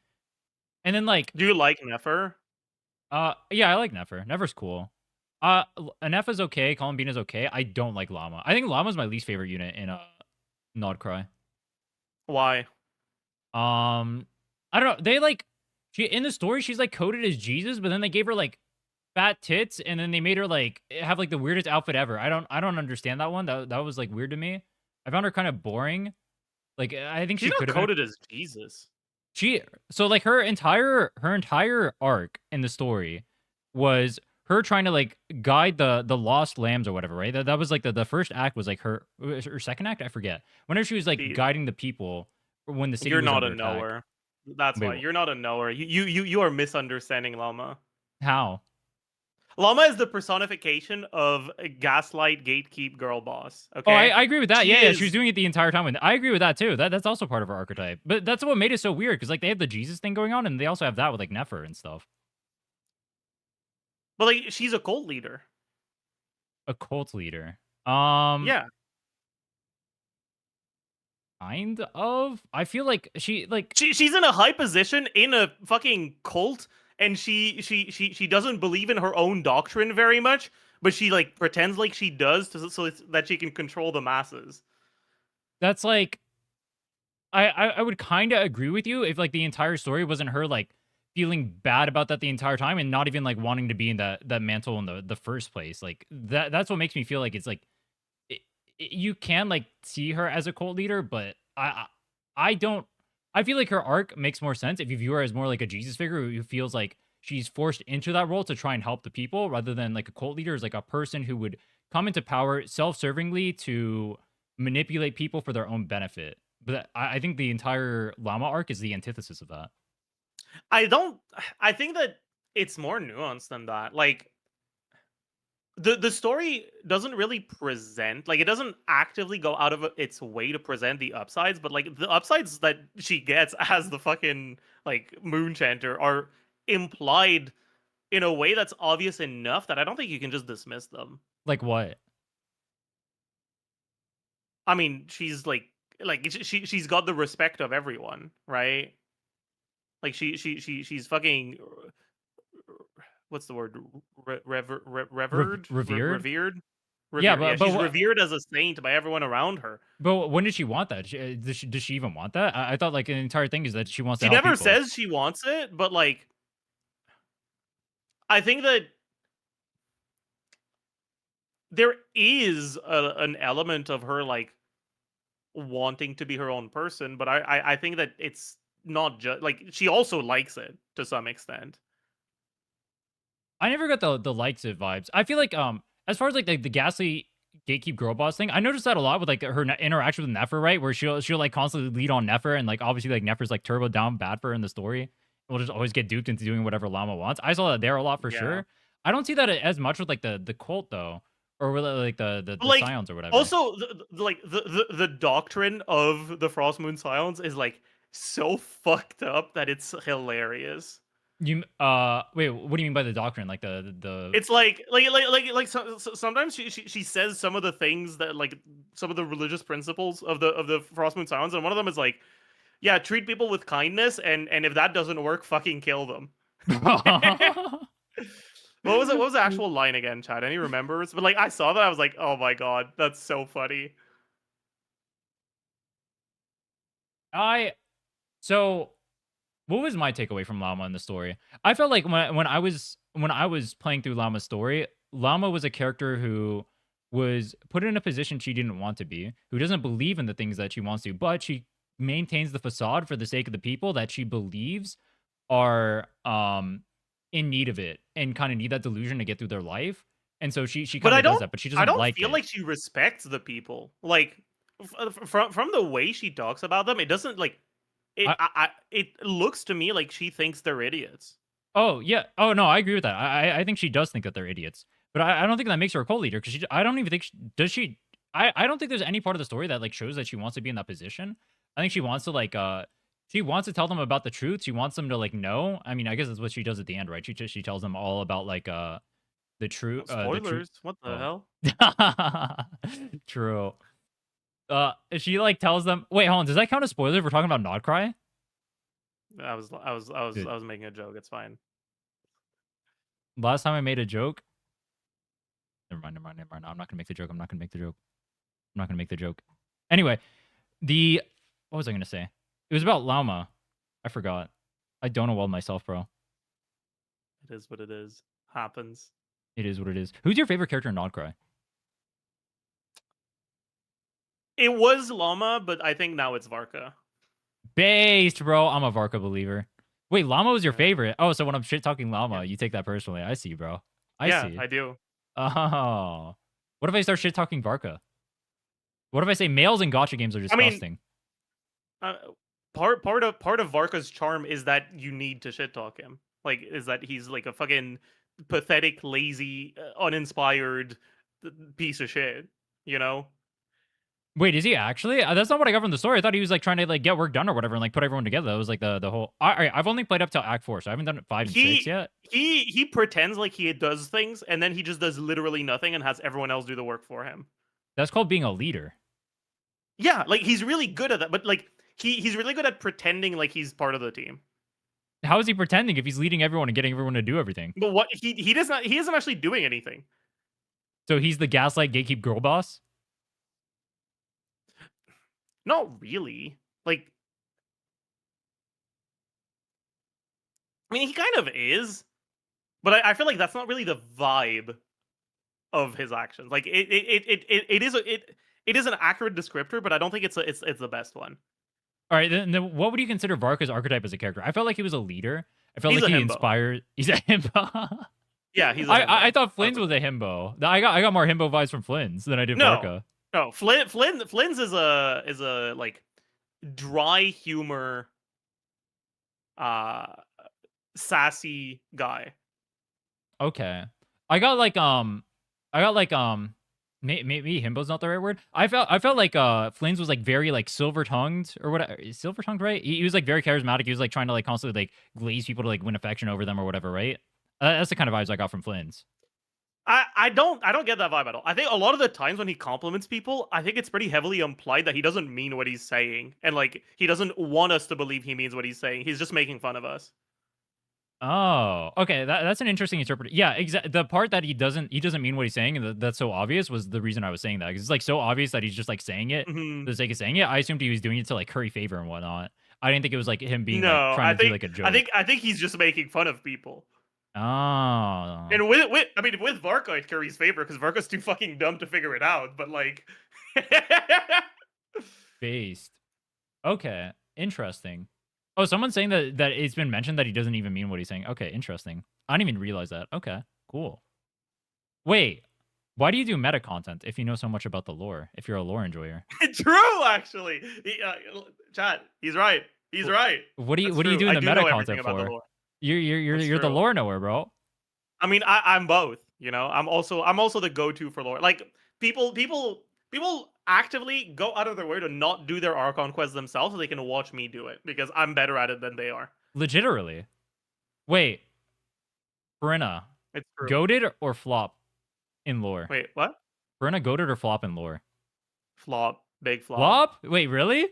And then like Do you like Nefer? yeah, I like Nefer. Nefer's cool. An Effa's okay, Columbina's okay. I don't like Llama. I think Llama's my least favorite unit in Nodcry. Why? I don't know. They like she in the story she's like coded as Jesus, but then they gave her like fat tits, and then they made her like have like the weirdest outfit ever. I don't understand that one. That was like weird to me. I found her kind of boring. Like I think She's she not could have been coded as Jesus. she so like her entire arc in the story was her trying to like guide the lost lambs or whatever, right? That was like the first act was like her second act, I forget. Whenever she was like See, guiding the people when the city You're was not under a attack. knower. That's Wait, why you're not a knower. You are misunderstanding Llama. how? Llama is the personification of a gaslight gatekeep girl boss. Oh, Okay, I agree with that. she Yeah, she was is. doing it the entire time. And I agree with that too. That's also part of her archetype. But that's what made it so weird because like they have the Jesus thing going on, and they also have that with like Nefer and stuff. But like, she's a cult leader. A cult leader. Yeah, Kind of. I feel like she like she's in a high position in a fucking cult, and she doesn't believe in her own doctrine very much, but she like pretends like she does so that she can control the masses. that's like I would kind of agree with you if like the entire story wasn't her like feeling bad about that the entire time and not even like wanting to be in that mantle in the first place. Like that's what makes me feel like it's like you can like see her as a cult leader, but I don't. I feel like her arc makes more sense if you view her as more like a Jesus figure who feels like she's forced into that role to try and help the people, rather than like a cult leader is like a person who would come into power self-servingly to manipulate people for their own benefit. But I think the entire Llama arc is the antithesis of that. I don't. I think that it's more nuanced than that. Like the story doesn't really present, like it doesn't actively go out of its way to present the upsides, but like the upsides that she gets as the fucking like moon chanter are implied in a way that's obvious enough that I don't think you can just dismiss them. Like what? I mean, she's like she's got the respect of everyone, right? Like she's fucking what's the word? Revered, Revered? revered. Yeah, Revered. Yeah, but she's revered as a saint by everyone around her. but when did she want that? Does she even want that? I thought like an entire thing is that she wants to She help never people. says she wants it, but like I think that there is an element of her like wanting to be her own person, but I think that it's not just like she also likes it to some extent. I never got the likes it vibes. I feel like as far as like the ghastly gatekeep girl boss thing, I noticed that a lot with like her interaction with Nefer, right? Where she'll like constantly lead on Nefer, and like obviously like Nefer's like turbo down bad for her in the story. We'll just always get duped into doing whatever Llama wants. I saw that there a lot for Yeah. sure. I don't see that as much with like the cult though, or with like the Like, Scions or whatever. Also, the doctrine of the Frost Moon Scions is like so fucked up that it's hilarious. You wait, what do you mean by the doctrine? Like the It's sometimes she says some of the things that like some of the religious principles of the Frost Moon Scions, and one of them is like, yeah, treat people with kindness, and if that doesn't work, fucking kill them. What was it? What was the actual line again, Chad? Any remembers? But like I saw that, I was like, oh my god, that's so funny. So what was my takeaway from Llama in the story? I felt like when I was playing through Llama's story, Llama was a character who was put in a position she didn't want to be, who doesn't believe in the things that she wants to, but she maintains the facade for the sake of the people that she believes are in need of it and kind of need that delusion to get through their life. And so she But kind of does that, but she I doesn't don't like feel it. like she respects the people. Like from the way she talks about them, it doesn't like it looks to me like she thinks they're idiots. Oh, yeah. Oh, no, I agree with that. I think she does think that they're idiots. But I don't think that makes her a cult leader because I don't even think does she. I don't think there's any part of the story that like shows that she wants to be in that position. I think she wants to like she wants to tell them about the truth. She wants them to like know. I mean, I guess that's what she does at the end, right? She tells them all about like the truth the truth. Spoilers. What the Oh. hell? True. She like tells them. Wait, hold on. Does that count as spoiler if we're talking about Nodcry? I Dude, was making a joke. It's fine. last time I made a joke. Never mind. No, I'm not gonna make the joke. I'm not gonna make the joke. I'm not gonna make the joke. Anyway, what was I gonna say? It was about llama. I forgot. I don't know well myself, bro. It is what it is. Happens. It is what it is. Who's your favorite character in Nodcry? It was Llama, but I think now it's Varka. Based, bro. I'm a Varka believer. Wait, llama was your Yeah. favorite. Oh, so when I'm shit talking llama, Yeah. you take that personally. I see, bro. I Yeah, see. I do. Oh. What if I start shit talking Varka? What if I say males in gacha games are I mean, disgusting? Part of Varka's charm is that you need to shit talk him. Like, is that he's like a fucking pathetic, lazy, uninspired piece of shit. You know? Wait, is he actually? That's not what I got from the story. I thought he was like trying to like get work done or whatever and like put everyone together. That was like the whole. All right, I've only played up till Act 4, so I haven't done 5 and 6 yet. He pretends like he does things, and then he just does literally nothing and has everyone else do the work for him. That's called being a leader. Yeah, like he's really good at that, but like he's really good at pretending like he's part of the team. How is he pretending if he's leading everyone and getting everyone to do everything? But what he does not he isn't actually doing anything. So he's the gaslight gatekeep girl boss? Not really. Like, I mean, he kind of is, but I feel like that's not really the vibe of his actions. Like, it is an accurate descriptor, but I don't think it's the best one. All right, then what would you consider Varka's archetype as a character? I felt like he was a leader. I felt He's like a he himbo. inspired. He's a himbo. Yeah, he's. I thought Flynn's was a himbo. I got more himbo vibes from Flynn's than I did No. Varka. No, Flynn's is a like dry humor, sassy guy. Okay, maybe himbo's not the right word. I felt like Flynn's was like very like silver tongued or whatever. Silver tongued, right? He was like very charismatic. He was like trying to like constantly like glaze people to like win affection over them or whatever, right? That's the kind of vibes I got from Flynn's. I don't get that vibe at all. I think a lot of the times when he compliments people, I think it's pretty heavily implied that he doesn't mean what he's saying, and like he doesn't want us to believe he means what he's saying. He's just making fun of us. Oh, okay. That's an interesting interpretation. Yeah, exactly. The part that he doesn't mean what he's saying, and that's so obvious was the reason I was saying that because it's like so obvious that he's just like saying it Mhm. for the sake of saying it. I assumed he was doing it to like curry favor and whatnot. I didn't think it was like him being No, like trying I to think do like a joke. I think he's just making fun of people. Oh, And with Varka, it carries favor because Varka's too fucking dumb to figure it out. But like, based. Okay, interesting. Oh, someone's saying that it's been mentioned that he doesn't even mean what he's saying. Okay, interesting. I didn't even realize that. Okay, cool. Wait, why do you do meta content if you know so much about the lore? If you're a lore enjoyer, true actually. Chat, he's right. He's right. what do you That's do true. in I the do meta know everything content about the for? lore. You're That's the true. lore knower, bro. I mean, I'm both. You know, I'm also the go-to for lore. Like people actively go out of their way to not do their Archon quests themselves so they can watch me do it because I'm better at it than they are. Legitimately. Wait, Brenna, It's true. goated or flop in lore? Wait, what? Brenna, goated or flop in lore? Flop. Big flop. Flop? Wait, really?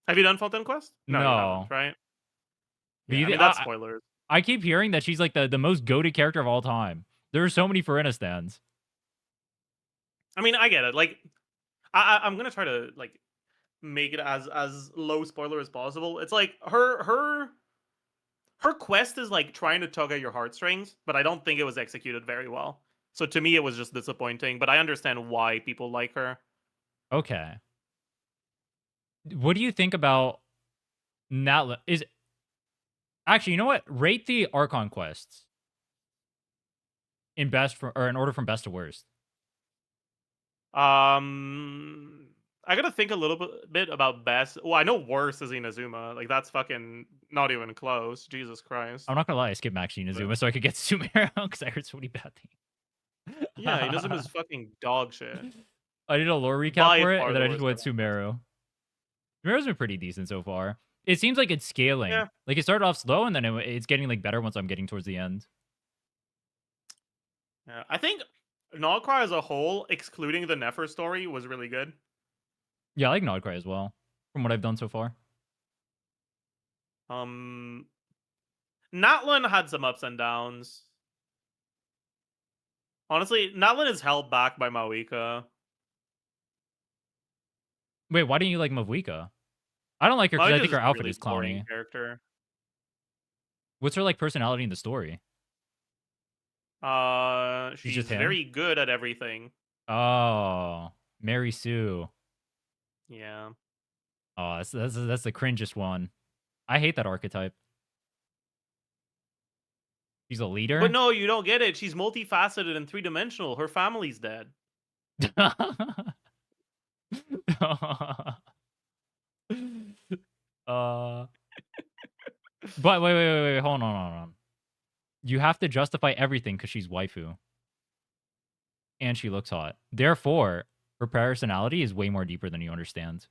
Have you done Fountain Quest? You No. haven't, right? But Yeah, you I mean, thi- that's spoilers. I keep hearing that she's like the most goated character of all time. There are so many Brenna stands. I mean, I get it. Like, I'm gonna try to like make it as low spoiler as possible. It's like her quest is like trying to tug at your heartstrings, but I don't think it was executed very well. So to me, it was just disappointing. But I understand why people like her. Okay. What do you think about Natla? Actually, you know what? Rate the Archon quests in in order from best to worst. I gotta think a little bit about best. Well, I know worst is Inazuma. Like that's fucking not even close. Jesus Christ. I'm not gonna lie, I skipped Max Inazuma But, so I could get Sumeru because I heard so many bad things. yeah, Inazuma is fucking dog shit. I did a lore recap By for it, far and the then I just worst went I've ever Sumeru. Sumeru's been pretty decent so far. It seems like it's scaling. Yeah. Like it started off slow, and then it's getting like better once I'm getting towards the end. Yeah, I think Nogcry as a whole, excluding the Nefer story, was really good. Yeah, I like Nodcry as well, from what I've done so far. Natlan had some ups and downs. Honestly, Natlan is held back by Mawika. Wait, why didn't you like Mavuika? I don't like her because I Mawika's think her just a outfit really is boring clowny. character. What's her like personality in the story? She's She's just him? very good at everything. Oh, Mary Sue. Yeah. Oh, that's the cringest one. I hate that archetype. She's a leader. But no, you don't get it. She's multifaceted and three-dimensional. Her family's dead. But wait, hold on. You have to justify everything because she's waifu. And she looks hot. Therefore, her personality is way more deeper than you understand.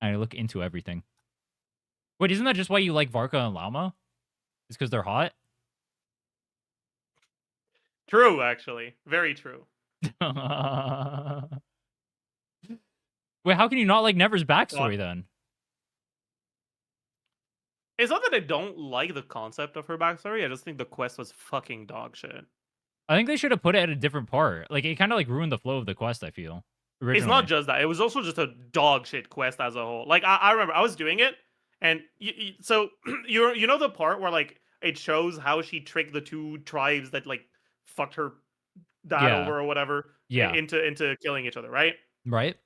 And I look into everything. Wait, isn't that just why you like Varka and Llama? It's because they're hot? True, actually. Very true. Wait, how can you not like Never's backstory then? It's not that I don't like the concept of her backstory. I just think the quest was fucking dog shit. I think they should have put it at a different part. Like, it kind of like ruined the flow of the quest, I feel. Originally. It's not just that. It was also just a dog shit quest as a whole. Like, I remember I was doing it, and so you know the part where like it shows how she tricked the two tribes that like fucked her dad Yeah. over or whatever Yeah. into killing each other, right? Right?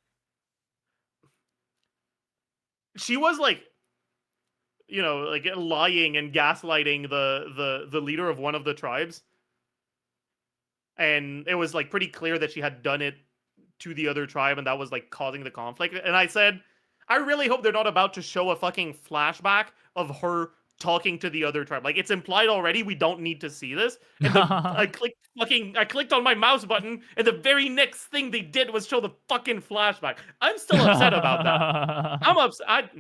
She was like, you know, like lying and gaslighting the leader of one of the tribes, and it was like pretty clear that she had done it to the other tribe, and that was like causing the conflict. And I said, I really hope they're not about to show a fucking flashback of her talking to the other tribe. Like, it's implied already. We don't need to see this. And I clicked on my mouse button, and the very next thing they did was show the fucking flashback. I'm still upset about that. I'm upset.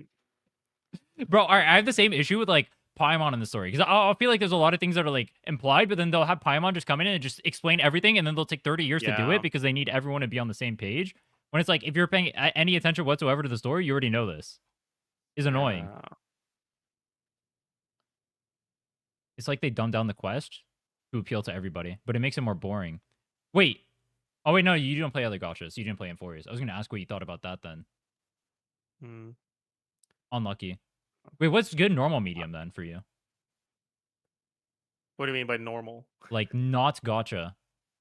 Bro, all right, I have the same issue with like Paimon in the story because I feel like there's a lot of things that are like implied, but then they'll have Paimon just come in and just explain everything, and then they'll take 30 years to do Yeah. it because they need everyone to be on the same page. When it's like, if you're paying any attention whatsoever to the story, you already know this. It's annoying. Yeah. It's like they dumb down the quest to appeal to everybody, but it makes it more boring. Wait. Oh, wait, no, you don't play other gachas. You didn't play Amphorius. I was going to ask what you thought about that then. Unlucky. Wait, what's good normal medium then for you? What do you mean by normal? Like, not gacha,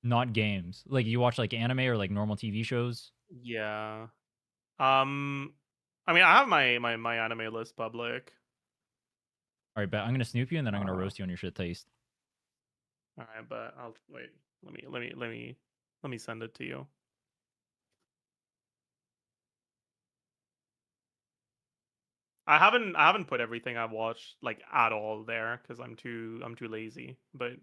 not games. Like, you watch like anime or like normal TV shows? Yeah. I mean, I have my anime list public. All right, bet I'm gonna snoop you and then I'm gonna roast you on your shit taste. All right, but I'll wait. Let me send it to you. I haven't put everything I've watched like at all there because I'm too lazy. But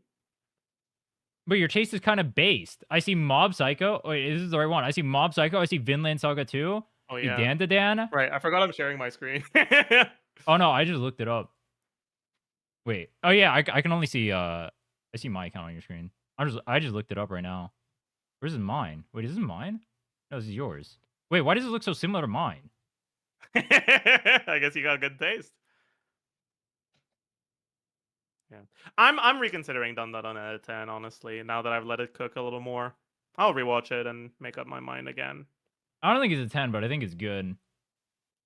your taste is kind of based. I see Mob Psycho. Wait, is this the right one? I see Mob Psycho. I see Vinland Saga 2. oh yeah, Dan. right. I forgot I'm sharing my screen. Oh no, I just looked it up. Wait. Oh yeah, I can only see I see my account on your screen. I just looked it up right now. Where's is mine? Wait, is this mine? No, this is yours. Wait, why does it look so similar to mine? I guess you got good taste. Yeah, I'm reconsidering Done That on a 10. Honestly, now that I've let it cook a little more, I'll rewatch it and make up my mind again. I don't think it's a 10, but I think it's good.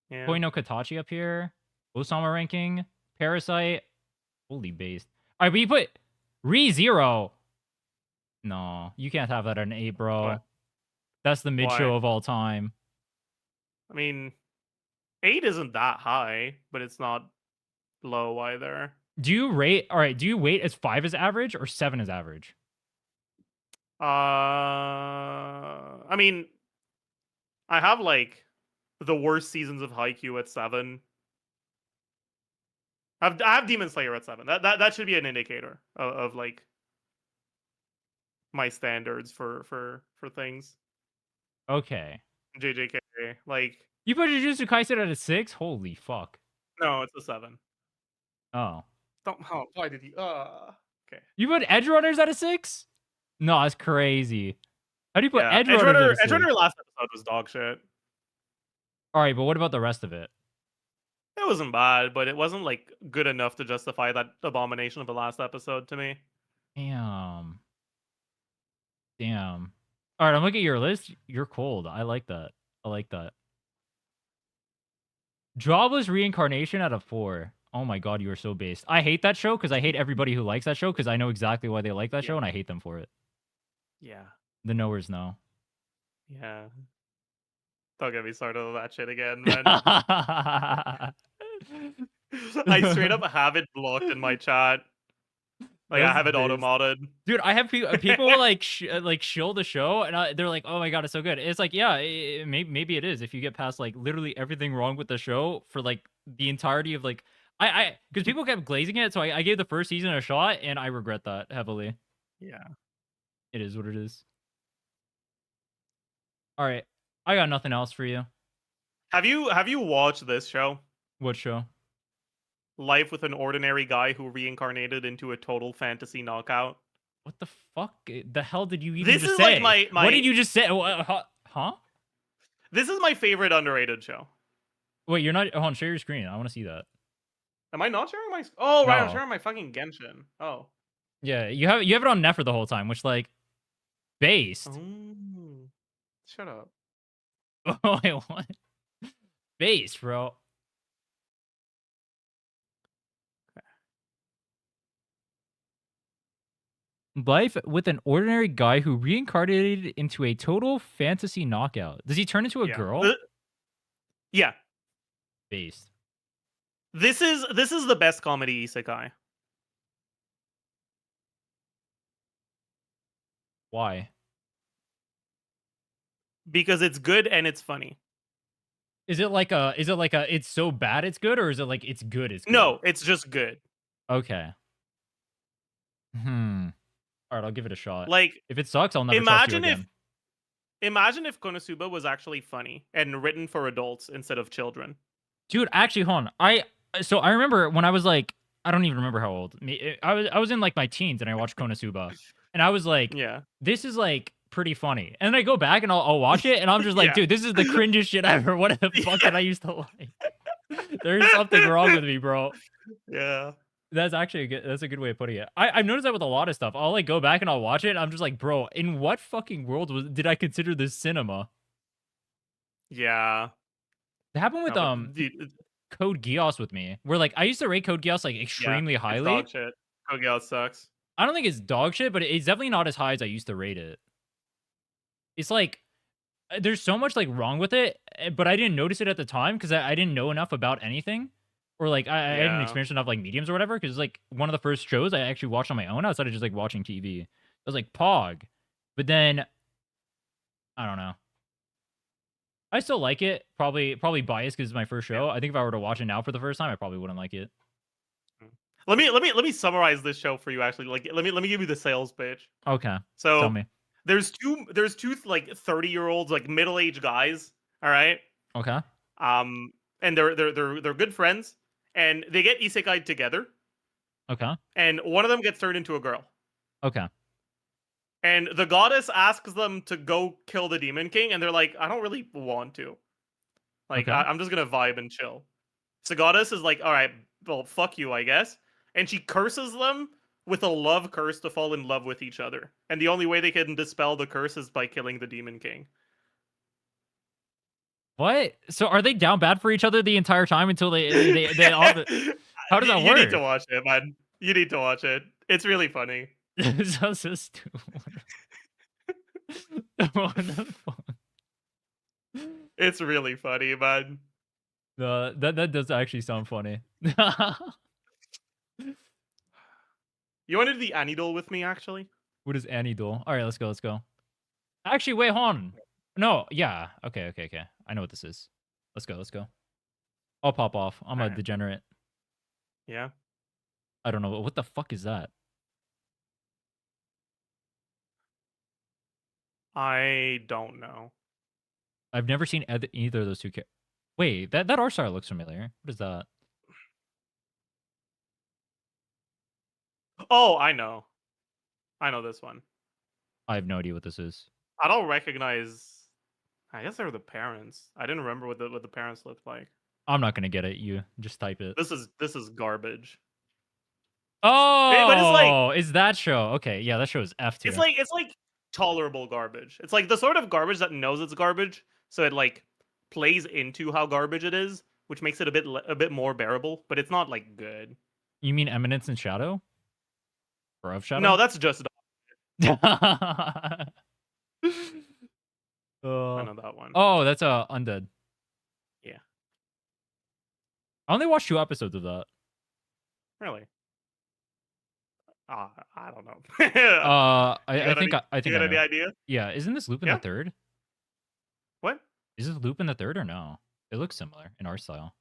Yeah. Koi no Katachi up here. Osama ranking. Parasite. Holy based. All right, but you put ReZero. No, you can't have that at an 8, bro. What? That's the mid Why? show of all time. I mean, 8 isn't that high, but it's not low either. Do you rate? All right. Do you weight as 5 as average or 7 as average? I mean, I have like the worst seasons of Haikyuu at 7. I have Demon Slayer at 7. That should be an indicator of like my standards for things. Okay. JJK, like You put Jujutsu Kaisen at a 6? Holy fuck. no, it's a 7. Oh. Don't. Oh, why did you? Okay. You put Edge Runners at a 6? No, that's crazy. How do you put Yeah, Edge Runners at a 6? Edge Runner last episode was dog shit. All right, but what about the rest of it? It wasn't bad, but it wasn't like good enough to justify that abomination of the last episode to me. Damn. Damn. All right, I'm looking at your list. You're cold. I like that. I like that. Jobless Reincarnation at a 4. Oh my god, you are so based. I hate that show because I hate everybody who likes that show because I know exactly why they like that show and I hate them for it. Yeah. The knowers know. Yeah. Don't get me started on that shit again, man. I straight up have it blocked in my chat. Like I That's have it based. auto-modded. Dude, I have people like shill the show, and they're like, "Oh my god, it's so good." It's like, yeah, maybe it is if you get past like literally everything wrong with the show for like the entirety of like because people kept glazing it, so I gave the first season a shot, and I regret that heavily. Yeah. It is what it is. All right, I got nothing else for you. Have you watched this show? What show? Life with an Ordinary Guy Who Reincarnated into a Total Fantasy Knockout. What the fuck? The hell did you even This just is say? like my What did you just say? Huh? This is my favorite underrated show. Wait, you're not. Hold on, share your screen. I want to see that. Am I not sharing my? Oh right, I'm No. sharing my fucking Genshin. Oh. Yeah, you have it on Nefer the whole time, which like based. Oh. Shut up. Oh, wait, what? Based, bro. Life with an ordinary guy who reincarnated into a total fantasy knockout. Does he turn into a Yeah. girl? Yeah. Based. This is the best comedy isekai. Why? Because it's good and it's funny. Is it like a it's so bad it's good, or is it like it's good it's good? No, it's just good. Okay. All right, I'll give it a shot. Like if it sucks, I'll never trust you again. Imagine if Konosuba was actually funny and written for adults instead of children. Dude, actually, hold on. I remember when I was like, I don't even remember how old. I was in like my teens and I watched Konosuba, and I was like, Yeah. this is like pretty funny. And then I go back and I'll watch it, and I'm just like, Yeah. dude, this is the cringest shit ever. What the fuck did I used to like? There's something wrong with me, bro. Yeah. That's actually that's a good way of putting it. I've noticed that with a lot of stuff. I'll like go back and I'll watch it, and I'm just like, bro, in what fucking world did I consider this cinema? Yeah. It happened with No, but dude, Code Geass with me, where like I used to rate Code Geass like extremely it's highly. dog shit. Kogyo sucks. I don't think it's dog shit, but it's definitely not as high as I used to rate it. It's like there's so much like wrong with it, but I didn't notice it at the time because I didn't know enough about anything, or like I didn't Yeah. experience enough like mediums or whatever. Because it's like one of the first shows I actually watched on my own outside of just like watching TV. I was like Pog, but then I don't know. I still like it. Probably biased because it's my first show. I think if I were to watch it now for the first time, I probably wouldn't like it. Let me summarize this show for you. Actually, like let me give you the sales pitch. Okay, So tell me. there's two like 30-year-olds, like middle-aged guys. All right. Okay. And they're good friends, and they get isekai together, Okay. and one of them gets turned into a girl. Okay. And the goddess asks them to go kill the demon king, and they're like, I don't really want to. Like, Okay. I'm just gonna vibe and chill. So goddess is like, all right, well, fuck you, I guess. And she curses them with a love curse to fall in love with each other. And the only way they can dispel the curse is by killing the demon king. What? So are they down bad for each other the entire time until they all how does that You work? need to watch it, man. You need to watch it. It's really funny. It sounds so stupid. What the fuck? It's really funny, man. That does actually sound funny. You want to do the Anidol with me, actually? What is Annie Duel? All right, let's go. Let's go. Actually, wait, hold on. No, yeah. Okay. I know what this is. Let's go. Let's go. I'll pop off. I'm a Alright. degenerate. Yeah. I don't know. What the fuck is that? I don't know. I've never seen either of those two. Wait, that art style looks familiar. What is that? Oh, I know. I know this one. I have no idea what this is. I don't recognize. I guess they're the parents. I didn't remember what the parents looked like. I'm not gonna get it. You just type it. This is garbage. Oh, But it's like is that show? Okay, yeah, that show is F tier. it's like tolerable garbage. It's like the sort of garbage that knows it's garbage, so it like plays into how garbage it is, which makes it a bit more bearable. But it's not like good. You mean Eminence and Shadow? Or of Shadow? No, that's just. I I know that one. Oh, that's Undead. Yeah. I only watched 2 episodes of that. Really? I don't know. I think I You think got I any know. idea? Yeah, isn't this Loop in Yeah? the third? What? Is this Loop in the third or no? It looks similar in art style.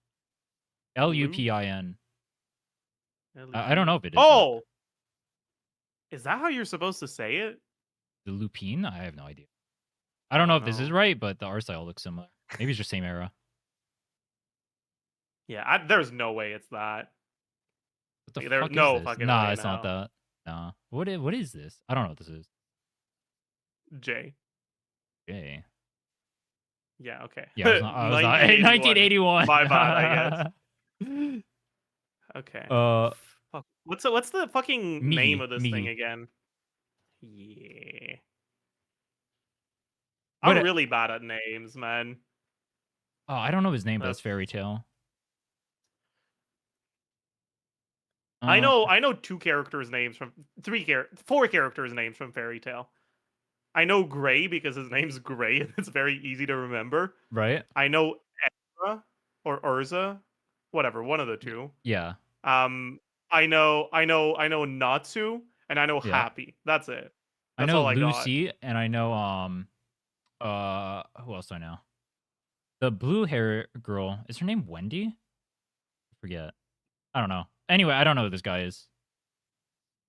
Lupin. I don't know if it is. Oh, is that how you're supposed to say it? The Lupin? I have no idea. I don't know if this is know. right, but the art style looks similar. Maybe it's just same era. Yeah, there's no way it's that. What the There- fuck no is this? fucking Nah, way it's not now. that. Nah. What is this? I don't know what this is. J. Okay. Yeah, okay. Yeah, I was not 1981. My bad, I guess. Okay. Fuck. What's the fucking name of this thing me. again? Yeah. What I'm really bad at names, man. Oh, I don't know his name, but it's Fairy Tale. I know 2 characters' names from 4 characters' names from Fairy Tale. I know Gray because his name's Gray and it's very easy to remember. Right? I know Ezra or Urza, whatever, one of the 2. Yeah. I know Natsu and I know Yeah. Happy. That's it. I That's know all I got. Lucy and I know who else do I know? The blue hair girl, is her name Wendy? I forget. I don't know. Anyway, I don't know who this guy is.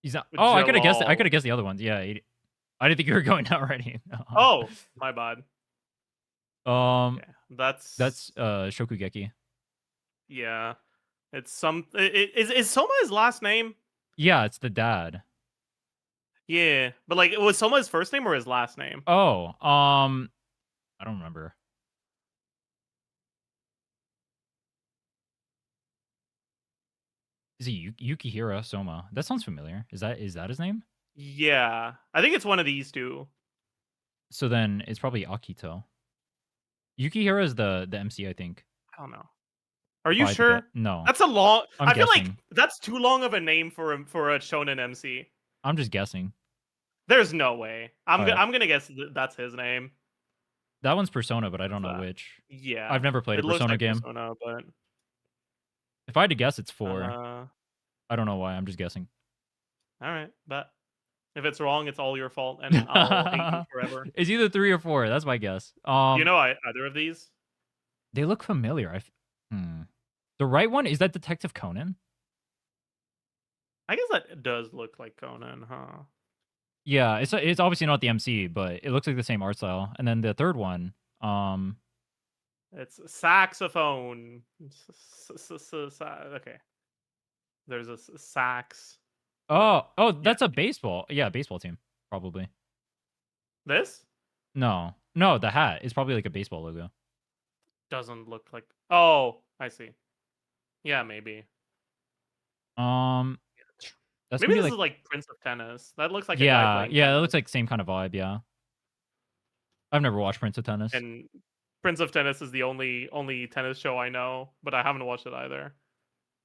He's not. Oh, I could have guessed. I could have guessed the other ones. Yeah, I didn't think you were going down already. Oh, my bad. Okay. That's Shokugeki. Yeah. It's some is Soma his last name? Yeah, it's the dad. Yeah, but like, was Soma his first name or his last name? Oh, I don't remember. Is he Yukihira Soma? That sounds familiar. Is that his name? Yeah, I think it's one of these 2. So then it's probably Akito. Yukihira is the MC, I think. I don't know. Are you sure? No. That's a long. I'm I feel like guessing. that's too long of a name for a shonen MC. I'm just guessing. There's no way. I'm Alright. I'm gonna guess that's his name. That one's Persona, but I don't know which. Yeah, I've never played a it looks Persona like game. Persona, but If I had to guess, it's 4. all I don't know why. I'm just guessing. right, but if it's wrong, it's all your fault, and I'll hate you forever. It's either 3 or 4. That's my guess. You know either of these? They look familiar. The right one is that Detective Conan. I guess that does look like Conan, huh? Yeah, it's obviously not the MC, but it looks like the same art style. And then the third one, It's saxophone. Okay. There's a sax. oh, that's a baseball. Yeah, baseball team probably. This No, the hat is probably like a baseball logo. doesn't look like. Oh, I see. Yeah, maybe. That's Maybe gonna this be is like Prince of Tennis. That looks like a guy yeah, playing yeah. It tennis. looks like same kind of vibe. Yeah, I've never watched Prince of Tennis. And Prince of Tennis is the only tennis show I know, but I haven't watched it either.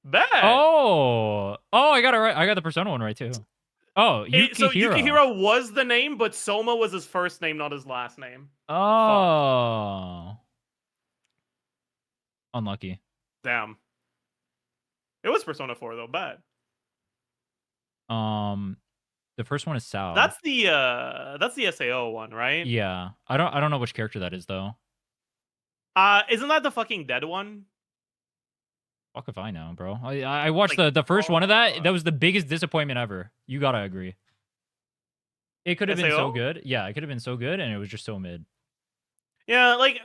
Bet. Oh, I got it right. I got the Persona one right too. Oh, Yukihiro. So Yukihiro was the name, but Soma was his first name, not his last name. Oh, unlucky. Damn. It was Persona 4 though. Bet. The first one is Sao. That's the SAO one, right? Yeah. I don't know which character that is though. Isn't that the fucking dead one? Fuck if I know, bro. I watched Like, the first one of that. That was the biggest disappointment ever. You gotta agree. It could have been so SAO? good. Yeah, it could have been so good, and it was just so mid. Yeah, like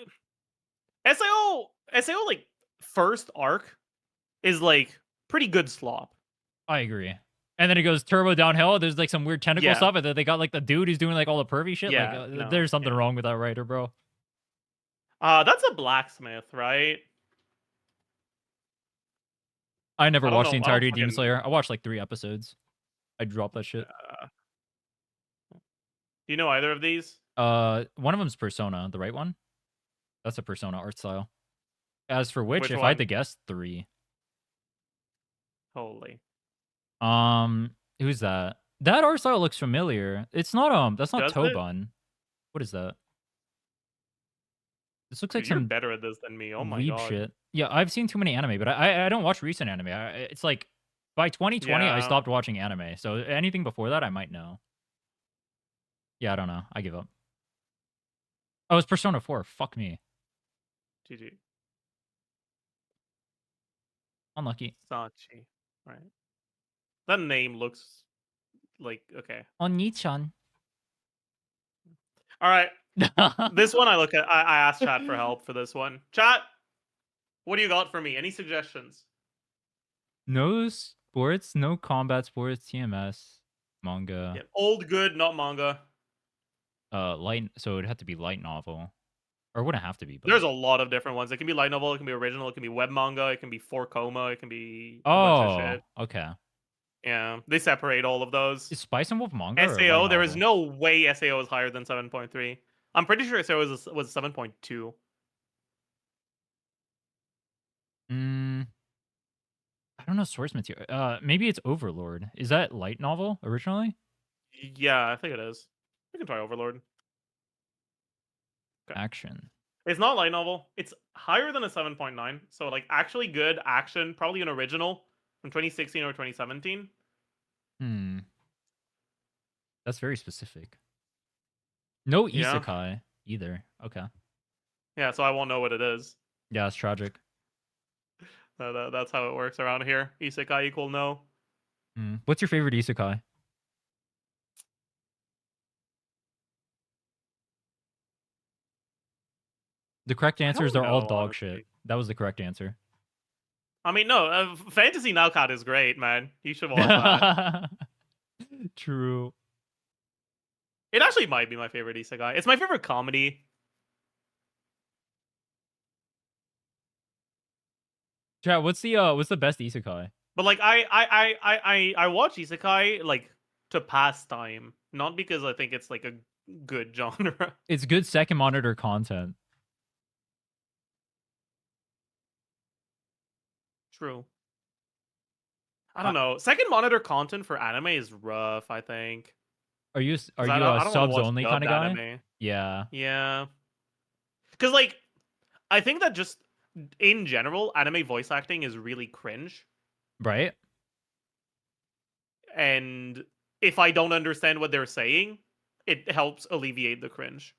SAO like first arc is like pretty good slop. I agree. And then it goes turbo downhill. There's like some weird tentacle Yeah. stuff, and then they got like the dude who's doing like all the pervy shit. Yeah, like, no, there's something yeah. wrong with that writer, bro. That's a blacksmith, right? I never I don't watched know, the I don't entirety of Demon fucking- Slayer. I watched like 3 episodes. I dropped that shit. Do you know either of these? One of them's Persona, the right one. That's a Persona art style. As for which, Which if I had one? to guess, 3. Holy. Who's that? That art style looks familiar. It's not that's not Does it? Tobun. What is that? This looks like Dude, you're some better at this than me. Oh my weeb god. shit. Yeah, I've seen too many anime, but I don't watch recent anime. It's like by 2020 I Yeah. stopped watching anime. So anything before that I might know. Yeah, I don't know. I give up. Oh, it's Persona 4. Fuck me. GG. Unlucky. Sachi. Right. That name looks like okay. Oni-chan. All right. This one I asked chat for help for this one. Chat, what do you got for me? Any suggestions? No sports, no combat sports, TMS, manga. Yeah, old good, not manga. Light, so it'd have to be light novel. Or it wouldn't have to be, but There's a lot of different ones. It can be light novel, it can be original, it can be web manga, it can be 4 coma, it can be a bunch of oh, shit. okay. Yeah, they separate all of those. Is Spice and Wolf manga or SAO, light there is novel? no way SAO is higher than 7.3. I'm pretty sure SAO was 7.2. I don't know source material. Maybe it's Overlord. Is that light novel originally? Yeah, I think it is. We can try Overlord. Okay. Action. It's not light novel. It's higher than a 7.9. So like actually good action, probably an original from 2016 or 2017. That's very specific. No Yeah. isekai either. Okay. Yeah, so I won't know what it is. Yeah, it's tragic. That's how it works around here. Isekai equal no. What's your favorite isekai? The correct answer is don't they're all know, dog shit. honestly. That was the correct answer. I mean, no, Fantasy Now Cat is great, man. You should watch that. True. It actually might be my favorite isekai. It's my favorite comedy. Chat, what's the best isekai? But like I watch isekai like to pass time, not because I think it's like a good genre. It's good second monitor content. True. I don't know. Second monitor content for anime is rough, I think. Are you 'Cause a I don't wanna subs watch only kind dubbed of guy? anime. Yeah. Yeah. Cuz like I think that just in general anime voice acting is really cringe, Right? and if I don't understand what they're saying, it helps alleviate the cringe.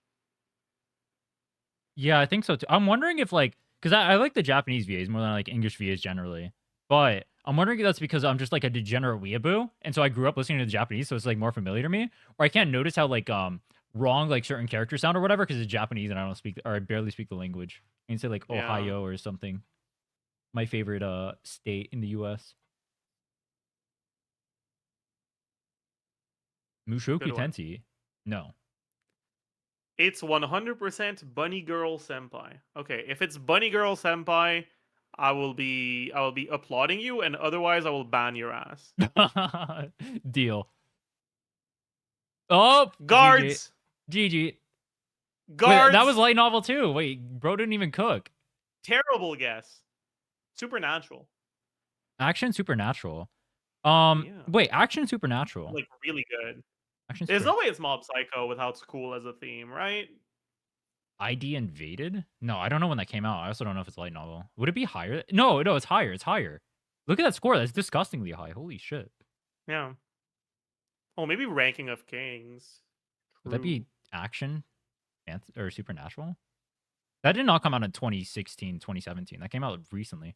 Yeah, I think so too. I'm wondering if like, because I like the Japanese VAs more than I like English VAs generally, but I'm wondering if that's because I'm just like a degenerate weeaboo, and so I grew up listening to the Japanese, so it's like more familiar to me, or I can't notice how like wrong like certain characters sound or whatever because it's Japanese and I don't speak or I barely speak the language. You can say like Yeah. Ohio or something. My favorite state in the U.S. Mushoku Good one. Tensei. No. It's 100% Bunny Girl Senpai. Okay, if it's Bunny Girl Senpai, I will be applauding you, and otherwise I will ban your ass. Deal. Oh, Guards, GG. guards. Wait, that was light novel too. Wait, bro didn't even cook. Terrible guess. Supernatural, Action Supernatural. Yeah. Wait, Action Supernatural. like really good. Action There's Super no way it's Mob Psycho without school as a theme, right? ID Invaded? No, I don't know when that came out. I also don't know if it's light novel. Would it be higher? No, it's higher. It's higher. Look at that score. That's disgustingly high. Holy shit. Yeah. Oh, maybe Ranking of Kings. Would that be True. action or supernatural? That did not come out in 2016, 2017. That came out recently.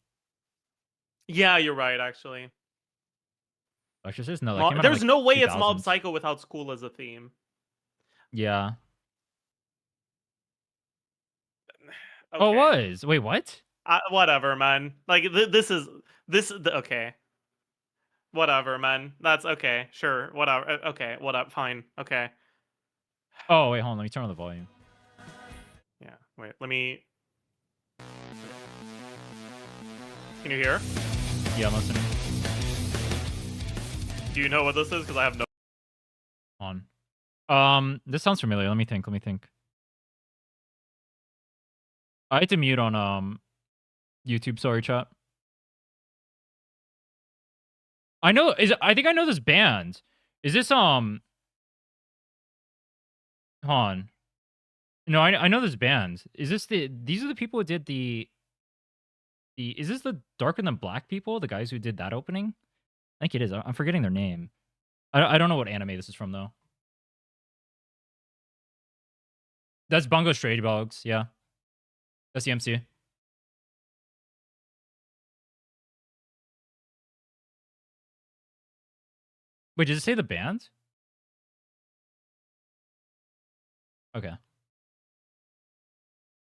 Yeah, you're right. Actually, Exorcist? No, that came out in there's like no way it's Mob 2000s. Psycho without school as a theme. Yeah. Oh, it Okay. was. Wait, what? Whatever, man. Like okay. Whatever, man. That's okay. Sure. Whatever. Okay. Whatever. Fine. Okay. Oh, wait, hold on. Let me turn on the volume. Yeah. Wait. Let me. Can you hear? Yeah, I'm listening. Do you know what this is? Because I have no. On. This sounds familiar. Let me think. I had to mute on YouTube. Sorry, chat. I think I know this band. Is this Hold on. No, I know this band. Is this these are the people who did is this the Darker Than Black people? The guys who did that opening? I think it is. I'm forgetting their name. I don't know what anime this is from though. That's Bungo Stray Dogs, yeah. That's the MC. Wait, did it say the band? Okay.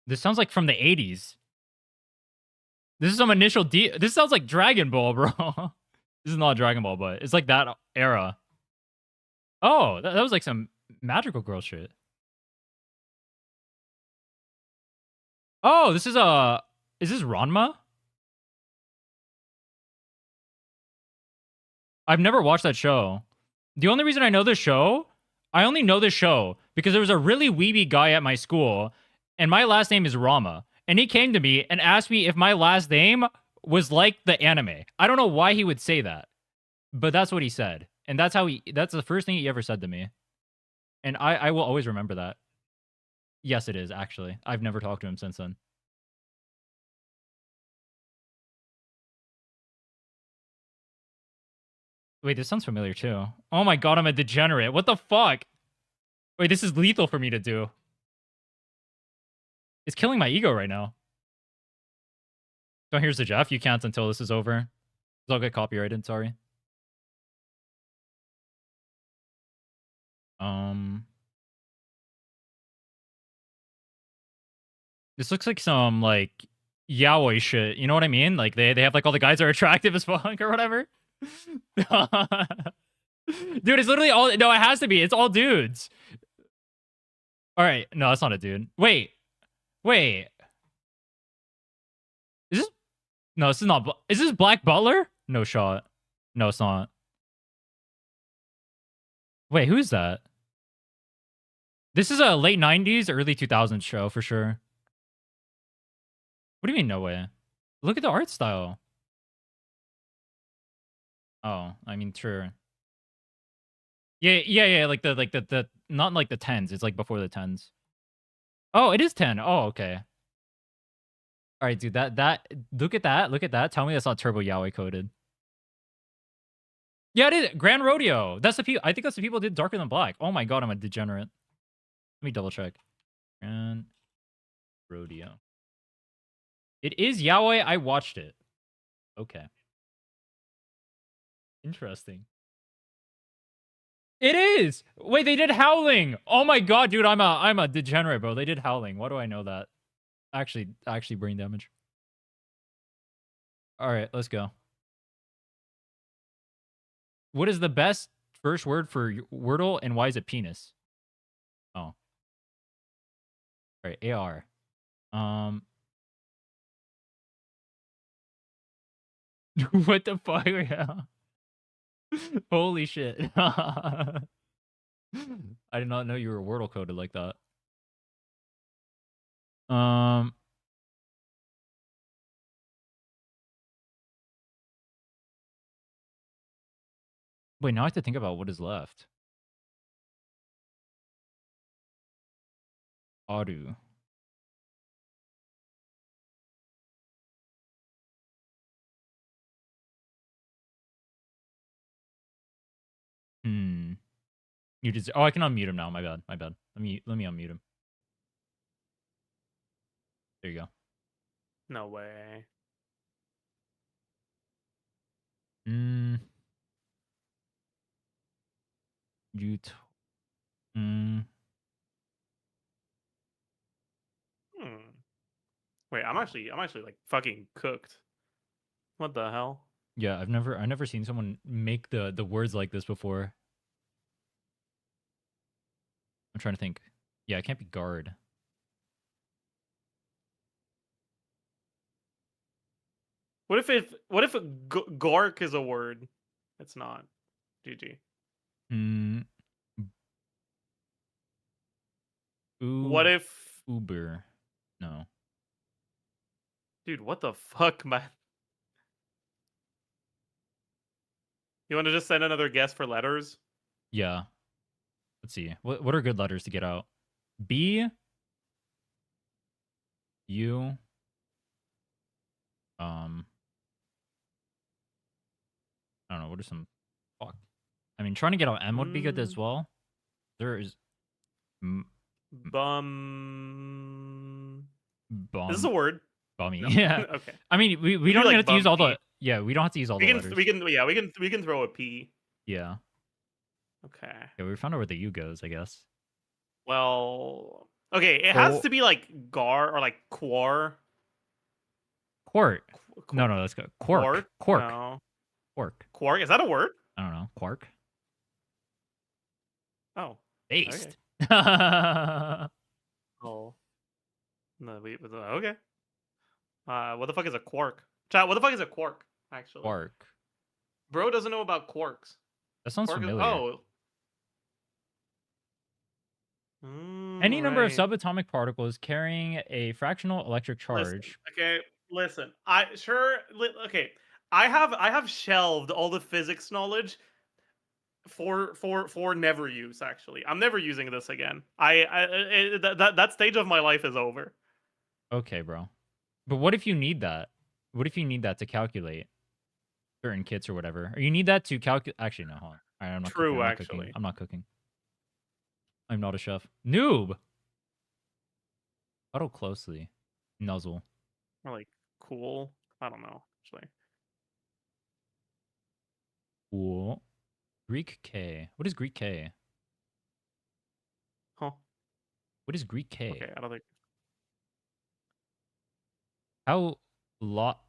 This sounds like from the 80s. This is some initial This sounds like Dragon Ball, bro. This is not Dragon Ball, but it's like that era. Oh, that was like some magical girl shit. Oh, this is this Ranma? I've never watched that show. The only reason I know this show, I only know this show because there was a really weeby guy at my school, and my last name is Rama. And he came to me and asked me if my last name was like the anime. I don't know why he would say that, but that's what he said. And that's the first thing he ever said to me. And I will always remember that. Yes, it is, actually. I've never talked to him since then. Wait, this sounds familiar too. Oh my god, I'm a degenerate. What the fuck? Wait, this is lethal for me to do. It's killing my ego right now. So here's the Jeff. You can't until this is over. I'll get copyrighted, sorry. This looks like some like yaoi shit. You know what I mean? Like they have like all the guys are attractive as fuck or whatever. Dude, it's literally all no, it has to be. It's all dudes. All right, no, that's not a dude. Wait. Is this no, this is not. Is this Black Butler? No shot. No, it's not. Wait, who's that? This is a late 90s, early 2000s show for sure. What do you mean, no way? Look at the art style. Oh, I mean, sure. Yeah, like the not like the 10s. It's like before the 10s. Oh, it is 10. Oh, okay. All right, dude. That look at that. Tell me that's not Turbo Yaoi coded. Yeah, it is. Grand Rodeo. That's the people. I think that's the people who did Darker Than Black. Oh my god, I'm a degenerate. Let me double check. Grand Rodeo. It is Yaoi. I watched it. Okay. Interesting. It is. Wait, they did Howling. Oh my god, dude, I'm a degenerate, bro. They did Howling. Why do I know that? Actually, brain damage. All right, let's go. What is the best first word for Wordle, and why is it penis? Oh. All right, AR. What the fuck? Holy shit. I did not know you were Wordle coded like that. Wait, now I have to think about what is left. Aru. You just. Oh, I can unmute him now. My bad. My bad. Let me unmute him. There you go. No way. Mm. You. Mm. Hmm. Wait, I'm actually like fucking cooked. What the hell? Yeah, I've never seen someone make the words like this before. I'm trying to think. Yeah, it can't be guard. What if gork is a word? It's not. GG. Mm. What Ub- if Uber. No. dude, what the fuck, man? You want to just send another guess for letters? Yeah. Let's see. What are good letters to get out? B. U. I don't know. What are some? Fuck. I mean, trying to get out M would be good as well. There is. Bum. This is a Bum. word. Bummy. No. Yeah. Okay. I mean, we We do, don't like, have to use all the. bumpy. Yeah, we don't have to use all We the can letters. we can throw a P. Yeah. Okay. Yeah, we found out where the U goes, I guess. Well, okay, it has Oh. to be like gar or like quar. Quark. Qu- No, let's go. Quark. Quark. No. Quark. Quark. Is that a word? I don't know. Quark. Oh. Based. Oh. No, okay. What the fuck is a quark? Chat, what the fuck is a quark, actually? Quark. Bro doesn't know about quarks. That sounds Quark familiar. oh. Any number of Right. subatomic particles carrying a fractional electric charge. Listen. Okay. I have shelved all the physics knowledge for never use. Actually, I'm never using this again. That stage of my life is over. Okay, bro. But what if you need that? What if you need that to calculate certain kits or whatever? Or you need that to calculate. Actually, no. Hold on. All right, I'm not True, cooking. actually. I'm not cooking. I'm not a chef. Noob. Huddle closely. Nuzzle. Or like cool. I don't know. Actually, Cool. Greek K. What is Greek K? huh? What is Greek K? Okay, I don't think. How lot?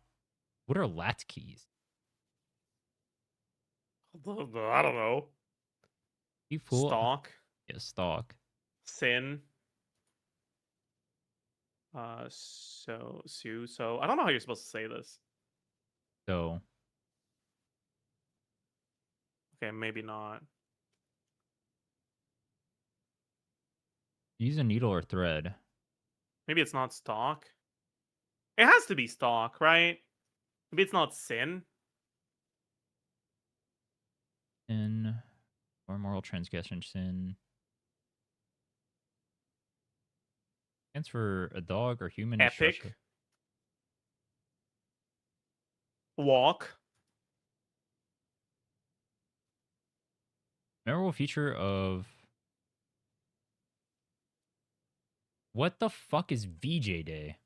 What are lat keys? I don't know. You fool. Stalk, Yeah, stalk. sin. So I don't know how you're supposed to say this. So Okay, maybe not. use a needle or thread. Maybe it's not stalk. It has to be stalk, right? Maybe it's not sin. Sin or moral transgression. Sin. Stands for a dog or human. Epic. Walk. Memorable feature of. What the fuck is VJ Day?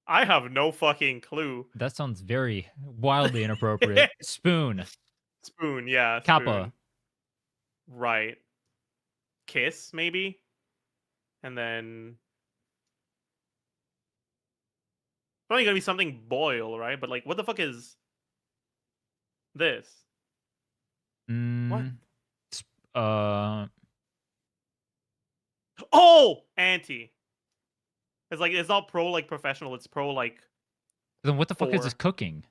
I have no fucking clue. That sounds very wildly inappropriate. Spoon. Spoon, yeah. Kappa. Spoon. Right. Kiss, maybe? And then probably gonna be something boil, right? But like, what the fuck is this? What? Oh, anti. It's like it's not pro like professional. It's pro like. Then what the fuck is this For- cooking?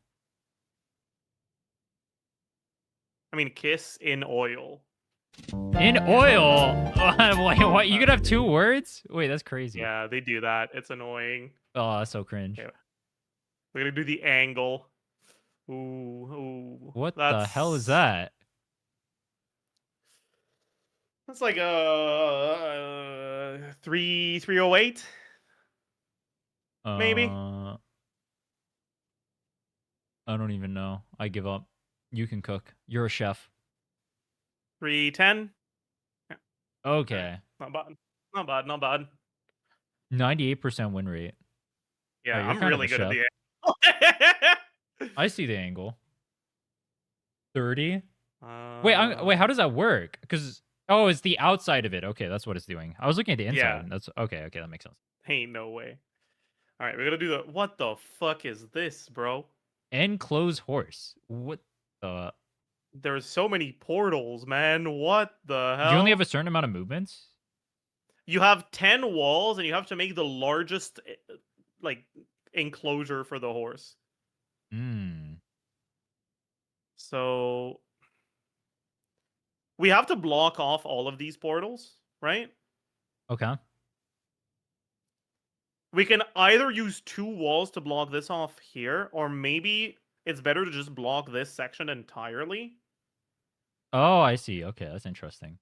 I mean, kiss in oil. In oil. Wait, what? You could have two words? Wait, that's crazy. Yeah, they do that. It's annoying. Oh, that's so cringe. Yeah. We're gonna do the angle. Ooh. What the hell is that? That's like 308. Maybe. I don't even know. I give up. You can cook. You're a chef. 310. Okay. Not bad. Not bad. Not bad. 98% win rate. Yeah, you're I'm kind of really a good at chef. the. I see the angle. 30. Uh, Wait, how does that work? Because oh, it's the outside of it. Okay, that's what it's doing. I was looking at the inside. Yeah. And that's okay. Okay, that makes sense. Ain't no way. All right, we're gonna do the. What the fuck is this, bro? Enclosed horse. What the? There's so many portals, man. What the hell? You only have a certain amount of movements. You have 10 walls, and you have to make the largest, like, enclosure for the horse. Hmm. So we have to block off all of these portals, right? Okay. We can either use 2 walls to block this off here, or maybe it's better to just block this section entirely. Oh, I see. Okay, that's interesting.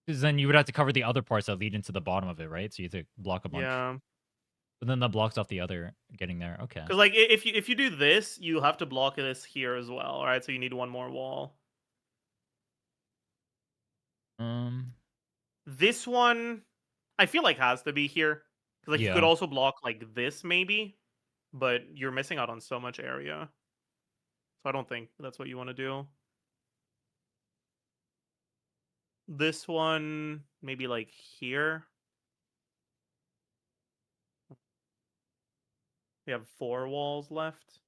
Because then you would have to cover the other parts that lead into the bottom of it, right? So you have to block a bunch. Yeah. But then that blocks off the other getting there. Okay. Because, like, if you do this, you have to block this here as well, all right? So you need 1 more wall. This one, I feel like has to be here. Because, like, you could Yeah. also block, like, this maybe, but you're missing out on so much area. So I don't think that's what you want to do. This one, maybe, like, here. We have 4 walls left.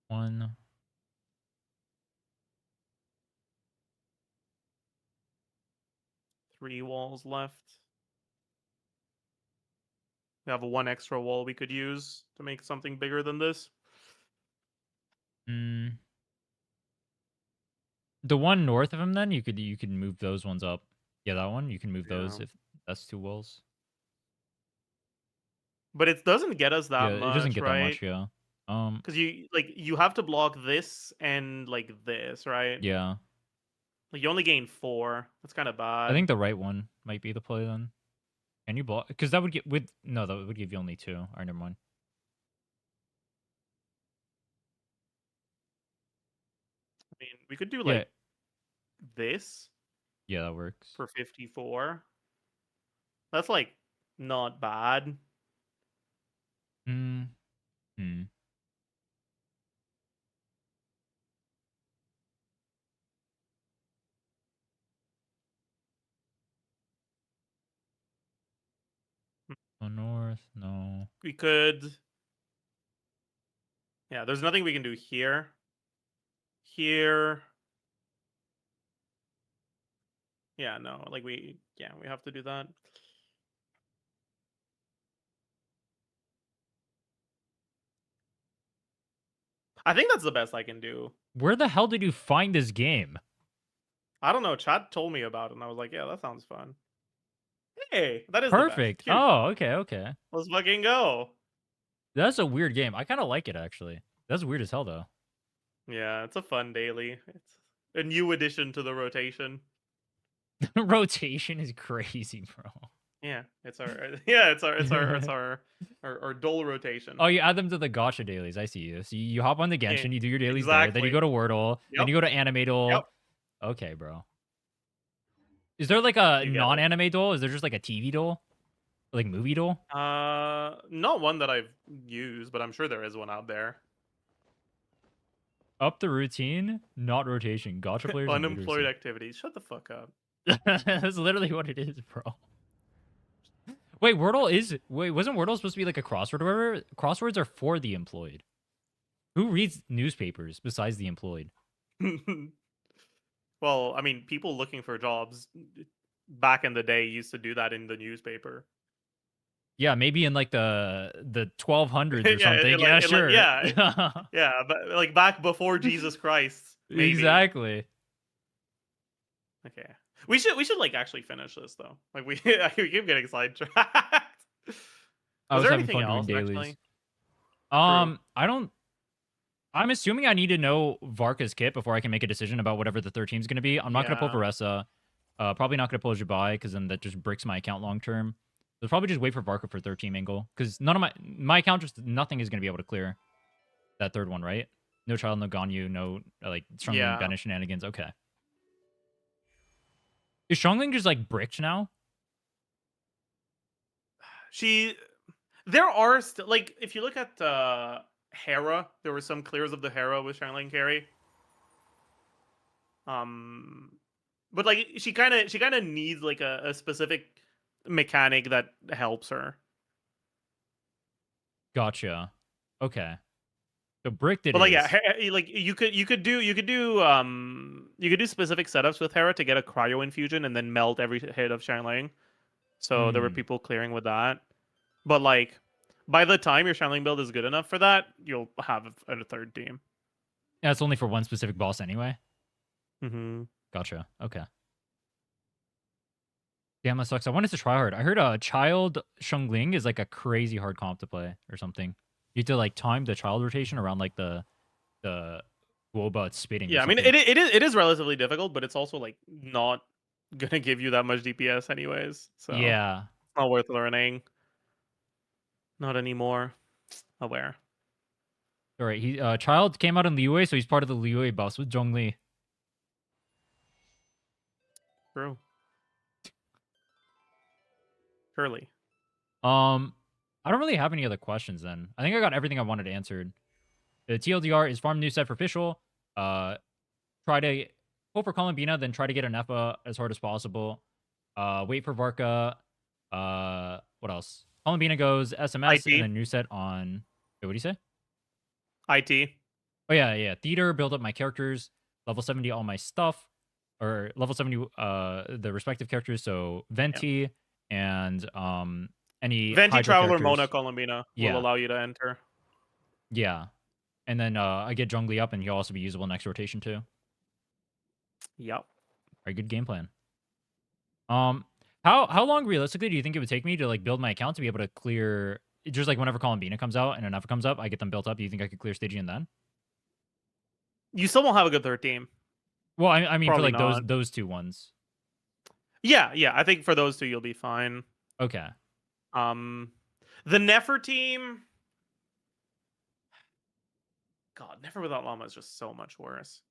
1. 3 walls left. We have 1 extra wall we could use to make something bigger than this. Mm. The one north of him, then you could move those ones up. Yeah, that one you can move those Yeah. if that's 2 walls. But it doesn't get us that Yeah, much, it doesn't get right? that much. Yeah. Because you have to block this and like this, right? Yeah. Like you only gain 4. That's kind of bad. I think the right one might be the play then. Can you block? Because that would get with no, that would give you only 2. All right, never mind. I mean, we could do Yeah. like this Yeah, that works. for 54. That's like not bad. Hmm. Hmm. Go north. No. We could. Yeah, there's nothing we can do here. Here. Yeah, no, like we have to do that. I think that's the best I can do. Where the hell did you find this game? I don't know. Chad told me about it, and I was like, "Yeah, that sounds fun." Hey, that is the Perfect. best. Here, Oh, okay, okay. let's fucking go. That's a weird game. I kind of like it actually. That's weird as hell though. Yeah, it's a fun daily. It's a new addition to the rotation. Rotation is crazy, bro. Yeah, it's our dull rotation. Oh, you add them to the gacha dailies. I see you. So you hop on the Genshin, Yeah, you do your dailies there, then you exactly. go to Wordle, then Yep. you go to Anime Duel. Yep. Okay, bro. Is there like a You get it. non-anime duel? Is there just like a TV duel? Like movie duel? Not one that I've used, but I'm sure there is one out there. Up the routine, not rotation. Gacha players and Unemployed leaders. activities. Shut the fuck up. That's literally what it is, bro. Wait, wasn't Wordle supposed to be like a crossword or whatever? Crosswords are for the employed. Who reads newspapers besides the employed? Well, I mean, people looking for jobs back in the day used to do that in the newspaper. Yeah, maybe in like the 1200s or Yeah, something. like- Yeah, like- sure. yeah. Yeah, but like back before Jesus Christ. Maybe. Exactly. Okay. We should like actually finish this though. Like we keep getting sidetracked. I Was was there having anything fun doing else dailies. actually? I don't. I'm assuming I need to know Varka's kit before I can make a decision about whatever the third team's going to be. I'm not going to pull Yeah. Varesa. Probably not going to pull Jabai because then that just bricks my account long term. So probably just wait for Varka for third team angle because none of my account just nothing is going to be able to clear that third one, right? No child, no Ganyu, no like strong Yeah. Banish shenanigans. Okay. Is Xiangling just like bricked now? There are still like if you look at Hera, there were some clears of the Hera with Xiangling carry. But like she kind of needs like a specific mechanic that helps her. Gotcha. Okay. So bricked it But like is. like you could do specific setups with Hera to get a cryo infusion and then melt every hit of Xiangling. So there were Hmm. people clearing with that. But like by the time your Xiangling build is good enough for that, you'll have a third team. Yeah, it's only for one specific boss anyway. Mm-hmm. Gotcha. Okay. Damn, that sucks. I wanted to try hard. I heard child Xiangling is like a crazy hard comp to play or something. You have to like time the child rotation around like the Guoba it's spitting. Or Yeah, I mean something. it is relatively difficult, but it's also like not gonna give you that much DPS anyways. So Yeah. it's not worth learning. Not anymore. Aware. All right. He child came out in Liyue, so he's part of the Liyue buffs with Zhongli. True. Surely. I don't really have any other questions then. I think I got everything I wanted answered. The TLDR is farm new set for official. Try to hope for Columbina, then try to get an EPA as hard as possible. Wait for Varka. What else? Columbina goes SMS IT. and then new set on. Wait, what do you say? IT. Oh yeah. Theater, build up my characters, level 70 all my stuff, or level 70 the respective characters. So Venti and any Venti Hydra Traveler characters. Mona Columbina Yeah. will allow you to enter. Yeah. And then I get Zhongli up and he'll also be usable next rotation too. Yep. Very good game plan. How long realistically do you think it would take me to like build my account to be able to clear just like whenever Columbina comes out and enough comes up, I get them built up. Do you think I could clear Stygian then? You still won't have a good third team. Well, I mean Probably for like not. those two ones. Yeah. I think for those two you'll be fine. Okay. The Nefer team. God, Nefer without Llama is just so much worse.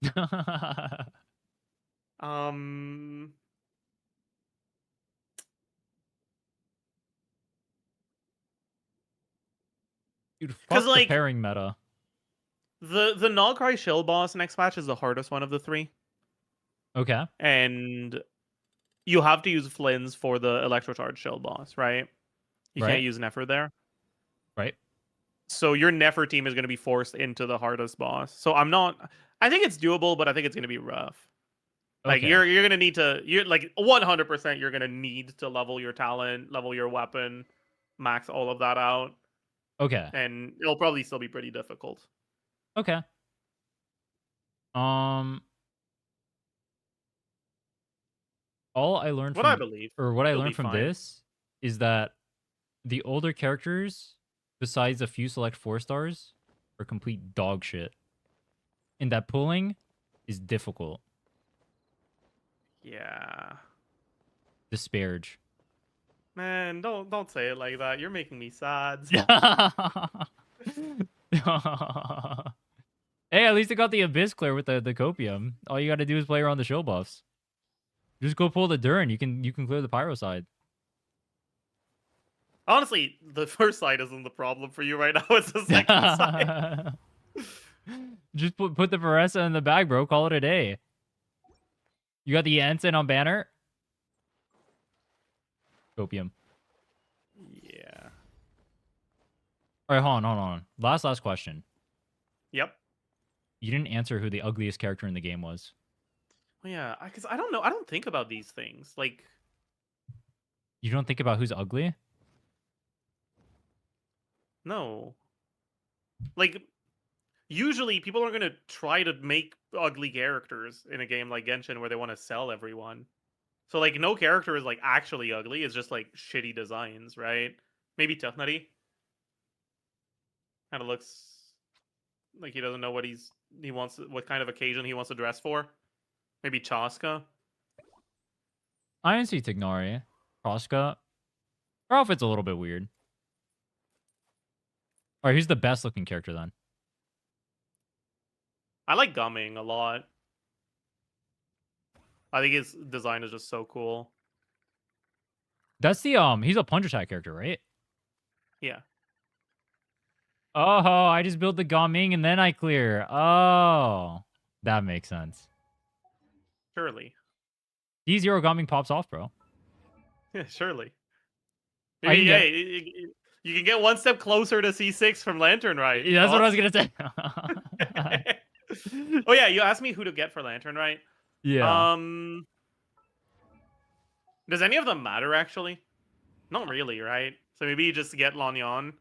Dude, 'Cause, fuck the like, pairing meta. the Nullcry Shield boss next patch is the hardest one of the three, Okay. and you have to use Flynn's for the Electrocharge Shield boss, right? You Right. can't use Nefer there. Right. So your Nefer team is going to be forced into the hardest boss. So I think it's doable, but I think it's going to be rough. Like Okay. you're going to need to, you're like 100% you're going to need to level your talent, level your weapon, max all of that out, Okay. and it'll probably still be pretty difficult. Okay. All I learned What from I believe, what I you'll learned be from fine. this is that the older characters, besides a few select 4-stars, are complete dog shit. And that pulling is difficult. Yeah. Disparage. Man, don't say it like that. You're making me sad. Hey, at least I got the Abyss clear with the copium. All you gotta do is play around the show buffs. Just go pull the Durin. You can clear the pyro side. Honestly, the first side isn't the problem for you right now. It's the second side. Just put the Varessa in the bag, bro. Call it a day. You got the Ensign on banner? Copium. Yeah. All right, hold on. Last question. Yep. You didn't answer who the ugliest character in the game was. Well, yeah, because I don't know. I don't think about these things. Like, You don't think about who's ugly? no. Like, usually people are gonna try to make ugly characters in a game like Genshin where they want to sell everyone. So like, no character is like actually ugly. It's just like shitty designs, right? Maybe Tuffnutty. Kind of looks like he doesn't know what kind of occasion he wants to dress for. Maybe Chaska. I didn't see Tignari. Koska. Her outfit's a little bit weird. All right, who's the best looking character then? I like Gumming a lot. I think his design is just so cool. That's the he's a punch attack character, right? Yeah. Oh, I just built the Gaming and then I clear. Oh, that makes sense. Surely. D0 Gaming pops off, bro. Yeah, surely. I can Maybe, get. hey, you can get one step closer to C6 from Lantern, right? That's what I was gonna say. Oh yeah, you asked me who to get for Lantern, right? Yeah. Does any of them matter actually? Not really, right? So maybe you just get Lanyan.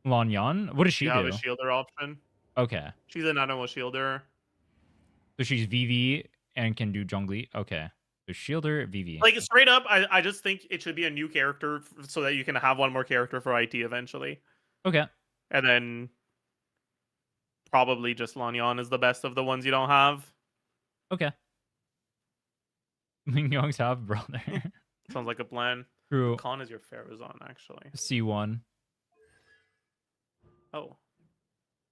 Lanyan? What does she You have a do? shielder option. Okay. She's an animal shielder. So she's VV and can do jungly. Okay. So shielder, VV. Like straight up, I just think it should be a new character so that you can have one more character for IT eventually. Okay. And then probably just Lanyan is the best of the ones you don't have. Okay. Ling Yong's half brother. Sounds like a plan. True. Khan is your Farazan, actually. C1. Oh.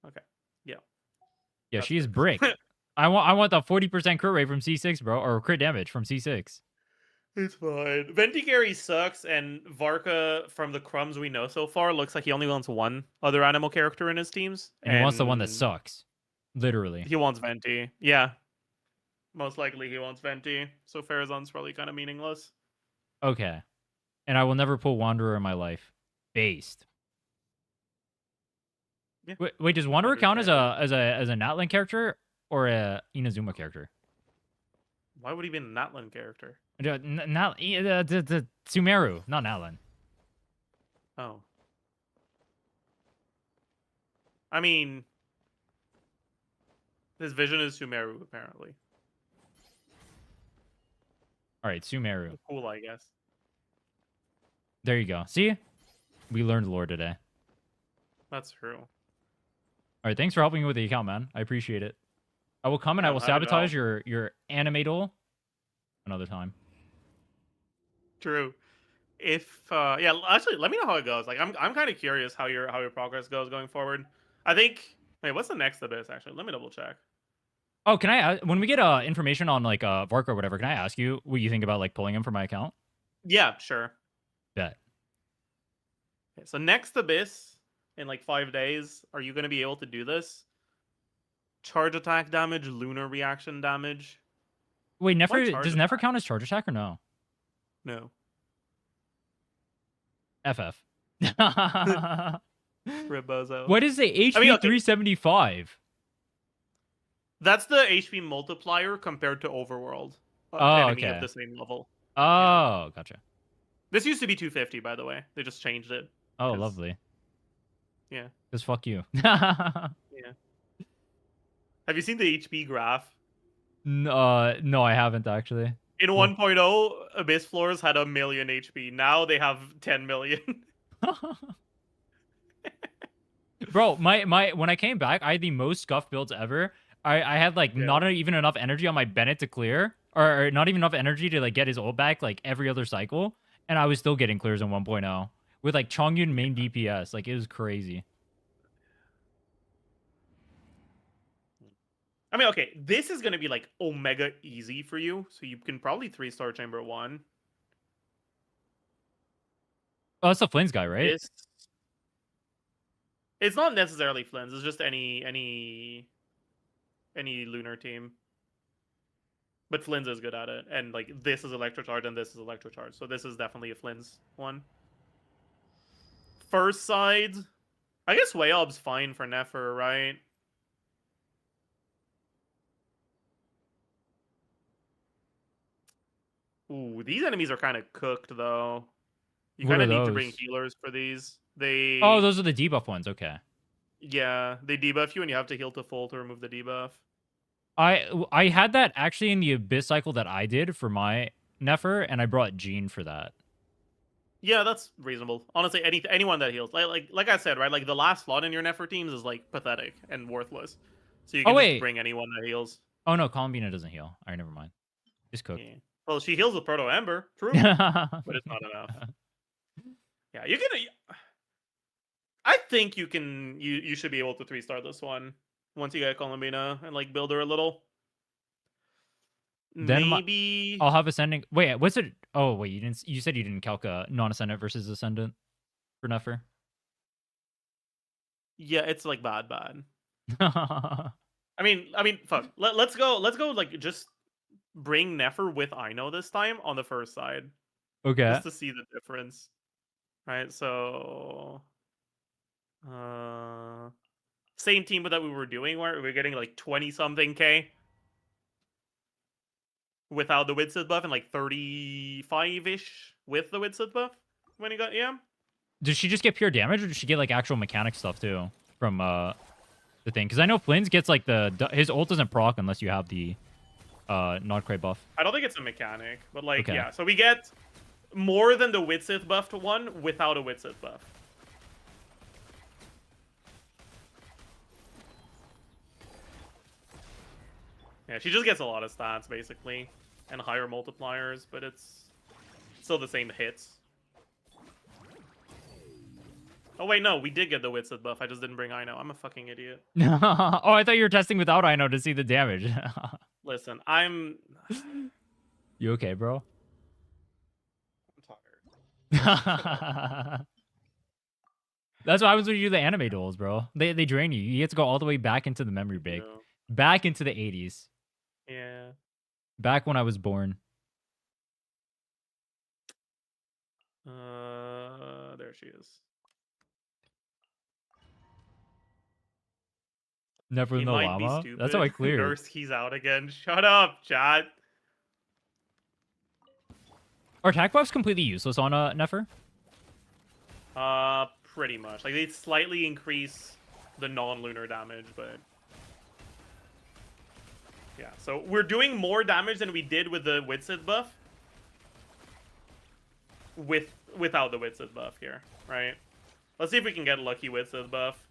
Okay. Yeah. Yeah, That's she's good. brick. I want the 40% crit rate from C6, bro, or crit damage from C6. It's fine. Ventigary sucks, and Varka, from the crumbs we know so far, looks like he only wants one other animal character in his teams. And he wants the one that sucks. Literally. He wants Venti. Yeah. Most likely he wants Venti. So Farazan's probably kind of meaningless. Okay. And I will never pull Wanderer in my life. Based. Yeah. Wait, does Wanderer count as Understand. a Natlan character or a Inazuma character? Why would he be a Natlan character? The Sumeru, not Natlan. Oh. I mean, his vision is Sumeru, apparently. All right, Sumeru. Cool, I guess. There you go. See? We learned lore today. That's true. All right, thanks for helping me with the account, man. I appreciate it. I will come and I No, will not at all. sabotage your animator another time. True. If yeah, actually, let me know how it goes. Like, I'm kind of curious how your progress goes going forward. I think. Wait, what's the next abyss? Actually, let me double check. Oh, can I when we get information on like Vark or whatever, can I ask you what you think about like pulling him for my account? Yeah, sure. Bet. Okay, so next abyss in like 5 days, are you going to be able to do this? Charge attack damage, lunar reaction damage. Wait, Why Nefer charge does Nefer attack? count as charge attack or no? No. FF. Ribozo. What is the HP I mean, okay. 375? That's the HP multiplier compared to Overworld. Oh, Enemy okay. of the same level. Oh, gotcha. This used to be 250, by the way. They just changed it. Oh, 'cause- lovely. Yeah. Just fuck you. Yeah. Have you seen the HP graph? No, I haven't actually. In 1.0, Abyss Floors had 1 million HP. Now they have 10 million. Bro, my when I came back, I had the most scuff builds ever. I had like not even enough energy on my Bennett to clear, or not even enough energy to like get his ult back like every other cycle, and I was still getting clears in 1.0 with like Chongyun main DPS. Like it was crazy. I mean, okay, this is going to be like Omega easy for you, so you can probably 3-star Chamber 1. Oh, that's the Flynn's guy, right? It's not necessarily Flynn's, it's just any lunar team. But Flynn's is good at it, and like this is Electrocharge and this is Electrocharge, so this is definitely a Flynn's one. First side, I guess Wayob's fine for Nefer, right? Ooh, these enemies are kind of cooked though. You What kind are of need to bring those? healers for these. Oh, those are the debuff ones. Okay. Yeah, they debuff you and you have to heal to full to remove the debuff. I had that actually in the Abyss cycle that I did for my Nefer, and I brought Jean for that. Yeah, that's reasonable. Honestly, anyone that heals, like I said, right? Like the last slot in your Nefer teams is like pathetic and worthless. So you can just bring anyone that heals. Oh no, Columbina doesn't heal. All right, never mind. Just cook. Yeah. Well, she heals with Proto Ember, true, but it's not enough. Yeah, you can. I think you can. You should be able to 3-star this one once you get Columbina and like build her a little. Then Maybe. I'll have ascending. Wait, what's it? Oh wait, you didn't. You said you didn't calc non-ascendant versus ascendant for Nefer. Yeah, it's like bad. Fuck. Let's go. Let's go. Like, just bring Nefer with Ino this time on the first side, Okay. just to see the difference. Right. So, same team that we were doing, where we're getting like 20 something K without the Widsith buff, and like 35 ish with the Widsith buff when he got Did she just get pure damage, or did she get like actual mechanic stuff too from the thing? Because I know Flynn's gets like his ult doesn't proc unless you have the non-cray buff. I don't think it's a mechanic, but like Okay. yeah. So we get more than the Widsith buffed one without a Widsith buff. Yeah, she just gets a lot of stats basically and higher multipliers, but it's still the same hits. Oh wait, no, we did get the Widsith buff. I just didn't bring Ino. I'm a fucking idiot. Oh, I thought you were testing without Ino to see the damage. Listen, I'm You okay, bro? tired. That's what happens when you do the anime duels, bro. They drain you. You get to go all the way back into the memory bank. No. Back into the 80s. Yeah. Back when I was born. There she is. Never He in the might be llama. stupid. That's how I cleared. Nurse, he's out again. Shut up, chat. Are attack buffs completely useless on Nefer? Pretty much. Like, they slightly increase the non-lunar damage, but yeah. So we're doing more damage than we did with the Widsith buff. Without the Widsith buff here, right? Let's see if we can get lucky Widsith buff.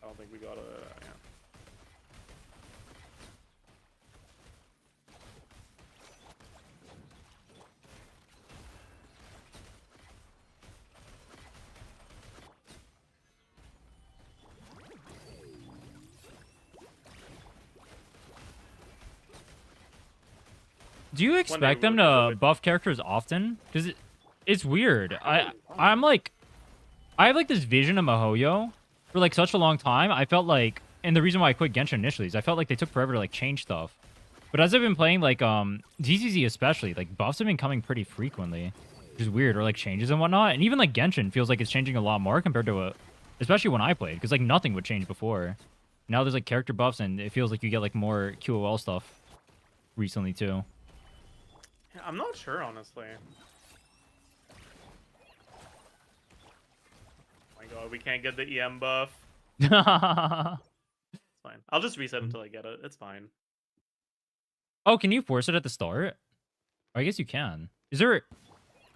I don't think we got a. Yeah. Do you expect them to buff characters often? Because it's weird. I'm like, I have like this vision of Mihoyo for like such a long time. I felt like, and the reason why I quit Genshin initially is I felt like they took forever to like change stuff. But as I've been playing like DCZ especially, like buffs have been coming pretty frequently, which is weird, or like changes and whatnot. And even like Genshin feels like it's changing a lot more compared to especially when I played, because like nothing would change before. Now there's like character buffs, and it feels like you get like more QOL stuff recently too. I'm not sure, honestly. Oh my god, we can't get the EM buff. It's fine. I'll just reset until I get it. It's fine. Oh, can you force it at the start? I guess you can. Is there...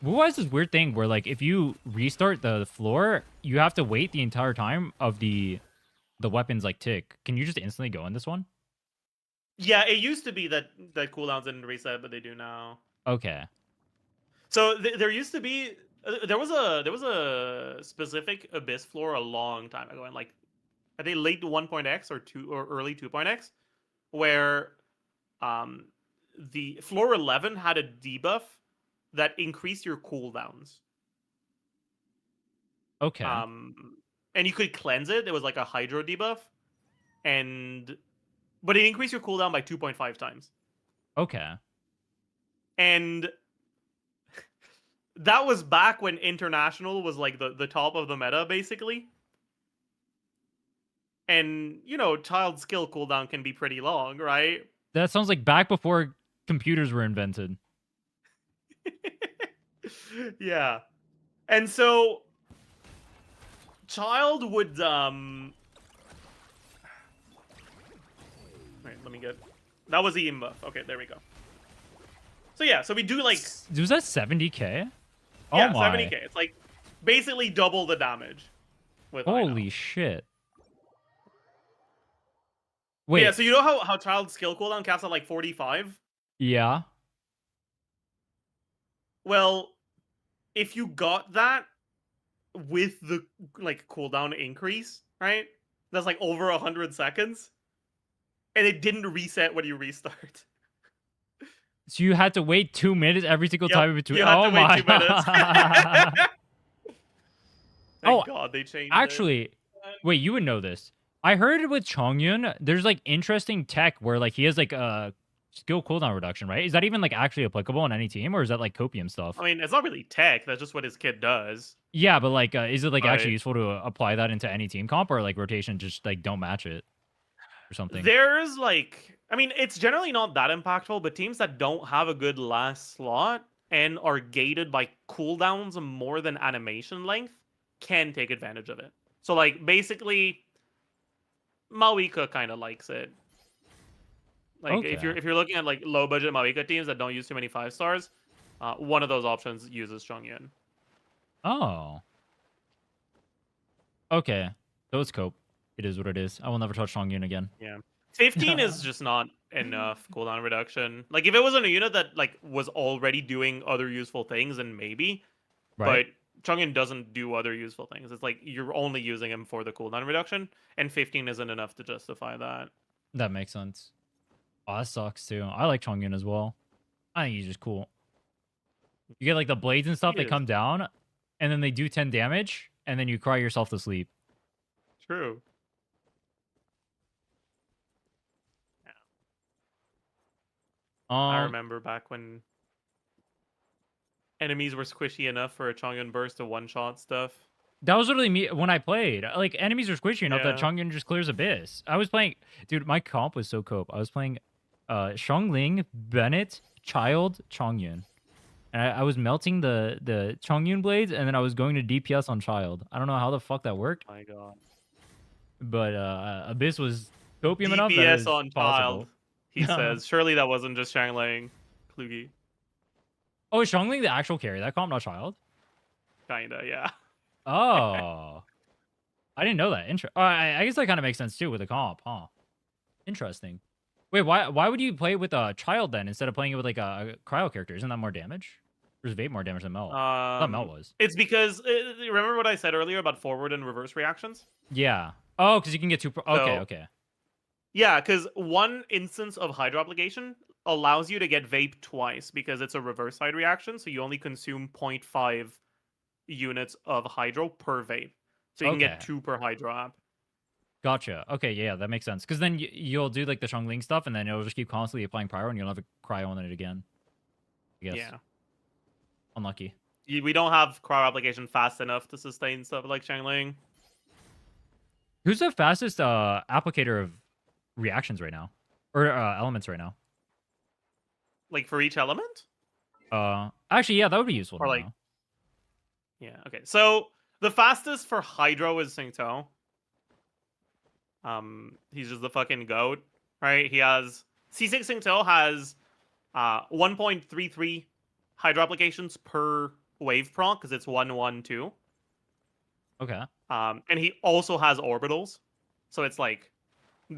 Why is this weird thing where, like, if you restart the floor, you have to wait the entire time of the weapons, like, tick? Can you just instantly go in this one? Yeah, it used to be that cooldowns didn't reset, but they do now. Okay. So there used to be... there was a specific Abyss floor a long time ago, and like, I think late 1.x or early 2.x, where the floor 11 had a debuff that increased your cooldowns. Okay. And you could cleanse it. It was like a hydro debuff, but it increased your cooldown by 2.5 times. Okay. And that was back when international was like the top of the meta, basically. And, you know, child skill cooldown can be pretty long, right? That sounds like back before computers were invented. Yeah. And so child would wait, let me get... That was the EM buff. Okay, there we go. So yeah, so we do like... Was that 70k? Oh yeah, my. 70k. It's like basically double the damage. With Holy Ino. shit. But Wait. yeah, so you know how child skill cooldown caps at like 45? Yeah. Well, if you got that with the like cooldown increase, right? That's like over 100 seconds, and it didn't reset when you restart. So you had to wait 2 minutes every single Yep, time in between. you had Oh to wait my. 2 minutes. Oh, Thank God they changed it. Actually, wait, you would know this. I heard with Chongyun, there's like interesting tech where like he has like a skill cooldown reduction, right? Is that even like actually applicable on any team, or is that like copium stuff? I mean, it's not really tech. That's just what his kid does. Yeah, but like, is it like actually Right. useful to apply that into any team comp, or like rotation just like don't match it or something? There's like, I mean, it's generally not that impactful, but teams that don't have a good last slot and are gated by cooldowns more than animation length can take advantage of it. So, like, basically, Mawika kind of likes it. Like, if Okay. you're looking at like low budget Mawika teams that don't use too many 5 stars, one of those options uses Chongyun. Oh. Okay. So it's cope. It is what it is. I will never touch Chongyun again. Yeah. 15 is just not enough cooldown reduction. Like if it wasn't a unit that like was already doing other useful things, then maybe. Right? But Chongyun doesn't do other useful things. It's like you're only using him for the cooldown reduction, and 15 isn't enough to justify that. That makes sense. Oh, that sucks too. I like Chongyun as well. I think he's just cool. You get like the blades and stuff, He they is. come down, and then they do 10 damage, and then you cry yourself to sleep. True. I remember back when enemies were squishy enough for a Chongyun burst to one-shot stuff. That was literally me when I played. Like, enemies are squishy enough that Yeah. Chongyun just clears Abyss. I was playing... Dude, my comp was so cope. I was playing Xiongling, Bennett, Child, Chongyun. And I was melting the Chongyun blades, and then I was going to DPS on Child. I don't know how the fuck that worked, My God. but Abyss was copium enough that it DPS was on possible. child, he says. Surely that wasn't just Shanglang Klugi. Oh, is Xiongling the actual carry? That comp, not Child? Kinda, yeah. Oh. I didn't know that. I guess that kind of makes sense too with the comp, huh? Interesting. Wait, why would you play with a Child then instead of playing it with like a cryo character? Isn't that more damage? Or is Vape more damage than Melt? I thought Melt was. It's because remember what I said earlier about forward and reverse reactions? Yeah. Oh, because you can get two. Okay, So- okay. Yeah, because one instance of Hydro application allows you to get vape twice because it's a reverse side reaction, so you only consume 0.5 units of Hydro per vape. So you can get Okay. 2 per Hydro app. Gotcha. Okay, yeah, that makes sense. Because then you'll do like the Xiongling stuff, and then it'll just keep constantly applying pyro, and you'll have a cryo on it again. I guess. Yeah. Unlucky. We don't have cryo application fast enough to sustain stuff like Shangling. Who's the fastest applicator of reactions right now, or elements right now? Like for each element? Actually, yeah, that would be useful. Or to like- know. Yeah, okay. So the fastest for Hydro is Singto. He's just the fucking goat, right? He has C6 Singto has 1.33 Hydro applications per wave proc because it's 112. Okay. And he also has orbitals. So it's like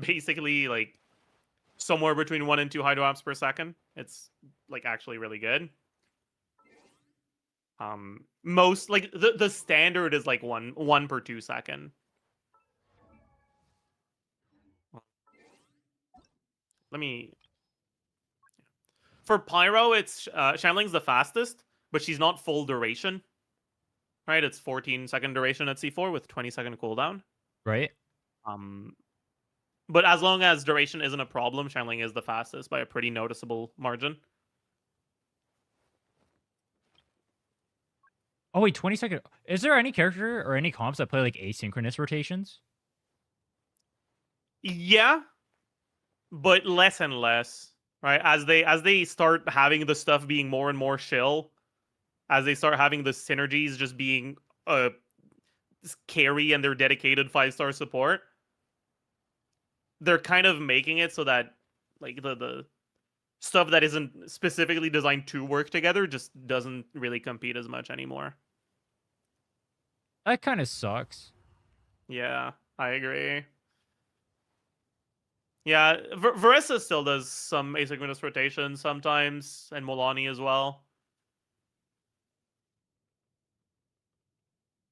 basically like somewhere between 1 and 2 Hydro apps per second. It's like actually really good. Most like the standard is like one per 2 second. Let me. For Pyro, it's Shamling's the fastest, but she's not full duration. Right, it's 14-second duration at C4 with 20-second cooldown. Right. But as long as duration isn't a problem, Shamling is the fastest by a pretty noticeable margin. Oh wait, 20-second. Is there any character or any comps that play like asynchronous rotations? Yeah, but less and less. Right, as they start having the stuff being more and more chill, as they start having the synergies just being carry and their dedicated 5-star support, they're kind of making it so that like the stuff that isn't specifically designed to work together just doesn't really compete as much anymore. That kind of sucks. Yeah, I agree. Yeah, Varessa still does some asynchronous rotation sometimes, and Molani as well.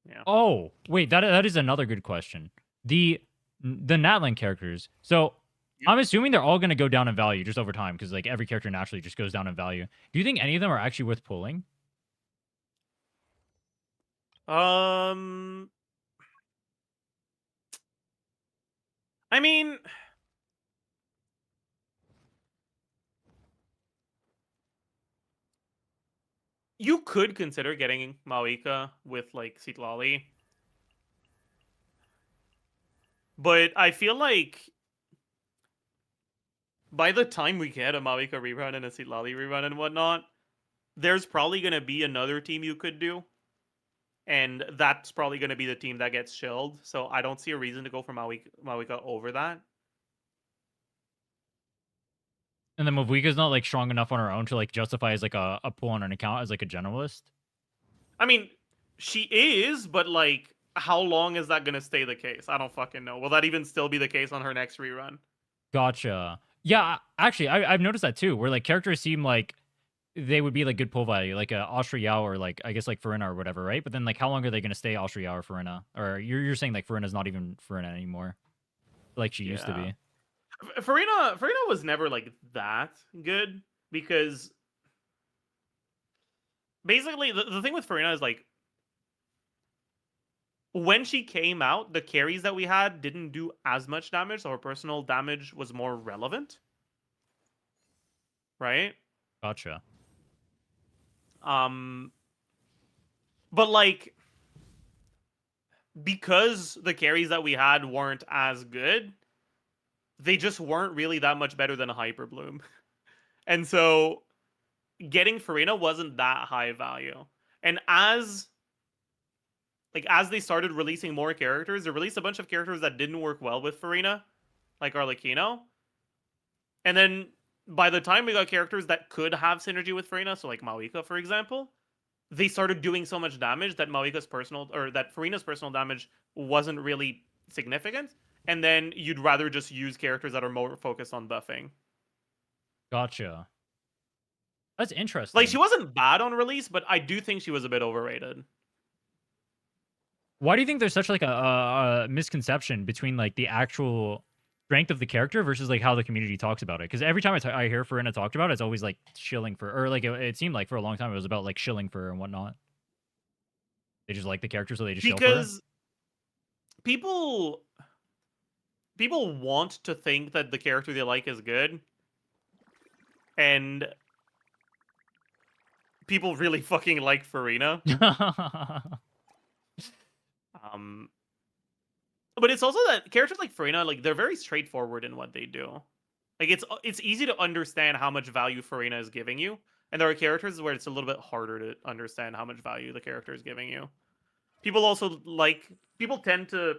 Yeah. Oh, wait, that is another good question. the Natlan characters. So Yep. I'm assuming they're all going to go down in value just over time because like every character naturally just goes down in value. Do you think any of them are actually worth pulling? I mean, you could consider getting Mawika with like Citlali. But I feel like by the time we get a Mawika rerun and a Citlali rerun and whatnot, there's probably going to be another team you could do. And that's probably going to be the team that gets shilled. So I don't see a reason to go for Mawika over that. And then Mavika's not like strong enough on her own to like justify as like a pull on an account as like a generalist. I mean, she is, but like, how long is that going to stay the case? I don't fucking know. Will that even still be the case on her next rerun? Gotcha. Yeah, actually, I've noticed that too, where like characters seem like they would be like good pull value, like Austria or like I guess like Farina or whatever, right? But then like how long are they gonna stay Austria or Farina? Or you're saying like Farina's not even Farina anymore, like she used to Yeah. be. Farina was never like that good because basically the thing with Farina is like when she came out, the carries that we had didn't do as much damage, so her personal damage was more relevant. Right? Gotcha. But like because the carries that we had weren't as good, they just weren't really that much better than a Hyper Bloom. And so getting Farina wasn't that high value. And as they started releasing more characters, they released a bunch of characters that didn't work well with Farina, like Arlecchino. And then by the time we got characters that could have synergy with Farina, so like Mawika, for example, they started doing so much damage that that Farina's personal damage wasn't really significant. And then you'd rather just use characters that are more focused on buffing. Gotcha. That's interesting. Like, she wasn't bad on release, but I do think she was a bit overrated. Why do you think there's such like a misconception between like the actual strength of the character versus like how the community talks about it? Because every time I hear Farina talked about it, it's always like shilling for, or like it seemed like for a long time it was about like shilling for her and whatnot. They just like the character, so they just shill for her. Because people want to think that the character they like is good, and people really fucking like Farina. But it's also that characters like Farina, like they're very straightforward in what they do. Like it's easy to understand how much value Farina is giving you, and there are characters where it's a little bit harder to understand how much value the character is giving you. People tend to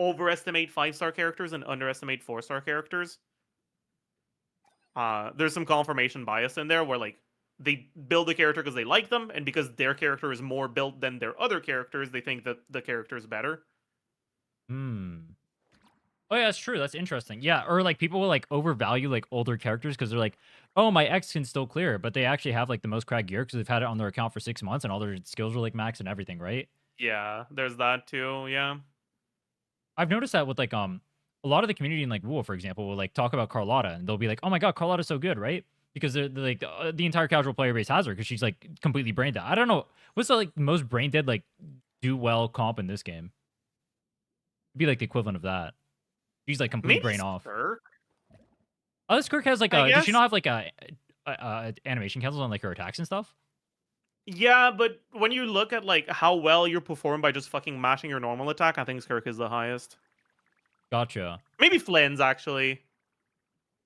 overestimate 5-star characters and underestimate 4-star characters. There's some confirmation bias in there where like they build a character because they like them, and because their character is more built than their other characters, they think that the character is better. Oh yeah, that's true. That's interesting. Yeah, or like people will like overvalue like older characters because they're like, oh, my ex can still clear it, but they actually have like the most cracked gear because they've had it on their account for 6 months and all their skills are like max and everything, right? Yeah, there's that too. Yeah. I've noticed that with like a lot of the community in like WoW, for example, will like talk about Carlotta and they'll be like, oh my god, Carlotta's so good, right? Because they're like the entire casual player base has her because she's like completely brain dead. I don't know what's the like most brain dead like do well comp in this game. It'd be like the equivalent of that. She's like complete Maybe brain off. Skirk? Oh, this Skirk has like I a. Does she guess. not have like a animation cancels on like her attacks and stuff? Yeah, but when you look at like how well you perform by just fucking mashing your normal attack, I think Skirk is the highest. Gotcha. Maybe Flynn's actually.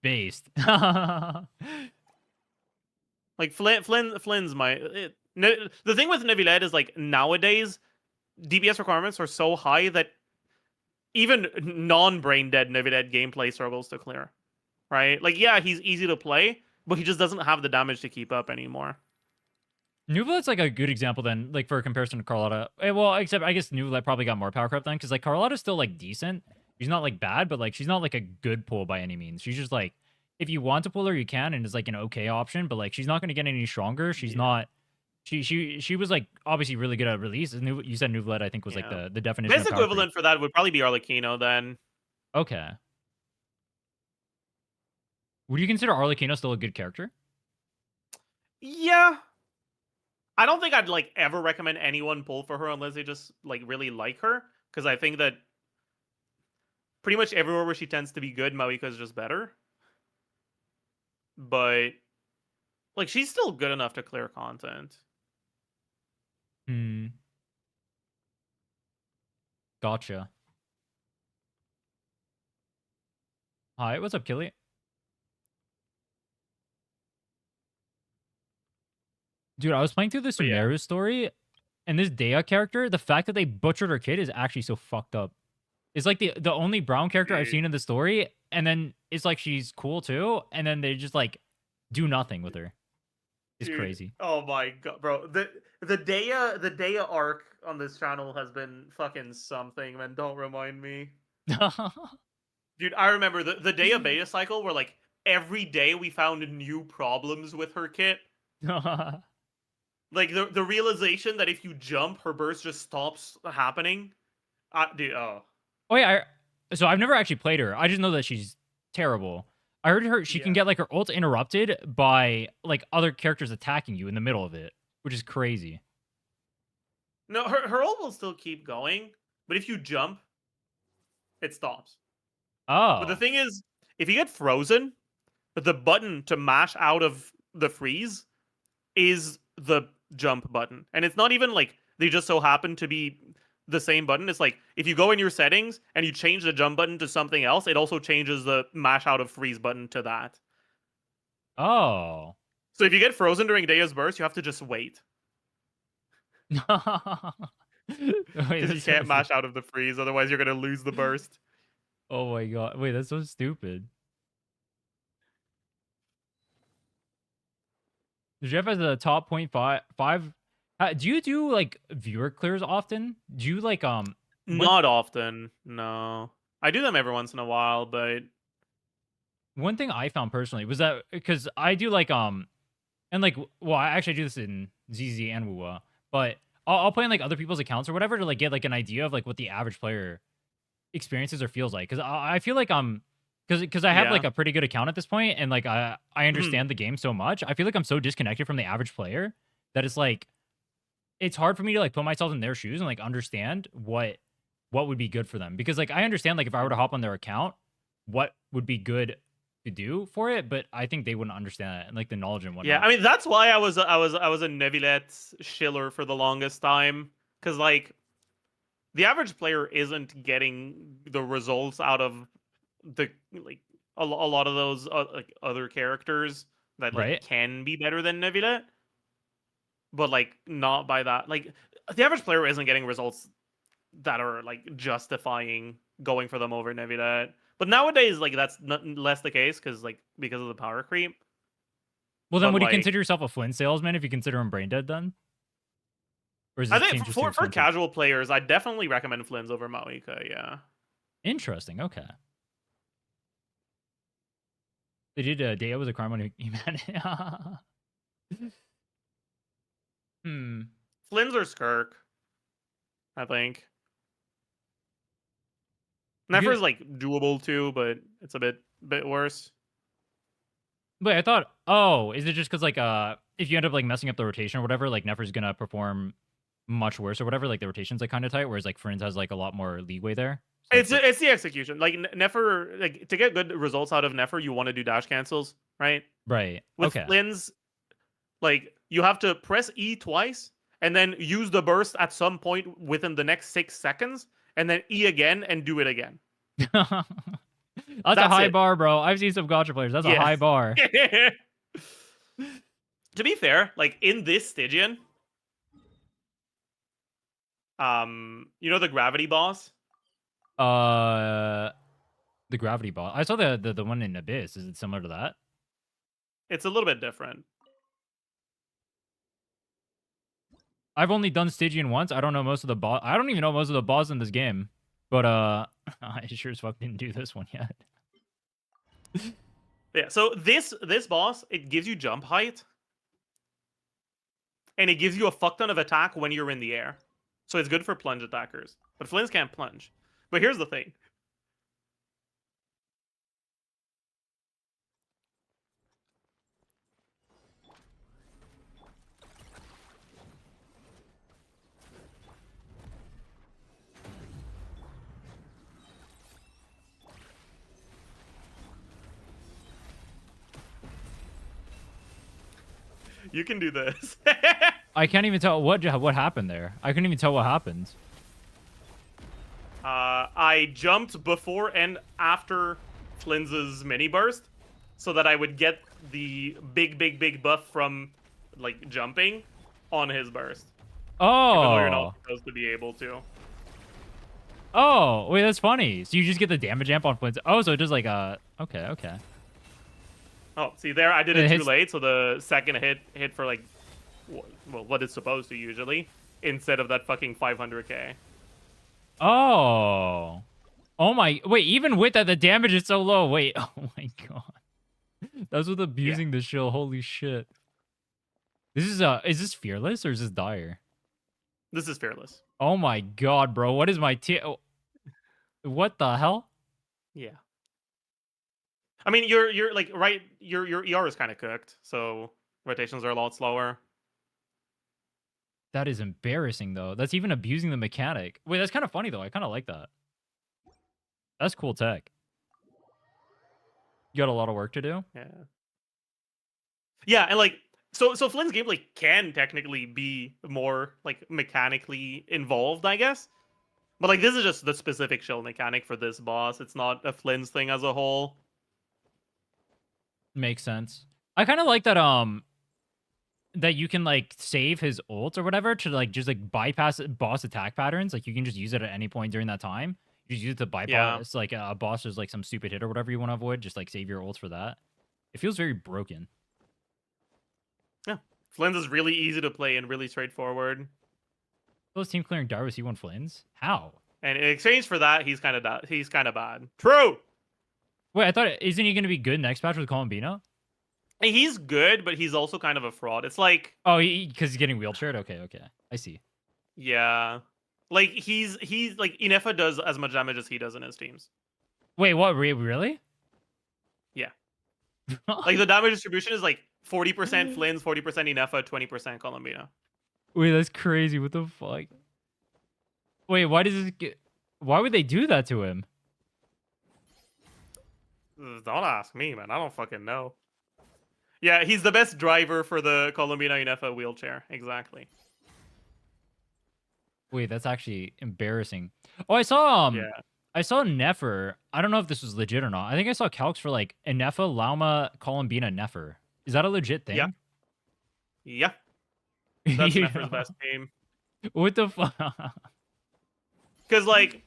Based. Like Flynn's the thing with Neuvillette is like nowadays DPS requirements are so high that even non-brain dead Neuvillette gameplay struggles to clear. Right? Like yeah, he's easy to play, but he just doesn't have the damage to keep up anymore. Neuvillette's like a good example then, like for a comparison to Carlotta. Well, except I guess Neuvillette probably got more power creep then, because like Carlotta's still like decent. She's not like bad, but like she's not like a good pull by any means. She's just like, if you want to pull her, you can, and it's like an okay option, but like she's not going to get any stronger. She's She was like obviously really good at release. You said Nouvellette, I think, was like Yeah. the definition Best of power creep. equivalent for that would probably be Arlecchino then. Okay. Would you consider Arlecchino still a good character? Yeah. I don't think I'd like ever recommend anyone pull for her unless they just like really like her. Because I think that pretty much everywhere where she tends to be good, Maoika is just better. But like she's still good enough to clear content. Hmm. Gotcha. Hi, what's up, Killy? Dude, I was playing through the But yeah. Sumeru story, and this Dea character, the fact that they butchered her kid is actually so fucked up. It's like the only brown character I've seen in the story, and then it's like she's cool too, and then they just like do nothing with her. It's Dude, crazy. oh my god, bro. The Dea arc on this channel has been fucking something, man. Don't remind me. Dude, I remember the Dea beta cycle where like every day we found new problems with her kit. Like the realization that if you jump, her burst just stops happening. Dude, oh. Oh yeah, so I've never actually played her. I just know that she's terrible. I heard she can Yeah. get like her ult interrupted by like other characters attacking you in the middle of it, which is crazy. No, her ult will still keep going, but if you jump, it stops. But the Oh. thing is, if you get frozen, the button to mash out of the freeze is the jump button. And it's not even like they just so happen to be the same button. It's like if you go in your settings and you change the jump button to something else, it also changes the mash out of freeze button to that. Oh. So if you get frozen during Dea's burst, you have to just wait. Wait, Because you can't mash out of the freeze, otherwise you're gonna lose the burst. Oh my god. Wait, that's so stupid. Jeff has a top 0.5. Do you do like viewer clears often? Do you like Not often, no. I do them every once in a while, but one thing I found personally was that because I do like and like well I actually do this in ZZ and Wuwa, but I'll play on like other people's accounts or whatever to like get like an idea of like what the average player experiences or feels like because I feel like because I have like Yeah. a pretty good account at this point and like I understand the game so much. I feel like I'm so disconnected from the average player that it's like it's hard for me to like put myself in their shoes and like understand what would be good for them because like I understand like if I were to hop on their account, what would be good to do for it, but I think they wouldn't understand that and like the knowledge and whatnot. Yeah, I mean that's why I was a Neuvillette shiller for the longest time, because like the average player isn't getting the results out of the like a lot of those like other characters that like Right? can be better than Neuvillette, but like not by that. Like the average player isn't getting results that are like justifying going for them over Neuvillette. But nowadays, like that's less the case because of the power creep. Well, then But would you like, consider yourself a Flynn salesman if you consider him brain dead then? Or is I this think team just too for expensive? casual players, I definitely recommend Flynn's over Maoika. Yeah. Interesting. Okay. They did. Dea was a crime on humanity. Hmm. Flynn's or Skirk, I think. Nefer's like doable too, but it's a bit worse. Wait, I thought. Oh, is it just because like if you end up like messing up the rotation or whatever, like Nefer's gonna perform much worse or whatever? Like the rotation's like kind of tight, whereas like Friends has like a lot more leeway there. So It's the execution. Like Nefer, like to get good results out of Nefer, you want to do dash cancels, right? right. With Okay. Flynn's, like you have to press E twice and then use the burst at some point within the next 6 seconds, and then E again and do it again. That's a high bar, bro. I've seen some gacha players. That's a high bar. To be fair, like in this Stygian, you know the gravity boss? The gravity ball. I saw the one in Abyss. Is it similar to that? It's a little bit different. I've only done Stygian once. I don't know most of the boss. I don't even know most of the boss in this game. But I sure as fuck didn't do this one yet. Yeah, so this boss, it gives you jump height. and it gives you a fuck ton of attack when you're in the air. So it's good for plunge attackers. But Flynn's can't plunge. But here's the thing. You can do this. I can't even tell what happened there. I couldn't even tell what happened. I jumped before and after Flynn's mini burst, so that I would get the big buff from like jumping on his burst. Even though you're Oh. not supposed to be able to. Oh, wait, that's funny. So you just get the damage amp on Flint's. Oh, so it does like okay. Oh, see there, I did It it too hits- late, so the second hit for like, well, what it's supposed to usually, instead of that fucking 500k. Oh. Oh my, wait, even with that, the damage is so low. Wait, oh my god. That's with abusing the shield. Holy shit. This is this fearless or is this dire? This is fearless. Oh my god, bro. What is my what the hell? Yeah. I mean, you're like right. Your ER is kind of cooked, so rotations are a lot slower. That is embarrassing though. That's even abusing the mechanic. Wait, that's kind of funny though. I kind of like that. That's cool tech. You got a lot of work to do. Yeah. Yeah, and like so Flynn's gameplay can technically be more like mechanically involved, I guess. But like this is just the specific shield mechanic for this boss. It's not a Flynn's thing as a whole. Makes sense. I kind of like that that you can like save his ult or whatever to like just like bypass boss attack patterns. Like you can just use it at any point during that time. You just use it to bypass like a boss is like some stupid hit or whatever you want to avoid. Just like save your ults for that. It feels very broken. Yeah. Flynn's is really easy to play and really straightforward. Those team clearing Darvis he won Flynn's? How? And in exchange for that, he's kind of bad. True. Wait, I thought isn't he gonna be good next patch with Columbina? He's good, but he's also kind of a fraud. It's like, Oh, because he's getting wheelchaired. Okay, I see. yeah, like he's like Inefa does as much damage as he does in his teams. Wait, what? Really? Yeah. Like the damage distribution is like 40% Flynn's, 40% Inefa, 20% Columbina. Wait, that's crazy. What the fuck? Wait, why does this get? Why would they do that to him? Don't ask me, man. I don't fucking know. Yeah, he's the best driver for the Columbina Inefa wheelchair. Exactly. Wait, that's actually embarrassing. Oh, I saw Yeah. I saw Nefer. I don't know if this was legit or not. I think I saw calcs for like Inefa, Lauma, Columbina, Nefer. Is that a legit thing? Yeah. Yeah. That's You Nefer's know? best game. What the fuck? Because like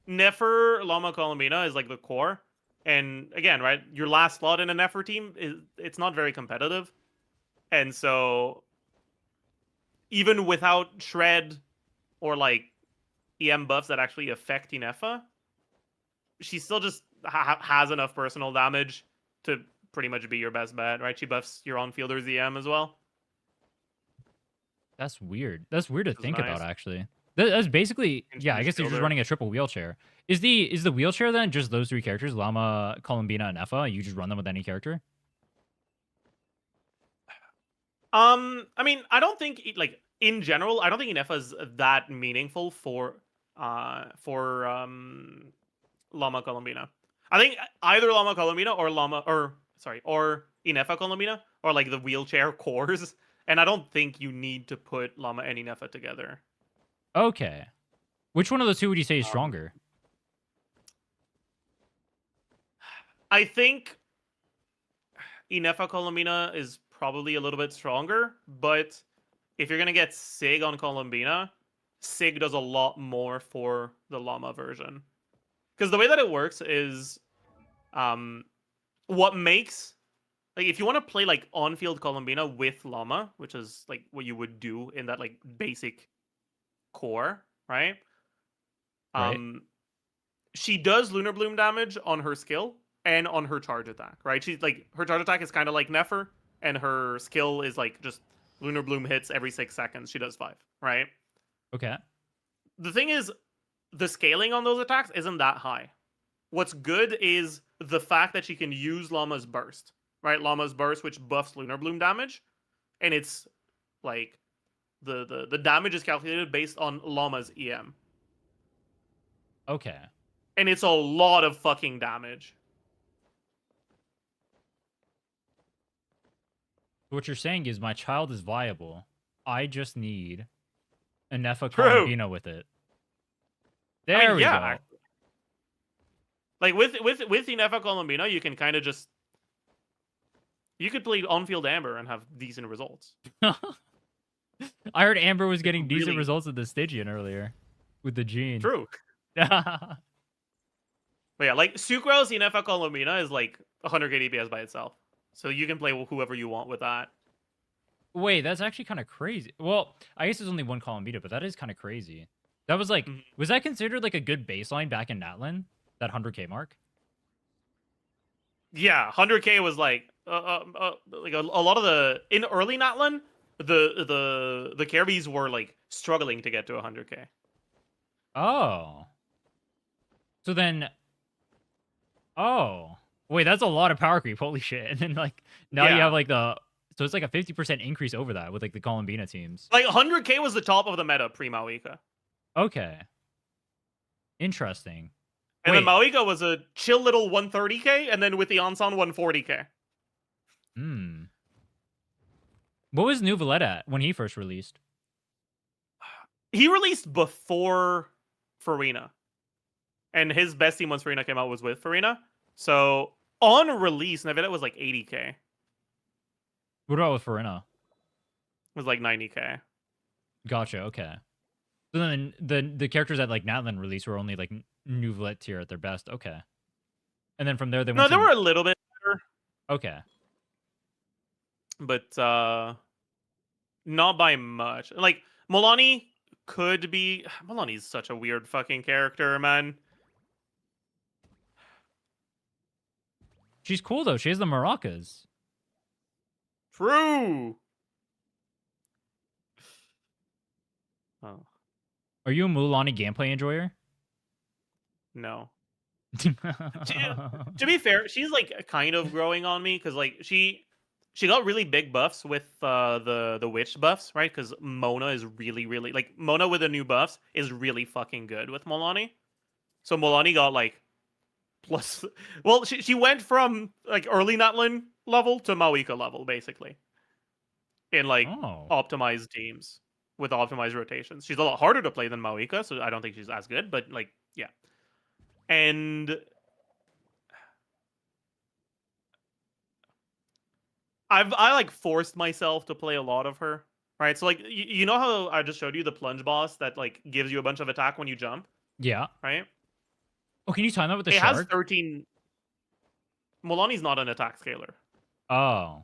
Nefer, Llama, Columbina is like the core. And again, right, your last slot in a Nefer team it's not very competitive. And so even without shred or like EM buffs that actually affect Inefa, she still just has enough personal damage to pretty much be your best bet, right? She buffs your on-fielder's EM as well. That's weird. That's weird to Which is think nice. about, actually. That's basically, yeah, I guess they're just Fielder. running a triple wheelchair. Is the wheelchair then just those three characters, Llama, Columbina, and Effa? You just run them with any character? I mean, I don't think like in general, I don't think Inefa is that meaningful for Llama Columbina. I think either Llama Columbina or Inefa Columbina or like the wheelchair cores. And I don't think you need to put Llama and Inefa together. Okay. Which one of those two would you say is stronger? I think Inefa Columbina is probably a little bit stronger, but if you're gonna get Sig on Columbina, Sig does a lot more for the Llama version. Because the way that it works is what makes like if you want to play like on-field Columbina with Llama, which is like what you would do in that like basic core, right? Right. She does Lunar Bloom damage on her skill and on her charge attack, right? She's like her charge attack is kind of like Nefer, and her skill is like just Lunar Bloom hits every 6 seconds. She does 5, right? Okay. The thing is, the scaling on those attacks isn't that high. What's good is the fact that she can use Llama's Burst, right? Llama's Burst, which buffs Lunar Bloom damage, and it's like the damage is calculated based on Llama's EM, Okay. and it's a lot of fucking damage. What you're saying is my child is viable. I just need a Nefa True. Columbina with it. I There mean, we yeah, go. actually. Like with the Nefa Columbina, you can kind of just you could play Enfield Amber and have decent results. I heard Amber was getting decent Really? results at the Stygian earlier with the Gene. True. But yeah, like Sucrose in Nefa Columbina is like 100k DPS by itself. So you can play whoever you want with that. Wait, that's actually kind of crazy. Well, I guess there's only one Columbina, but that is kind of crazy. That was like, Mhm. was that considered like a good baseline back in Natlin? That 100k mark? Yeah, 100k was like like a lot of the in early Natlin, the carries were like struggling to get to 100k. Oh. So then, oh. Wait, that's a lot of power creep. Holy shit. And then like, now you Yeah. have like so it's like a 50% increase over that with like the Columbina teams. Like 100k was the top of the meta pre Mawika. Okay. Interesting. And then Wait. Mawika was a chill little 130k, and then with the Ansan 140k. Hmm. What was New Valletta at when he first released? He released before Farina. And his best team once Farina came out was with Farina. So on release, Nevada was like 80k. What about with Farina? It was like 90k. Gotcha. Okay. So then the characters that like Natlin released were only like New Valletta tier at their best. Okay. And then from there they went No, they to... were a little bit better, Okay. but not by much. Like Milani could be. Milani's such a weird fucking character, man. She's cool though. She has the maracas. True. Oh Are you a Mulani gameplay enjoyer? no. To be fair, she's like kind of growing on me because like she got really big buffs with the witch buffs, right? Because Mona is really like Mona with the new buffs is really fucking good with Milani. So Milani got like plus. Well, she went from like early Natlin level to Mawika level basically in like Oh. optimized teams with optimized rotations. She's a lot harder to play than Mawika, so I don't think she's as good. But like, yeah. And I like forced myself to play a lot of her, right? So like you know how I just showed you the plunge boss that like gives you a bunch of attack when you jump, Yeah. right? Oh, can you time that with the It has shark? 13. Milani's not an attack scaler, Oh.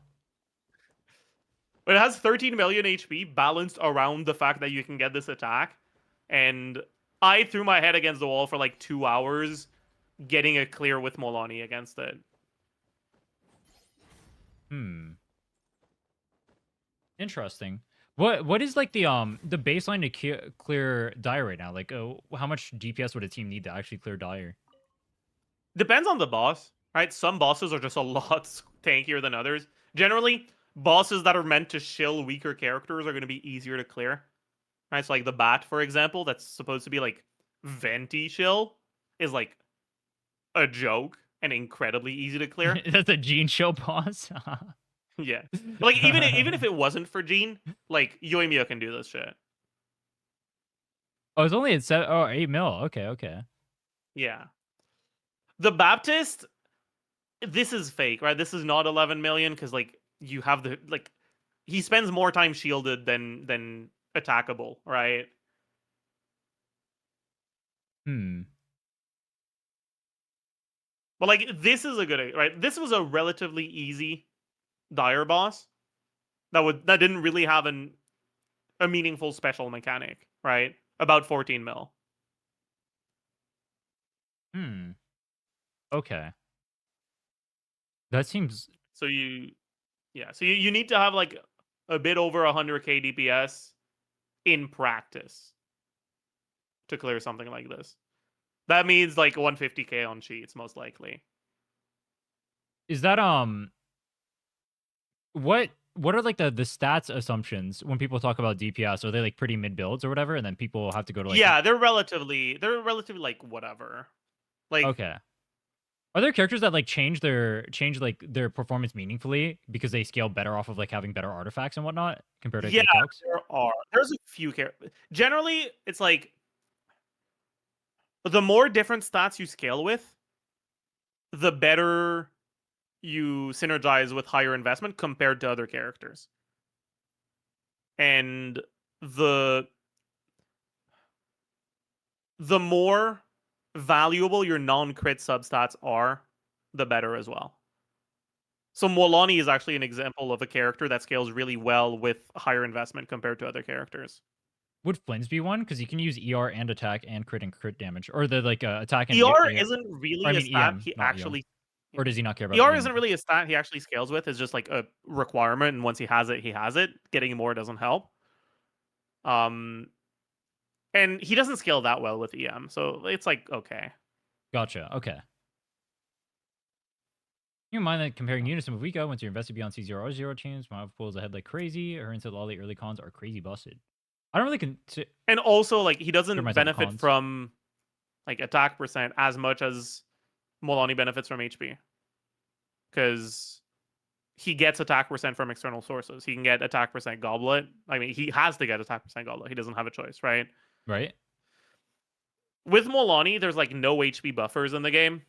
but it has 13 million HP balanced around the fact that you can get this attack. And I threw my head against the wall for like 2 hours getting a clear with Milani against it. Interesting. What is like the baseline to clear Dire right now? Like, how much DPS would a team need to actually clear Dire? Depends on the boss, right? Some bosses are just a lot tankier than others. Generally, bosses that are meant to shill weaker characters are going to be easier to clear. Right? So like the bat, for example, that's supposed to be like venti shill is like a joke and incredibly easy to clear. That's a Gene show boss. Yeah. Like even if it wasn't for Gene, like Yoimiya can do this shit. Oh, it's only at 8 mil. Okay, okay. Yeah. The Baptist, this is fake, right? This is not 11 million because like you have the like he spends more time shielded than attackable, right? But like this is a good right. This was a relatively easy Dire boss that didn't really have a meaningful special mechanic, right? About 14 mil. Okay. That seems... So you need to have like a bit over 100k DPS in practice to clear something like this. That means like 150k on cheats, most likely. Is that what are like the stats assumptions when people talk about DPS? Are they like pretty mid builds or whatever, and then people have to go to like Yeah, they're relatively like whatever. Like okay. Are there characters that like change like their performance meaningfully because they scale better off of like having better artifacts and whatnot compared to yeah, the calcs? there are. There's a few characters. Generally, it's like the more different stats you scale with, the better you synergize with higher investment compared to other characters. And the more valuable your non-crit substats are, the better as well. So Molani is actually an example of a character that scales really well with higher investment compared to other characters. Would Flynn's be one? Because you can use ER and attack and crit damage, or the like attack and ER EM. isn't really Or, I a mean stat EM, he not EM. actually. Or does he not care about ER EM? isn't really a stat he actually scales with. It's just like a requirement, and once he has it, he has it. Getting more doesn't help. And he doesn't scale that well with EM, so it's like okay. Gotcha. Okay. You mind that comparing Unison with Wika once you're invested beyond C0R0 chains, my pulls ahead like crazy. Her into all the early cons are crazy busted. I don't really And also, like, he doesn't myself benefit cons. from like attack percent as much as Molani benefits from HP, because he gets attack percent from external sources. He can get attack percent goblet. I mean, he has to get attack percent goblet. He doesn't have a choice, right? right. With Molani, there's like no HP buffers in the game,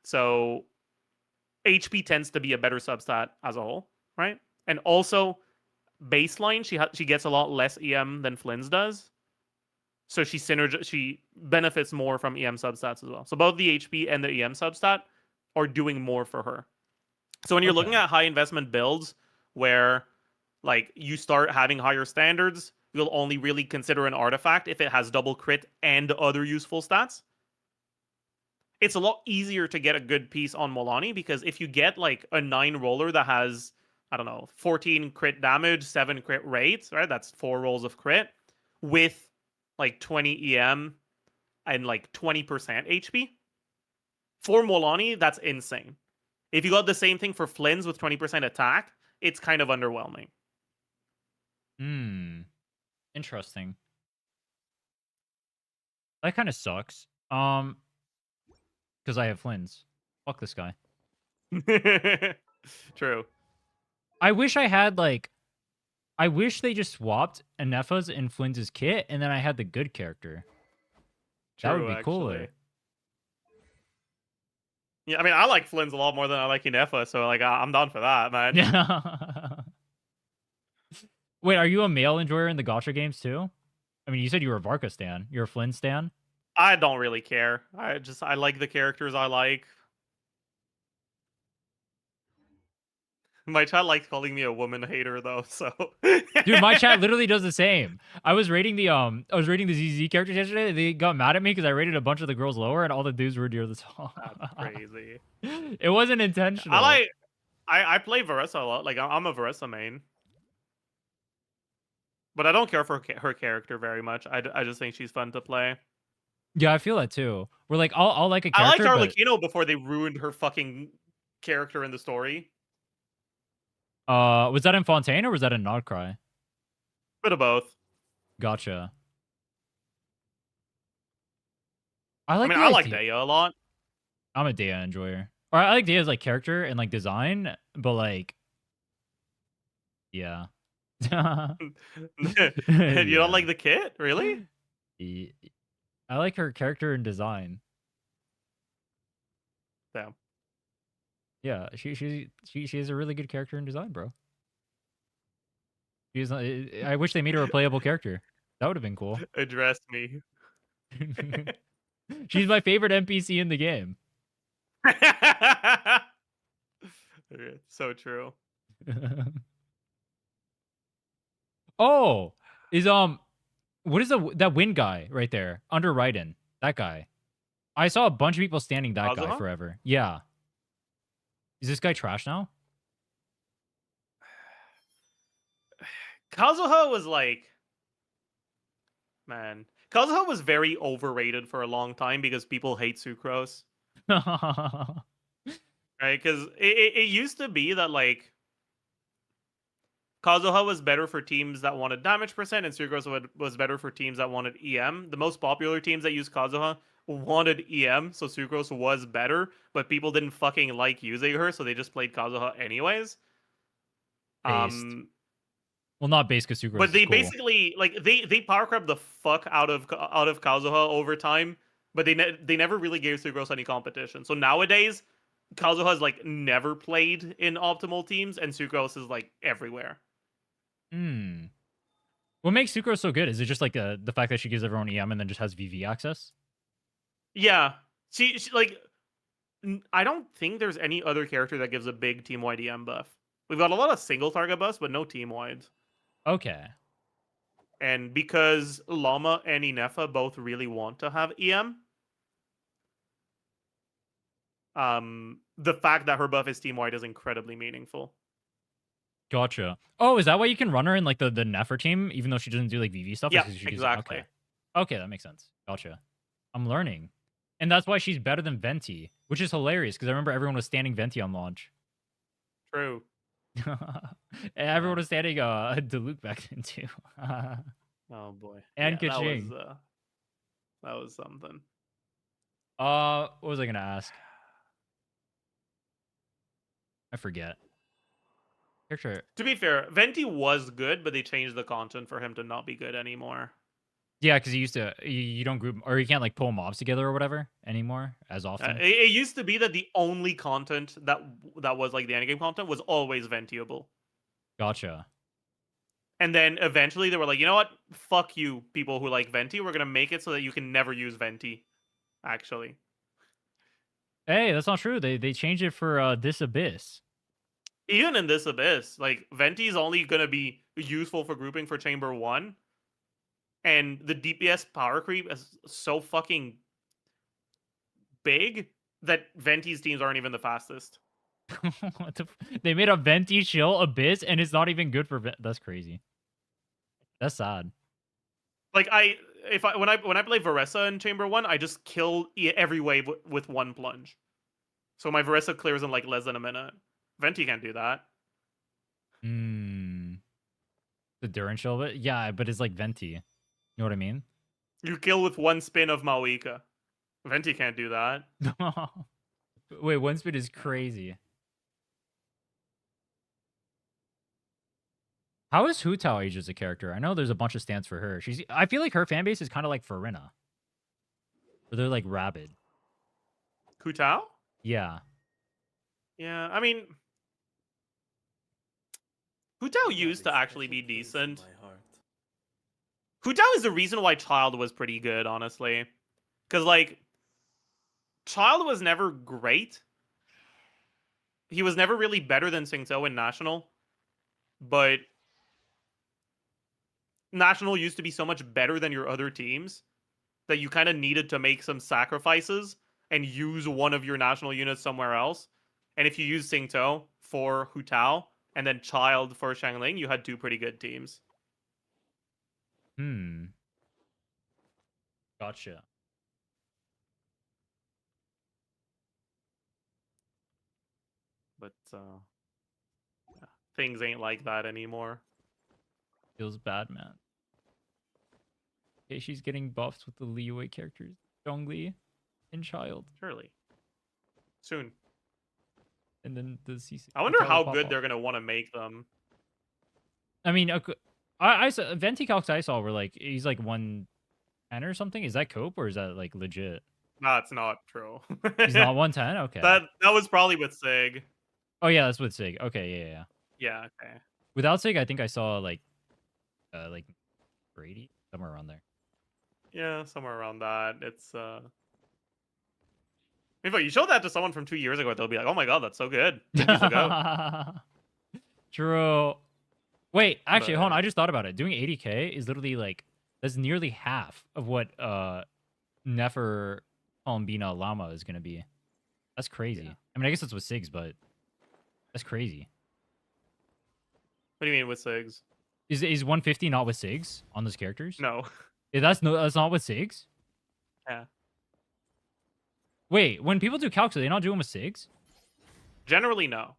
so HP tends to be a better substat as a whole, right? And also, baseline, she gets a lot less EM than Flynn's does, so she benefits more from EM substats as well. So both the HP and the EM substat are doing more for her. So when you're looking at high investment builds where like you start having higher standards, you'll only really consider an artifact if it has double crit and other useful stats. It's a lot easier to get a good piece on Molani, because if you get like a 9 roller that has, I don't know, 14 crit damage, 7 crit rates, right? That's 4 rolls of crit with like 20 EM and like 20% HP. For Molani, that's insane. If you got the same thing for Flynn's with 20% attack, it's kind of underwhelming. Interesting. That kind of sucks. Because I have Flynn's. Fuck this guy. True. I wish I had like. I wish they just swapped Anefa's and Flynn's kit, and then I had the good character. That would be cooler. Actually. Yeah, I mean, I like Flynn's a lot more than I like Inefa, so like I'm down for that, man. Yeah. Wait, are you a male enjoyer in the gacha games too? I mean, you said you were a Varka stan. You're a Flynn stan? I don't really care. I like the characters I like. My chat likes calling me a woman hater though, so Dude, my chat literally does the same. I was rating the ZZ characters yesterday. They got mad at me because I rated a bunch of the girls lower and all the dudes were near the top. that's crazy. It wasn't intentional. I play Varessa a lot. Like I'm a Varessa main. But I don't care for her character very much. I just think she's fun to play. Yeah, I feel that too. We're like, I'll like a character. I liked Arlecchino before they ruined her fucking character in the story. Was that in Fontaine or was that in Nodcry? Bit of both. Gotcha. I like Daya a lot. I'm a Daya enjoyer. Or I like Daya's like character and like design, but like, yeah. And you don't like the kit, really? I like her character and design. Damn. Yeah, she has a really good character and design, bro. I wish they made her a playable character. That would have been cool. Address me. She's my favorite NPC in the game. So true. Oh, what is that wind guy right there under Raiden? That guy. I saw a bunch of people standing that guy forever. Yeah. Is this guy trash now? Kazuha was like, man, Kazuha was very overrated for a long time because people hate Sucrose, right? Because it used to be that like Kazuha was better for teams that wanted damage percent, and Sucrose was better for teams that wanted EM. The most popular teams that used Kazuha wanted EM, so Sucrose was better, but people didn't fucking like using her, so they just played Kazuha anyways. Based. Well, not base because Sucrose But they is cool. basically like they power crept the fuck out of Kazuha over time, but they never really gave Sucrose any competition. So nowadays, Kazuha's like never played in optimal teams, and Sucrose is like everywhere. Hmm. What makes Sucrose so good? Is it just like the fact that she gives everyone EM and then just has VV access? Yeah, she like I don't think there's any other character that gives a big team wide EM buff. We've got a lot of single target buffs, but no team wide. Okay. And because Llama and Inefa both really want to have EM, the fact that her buff is team wide is incredibly meaningful. Gotcha. Oh, is that why you can run her in like the Nefer team, even though she doesn't do like VV stuff? Yeah, Because she exactly. Okay. Okay, that makes sense. Gotcha. I'm learning. And that's why she's better than Venti, which is hilarious because I remember everyone was standing Venti on launch. True. And everyone was standing Diluc back then too. Oh boy. And yeah, Kaching. that was something. What was I gonna ask? I forget. Picture. To be fair, Venti was good, but they changed the content for him to not be good anymore. Yeah, because you don't group or you can't like pull mobs together or whatever anymore as often. It used to be that the only content that was like the endgame content was always Ventiable. Gotcha. And then eventually they were like, you know what? Fuck you, people who like Venti. We're gonna make it so that you can never use Venti. Actually, Hey, that's not true. They changed it for this abyss. even in this abyss, like Venti is only gonna be useful for grouping for Chamber 1. And the DPS power creep is so fucking big that Venti's teams aren't even the fastest. They made a Venti chill abyss and it's not even good for that's crazy. That's sad. Like when I play Varessa in Chamber 1, I just kill every wave with one plunge. So my Varessa clears in like less than a minute. Venti can't do that. Hmm. The Durin chill, but yeah, but it's like Venti. You know what I mean? You kill with one spin of Maoika. Venti can't do that. Wait, one spin is crazy. How is Hu Tao aged as a character? I know there's a bunch of stands for her. I feel like her fan base is kind of like Farina. Where they're like rabid. Kutao? Yeah. Yeah, I mean, Kutao used to actually be decent. Kutao is the reason why Child was pretty good, honestly. Because, like, Child was never great. He was never really better than Singto in National. But National used to be so much better than your other teams that you kind of needed to make some sacrifices and use one of your national units somewhere else. And if you use Singto for Hu Tao and then Child for Xiangling, you had two pretty good teams. Gotcha. But yeah, things ain't like that anymore. Feels bad, man. Okay, she's getting buffs with the Liyue characters. Zhongli and Child. Surely. Soon. And then the CC. I wonder how good they're going to want to make them. I mean, I saw Venti calcs I saw were like, he's like 110 or something. Is that cope or is that like legit? That's not true. He's not 110? Okay. That was probably with Sig. Oh, yeah, that's with Sig. Okay, yeah. Yeah, okay. Without Sig, I think I saw like Brady, somewhere around there. Yeah, somewhere around that. It's in fact, you show that to someone from 2 years ago, they'll be like, "Oh my god, that's so good." True. Wait, actually, hold on. But- I just thought about it. Doing 80k is literally like that's nearly half of what Nefer Columbina Llama is gonna be. That's crazy. Yeah. I mean, I guess it's with Sigs, but that's crazy. What do you mean with Sigs? Is 150 not with SIGs on those characters? No. That's not with SIGs? Yeah. Wait, when people do calcs, are they not doing with SIGs? Generally, no.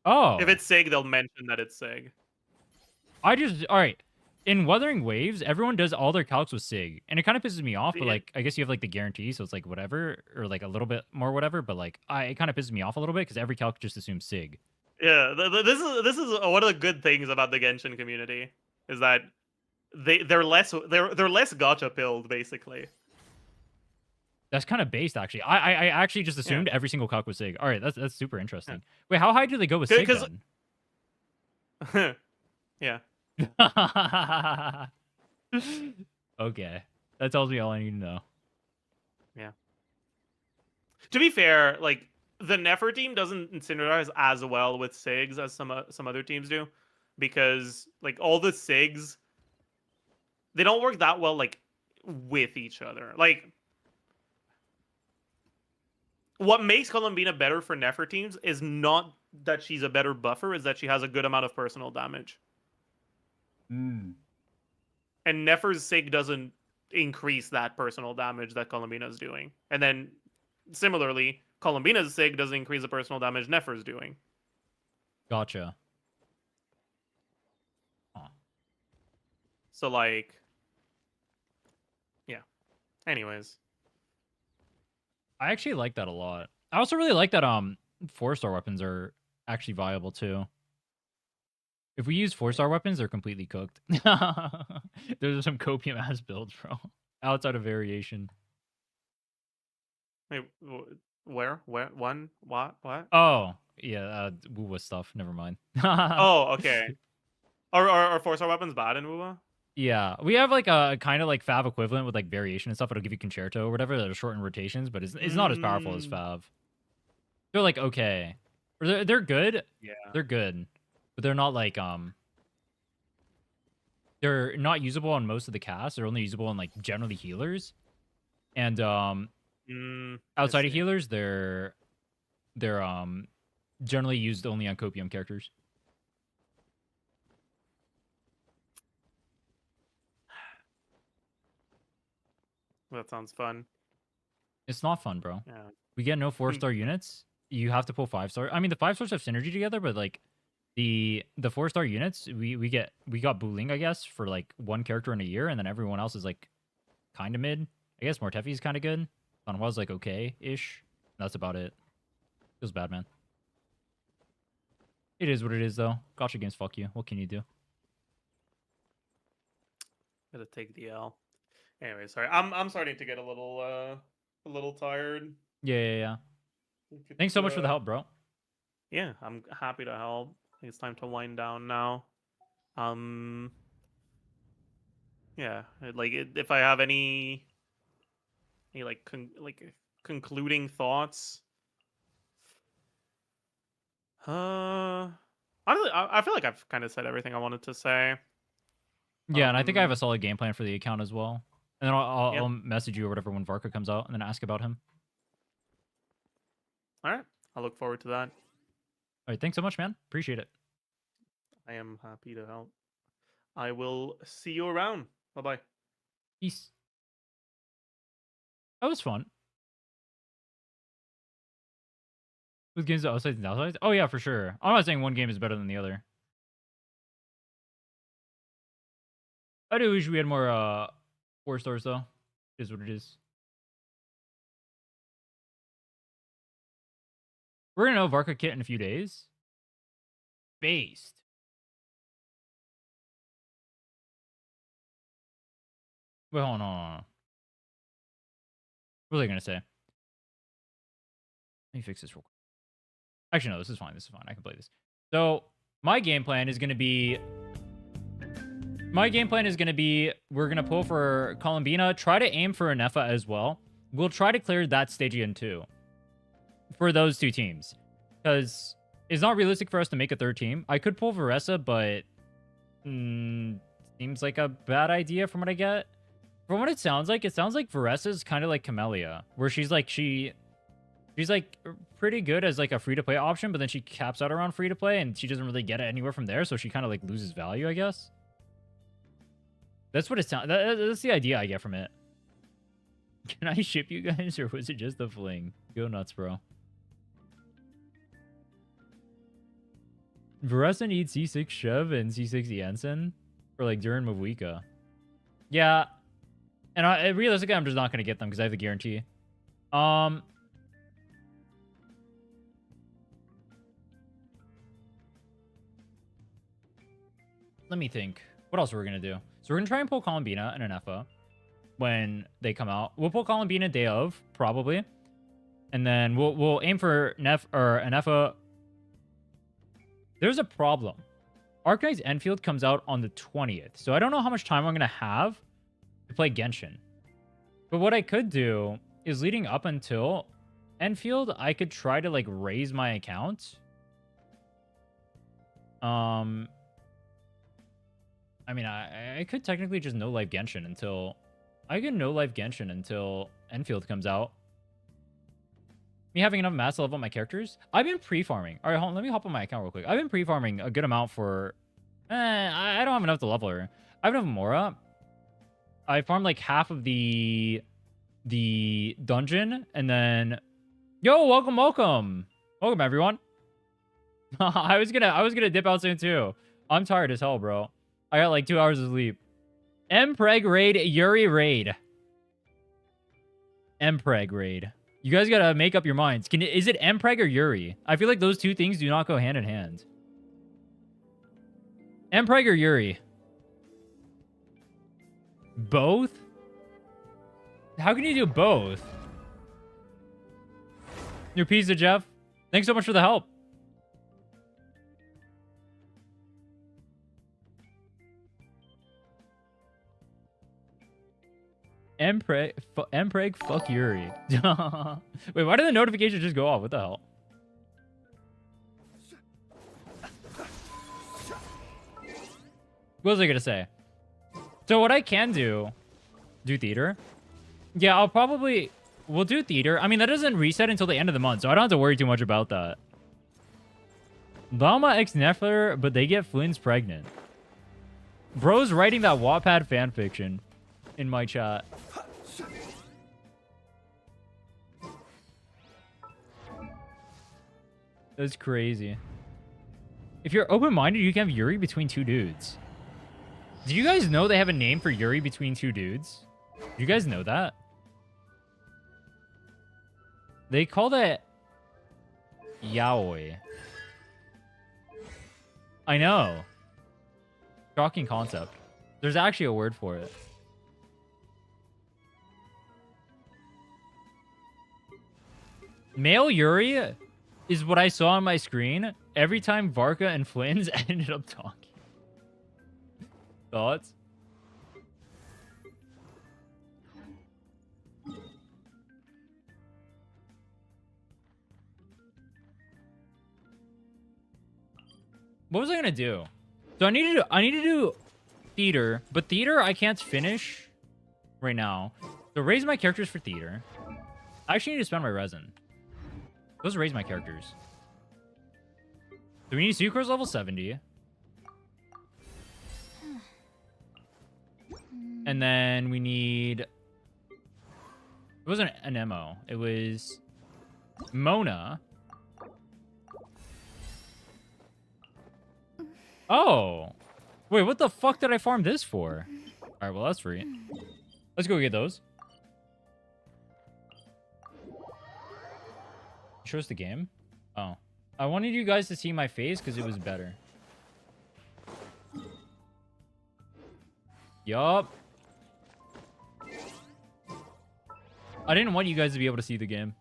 Oh. If it's SIG, they'll mention that it's SIG. Alright. In Wuthering Waves, everyone does all their calcs with SIG. And it kind of pisses me off, but Yeah. like I guess you have like the guarantee, so it's like whatever, or like a little bit more whatever, but like it kind of pisses me off a little bit because every calc just assumes SIG. Yeah, this is one of the good things about the Genshin community is that they're less gotcha pilled basically. That's kind of based, actually. I actually just assumed every single calc was SIG. All right, that's super interesting. Wait, how high do they go with SIG 'Cause- then? Yeah. Okay, that tells me all I need to know. To be fair, like the Nefer team doesn't synergize as well with SIGs as some other teams do, because like all the SIGs, they don't work that well like with each other. Like what makes Columbina better for Nefer teams is not that she's a better buffer, is that she has a good amount of personal damage. Mm. And Nefer's SIG doesn't increase that personal damage that Columbina's doing. And then similarly, Columbina's SIG doesn't increase the personal damage Nefer's doing. Gotcha. Huh. So like, yeah. Anyways, I actually like that a lot. I also really like that 4-star weapons are actually viable too. If we use 4-star weapons, they're completely cooked. Those are some copium ass builds, bro. Outside of variation. wait, where, what? Oh, yeah, Wuwa stuff. Never mind. Oh, okay. Are 4-star weapons bad in WoW? Yeah, we have like a kind of like Fav equivalent with like variation and stuff. It'll give you concerto or whatever that are shortened rotations, but it's not as powerful as Fav. They're like okay, or they're good. Yeah. They're good, but they're not like they're not usable on most of the casts. They're only usable on like generally healers, and outside of see. healers, they're generally used only on copium characters. That sounds fun. It's not fun, bro. Yeah. We get no 4-star units. You have to pull 5-star. I mean, the 5-stars have synergy together, but like the 4-star units, we got Buling, I guess, for like one character in a year, and then everyone else is like kind of mid. I guess Mortefi is kind of good. Donwa's like okay-ish. That's about it. Feels bad, man. It is what it is, though. Gotcha games, fuck you. What can you do? Gotta take the L. Anyway, sorry. I'm starting to get a little tired. Yeah. Thanks so much for the help, bro. Yeah, I'm happy to help. I think it's time to wind down now. Yeah, if I have any like concluding thoughts. Honestly, I feel like I've kind of said everything I wanted to say. Yeah, and I think I have a solid game plan for the account as well. And then I'll Yep. message you or whatever when Varka comes out, and then ask about him. All right, I look forward to that. All right, thanks so much, man. Appreciate it. I am happy to help. I will see you around. Bye bye. Peace. That was fun. With games outside and downsides? Oh yeah, for sure. I'm not saying one game is better than the other. I do wish we had more 4-stars though. It is what it is. We're gonna know Varka Kit in a few days. Based. Wait, hold on. What was I gonna say? Let me fix this real quick. Actually, no, this is fine. This is fine. I can play this. So my game plan is gonna be. We're gonna pull for Columbina. Try to aim for Anefa as well. We'll try to clear that Stygian too. For those two teams, because it's not realistic for us to make a third team. I could pull Varessa, but seems like a bad idea from what I get. From what it sounds like Varessa is kind of like Camellia, where she's like pretty good as like a free to play option, but then she caps out around free to play, and she doesn't really get it anywhere from there, so she kind of like loses value, I guess. That's what it sounds. That's the idea I get from it. Can I ship you guys, or was it just a fling? Go nuts, bro. Varesa needs C6 Chev and C6 Jensen for like during Mavuika. Yeah, and realistically, I'm just not gonna get them because I have the guarantee. Let me think. What else are we gonna do? So we're gonna try and pull Columbina and an FA when they come out. We'll pull Columbina day of, probably. And then we'll aim for an FA. There's a problem. Arknight's Enfield comes out on the 20th. So I don't know how much time I'm gonna have to play Genshin. But what I could do is leading up until Enfield, I could try to like raise my account. I mean, I could technically just no life Genshin until... I can no life Genshin until Enfield comes out. Me having enough mass to level up my characters? I've been pre-farming. All right, hold on, let me hop on my account real quick. I've been pre-farming a good amount for... I don't have enough to level her. I have enough Mora. I farmed like half of the dungeon, and then... Yo, welcome, welcome! Welcome, everyone. I was gonna dip out soon, too. I'm tired as hell, bro. I got like 2 hours of sleep. Mpreg raid, Yuri raid. Mpreg raid. You guys gotta make up your minds. Is it Mpreg or Yuri? I feel like those two things do not go hand in hand. Mpreg or Yuri? Both? How can you do both? Your pizza, Jeff. Thanks so much for the help. Mpreg, fuck Yuri. Wait, why did the notification just go off? What the hell? What was I gonna say? So what I can do theater. Yeah, we'll do theater. I mean, that doesn't reset until the end of the month, so I don't have to worry too much about that. Llama X Neffler, but they get Flynn's pregnant. Bro's writing that Wattpad fanfiction in my chat. That's crazy. If you're open-minded, you can have Yuri between two dudes. Do you guys know they have a name for Yuri between two dudes? Do you guys know that? They call that yaoi. I know. Shocking concept. There's actually a word for it. Male Yuri is what I saw on my screen every time Varka and Flynn's ended up talking. Thoughts? What was I gonna do? So I need to do theater, but theater I can't finish right now. So raise my characters for theater. I actually need to spend my resin. Let's raise my characters. So we need Sucrose level 70. And then we need... It wasn't an MO. It was Mona. Oh. Wait, what the fuck did I farm this for? Alright, well, that's free. Let's go get those. Show us the game? Oh. I wanted you guys to see my face because it was better. Yup. I didn't want you guys to be able to see the game.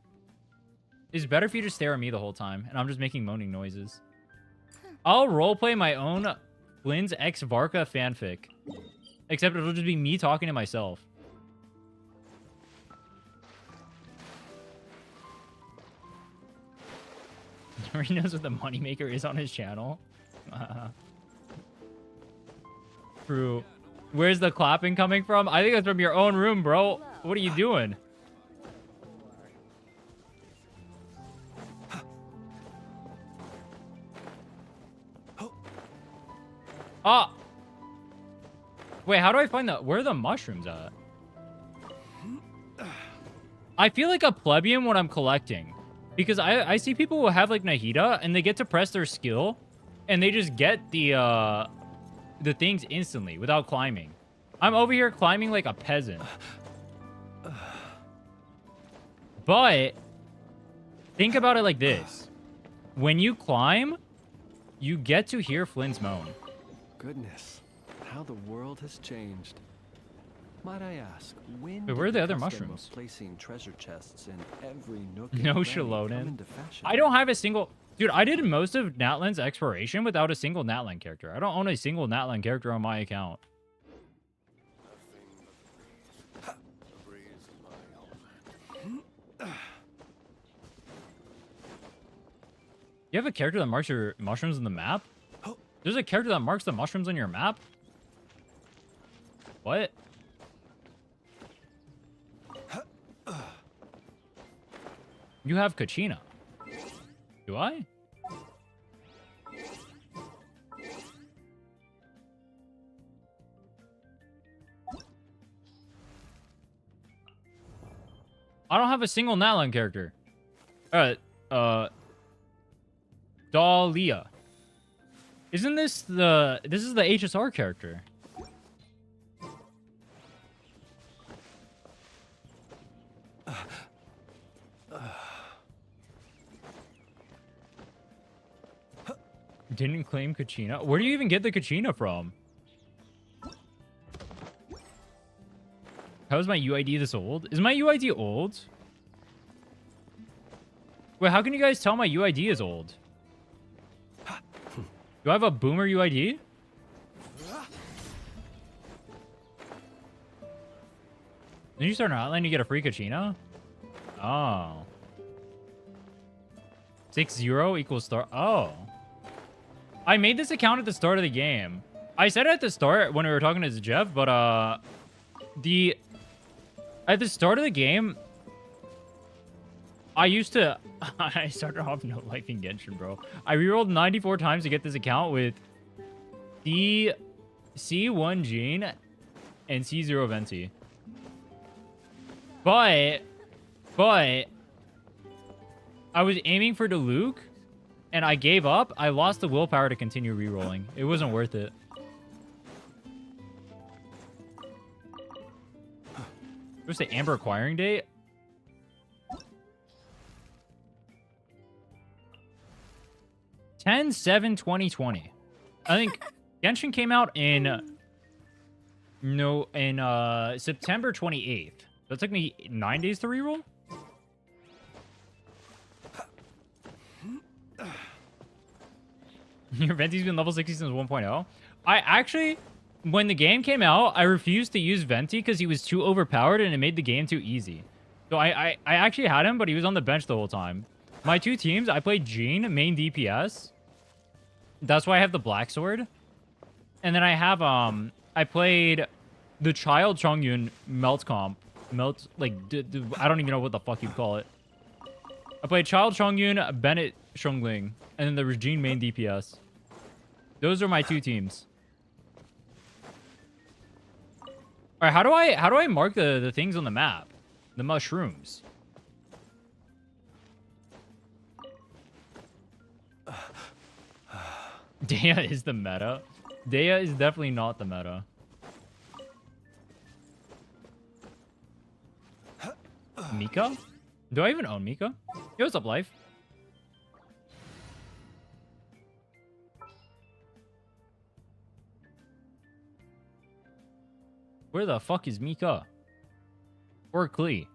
It's better for you to stare at me the whole time, and I'm just making moaning noises. I'll roleplay my own Flynn's X Varka fanfic. Except it'll just be me talking to myself. He knows what the moneymaker is on his channel. True. Where's the clapping coming from? I think it's from your own room, bro. What are you doing? Ah! Wait, how do I find the... Where are the mushrooms at? I feel like a plebeian when I'm collecting. Because I see people who have, like, Nahida, and they get to press their skill, and they just get the things instantly without climbing. I'm over here climbing like a peasant. But think about it like this. When you climb, you get to hear Flynn's moan. Goodness, how the world has changed. Might I ask, when Wait, where are did the other custom of mushrooms? placing treasure chests in every nook and No cranny Shalonen. come into fashion? I don't have a single... Dude, I did most of Natlan's exploration without a single Natlan character. I don't own a single Natlan character on my account. You have a character that marks your mushrooms on the map? There's a character that marks the mushrooms on your map? What? You have Kachina. Do I? I don't have a single Natlan character. Alright, Dahlia. Isn't this the... This is the HSR character. Didn't claim Kachina. Where do you even get the Kachina from? How is my UID this old? Is my UID old? Wait, how can you guys tell my UID is old? Do I have a boomer UID? Then you start an outline, you get a free Kachina? Oh. 6-0 equals start. Oh. I made this account at the start of the game. I said it at the start when we were talking to Jeff, but at the start of the game, I used to... I started off no life in Genshin, bro. I rerolled 94 times to get this account with C1 Jean and C0 Venti. But I was aiming for Diluc, and I gave up. I lost the willpower to continue rerolling. It wasn't worth it. What's the Amber acquiring date? (10/7/2020). I think Genshin came out in September 28th. That took me 9 days to reroll. Your Venti's been level 60 since 1.0. I actually, when the game came out, I refused to use Venti because he was too overpowered and it made the game too easy. So I actually had him, but he was on the bench the whole time. My two teams, I played Jean, main DPS. That's why I have the Black Sword. And then I have, I played the Child Chongyun Melt Comp. Melt, like, I don't even know what the fuck you'd call it. I played Child Chongyun, Bennett Shungling, and then there was Jean main DPS. Those are my two teams. All right, how do I mark the things on the map? The mushrooms. Dea is the meta. Dea is definitely not the meta. Mika? Do I even own Mika? Yo, what's up, life? Where the fuck is Mika? Or Klee?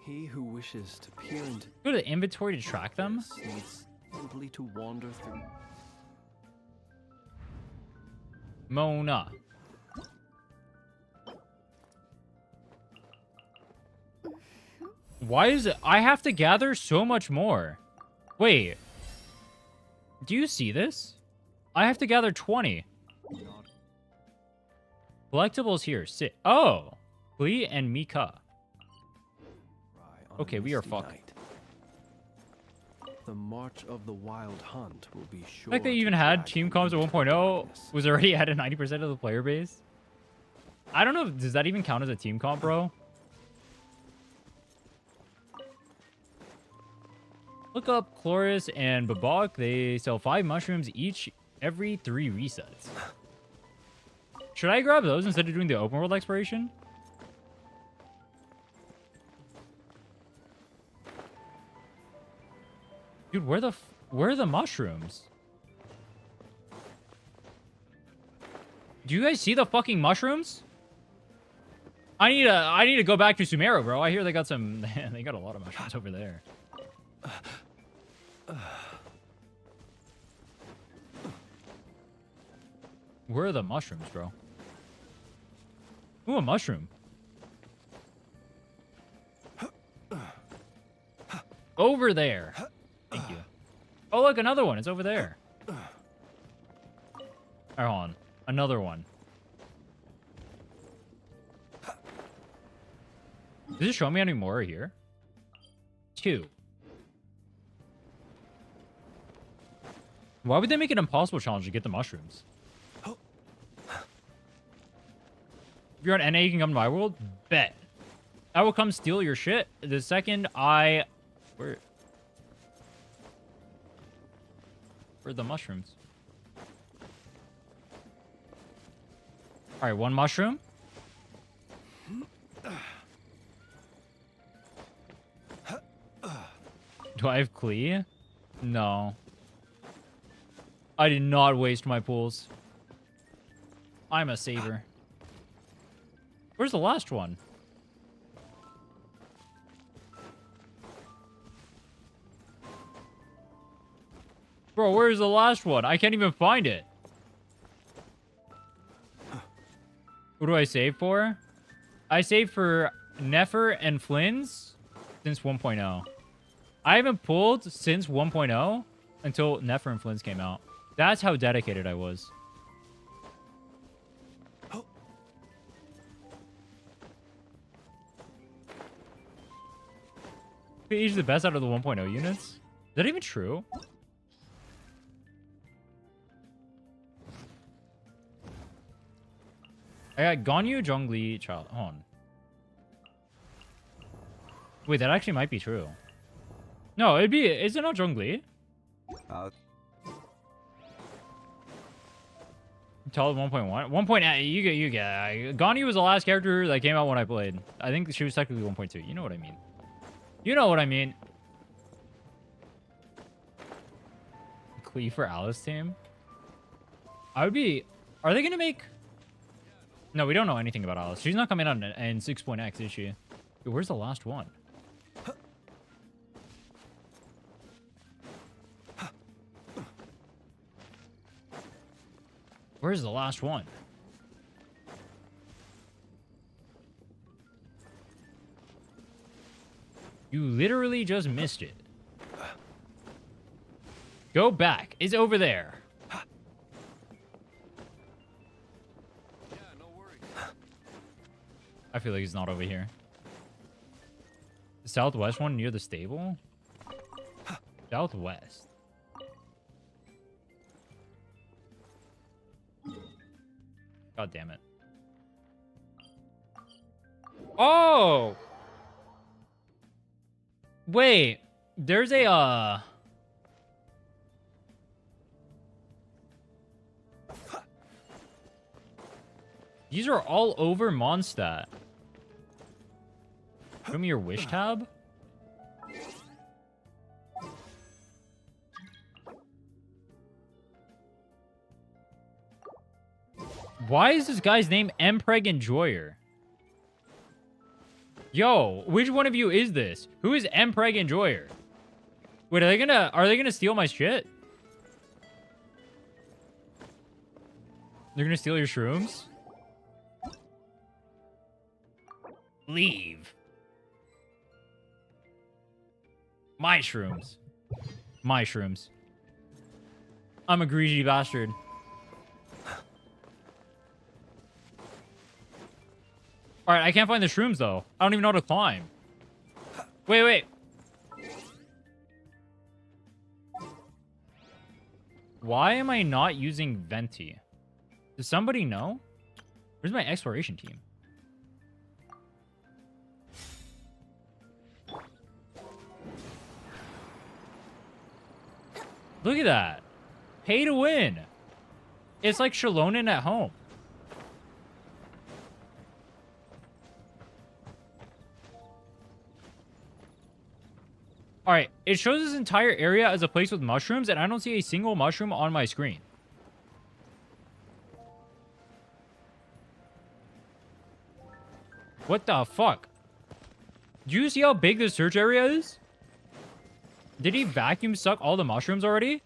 He who wishes to peer into Go to the inventory to track them? this needs simply to wander through. Mona. Why is it? I have to gather so much more. Wait. Do you see this? I have to gather 20. Collectibles here. Sit. Oh. Klee and Mika. Okay, we are fucked. The march of the wild hunt will be sure. Like they to even had drag team you comms at into 1.0 darkness. was already at a 90% of the player base. I don't know. Does that even count as a team comp, bro? Look up Chloris and Babak. They sell 5 mushrooms each every 3 resets. Should I grab those instead of doing the open world exploration? Dude, where are the mushrooms? Do you guys see the fucking mushrooms? I need to go back to Sumeru, bro. I hear they got some they got a lot of mushrooms over there. Where are the mushrooms, bro? Ooh, a mushroom. Over there. Thank you. Oh, look, another one. It's over there. Alright, hold on. Another one. Does it show me any more here? 2. Why would they make it impossible challenge to get the mushrooms? If you're on NA, you can come to my world? Bet. I will come steal your shit the second I... Where are the mushrooms? Alright, 1 mushroom. Do I have Klee? No. I did not waste my pools. I'm a saver. Where's the last one? Bro, where's the last one? I can't even find it. What do I save for? I saved for Nefer and Flynn's since 1.0. I haven't pulled since 1.0 until Nefer and Flynn's came out. That's how dedicated I was. He's the best out of the 1.0 units? Is that even true? I got Ganyu, Zhongli, Child. Hold on. Wait, that actually might be true. No, it'd be... Is it not Zhongli? Tell 1.1? 1.8, you get... Ganyu was the last character that came out when I played. I think she was technically 1.2. You know what I mean. You know what I mean. Klee for Alice team? I would be... Are they going to make... No, we don't know anything about Alice. She's not coming out in 6.x, is she? Dude, where's the last one? Where's the last one? You literally just missed it. Go back. It's over there. I feel like it's not over here. The southwest one near the stable? Southwest. God damn it. Oh! Wait. There's a, These are all over Mondstadt. Show me your wish tab. Why is this guy's name Mpreg Enjoyer? Yo, which one of you is this? Who is Mpreg Enjoyer? Wait, are they gonna steal my shit? They're gonna steal your shrooms? Leave. My shrooms. My shrooms. I'm a greedy bastard. Alright, I can't find the shrooms, though. I don't even know how to climb. Wait, wait. Why am I not using Venti? Does somebody know? Where's my exploration team? Look at that. Pay to win. It's like Shalonen at home. All right, it shows this entire area as a place with mushrooms, and I don't see a single mushroom on my screen. What the fuck? Do you see how big this search area is? Did he vacuum suck all the mushrooms already?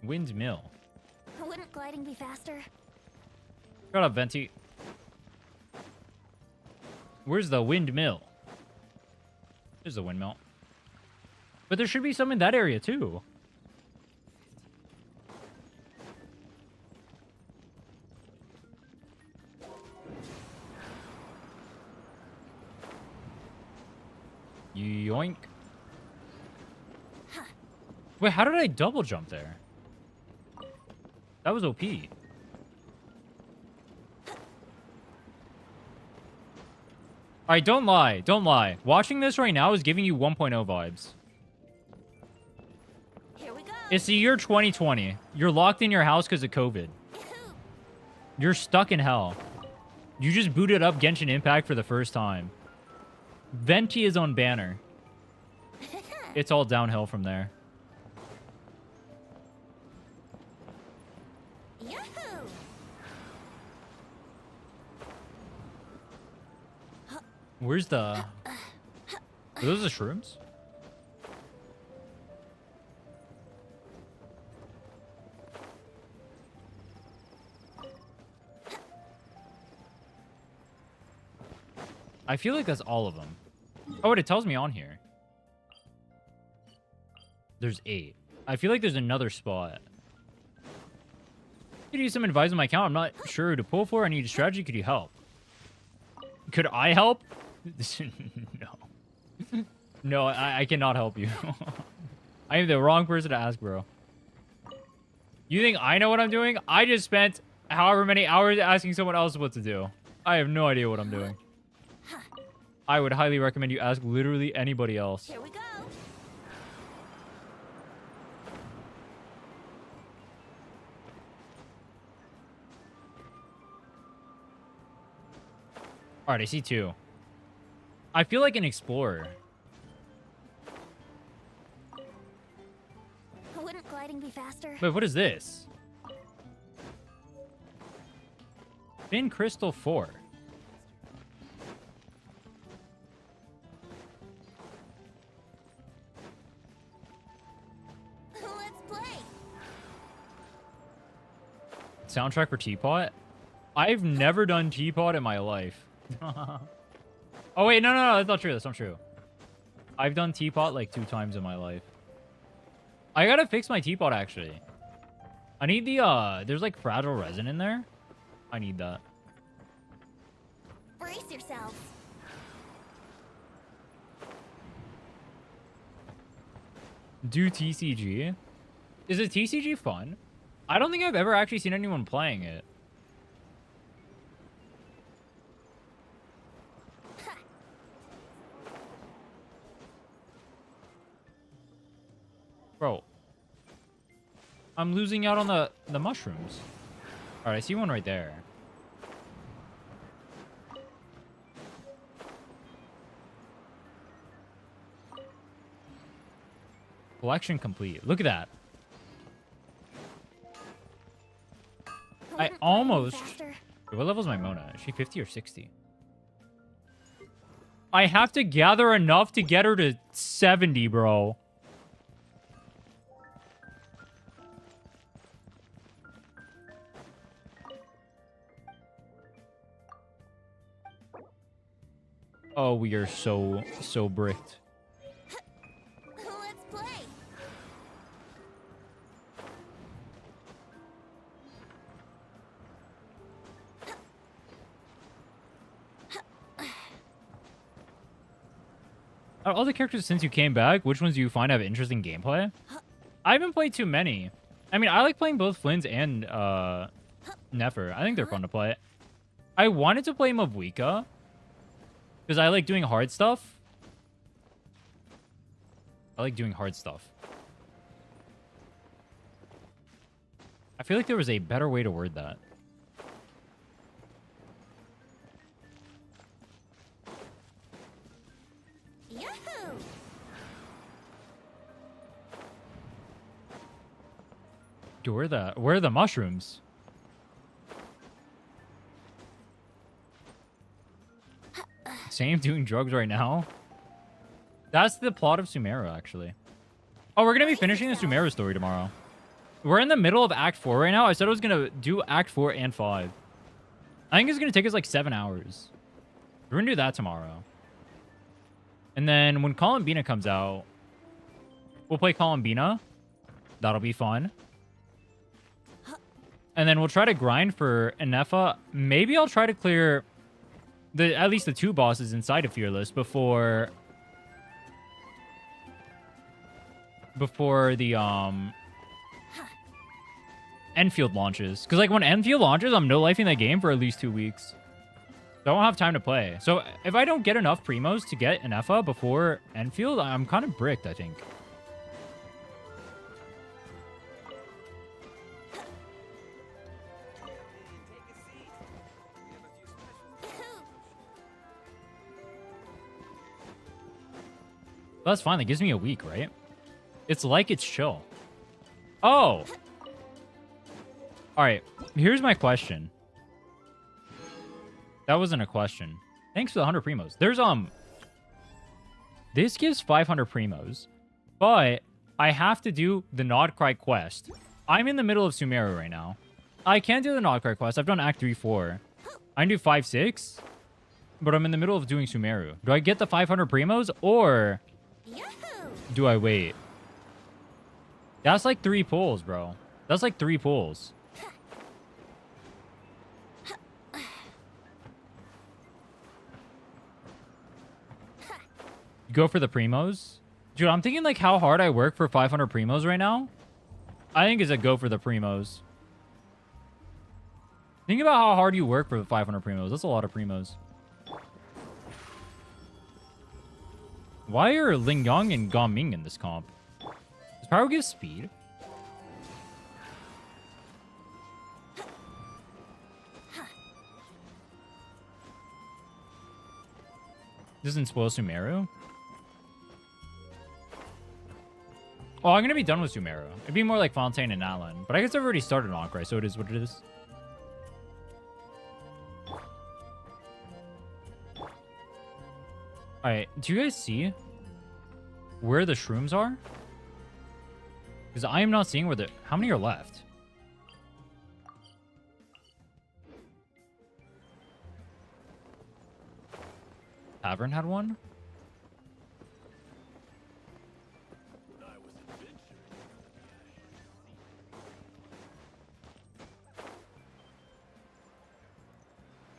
Windmill. Wouldn't gliding be faster? Shut up, Venti. Where's the windmill? There's the windmill. But there should be some in that area, too. Yoink. Wait, how did I double jump there? That was OP. Alright, don't lie. Don't lie. Watching this right now is giving you 1.0 vibes. Here we go. It's the year 2020. You're locked in your house because of COVID. You're stuck in hell. You just booted up Genshin Impact for the first time. Venti is on banner. It's all downhill from there. Yahoo! Where's the... Are those the shrooms? I feel like that's all of them. Oh, wait, it tells me on here. There's 8. I feel like there's another spot. Could you use some advice on my account? I'm not sure who to pull for. I need a strategy. Could you help? Could I help? No. No, I cannot help you. I am the wrong person to ask, bro. You think I know what I'm doing? I just spent however many hours asking someone else what to do. I have no idea what I'm doing. I would highly recommend you ask literally anybody else. Here we go. Alright, I see 2. I feel like an explorer. Wouldn't gliding be faster? Wait, what is this? Fin Crystal 4. Let's play. Soundtrack for Teapot? I've never done Teapot in my life. Oh, wait, no, that's not true. That's not true. I've done Teapot like 2 times in my life. I gotta fix my Teapot, actually. I need the, there's like fragile resin in there. I need that. Brace yourselves. Do TCG? Is it TCG fun? I don't think I've ever actually seen anyone playing it. Bro. I'm losing out on the mushrooms. Alright, I see one right there. Collection complete. Look at that. I Wouldn't gliding be almost... faster? Wait, what level is my Mona? Is she 50 or 60? I have to gather enough to get her to 70, bro. Oh, we are so bricked. Let's play. Out of all the characters since you came back, which ones do you find have interesting gameplay? I haven't played too many. I mean, I like playing both Flynn's and Nefer. I think they're fun to play. I wanted to play Mavuika because I like doing hard stuff. I like doing hard stuff. I feel like there was a better way to word that. Yahoo! Dude, where are the mushrooms? Same, doing drugs right now. That's the plot of Sumeru, actually. Oh, we're gonna be finishing the Sumeru story tomorrow. We're in the middle of Act 4 right now. I said I was gonna do Act 4 and 5. I think it's gonna take us like 7 hours. We're gonna do that tomorrow. And then when Columbina comes out, we'll play Columbina. That'll be fun. And then we'll try to grind for Enefa. Maybe I'll try to clear at least the 2 bosses inside of Fearless before the Enfield launches. Because like when Enfield launches, I'm no-lifing that game for at least 2 weeks. So I won't have time to play. So if I don't get enough primos to get Enefa before Enfield, I'm kind of bricked, I think. That's fine. That gives me a week, right? It's like it's chill. Oh. All right. Here's my question. That wasn't a question. Thanks for the 100 primos. There's, this gives 500 primos, but I have to do the Nodcry quest. I'm in the middle of Sumeru right now. I can't do the Nodcry quest. I've done Act 3, 4. I can do 5, 6, but I'm in the middle of doing Sumeru. Do I get the 500 primos or Yahoo! do I wait? That's like 3 pulls, bro. That's like 3 pulls. Go for the primos? Dude, I'm thinking like how hard I work for 500 primos right now. I think it's a go for the primos. Think about how hard you work for the 500 primos. That's a lot of primos. Why are Ling Yang and Gao Ming in this comp? Does Pyro give speed? Doesn't spoil Sumeru? Oh, I'm gonna be done with Sumeru. It'd be more like Fontaine and Alan. But I guess I've already started on Ankrai, so it is what it is. Alright, do you guys see where the shrooms are? Because I am not seeing where the... How many are left? Tavern had one?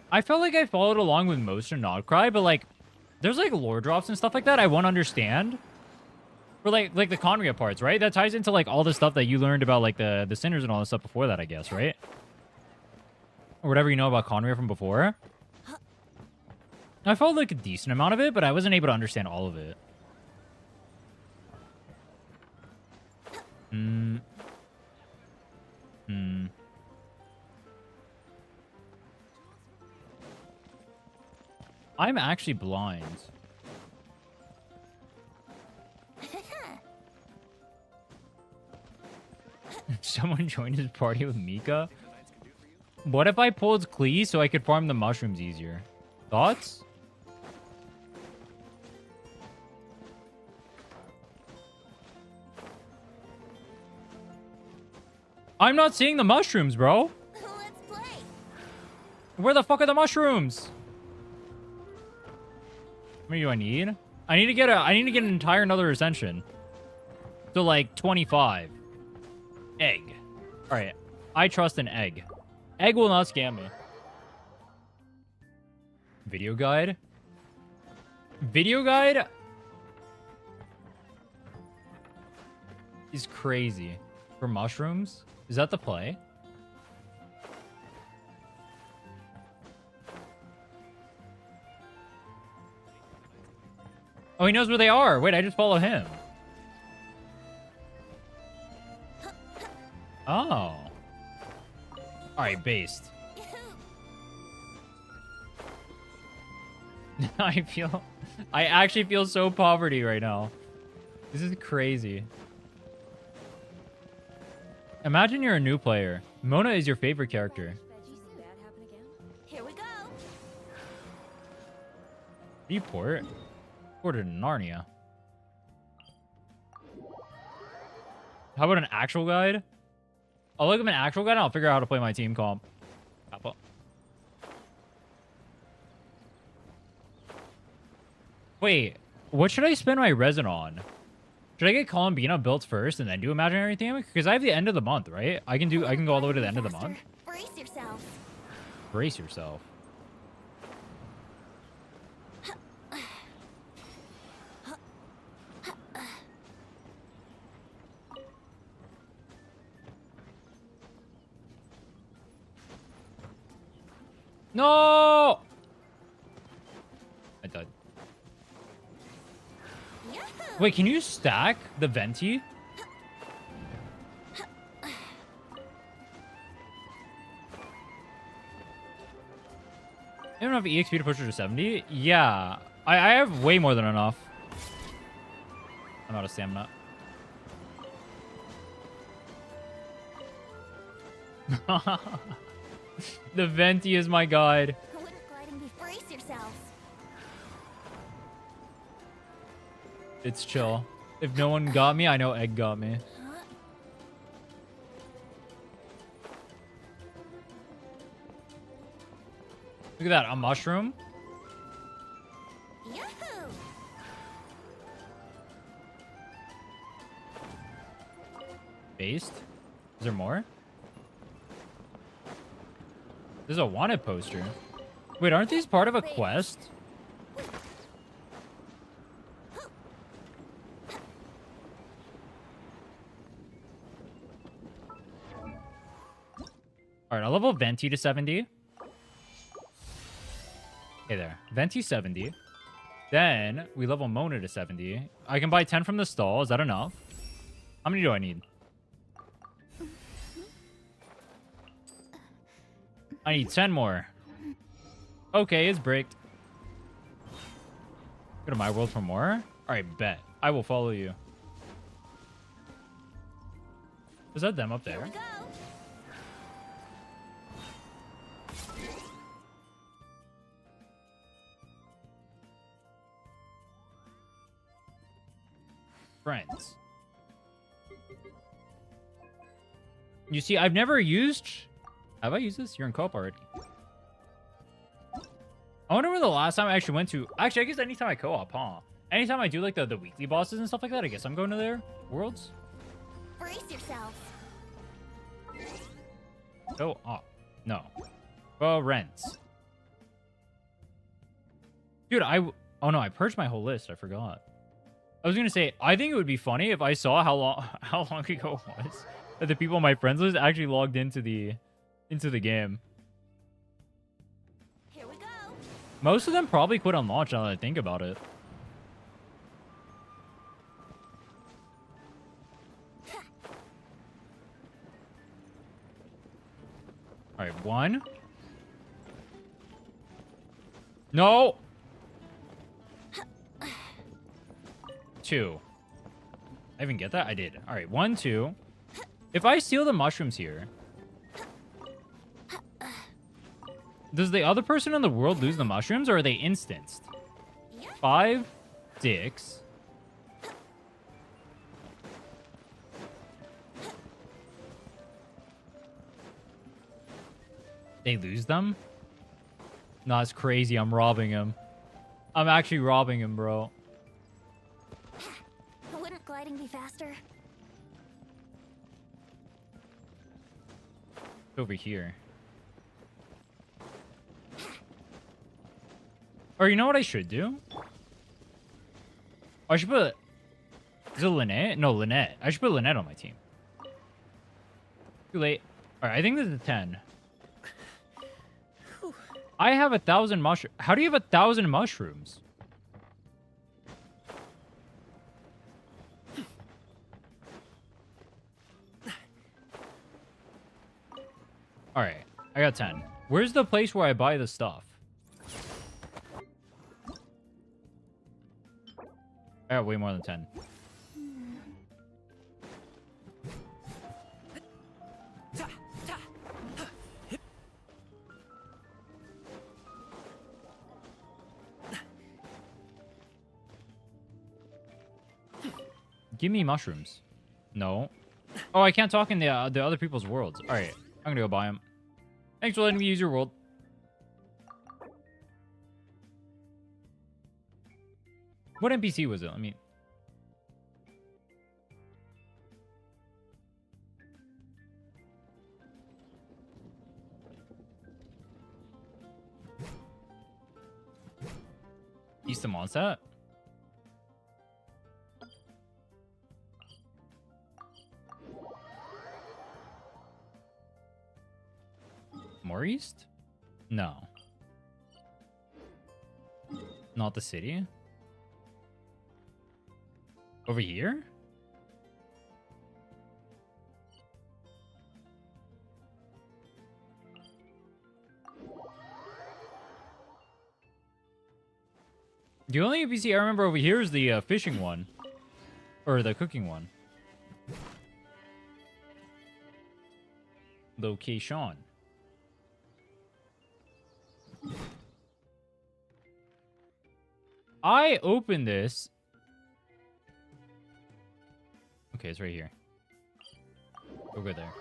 I felt like I followed along with most of Nodcry, but like, there's like lore drops and stuff like that I won't understand. Or like the Conria parts, right? That ties into like all the stuff that you learned about like the sinners and all this stuff before that, I guess, right? Or whatever you know about Conria from before. I followed like a decent amount of it, but I wasn't able to understand all of it. I'm actually blind. Someone joined his party with Mika? What if I pulled Klee so I could farm the mushrooms easier? Thoughts? I'm not seeing the mushrooms, bro. Let's play. Where the fuck are the mushrooms? How many do I need? I need to get an entire another ascension. So like 25. Egg. Alright. I trust an egg. Egg will not scam me. Video guide? Video guide? is crazy. For mushrooms? Is that the play? Oh, he knows where they are. Wait, I just follow him. Oh. Alright, based. Yahoo! I actually feel so poverty right now. This is crazy. Imagine you're a new player. Mona is your favorite character. That happen again? Here we go. You port? Ported in Narnia. How about an actual guide? I'll look up an actual guide and I'll figure out how to play my team comp. Papa. Wait, what should I spend my resin on? Should I get Columbina built first and then do imaginary theme? Because I have the end of the month, right? I can go all the way to the end of the month. Brace yourself. Brace yourself. No! I died. Yahoo! Wait, can you stack the venti? You don't have EXP to push her to 70? Yeah. I have way more than enough. I'm out of stamina. The venti is my guide. Wouldn't gliding be brace yourselves? It's chill. If no one got me, I know Egg got me. Look at that, a mushroom. Yahoo! Based? Is there more? There's a wanted poster. Wait, aren't these part of a quest? Alright, I'll level Venti to 70. Okay, there. Venti 70. Then we level Mona to 70. I can buy 10 from the stall. Is that enough? How many do I need? I need 10 more. Okay, it's bricked. Go to my world for more? Alright, bet. I will follow you. Is that them up Here there? we go. Friends. You see, I've never used... Have I used this? You're in co-op already. I wonder when the last time I actually went to... Actually, I guess anytime I co-op, huh? Anytime I do, like, the weekly bosses and stuff like that, I guess I'm going to their worlds. Brace yourselves. Go up. No. Well, rents. Dude, oh, no, I purged my whole list. I forgot. I was going to say, I think it would be funny if I saw how long ago it was that the people on my friends list actually logged into the game. Here we go. Most of them probably quit on launch now that I think about it. All right, 1. No. 2. I even get that? I did. All right, 1, 2. If I steal the mushrooms here, does the other person in the world lose the mushrooms, or are they instanced? Yeah. 5, 6. They lose them? No, it's crazy. I'm robbing him. I'm actually robbing him, bro. Wouldn't gliding be faster? Over here. Or you know what I should do? I should put Is it Lynette? No, Lynette. I should put Lynette on my team. Too late. All right, I think this is 10. I have 1,000 mushrooms. How do you have 1,000 mushrooms? All right, I got 10. Where's the place where I buy the stuff? I got way more than 10. Give me mushrooms. No. Oh, I can't talk in the other people's worlds. All right, I'm gonna go buy them. Thanks for letting me use your world. What NPC was it? Let me... East of Mondstadt? More east? No. Not the city? Over here? The only NPC I remember over here is the fishing one. Or the cooking one. Location. I opened this. Okay, it's right here. We'll go there.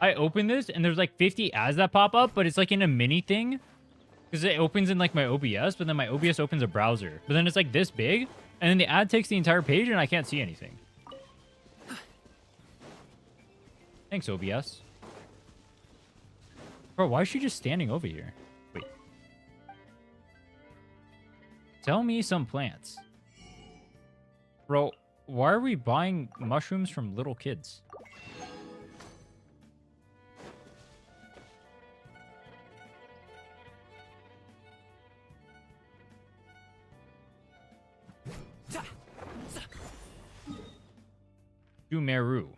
I opened this, and there's like 50 ads that pop up, but it's like in a mini thing. Because it opens in like my OBS, but then my OBS opens a browser. But then it's like this big, and then the ad takes the entire page, and I can't see anything. Thanks, OBS. Bro, why is she just standing over here? Wait. Tell me some plants. Bro, why are we buying mushrooms from little kids? Meru.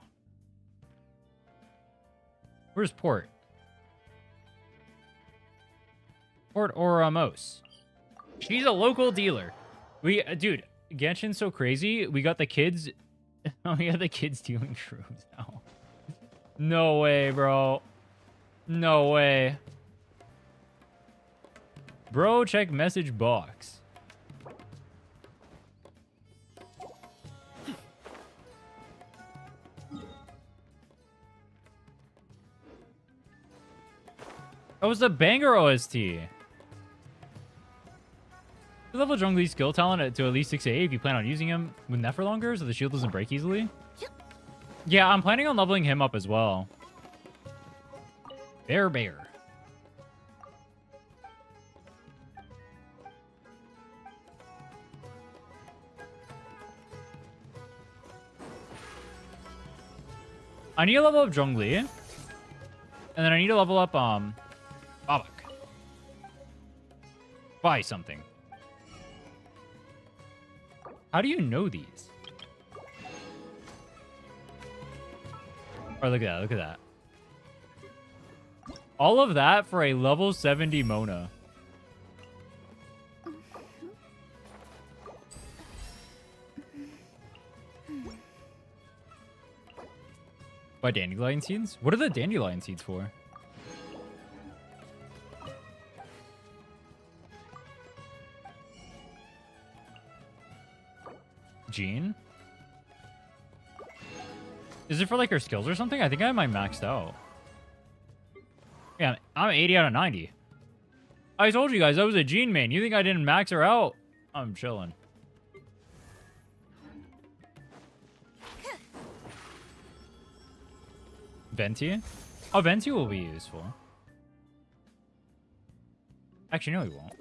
Where's Port? Port Oramos. She's a local dealer. Dude, Genshin's so crazy. We got the kids. We got the kids dealing shrooms now. No way, bro. No way. Bro, check message box. Oh, it's a banger OST. You level Zhongli's skill talent to at least 6A if you plan on using him with Nefer longer so the shield doesn't break easily. Yeah, I'm planning on leveling him up as well. Bear. I need to level up Zhongli. And then I need to level up, Babak. Buy something. How do you know these? Oh, look at that. Look at that. All of that for a level 70 Mona. Buy dandelion seeds? What are the dandelion seeds for? Jean? Is it for like her skills or something? I think I might maxed out. Yeah, I'm 80 out of 90. I told you guys I was a Jean main. You think I didn't max her out? I'm chilling. Venti? Oh, Venti will be useful. Actually, no, he won't.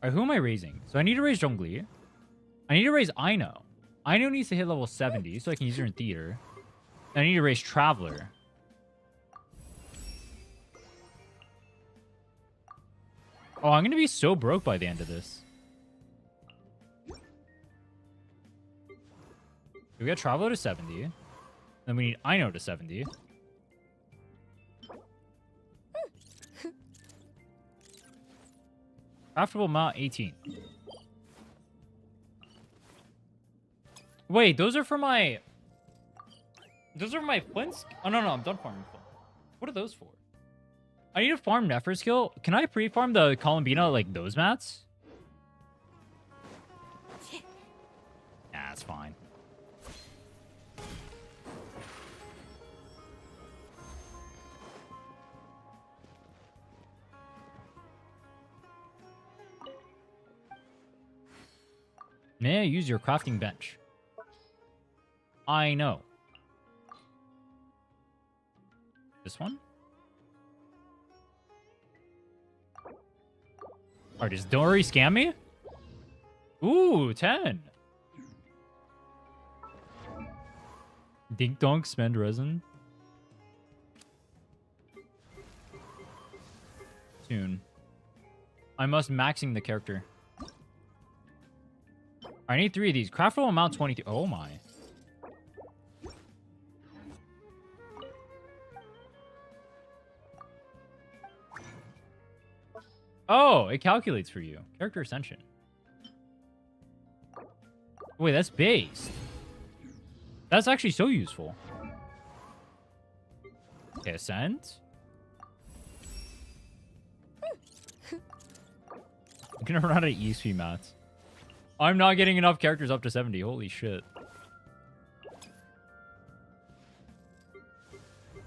Alright, who am I raising? So I need to raise Zhongli. I need to raise Aino. I know needs to hit level 70 so I can use her in theater. I need to raise Traveler. Oh, I'm gonna be so broke by the end of this. We got Traveler to 70. Then we need Ino to 70. Craftable amount 18. Wait, those are for my... Those are my flints? Oh, no, I'm done farming flint. What are those for? I need to farm Nefer skill. Can I pre-farm the Columbina, like, those mats? Nah, it's fine. May I use your crafting bench? I know. This one? Alright, does Dory scam me? Ooh, 10. Dink donk, spend resin. Soon. I must maxing the character. I need 3 of these. Craftable amount 22. Oh my. Oh, it calculates for you. Character Ascension. Wait, that's based. That's actually so useful. Okay, Ascend. I'm gonna run out of EXP mats. I'm not getting enough characters up to 70. Holy shit.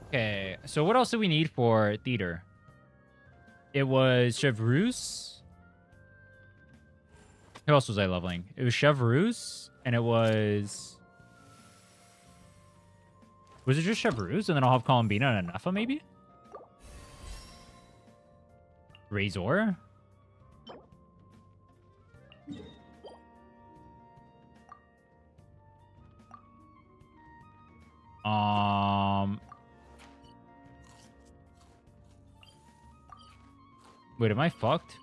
Okay, so what else do we need for theater? It was Chevreuse. Who else was I leveling? It was Chevreuse, and it was... Was it just Chevreuse? And then I'll have Columbina and Anafa, maybe? Razor? Wait, am I fucked?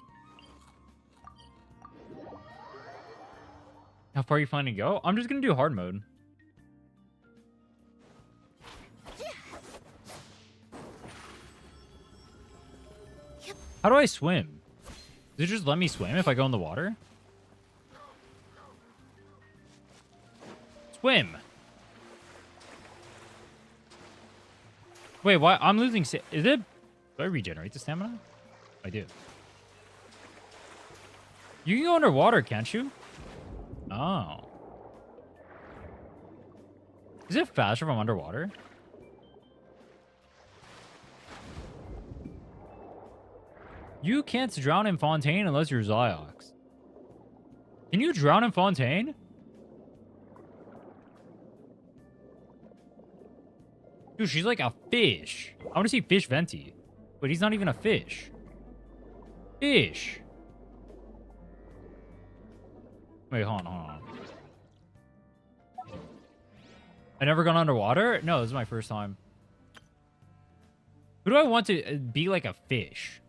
How far are you planning to go? I'm just gonna do hard mode. How do I swim? Does it just let me swim if I go in the water? Swim! Wait, why? I'm losing... Is it... Do I regenerate the stamina? I do. You can go underwater, can't you? Oh. Is it faster from underwater? You can't drown in Fontaine unless you're Ziox. Can you drown in Fontaine? Dude, she's like a fish. I want to see Fish Venti. But he's not even a fish. Fish. Wait, hold on. I never gone underwater? No, this is my first time. Who do I want to be like a fish?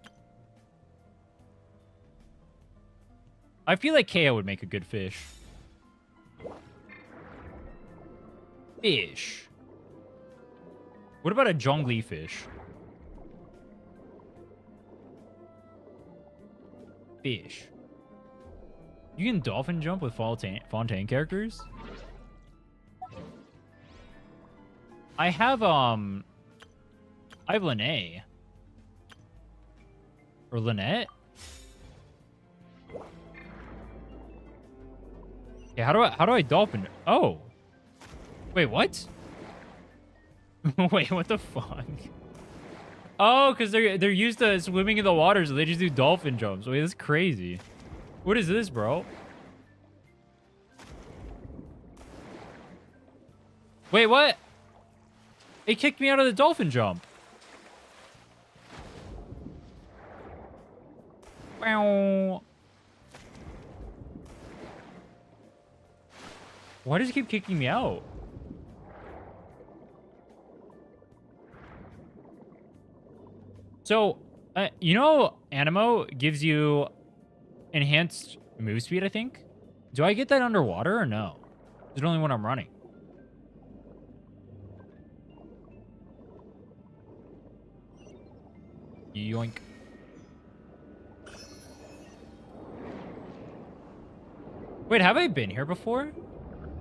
I feel like Kea would make a good fish. Fish. What about a Zhongli fish? Fish. You can dolphin jump with Fontaine characters? I have Lene. Or Lynette? Yeah, how do I dolphin? Oh. Wait, what? Wait, what the fuck? Oh, because they're used to swimming in the water, so they just do dolphin jumps. Wait, that's crazy. What is this, bro? Wait, what? It kicked me out of the dolphin jump. Wow. Why does it keep kicking me out? So, you know, Animo gives you enhanced move speed, I think. Do I get that underwater or no? Is it only when I'm running? Yoink. Wait, have I been here before?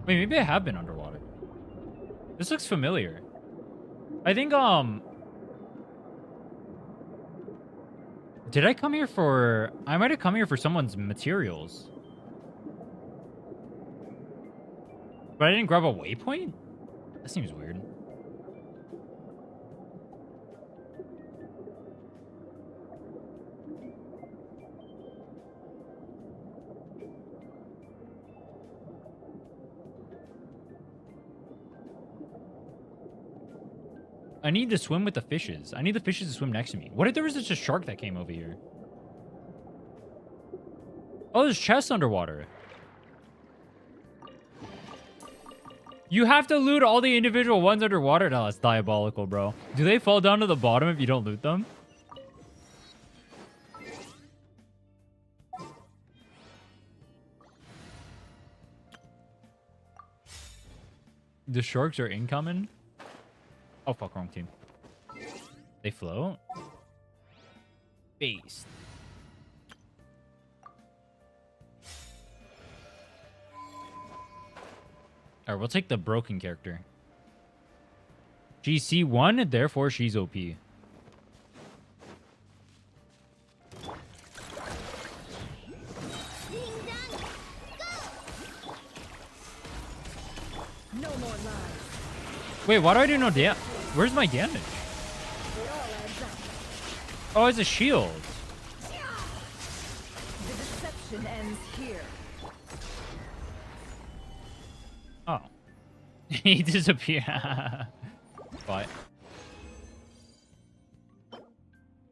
Wait, maybe I have been underwater. This looks familiar. I think, did I come here for... I might have come here for someone's materials. But I didn't grab a waypoint? That seems weird. I need to swim with the fishes. I need the fishes to swim next to me. What if there was just a shark that came over here? Oh, there's chests underwater. You have to loot all the individual ones underwater? No, that's diabolical, bro. Do they fall down to the bottom if you don't loot them? The sharks are incoming? Oh, fuck, wrong team. They float? Beast. Alright, we'll take the broken character. She's C1, therefore she's OP. Being done. Go. No more lies. Wait, why do I do no damage? Where's my damage? It all adds up. Oh, it's a shield. The deception ends here. Oh. He disappeared. What?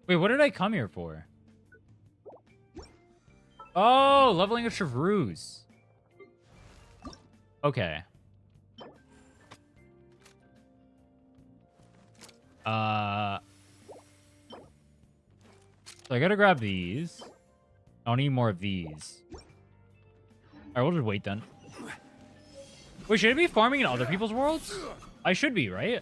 Wait, what did I come here for? Oh, leveling a Chevreuse. Okay. So I gotta grab these. I don't need more of these. Alright, we'll just wait then. Wait, should I be farming in other people's worlds? I should be, right?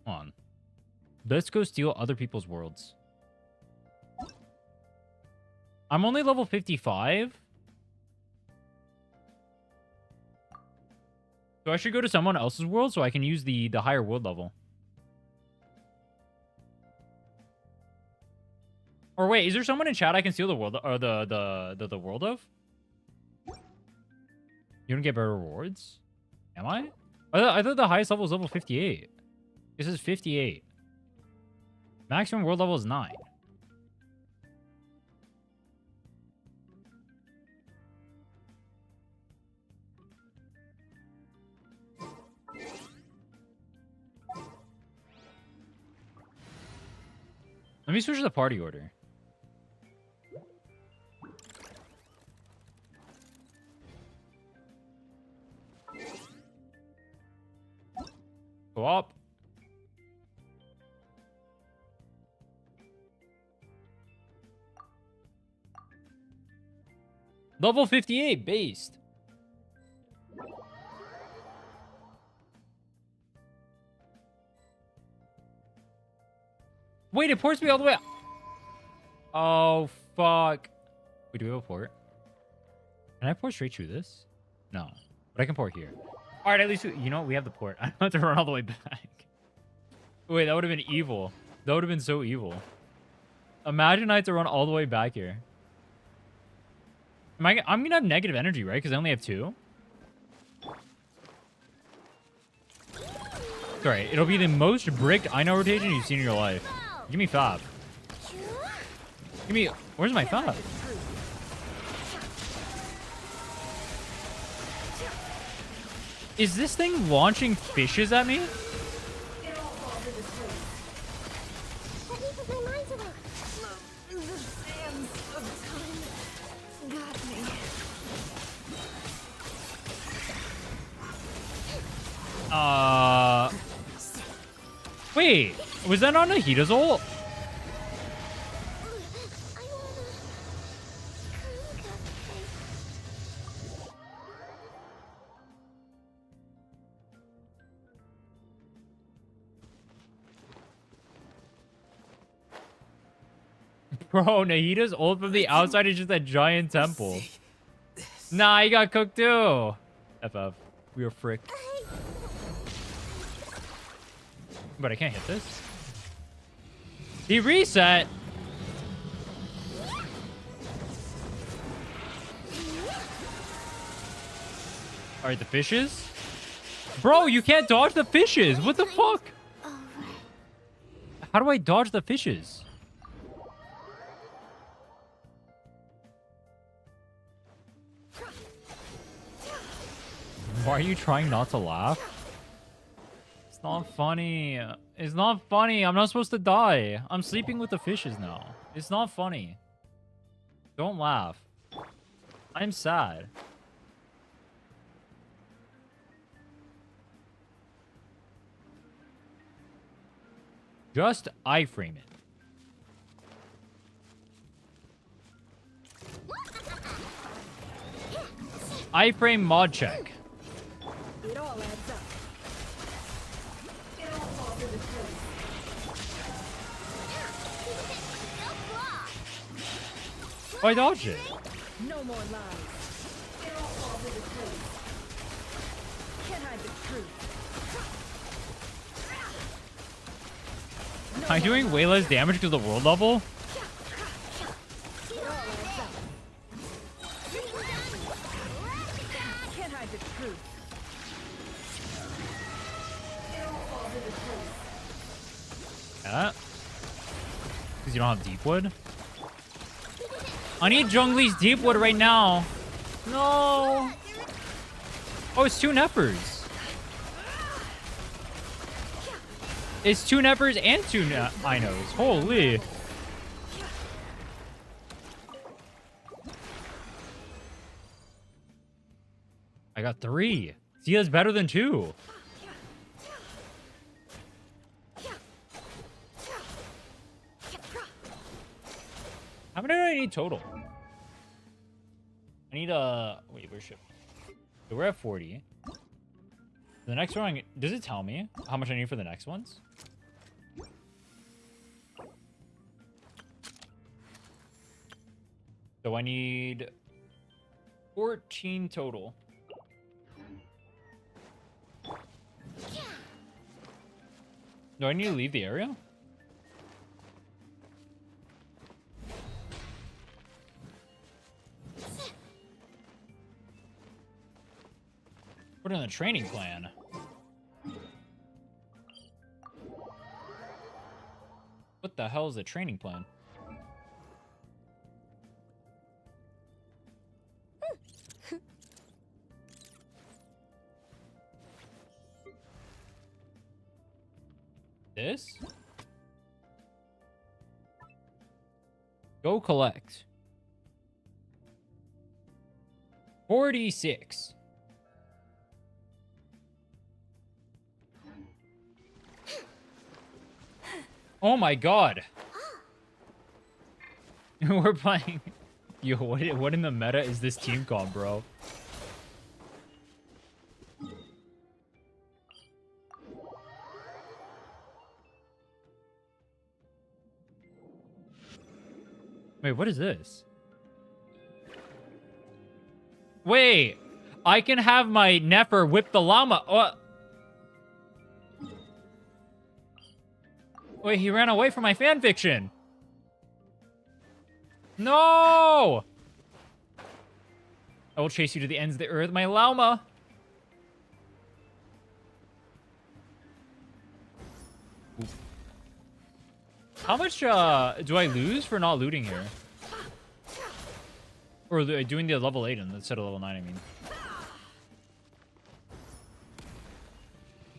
Hold on. Let's go steal other people's worlds. I'm only level 55. So I should go to someone else's world so I can use the higher world level. Or wait, is there someone in chat I can steal the world or the world of? You don't get better rewards? Am I? I thought the highest level was level 58. This is 58. Maximum world level is 9. Let me switch to the party order. Go up. Level 58 based. Wait, it ports me all the way. Oh, fuck. Wait, do we have a port? Can I port straight through this? No. But I can port here. All right, at least, you know, we have the port. I don't have to run all the way back. Wait, that would have been evil. That would have been so evil. Imagine I had to run all the way back here. I'm going to have negative energy, right? Because I only have 2. It's all right. It'll be the most bricked Ino rotation you've seen in your life. Give me Fab. Give me... Where's my Fab? Is this thing launching fishes at me? Let me put my mind to work. Wait, was that on Nahida's ult? I wanna Bro, Nahida's ult from the outside is just a giant temple. Nah, he got cooked too. FF. We were fricked. But I can't hit this. He reset. Alright, the fishes? Bro, you can't dodge the fishes. What the fuck? How do I dodge the fishes? Why are you trying not to laugh? It's not funny. It's not funny. I'm not supposed to die. I'm sleeping with the fishes now. It's not funny. Don't laugh. I'm sad. Just iframe it. Iframe mod check. It all adds up. It all falls into place. Oh, I dodged it. No more lies. It all falls into place. Can't hide the truth. Am I doing way less damage because of the world level? It all adds up. Can't hide the truth. It all falls into place. Yeah. Because you don't have deep wood? I need Zhongli's deep wood right now. No. Oh, it's 2 Neppers. It's 2 Neppers and 2 Inos. Holy. I got 3. See, that's better than 2. How many do I need total? I need wait, where's ship? So we're at 40. The next one, does it tell me how much I need for the next ones? So I need 14 total. Do I need to leave the area? Put in the training plan. What the hell is the training plan? This? Go collect. 46. Oh my god. We're playing. Yo, what in the meta is this team called, bro? Wait, what is this? Wait, I can have my Nefer whip the llama. Oh. Wait, he ran away from my fanfiction. No! I will chase you to the ends of the earth, my llama. Ooh. How much do I lose for not looting here? Or doing the level 8 instead of level 9, I mean.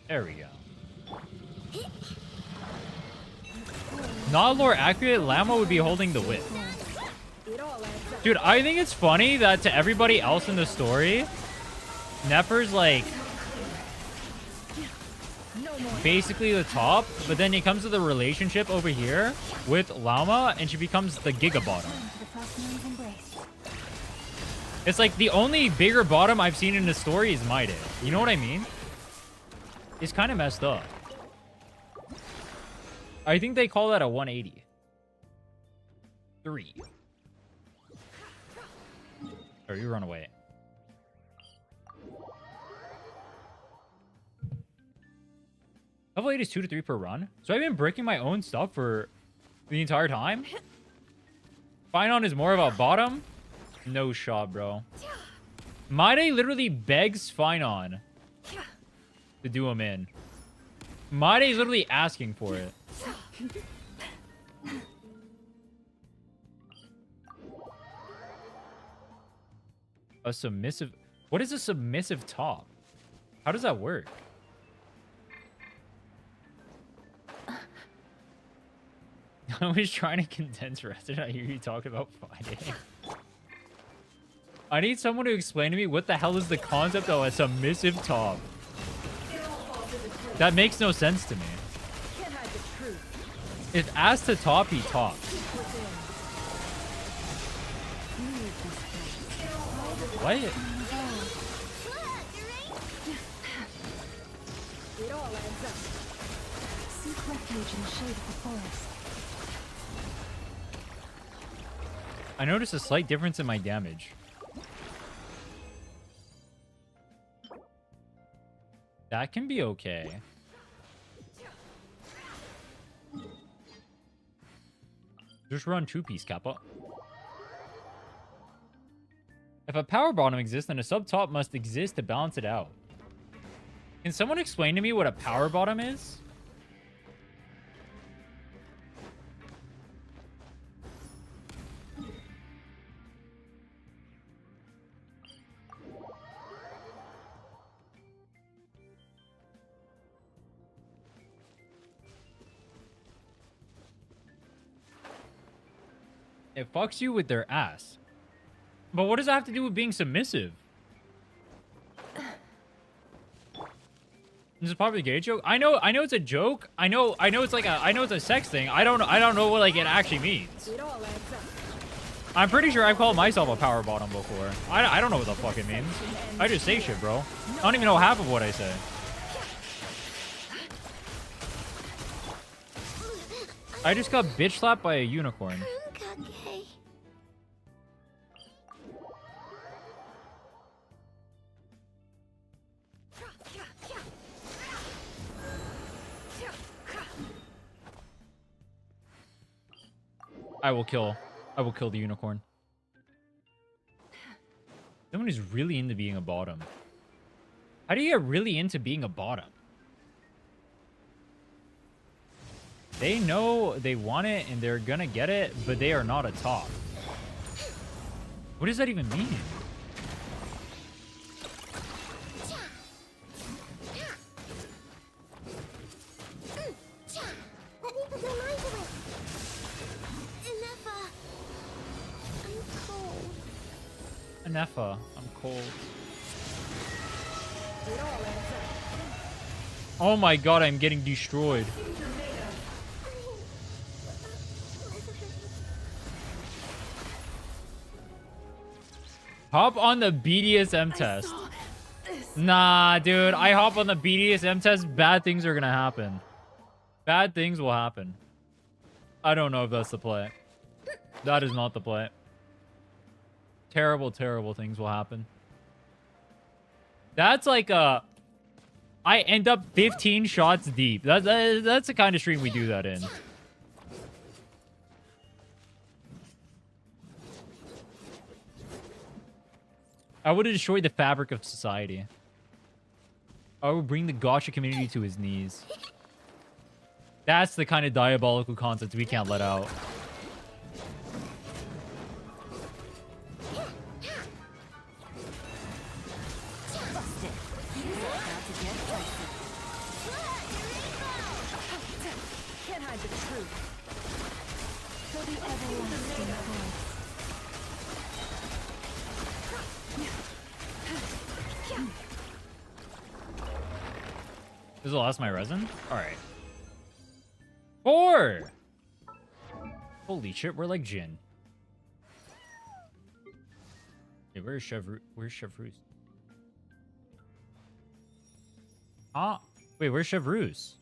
There we go. Not lore accurate, Llama would be holding the whip. Dude, I think it's funny that to everybody else in the story, Nefer's like basically the top, but then it comes to the relationship over here with Llama, and she becomes the Giga Bottom. It's like the only bigger bottom I've seen in the story is Maide. You know what I mean? It's kind of messed up. I think they call that a 180. 3. Or you run away. Level 8 is 2 to 3 per run. So I've been breaking my own stuff for the entire time. Finon is more of a bottom. No shot, bro. Maide literally begs Finon to do him in. Maide is literally asking for it. A submissive... What is a submissive top? How does that work? I was trying to condense Resident. I hear you talk about fighting. I need someone to explain to me what the hell is the concept of a submissive top. That makes no sense to me. If asked to top, he tops. What? It all adds up. Seek refuge in the shade of the forest. I noticed a slight difference in my damage. That can be okay. Just run 2-piece, Kappa. If a power bottom exists, then a sub-top must exist to balance it out. Can someone explain to me what a power bottom is? It fucks you with their ass. But what does that have to do with being submissive? This is probably a gay joke. I know it's a joke. I know it's like I know it's a sex thing. I don't know what like it actually means. It all adds up. I'm pretty sure I've called myself a power bottom before. I don't know what the fuck it means. I just say shit, bro. I don't even know half of what I say. I just got bitch slapped by a unicorn. Kage. I will kill the unicorn. Someone who's really into being a bottom. How do you get really into being a bottom? They know they want it and they're gonna get it, but they are not a top. What does that even mean? Let me put my mind to it. Anefa, I'm cold. It all adds up. Oh my god, I'm getting destroyed. Hop on the BDSM test. Nah, dude. I hop on the BDSM test. Bad things are gonna happen. Bad things will happen. I don't know if that's the play. That is not the play. Terrible, terrible things will happen. That's like a... I end up 15 shots deep. That's the kind of stream we do that in. I would have destroyed the fabric of society. I would bring the gacha community to his knees. That's the kind of diabolical concept we can't let out. Can't hide the truth. For the everlasting force. This is the last of my resin? Alright. 4! Holy shit, we're like Jin. Hey, where's Chevreuse? Ah, wait, where's Chevreuse?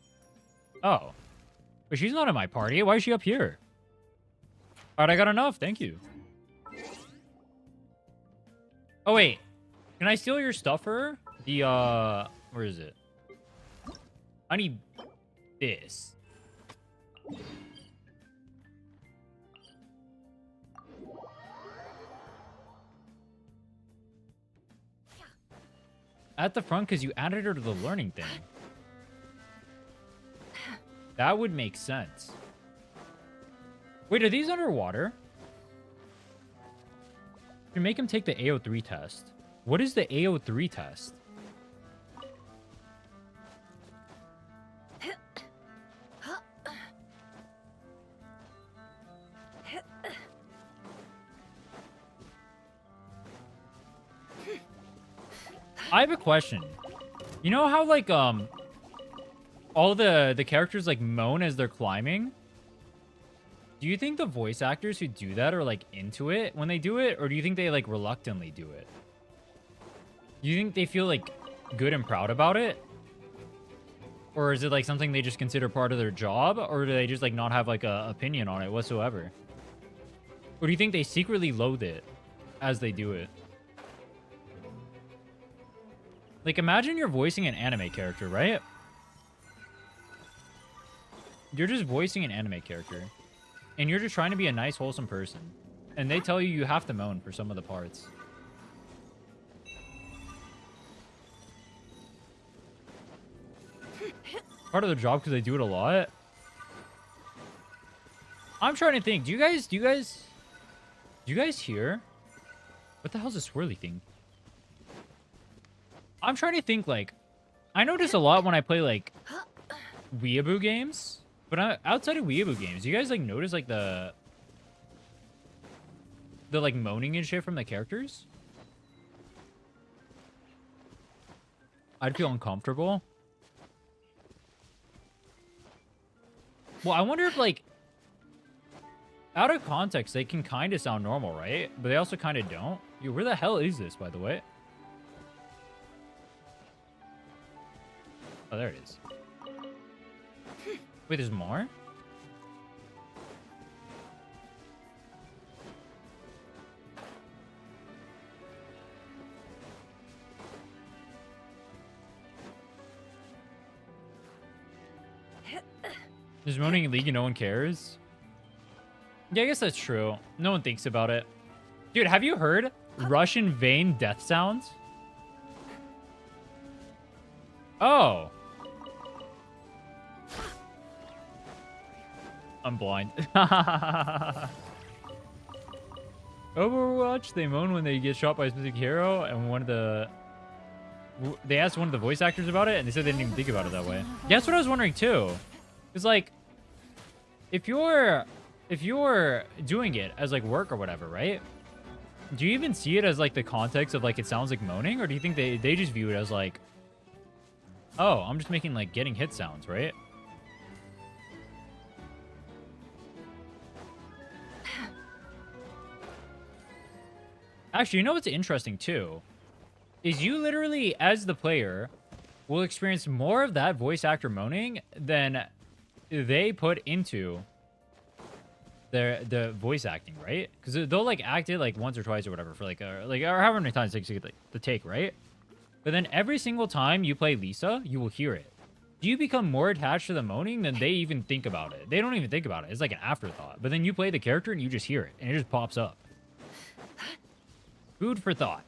Oh. But she's not in my party. Why is she up here? Alright, I got enough. Thank you. Oh, wait. Can I steal your stuff for her? The, where is it? I need this. At the front because you added her to the learning thing. That would make sense. Wait, are these underwater? You make him take the AO3 test. What is the AO3 test? I have a question. You know how like all the characters like moan as they're climbing? Do you think the voice actors who do that are like into it when they do it, or do you think they like reluctantly do it? Do you think they feel like good and proud about it? Or is it like something they just consider part of their job, or do they just like not have like a opinion on it whatsoever? Or do you think they secretly loathe it as they do it? Like, imagine you're voicing an anime character, right? You're just voicing an anime character. And you're just trying to be a nice, wholesome person. And they tell you you have to moan for some of the parts. Part of their job because they do it a lot. I'm trying to think. Do you guys hear? What the hell's a swirly thing? I'm trying to think, like, I notice a lot when I play, like, weeaboo games. But outside of weeaboo games, do you guys, like, notice, like, the like, moaning and shit from the characters? I'd feel uncomfortable. Well, I wonder if, like, out of context, they can kind of sound normal, right? But they also kind of don't. Yo, where the hell is this, by the way? Oh, there it is. Wait, there's more? There's moaning in League and no one cares? Yeah, I guess that's true. No one thinks about it. Dude, have you heard Russian vein death sounds? Oh. I'm blind. Overwatch, they moan when they get shot by a specific hero, and they asked one of the voice actors about it, and they said they didn't even think about it that way. Yeah, that's what I was wondering too. It's like, if you're doing it as like work or whatever, right? Do you even see it as like the context of like it sounds like moaning, or do you think they just view it as like, oh, I'm just making like getting hit sounds, right? Actually, you know what's interesting too? Is you literally, as the player, will experience more of that voice actor moaning than they put into the voice acting, right? Because they'll like act it like once or twice or whatever for like or however many times it takes to get like, the take, right? But then every single time you play Lisa, you will hear it. You become more attached to the moaning than they even think about it. They don't even think about it. It's like an afterthought. But then you play the character and you just hear it, and it just pops up. Food for thought.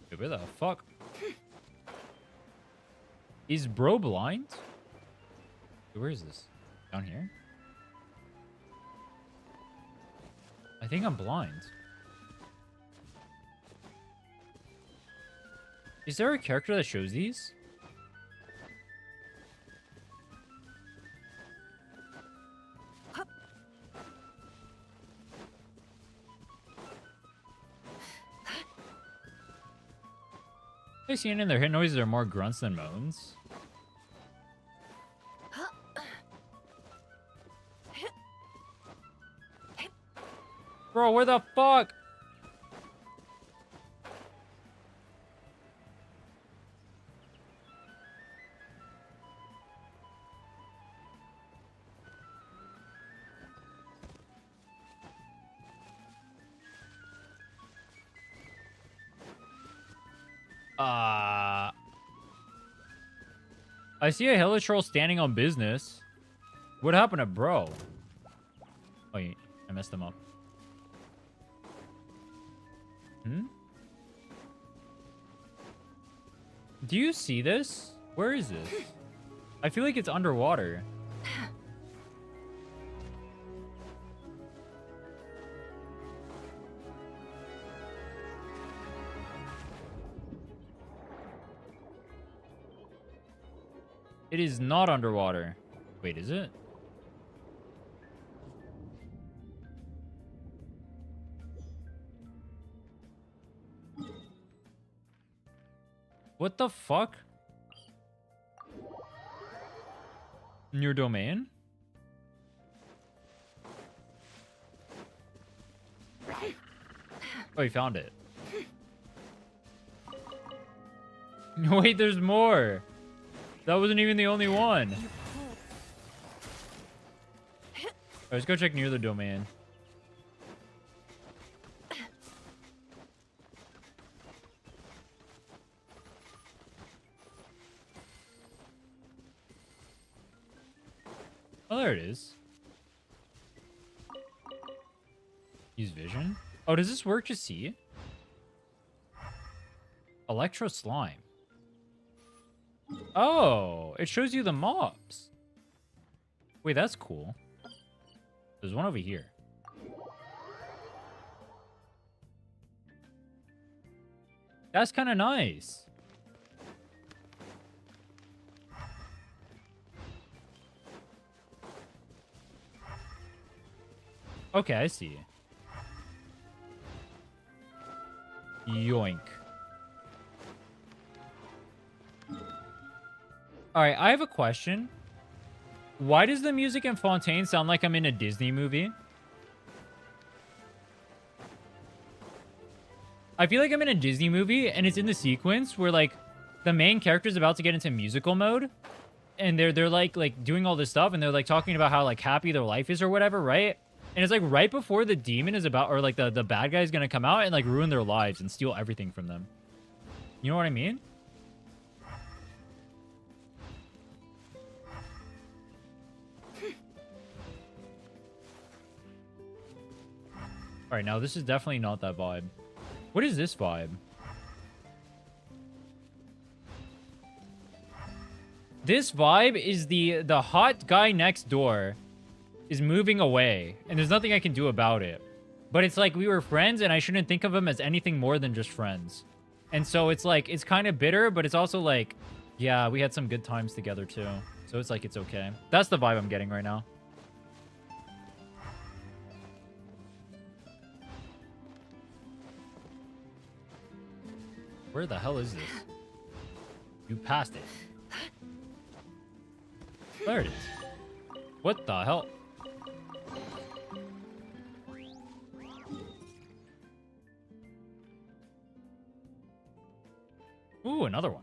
Dude, where the fuck? Is bro blind? Where is this? Down here? I think I'm blind. Is there a character that shows these? They seen in their hit noises are more grunts than moans. Bro, where the fuck? I see a Helitroll standing on business. What happened to bro? Oh, I messed him up. Do you see this? Where is this? I feel like it's underwater. It is not underwater. Wait, is it? What the fuck? In your domain? Oh, he found it. Wait, there's more. That wasn't even the only one. Alright, let's go check near the domain. Oh, there it is. Use vision. Oh, does this work to see? Electro slime. Oh, it shows you the mobs. Wait, that's cool. There's one over here. That's kind of nice. Okay, I see. Yoink. Alright, I have a question. Why does the music in Fontaine sound like I'm in a Disney movie? I feel like I'm in a Disney movie, and it's in the sequence where, like, the main character's about to get into musical mode, and they're like doing all this stuff, and they're, like, talking about how, like, happy their life is or whatever, right? And it's, like, right before the demon is about, or, like, the bad guy is gonna come out and, like, ruin their lives and steal everything from them. You know what I mean? Alright, now this is definitely not that vibe. What is this vibe? This vibe is the hot guy next door is moving away, and there's nothing I can do about it. But it's like we were friends, and I shouldn't think of him as anything more than just friends. And so it's like, it's kind of bitter, but it's also like, yeah, we had some good times together too. So it's like, it's okay. That's the vibe I'm getting right now. Where the hell is this? You passed it. There it is. What the hell? Ooh, another one.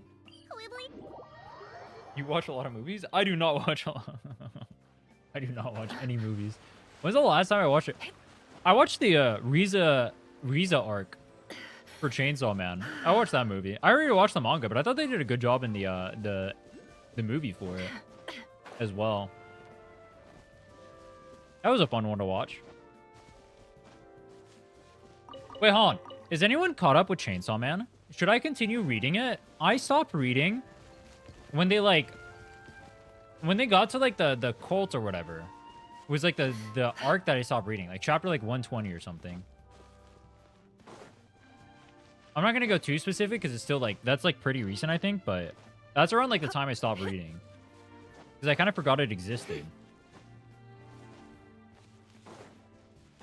You watch a lot of movies? I do not watch a lot. I do not watch any movies. When's the last time I watched it? I watched the Riza arc for Chainsaw Man. I watched that movie. I already watched the manga, but I thought they did a good job in the movie for it as well. That was a fun one to watch. Wait, hold on. Is anyone caught up with Chainsaw Man? Should I continue reading it? I stopped reading when they got to like the cult or whatever. It was like the arc that I stopped reading, like chapter like 120 or something. I'm not gonna go too specific because it's still like, that's like pretty recent, I think, but that's around like the time I stopped reading. Because I kind of forgot it existed.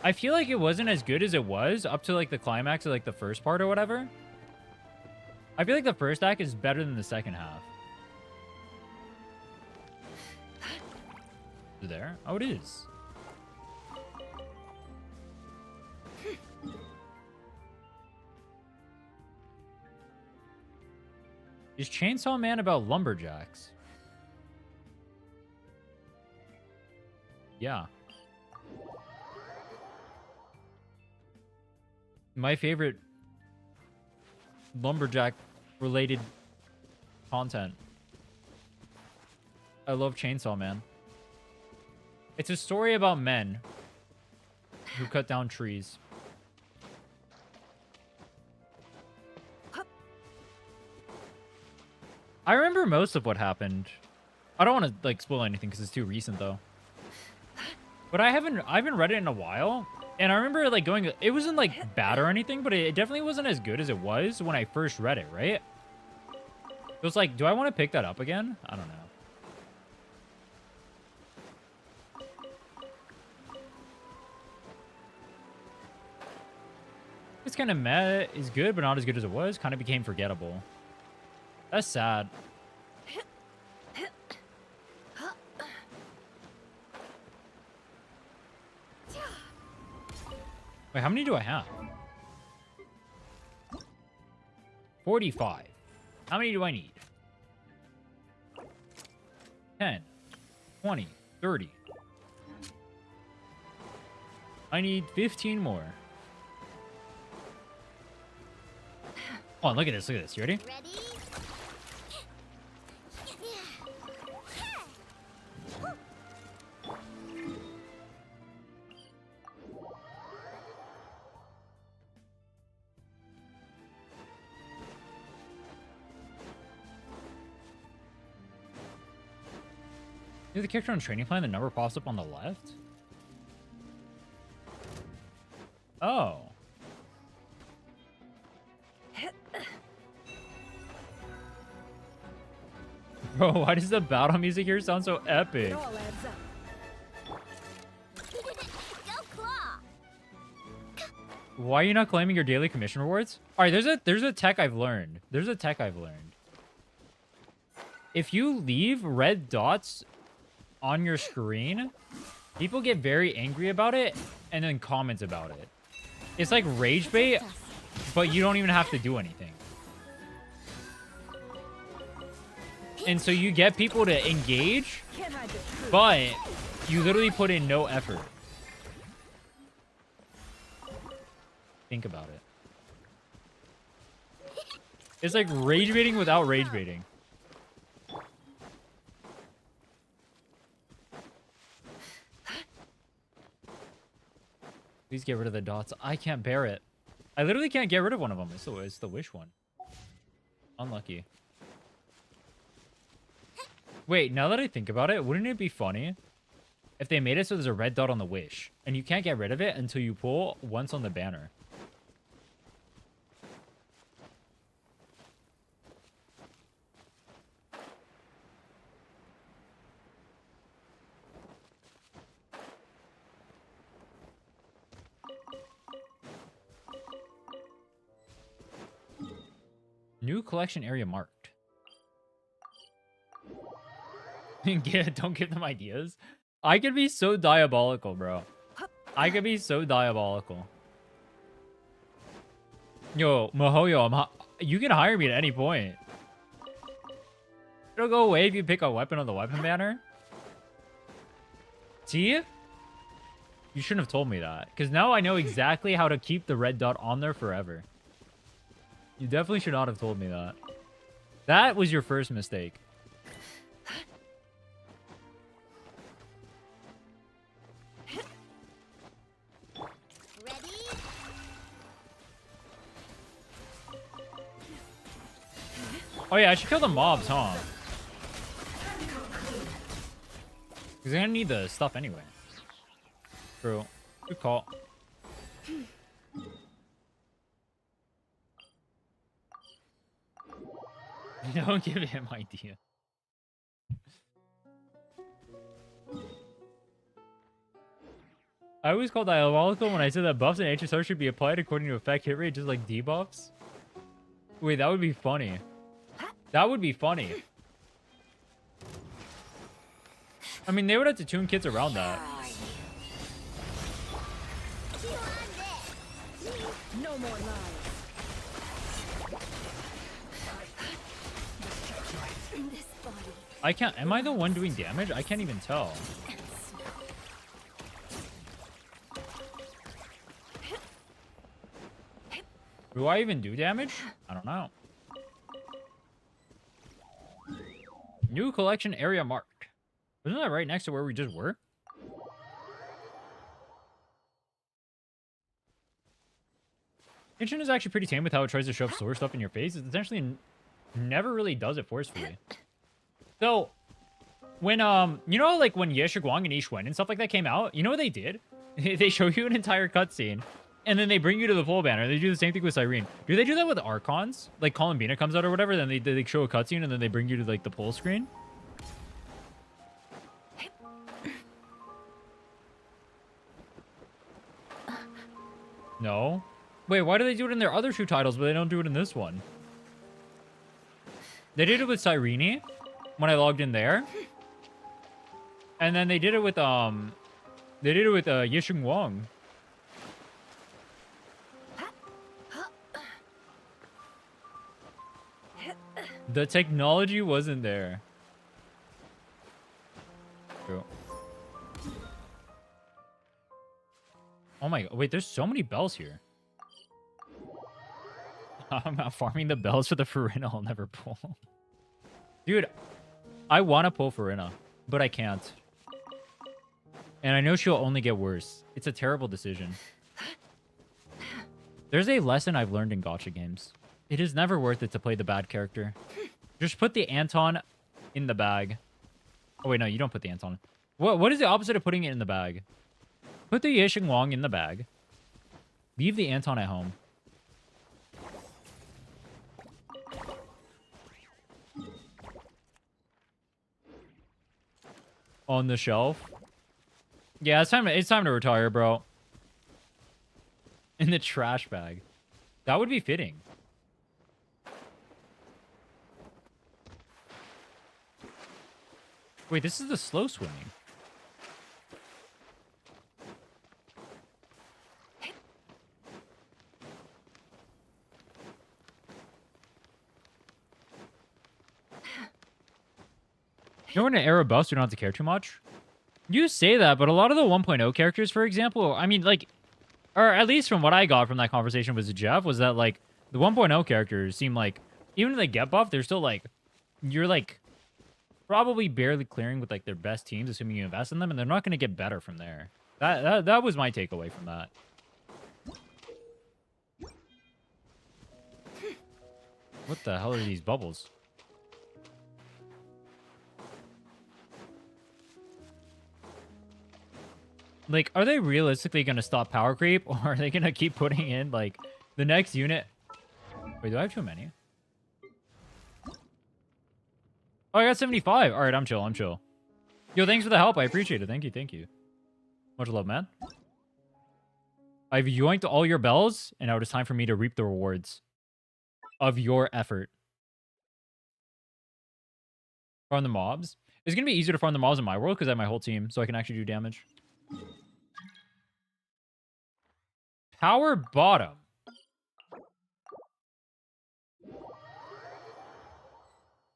I feel like it wasn't as good as it was up to like the climax of like the first part or whatever. I feel like the first act is better than the second half. Is it there? Oh, it is. Is Chainsaw Man about lumberjacks? Yeah. My favorite lumberjack related content. I love Chainsaw Man. It's a story about men who cut down trees. I remember most of what happened. I don't want to like spoil anything because it's too recent though. But I haven't read it in a while, and I remember like going. It wasn't like bad or anything, but it definitely wasn't as good as it was when I first read it. Right? It was like, do I want to pick that up again? I don't know. It's kind of meh. Is good, but not as good as it was. Kind of became forgettable. That's sad. Wait, how many do I have? 45. How many do I need? 10, 20, 30. I need 15 more. Oh, look at this. Look at this. You ready? Ready? Is the character on training plan, the number pops up on the left? Oh. Bro, why does the battle music here sound so epic? It all adds up. Go claw! Why are you not claiming your daily commission rewards? All right, there's a tech I've learned. There's a tech I've learned. If you leave red dots on your screen, people get very angry about it and then comment about it. It's like rage bait, but you don't even have to do anything. And so you get people to engage, Can't hide the truth. but you literally put in no effort. Think about it. It's like rage baiting without rage baiting. Please get rid of the dots. I can't bear it. I literally can't get rid of one of them. It's the wish one. Unlucky. Wait, now that I think about it, wouldn't it be funny if they made it so there's a red dot on the wish and you can't get rid of it until you pull once on the banner? New collection area marked. Don't give them ideas. I could be so diabolical, bro. I could be so diabolical. Yo, Mihoyo, you can hire me at any point. It'll go away if you pick a weapon on the weapon banner. See? You shouldn't have told me that. Because now I know exactly how to keep the red dot on there forever. You definitely should not have told me that. That was your first mistake. Ready? Oh yeah, I should kill the mobs, huh? Because they're gonna need the stuff anyway. True. Good call. Don't give him idea. I always call diabolical when I said that buffs and HSR should be applied according to effect hit rate, just like debuffs. Wait, that would be funny. That would be funny. I mean, they would have to tune kits around that. Chew on this. No more lies. This body. I can't. Am I the one doing damage? I can't even tell. Do I even do damage? I don't know. New collection area marked. Wasn't that right next to where we just were? Genshin is actually pretty tame with how it tries to shove sword stuff in your face. It essentially never really does it forcefully. So, when, you know, like when Ye Shiguang and Yi Xuan and stuff like that came out, you know what they did? They show you an entire cutscene, and then they bring you to the full banner. They do the same thing with Cyrene. Do they do that with Archons? Like, Columbina comes out or whatever, then they show a cutscene, and then they bring you to, like, the full screen? No? Wait, why do they do it in their other two titles, but they don't do it in this one? They did it with Cyrene when I logged in there. And then they did it with, Ye Xinguang. The technology wasn't there. True. Oh my god, wait, there's so many bells here. I'm not farming the bells for the Farina I'll never pull. Dude, I want to pull Farina, but I can't. And I know she'll only get worse. It's a terrible decision. There's a lesson I've learned in gacha games. It is never worth it to play the bad character. Just put the Anton in the bag. Oh wait, no, you don't put the Anton. What is the opposite of putting it in the bag? Put the Ye Xinguang in the bag. Leave the Anton at home. On the shelf. Yeah, it's time to retire, bro. In the trash bag. That would be fitting. Wait, this is the slow swimming. You know, in an era buffs, you don't have to care too much. You say that, but a lot of the 1.0 characters, for example, I mean, like, or at least from what I got from that conversation with Jeff, was that, like, the 1.0 characters seem like, even if they get buffed, they're still, like, you're, like, probably barely clearing with, like, their best teams, assuming you invest in them, and they're not going to get better from there. That was my takeaway from that. What the hell are these bubbles? Like, are they realistically going to stop power creep, or are they going to keep putting in, like, the next unit? Wait, do I have too many? Oh, I got 75. All right, I'm chill. I'm chill. Yo, thanks for the help. I appreciate it. Thank you. Thank you. Much love, man. I've yoinked all your bells, and now it is time for me to reap the rewards of your effort. Farm the mobs. It's going to be easier to farm the mobs in my world because I have my whole team, so I can actually do damage. Power bottom.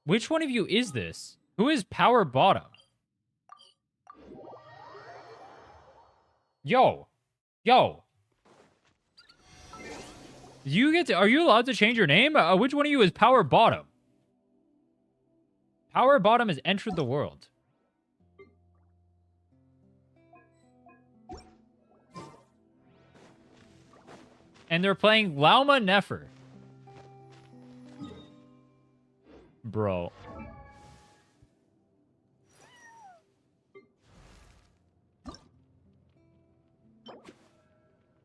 Which one of you is this? Who is power bottom? Yo. Yo. You get to, are you allowed to change your name? Which one of you is power bottom? Power bottom has entered the world. And they're playing Lauma Nefer. Bro.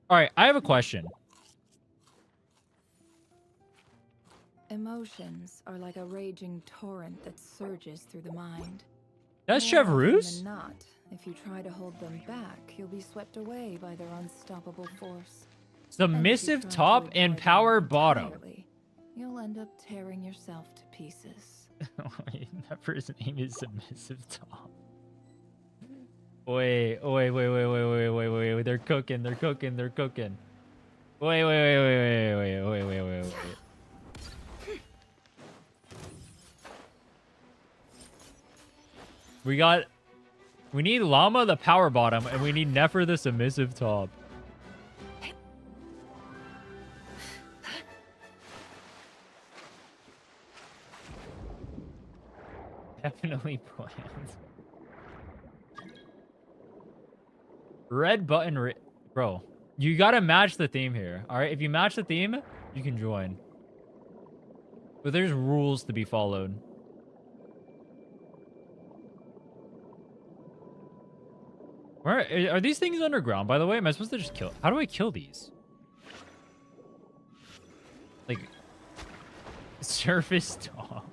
Alright, I have a question. Emotions are like a raging torrent that surges through the mind. That's More often Chevreuse? than not, if you try to hold them back, you'll be swept away by their unstoppable force. And if you Submissive try to top avoid and them power bottom. entirely, you'll end up tearing yourself to pieces. Never's name is Submissive Tom. Wait. They're cooking. They're cooking. Wait. We need Llama the power bottom, and we need Nefer the submissive top. Definitely planned. Red button, bro. You gotta match the theme here. All right, if you match the theme, you can join. But there's rules to be followed. Where are these things underground, by the way? Am I supposed to just kill? How do I kill these? Like, surface dog.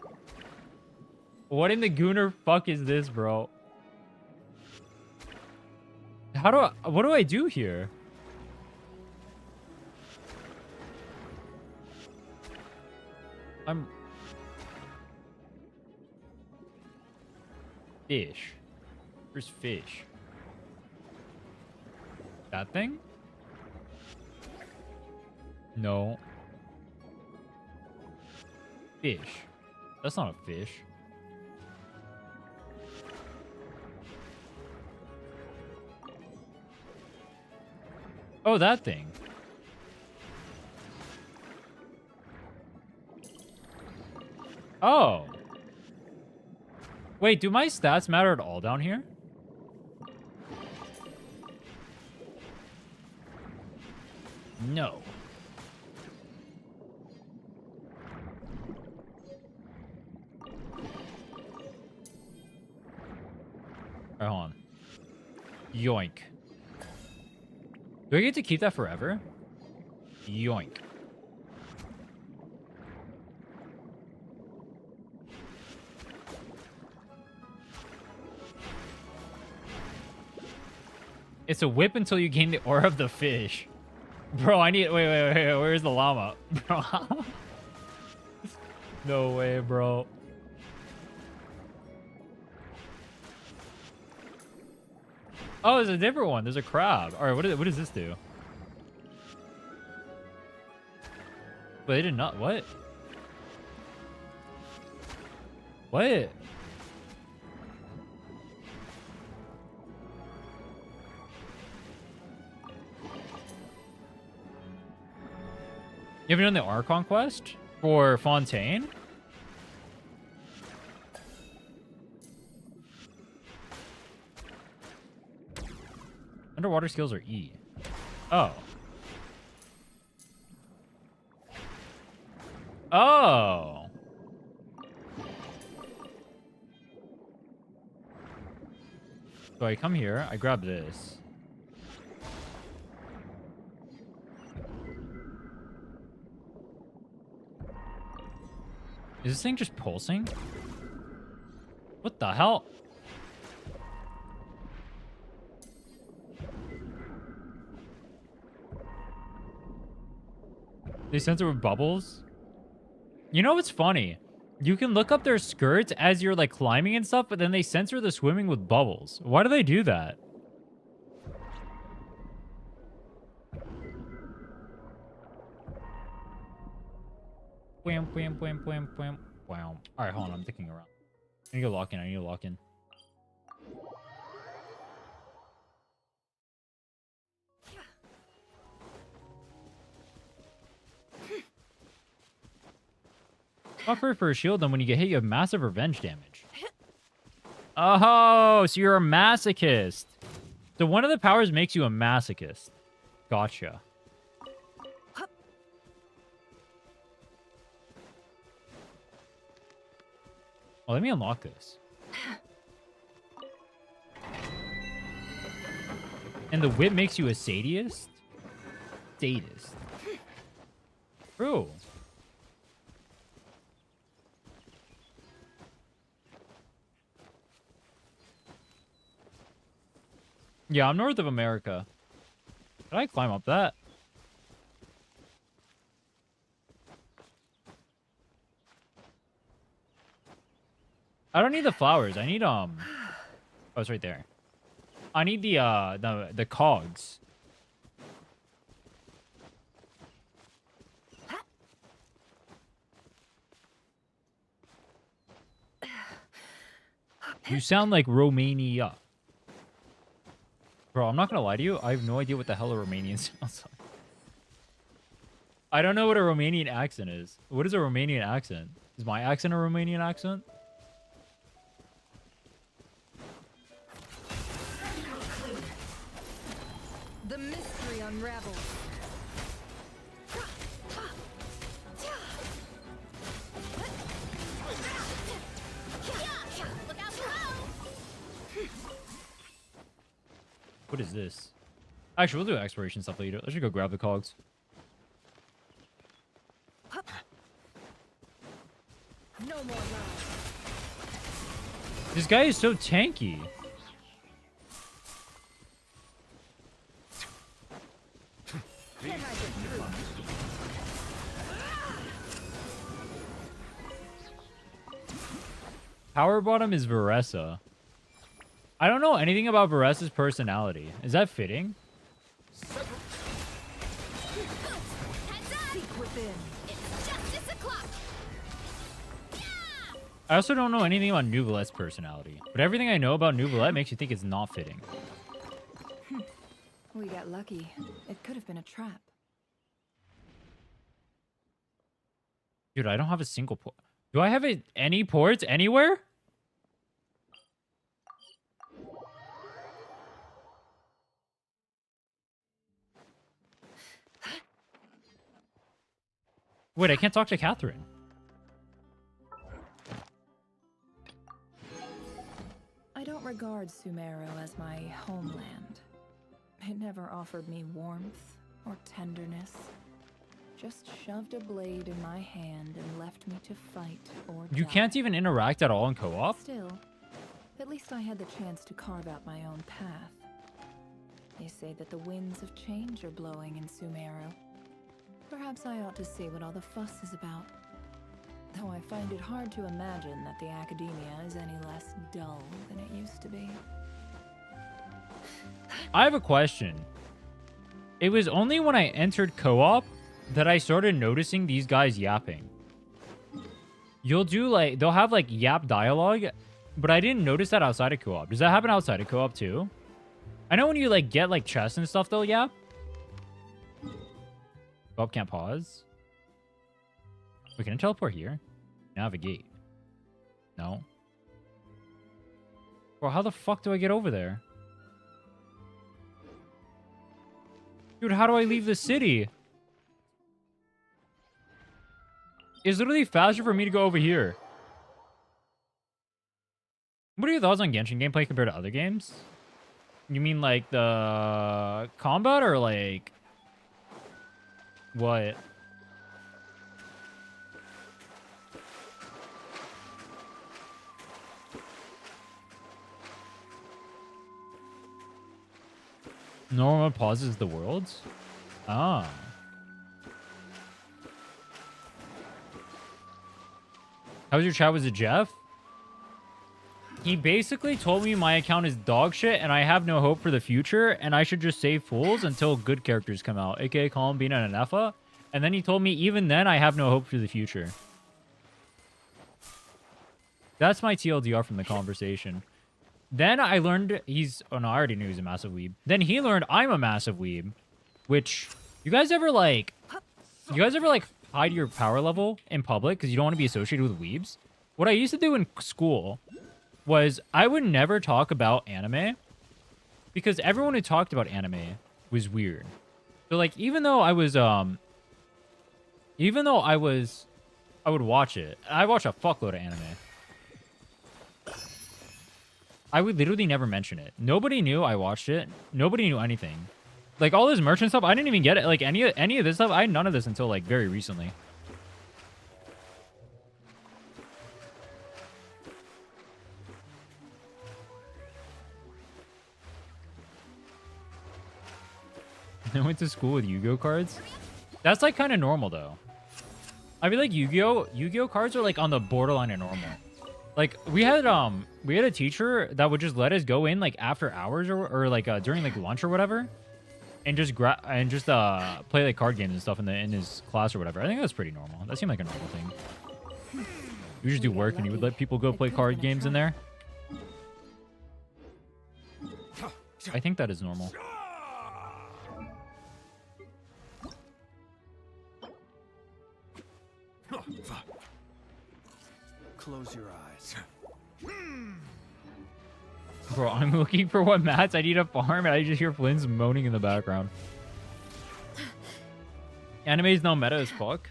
What in the gooner fuck is this, bro? What do I do here? Fish. Where's fish? That thing? No. Fish. That's not a fish. Oh, that thing. Oh. Wait, do my stats matter at all down here? No. Alright, hold on. Yoink. Do I get to keep that forever? Yoink. It's a whip until you gain the aura of the fish. Bro, I need... Wait. Where's the llama? Bro. No way, bro. Oh, there's a different one. There's a crab. All right, what does this do? But they did not... What? What? You haven't done the Archon quest for Fontaine? Underwater skills are E. Oh. Oh. So I come here, I grab this. Is this thing just pulsing? What the hell? They censor with bubbles? You know what's funny? You can look up their skirts as you're like climbing and stuff, but then they censor the swimming with bubbles. Why do they do that? Wham. Wow. Alright, hold on. I'm thinking around. I need to lock in. Buffer for a shield, and when you get hit, you have massive revenge damage. Oh, so you're a masochist. So one of the powers makes you a masochist. Gotcha. Oh, let me unlock this. And the whip makes you a sadist? Sadist. Bro. Yeah, I'm north of America. Did I climb up that? I don't need the flowers. I need Oh, it's right there. I need the cogs. You sound like Romania. Bro, I'm not gonna lie to you. I have no idea what the hell a Romanian sounds like. I don't know what a Romanian accent is. What is a Romanian accent? Is my accent a Romanian accent? The mystery unravels. Look out below! What is this? Actually, we'll do exploration stuff later. Let's just go grab the cogs. No more lies. This guy is so tanky. Can I get through? Power bottom is Varessa. I don't know anything about Varessa's personality. Is that fitting? Heads up! Seek within. It's justice o'clock! I also don't know anything about Nouvelette's personality. But everything I know about Nouvelette makes you think it's not fitting. We got lucky. It could have been a trap. Dude, I don't have a single port. Do I have any ports anywhere? Wait, I can't talk to Catherine. I don't regard Sumero as my homeland. It never offered me warmth or tenderness. Just shoved a blade in my hand and left me to fight or You die. can't even interact at all in co-op? Still, at least I had the chance to carve out my own path. They say that the winds of change are blowing in Sumero. Perhaps I ought to see what all the fuss is about. Though I find it hard to imagine that the academia is any less dull than it used to be. I have a question. It was only when I entered co-op that I started noticing these guys yapping. They'll have like yap dialogue, but I didn't notice that outside of co-op. Does that happen outside of co-op too? I know when you like get like chests and stuff, they'll yap. Co-op can't pause. Wait, can I teleport here? Navigate. No. Bro, how the fuck do I get over there? Dude, how do I leave the city? It's literally faster for me to go over here. What are your thoughts on Genshin gameplay compared to other games? You mean like the combat or like what? Normal pauses the worlds? Ah. How was your chat? Was it Jeff? He basically told me my account is dog shit and I have no hope for the future and I should just save fools until good characters come out, aka Columbina and Anefa. And then he told me even then I have no hope for the future. That's my TLDR from the conversation. Then I learned oh no, I already knew he's a massive weeb. Then he learned I'm a massive weeb, which you guys ever like hide your power level in public because you don't want to be associated with weebs? What I used to do in school was I would never talk about anime because everyone who talked about anime was weird. So like even though I would watch it. I watch a fuckload of anime. I would literally never mention it. Nobody knew I watched it. Nobody knew anything. Like all this merchant stuff, I didn't even get it. Like any of this stuff, I had none of this until like very recently. I went to school with Yu-Gi-Oh cards. That's like kind of normal though. I feel like Yu-Gi-Oh cards are like on the borderline of normal. Like we had a teacher that would just let us go in like after hours or like during like lunch or whatever, and just play like card games and stuff in his class or whatever. I think that's pretty normal. That seemed like a normal thing. You just do work and you would let people go play card games in there. I think that is normal. Close your eyes. Bro, I'm looking for what mats I need to farm, and I just hear Flynn's moaning in the background. Anime's now meta as fuck.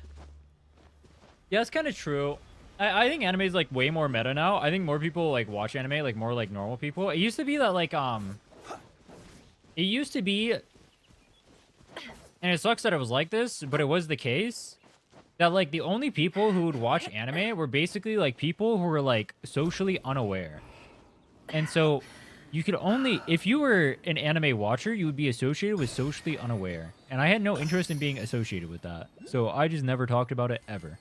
Yeah, that's kind of true. I think anime is like way more meta now. I think more people like watch anime, like more like normal people. It used to be that like it used to be, and it sucks that it was like this, but it was the case that like the only people who would watch anime were basically like people who were like socially unaware. And so you could only, if you were an anime watcher, you would be associated with socially unaware. And I had no interest in being associated with that. So I just never talked about it ever.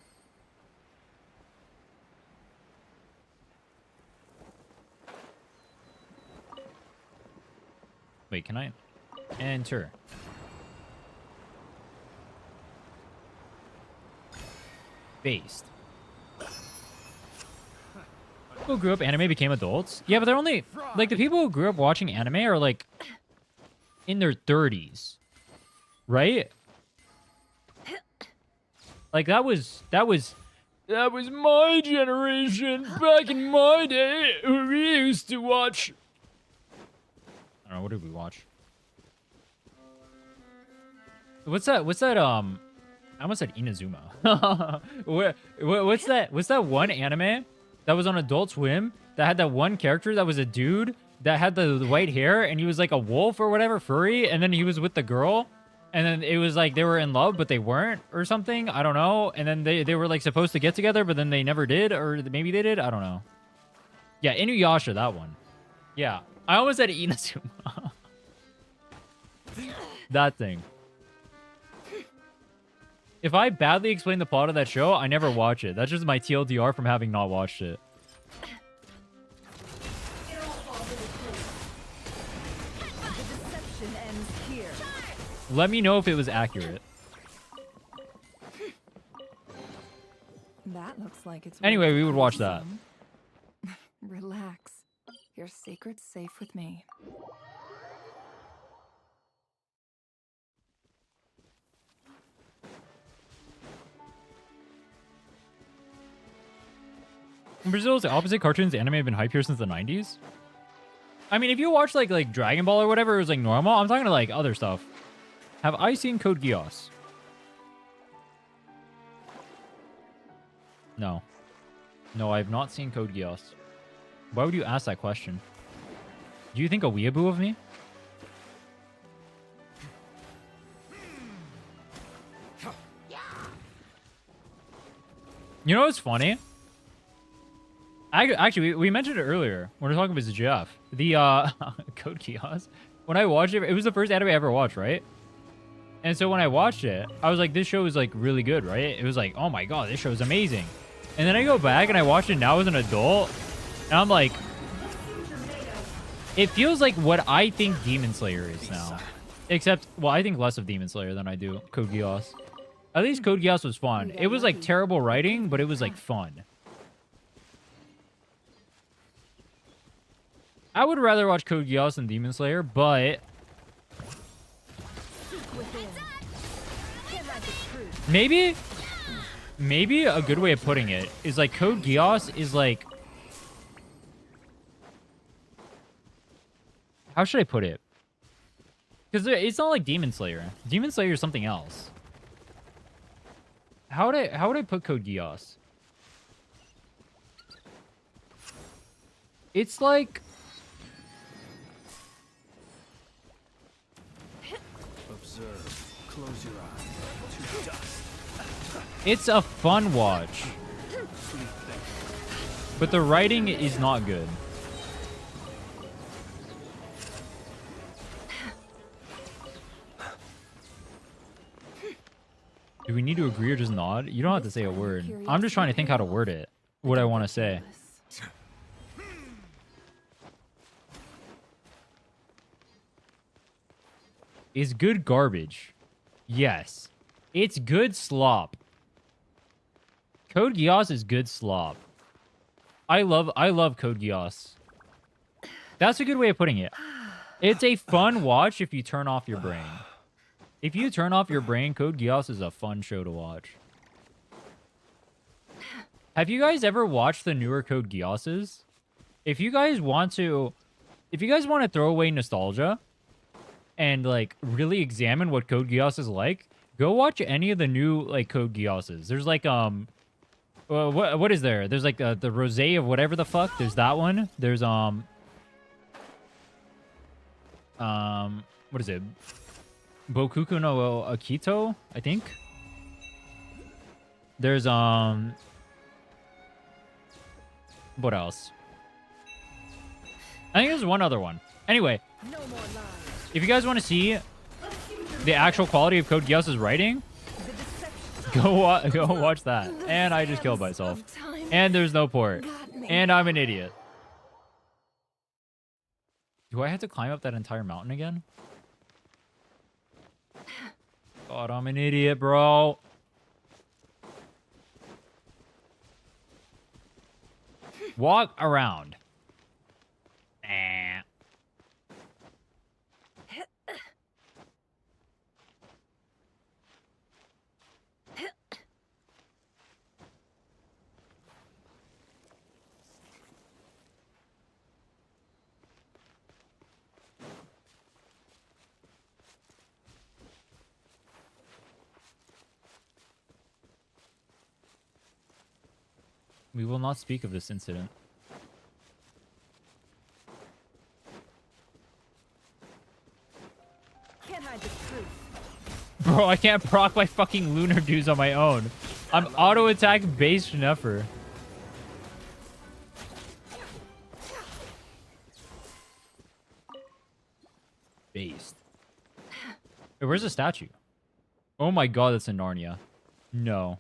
Wait, can I enter? Based. People who grew up anime became adults. Yeah, but they're only like the people who grew up watching anime are like in their 30s, right? Like that was my generation back in my day. We used to watch. I don't know, what did we watch? What's that? I almost said Inazuma. What's that one anime that was on Adult Swim that had that one character that was a dude that had the white hair and he was like a wolf or whatever, furry, and then he was with the girl, and then it was like they were in love but they weren't or something. I don't know. And then they were like supposed to get together but then they never did, or maybe they did. I don't know. Yeah, Inuyasha, that one. Yeah, I almost said Inazuma. That thing. If I badly explain the plot of that show, I never watch it. That's just my TLDR from having not watched it. The deception ends here. Let me know if it was accurate. That looks like it's. Anyway, we would watch that. Relax. Your secret's safe with me. In Brazil, it's the opposite. Cartoons, anime have been hype here since the 90s. I mean, if you watch like Dragon Ball or whatever, it was like normal. I'm talking to like other stuff. Have I seen Code Geass? No. No, I have not seen Code Geass. Why would you ask that question? Do you think a weeaboo of me? You know what's funny? Actually, we mentioned it earlier when we were talking about Jeff. The Code Geass. When I watched it, it was the first anime I ever watched, right? And so when I watched it, I was like, this show is like really good, right? It was like, oh my god, this show is amazing. And then I go back and I watch it now as an adult, and I'm like, it feels like what I think Demon Slayer is now. Except, well, I think less of Demon Slayer than I do Code Geass. At least Code Geass was fun. It was like terrible writing, but it was like fun. I would rather watch Code Geass than Demon Slayer, but maybe a good way of putting it is like Code Geass is like, how should I put it? Because it's not like Demon Slayer. Demon Slayer is something else. How would I put Code Geass? It's like, Observe. Close your eyes. To dust. it's a fun watch, but the writing is not good. Do we need to agree or just nod? You don't have to say a word. I'm just trying to think how to word it. What I want to say. Is good garbage. Yes. It's good slop. Code Geass is good slop. I love Code Geass. That's a good way of putting it. It's a fun watch if you turn off your brain. If you turn off your brain, Code Geass is a fun show to watch. Have you guys ever watched the newer Code Geasses? If you guys want to throw away nostalgia and like really examine what Code Geass is like, go watch any of the new like Code Geasses. There's like what is there? There's like the Rosé of whatever the fuck. There's that one. There's what is it? Bokuku no Akito, I think. There's what else? I think there's one other one. Anyway, No more lies. if you guys want to see the actual quality of Code Geass's writing, The deception. go watch that. And I just killed myself. Of time And there's no port. got me. And I'm an idiot. Do I have to climb up that entire mountain again? God, I'm an idiot, bro. Walk around. Eh. We will not speak of this incident. Can't hide the truth. Bro, I can't proc my fucking lunar dudes on my own. I'm auto attack based never. Based. Wait, where's the statue? Oh my god, that's in Narnia. No.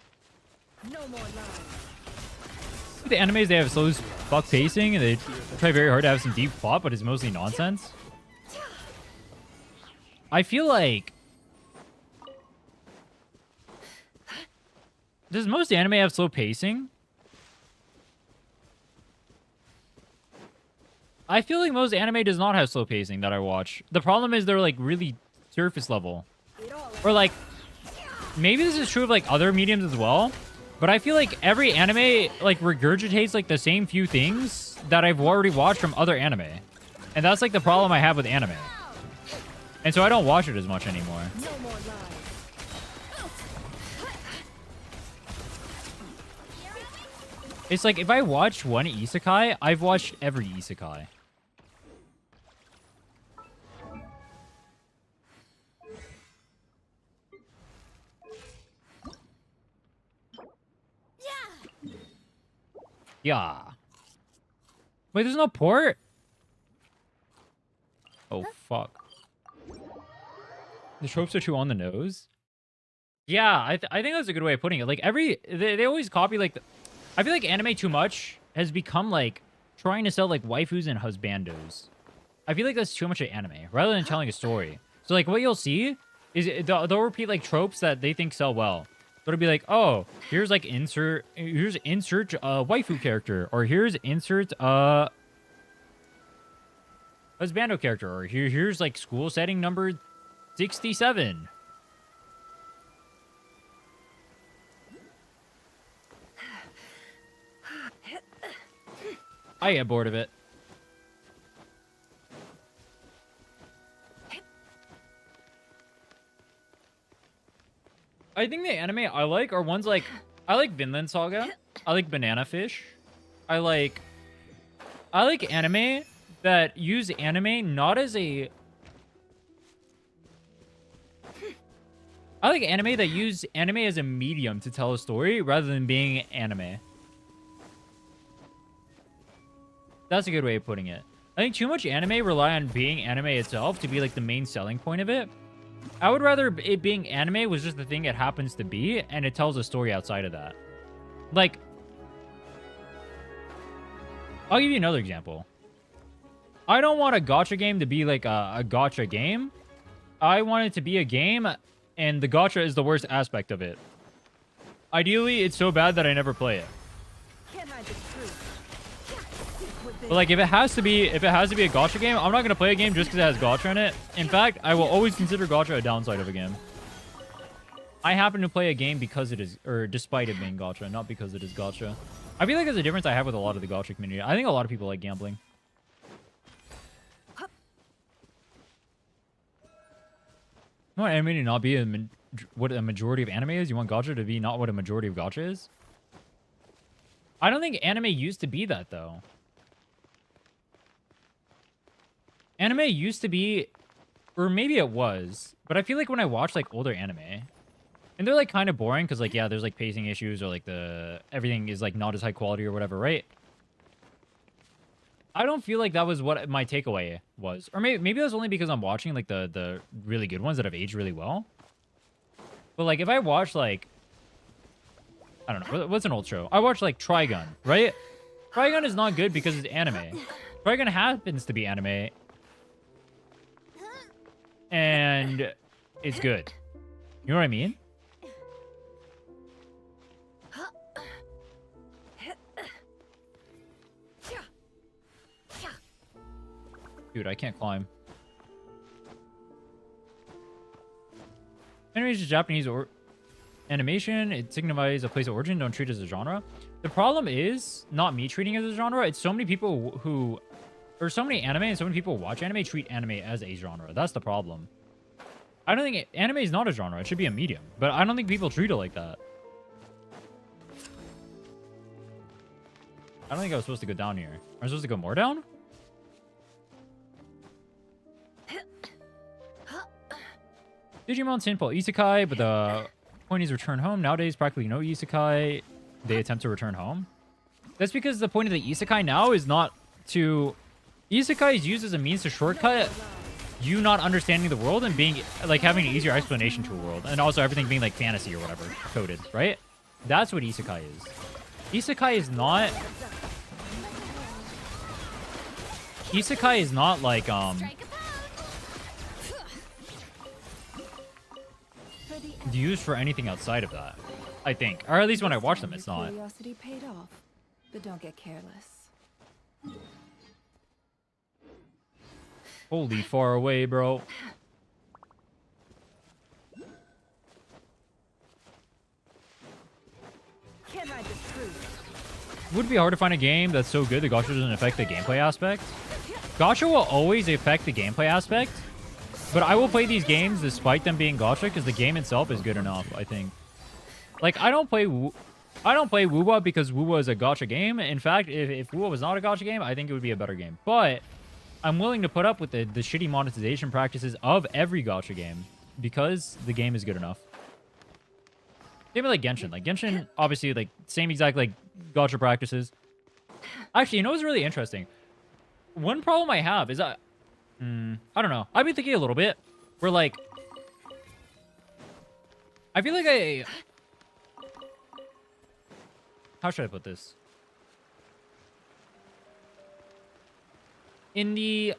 No more lies. The animes, they have slow as fuck pacing and they try very hard to have some deep plot, but it's mostly nonsense. I feel like... Does most anime have slow pacing? I feel like most anime does not have slow pacing that I watch. The problem is they're like really surface level. It all Or like, maybe this is true of like other mediums as well, but I feel like every anime like regurgitates like the same few things that I've already watched from other anime. And that's like the problem I have with anime. And so I don't watch it as much anymore. no more lies. It's like if I watch one isekai, I've watched every isekai. Yeah. Yeah. Wait, there's no port? Oh, fuck. The tropes are too on the nose? Yeah, I think that's a good way of putting it. Like, they always copy, like... I feel like anime too much has become, like, trying to sell, like, waifus and husbandos. I feel like that's too much of anime, rather than telling a story. So, like, what you'll see is they'll repeat, like, tropes that they think sell well. So it'll be like, oh, here's, like, insert waifu character, or here's insert, husbando character, or here's, like, school setting number 67. I get bored of it. I think the anime I like are ones like... I like Vinland Saga. I like Banana Fish. I like anime that use anime not as a... I like anime that use anime as a medium to tell a story rather than being anime. That's a good way of putting it. I think too much anime rely on being anime itself to be like the main selling point of it. I would rather it being anime was just the thing it happens to be, and it tells a story outside of that. Like I'll give you another example. I don't want a gacha game to be like a gacha game. I want it to be a game, and the gacha is the worst aspect of it. Ideally, it's so bad that I never play it. Can't hide the truth. But like, if it has to be a gacha game, I'm not gonna play a game just because it has gacha in it. In fact, I will always consider gacha a downside of a game. I happen to play a game because it is, or despite it being gacha, not because it is gacha. I feel like there's a difference I have with a lot of the gacha community. I think a lot of people like gambling. You want anime to not be what a majority of anime is? You want gacha to be not what a majority of gacha is? I don't think anime used to be that, though. Anime used to be, or maybe it was, but I feel like when I watch like older anime, and they're like kind of boring because like, yeah, there's like pacing issues or like everything is like not as high quality or whatever, right? I don't feel like that was what my takeaway was. Or maybe that's only because I'm watching like the really good ones that have aged really well. But like if I watch like, I don't know, what's an old show? I watch like Trigun, right? Trigun is not good because it's anime. Trigun happens to be anime. And it's good. You know what I mean? Dude, I can't climb. Animation is Japanese or animation. It signifies a place of origin. Don't treat it as a genre. The problem is not me treating it as a genre. It's so many people who, or so many anime and so many people who watch anime treat anime as a genre. That's the problem. I don't think anime is not a genre. It should be a medium, but I don't think people treat it like that. I don't think I was supposed to go down here. Am I supposed to go more down? Digimon simple isekai, but the point is return home. Nowadays, practically no isekai. They attempt to return home. That's because the point of the isekai now is not to... Isekai is used as a means to shortcut you not understanding the world and being like having an easier explanation to a world, and also everything being like fantasy or whatever coded, right? That's what isekai is. Isekai is not like used for anything outside of that, I think, or at least when I watch them, it's not. Curiosity paid off, but don't get careless. Holy far away, bro. Can't hide the truth. Would it be hard to find a game that's so good that gacha doesn't affect the gameplay aspect? Gacha will always affect the gameplay aspect, but I will play these games despite them being gacha because the game itself is good enough, I think. Like, I don't play Wuwa because Wuwa is a gacha game. In fact, if Wuwa was not a gacha game, I think it would be a better game. But I'm willing to put up with the shitty monetization practices of every gacha game because the game is good enough. Same with like Genshin. Like Genshin, obviously, like same exact like gacha practices. Actually, you know what's really interesting? One problem I have is I don't know. I've been thinking a little bit. Where like, I feel like how should I put this? In the...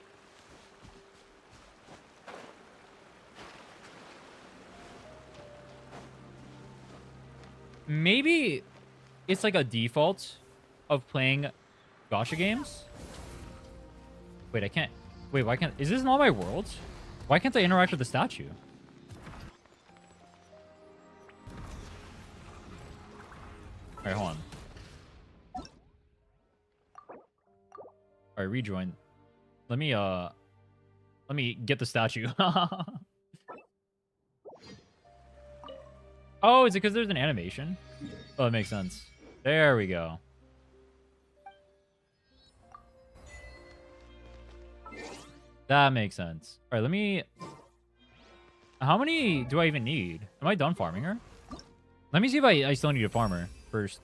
Maybe it's like a default of playing gacha games. Wait, I can't... Wait, why can't... Is this not my world? Why can't I interact with the statue? Alright, hold on. Alright, rejoin. Let me get the statue. Oh, is it because there's an animation? Oh, that makes sense. There we go. That makes sense. All right, let me... How many do I even need? Am I done farming her? Let me see if I still need a farmer first.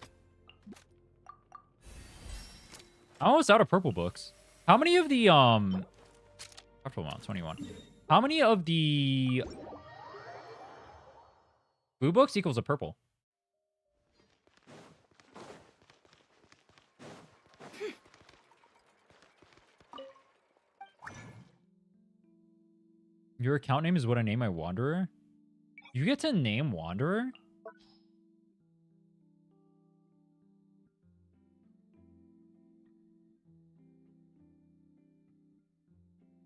I'm almost out of purple books. How many of the... Purple amount, 21. How many of the... blue books equals a purple? Your account name is what I name my Wanderer? You get to name Wanderer?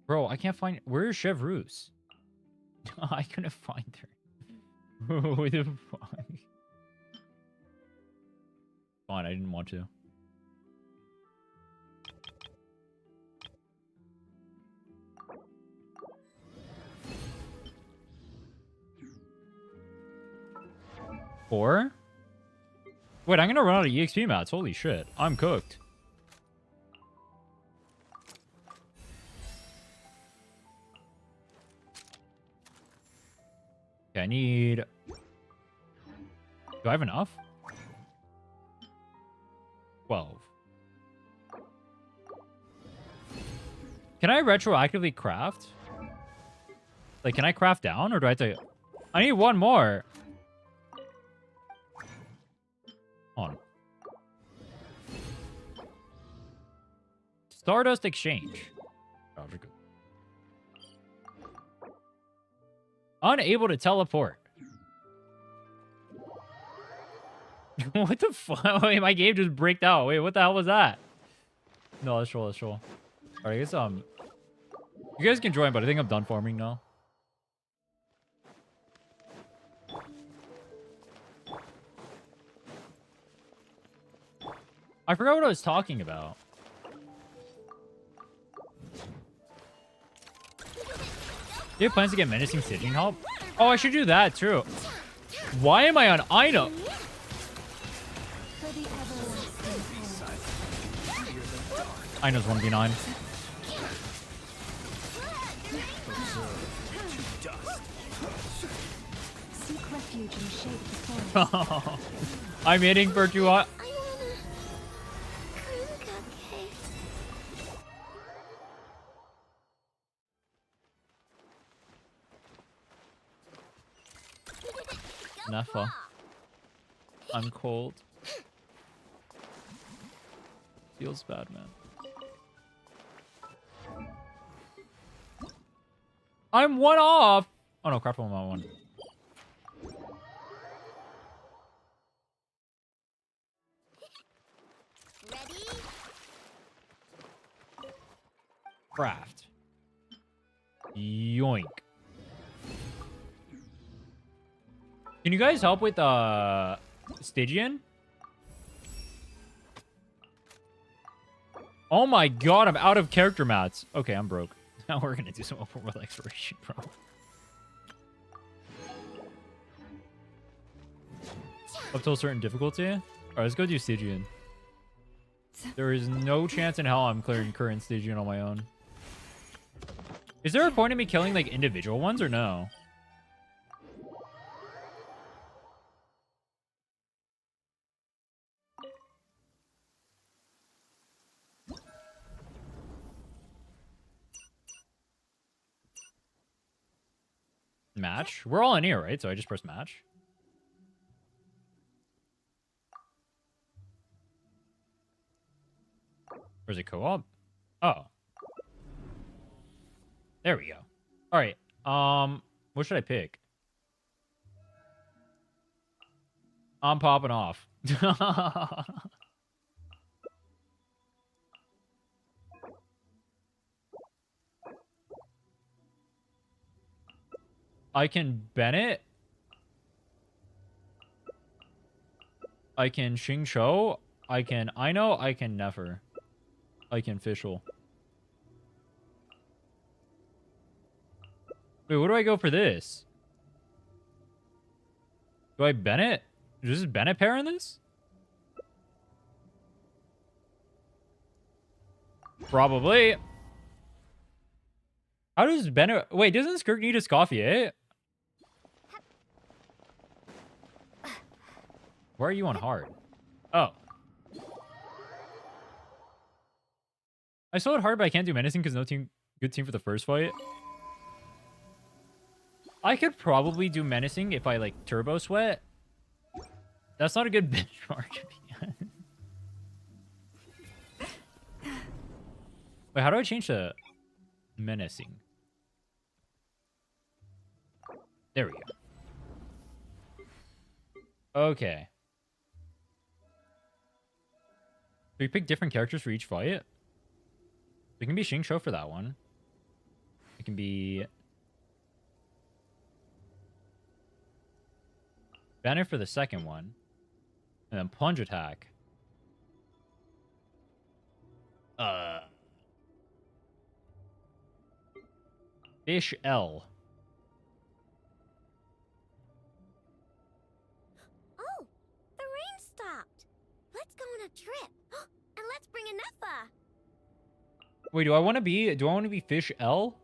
Bro, I can't find... Where's Chevreuse? I couldn't find her. What the fuck? Fine, I didn't want to. Four? Wait, I'm gonna run out of EXP mats. Holy shit. I'm cooked. Okay, I need... Do I have enough? 12. Can I retroactively craft? Like, can I craft down, or do I have to... I need one more. Hold on. Stardust Exchange. Oh, we're good. Unable to teleport. What the fuck? Wait, my game just breaked out. Wait, what the hell was that? No, let's roll, let's roll. Alright, I guess, you guys can join, but I think I'm done farming now. I forgot what I was talking about. Do you have plans to get menacing stitching help? Oh, I should do that too. Why am I on Ino? For the everlasting home. Ino's 1v9. Seek refuge in the shade of the forest. I'm hitting for 200. Neffa. I'm cold. Feels bad, man. I'm one off! Oh no, crap, I'm on one. Ready? Craft. Yoink. Can you guys help with Stygian? Oh my god, I'm out of character mats. Okay, I'm broke. Now we're gonna do some open world exploration, bro. Up to a certain difficulty? Alright, let's go do Stygian. There is no chance in hell I'm clearing current Stygian on my own. Is there a point in me killing like individual ones or no? Match? We're all in here, right? So I just press match. Or is it co-op? Oh. There we go. All right. What should I pick? I'm popping off. I can Bennett. I can Xing Shou. I can Ino. I can Nefer. I can Fischl. Wait, what do I go for this? Do I Bennett? Is this Bennett pair in this? Probably. How does Bennett... Wait, doesn't Skirk need a Scoffier? Why are you on hard? Oh. I saw it hard, but I can't do menacing because no team... Good team for the first fight. I could probably do menacing if I, like, turbo sweat. That's not a good benchmark. Wait, how do I change the menacing? There we go. Okay. We pick different characters for each fight. It can be Xingqiu for that one. It can be Banner for the second one. And then plunge attack. Fish L. Oh, the rain stopped. Let's go on a trip. And let's bring Anefa. Wait, do I want to be Fish L?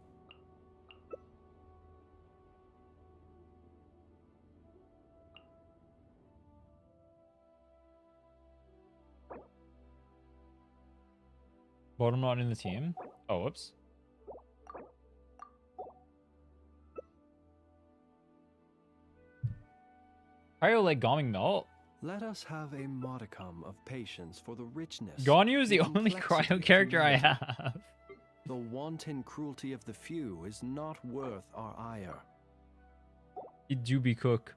Bottom not in the team. Oh, whoops. Cryo like Goming Melt? Let us have a modicum of patience for the richness. Ganyu is the the only complexity cryo of character I humanity. have. The wanton cruelty of the few is not worth our ire. It do be cook.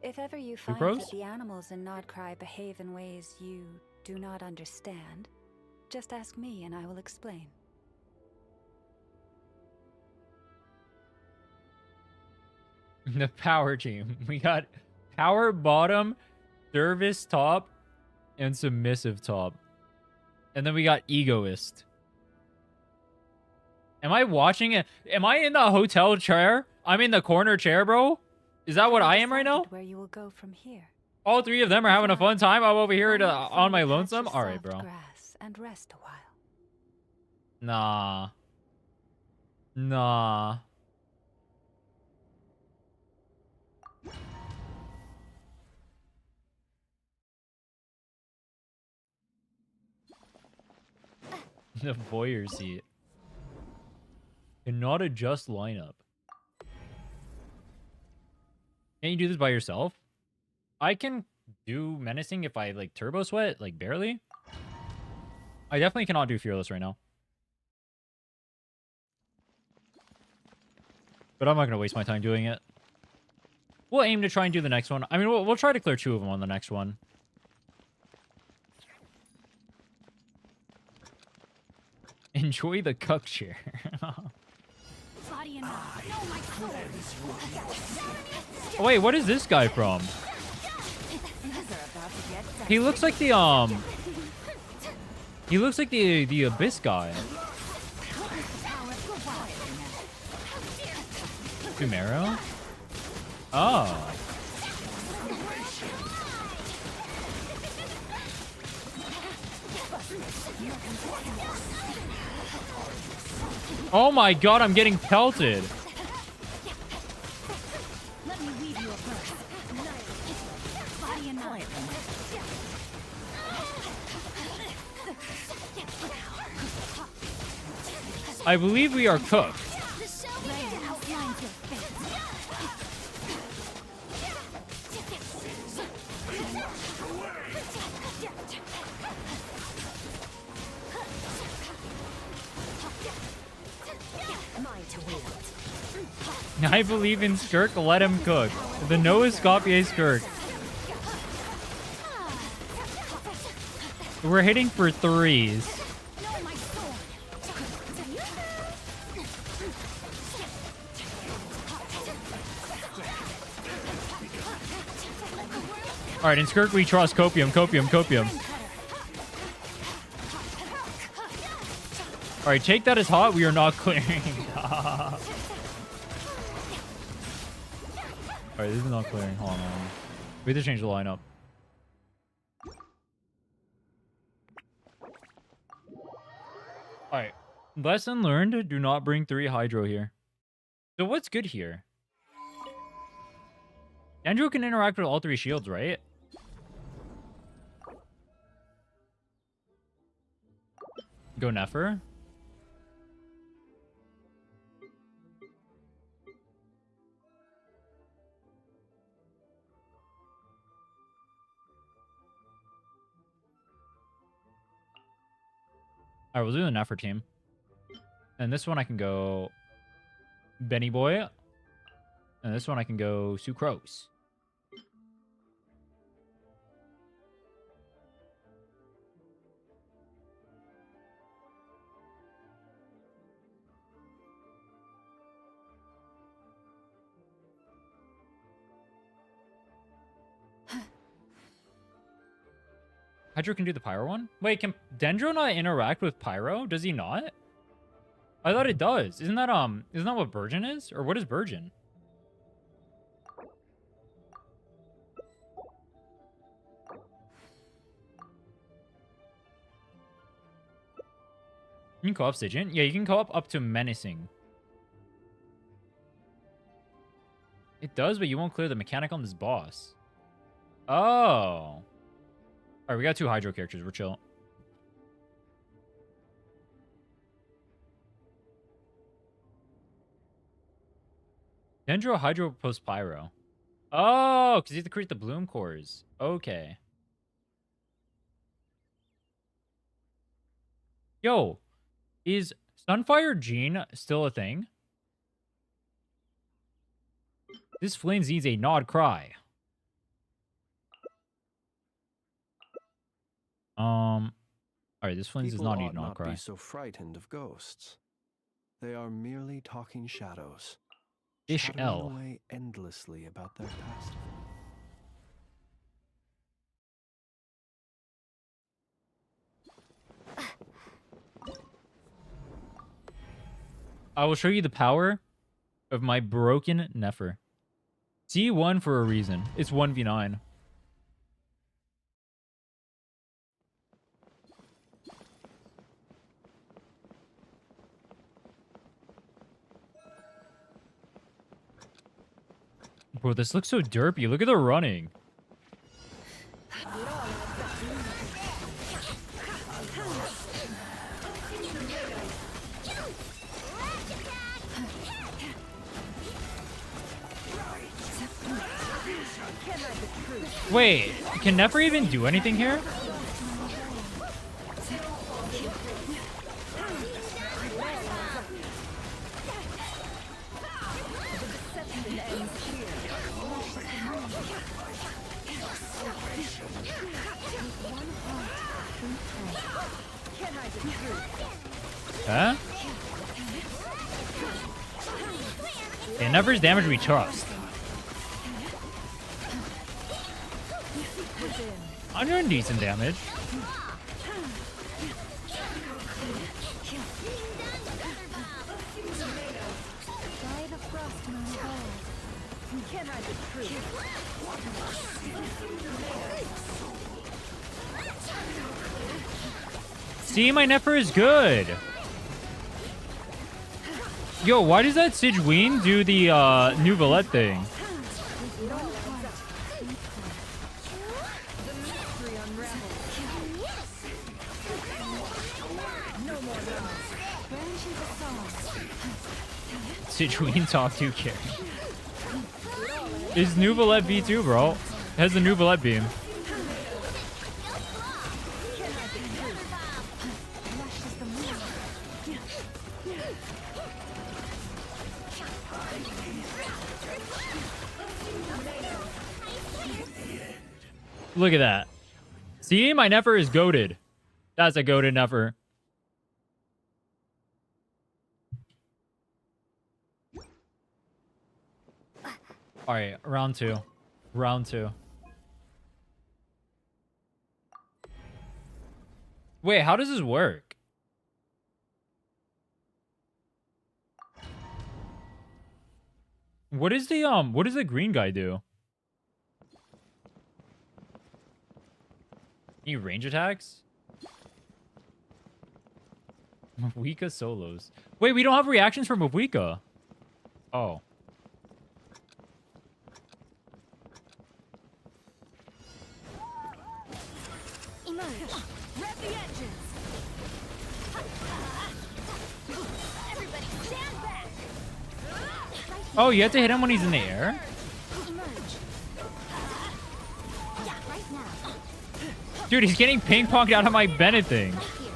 If ever you find pros? that the animals in Nodcry behave in ways you do not understand, just ask me and I will explain. The power team. We got power bottom, service top, and submissive top. And then we got egoist. Am I watching it? Am I in the hotel chair? I'm in the corner chair, bro? Is that what I am right now? Decided where you will go from here. All three of them are having a fun time. I'm over here Find a on my friendly patch lonesome. of All right, soft bro. grass and rest a while. Nah. Nah. The voyeur seat. Cannot adjust lineup. Can you do this by yourself? I can do menacing if I like turbo sweat, like barely. I definitely cannot do fearless right now. But I'm not gonna waste my time doing it. We'll aim to try and do the next one. I mean, we'll try to clear 2 of them on the next one. Enjoy the cuck chair. Body and mind. No, my soul. Oh, wait, what is this guy from? He looks like the He looks like the Abyss guy. Fumero? Oh. Oh my god, I'm getting pelted. Let me weave you a verse. Body and mind. I believe we are cooked. The show begins. Outlines your face. Mine to wield. I believe in Skirk, let him cook. The Noah Scopier Skirk. We're hitting for 3s. No, my sword. Alright, in Skirk we trust. Copium, copium, copium. Alright, take that as hot. We are not clearing. Alright, this is not clearing. Hold on. We have to change the lineup. Alright. Lesson learned. Do not bring 3 Hydro here. So what's good here? Andrew can interact with all 3 shields, right? Go Nefer. All right, we'll do the Nefer team. And this one I can go Benny Boy. And this one I can go Sucrose. Hydro can do the Pyro one? Wait, can Dendro not interact with Pyro? Does he not? I thought it does. Isn't that what Burgeon is? Or what is Burgeon? You can co-op Sigint? Yeah, you can co-op up to Menacing. It does, but you won't clear the mechanic on this boss. Oh. Alright, we got 2 Hydro characters. We're chill. Dendro, Hydro, post Pyro. Oh, because you have to create the Bloom cores. Okay. Yo, is Sunfire Gene still a thing? This Flames needs a Nod Cry. Alright, this Flames does People not need ought Nod not Cry. be so frightened of ghosts. They are merely talking shadows, Ish chattering L. away endlessly about their past. I will show you the power of my broken Nefer. C1 for a reason. It's 1v9. Bro, this looks so derpy. Look at the running. Wait, can Nefer even do anything here? Huh? Yeah, Nefer's damage we trust. 100 decent damage. See, my Nefer is good. Yo, why does that Sigeween do the new Valette thing? Sigeween top 2 carry. Is new Valette V2, bro? It has the new Valette beam. Look at that. See, my Nefer is goated. That's a goated Nefer. All right, round 2. Round 2. Wait, how does this work? What does the green guy do? Any range attacks? Mavwika solos. Wait, we don't have reactions for Mavwika. Oh. Emerge. Rev the engines. Everybody stand back. Oh, you have to hit him when he's in the air? Emerge. Yeah, right now. Dude, he's getting ping-ponged out of my Bennett thing. Right here.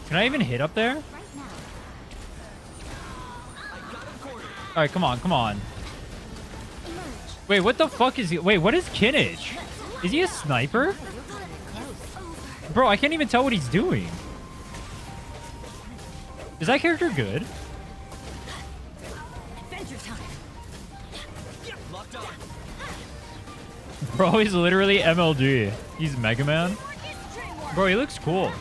Can I even hit up there? Right now. All right, come on, come on. Emerge. Wait, what the fuck is he? Wait, what is Kinnage? Is he a sniper? Bro, I can't even tell what he's doing. Is that character good? Adventure time. Bro, he's literally MLG. He's Mega Man. Bro, he looks cool.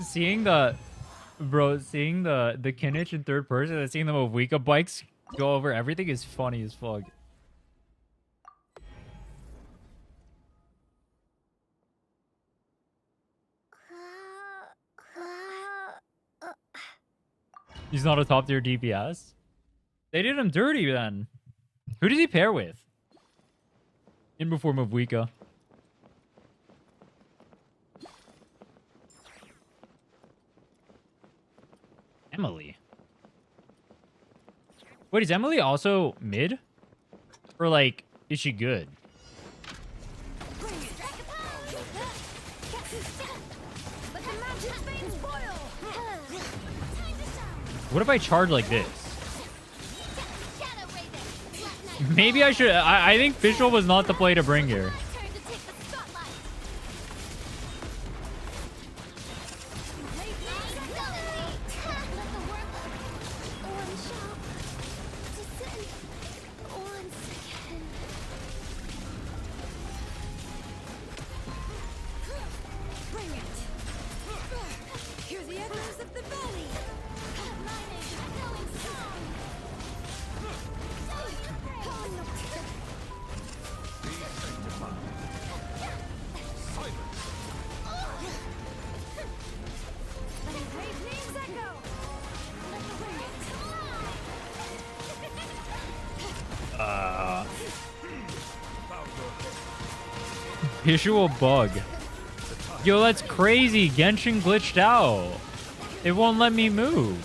Seeing the Kinnage in third person and seeing the Mavika bikes go over everything is funny as fuck. He's not a top tier DPS. They did him dirty then. Who does he pair with? In before Mavika. Emily. Wait, is Emily also mid? Or like, is she good? What if I charge like this? Maybe I should. I think Fischl was not the play to bring here. Visual bug. Yo, that's crazy. Genshin glitched out. It won't let me move.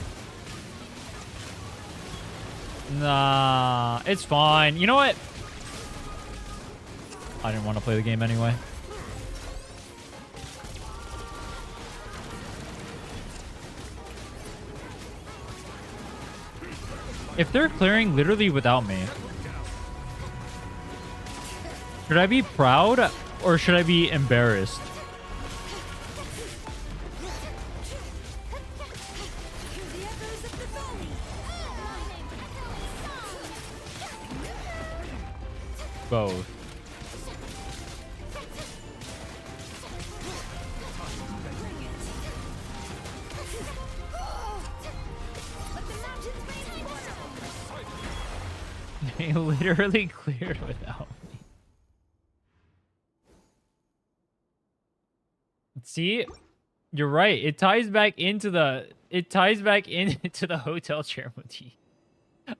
Nah, it's fine. You know what? I didn't want to play the game anyway. If they're clearing literally without me, should I be proud or should I be embarrassed? Both. They literally cleared without me. See? You're right. It ties back into the hotel chair motif.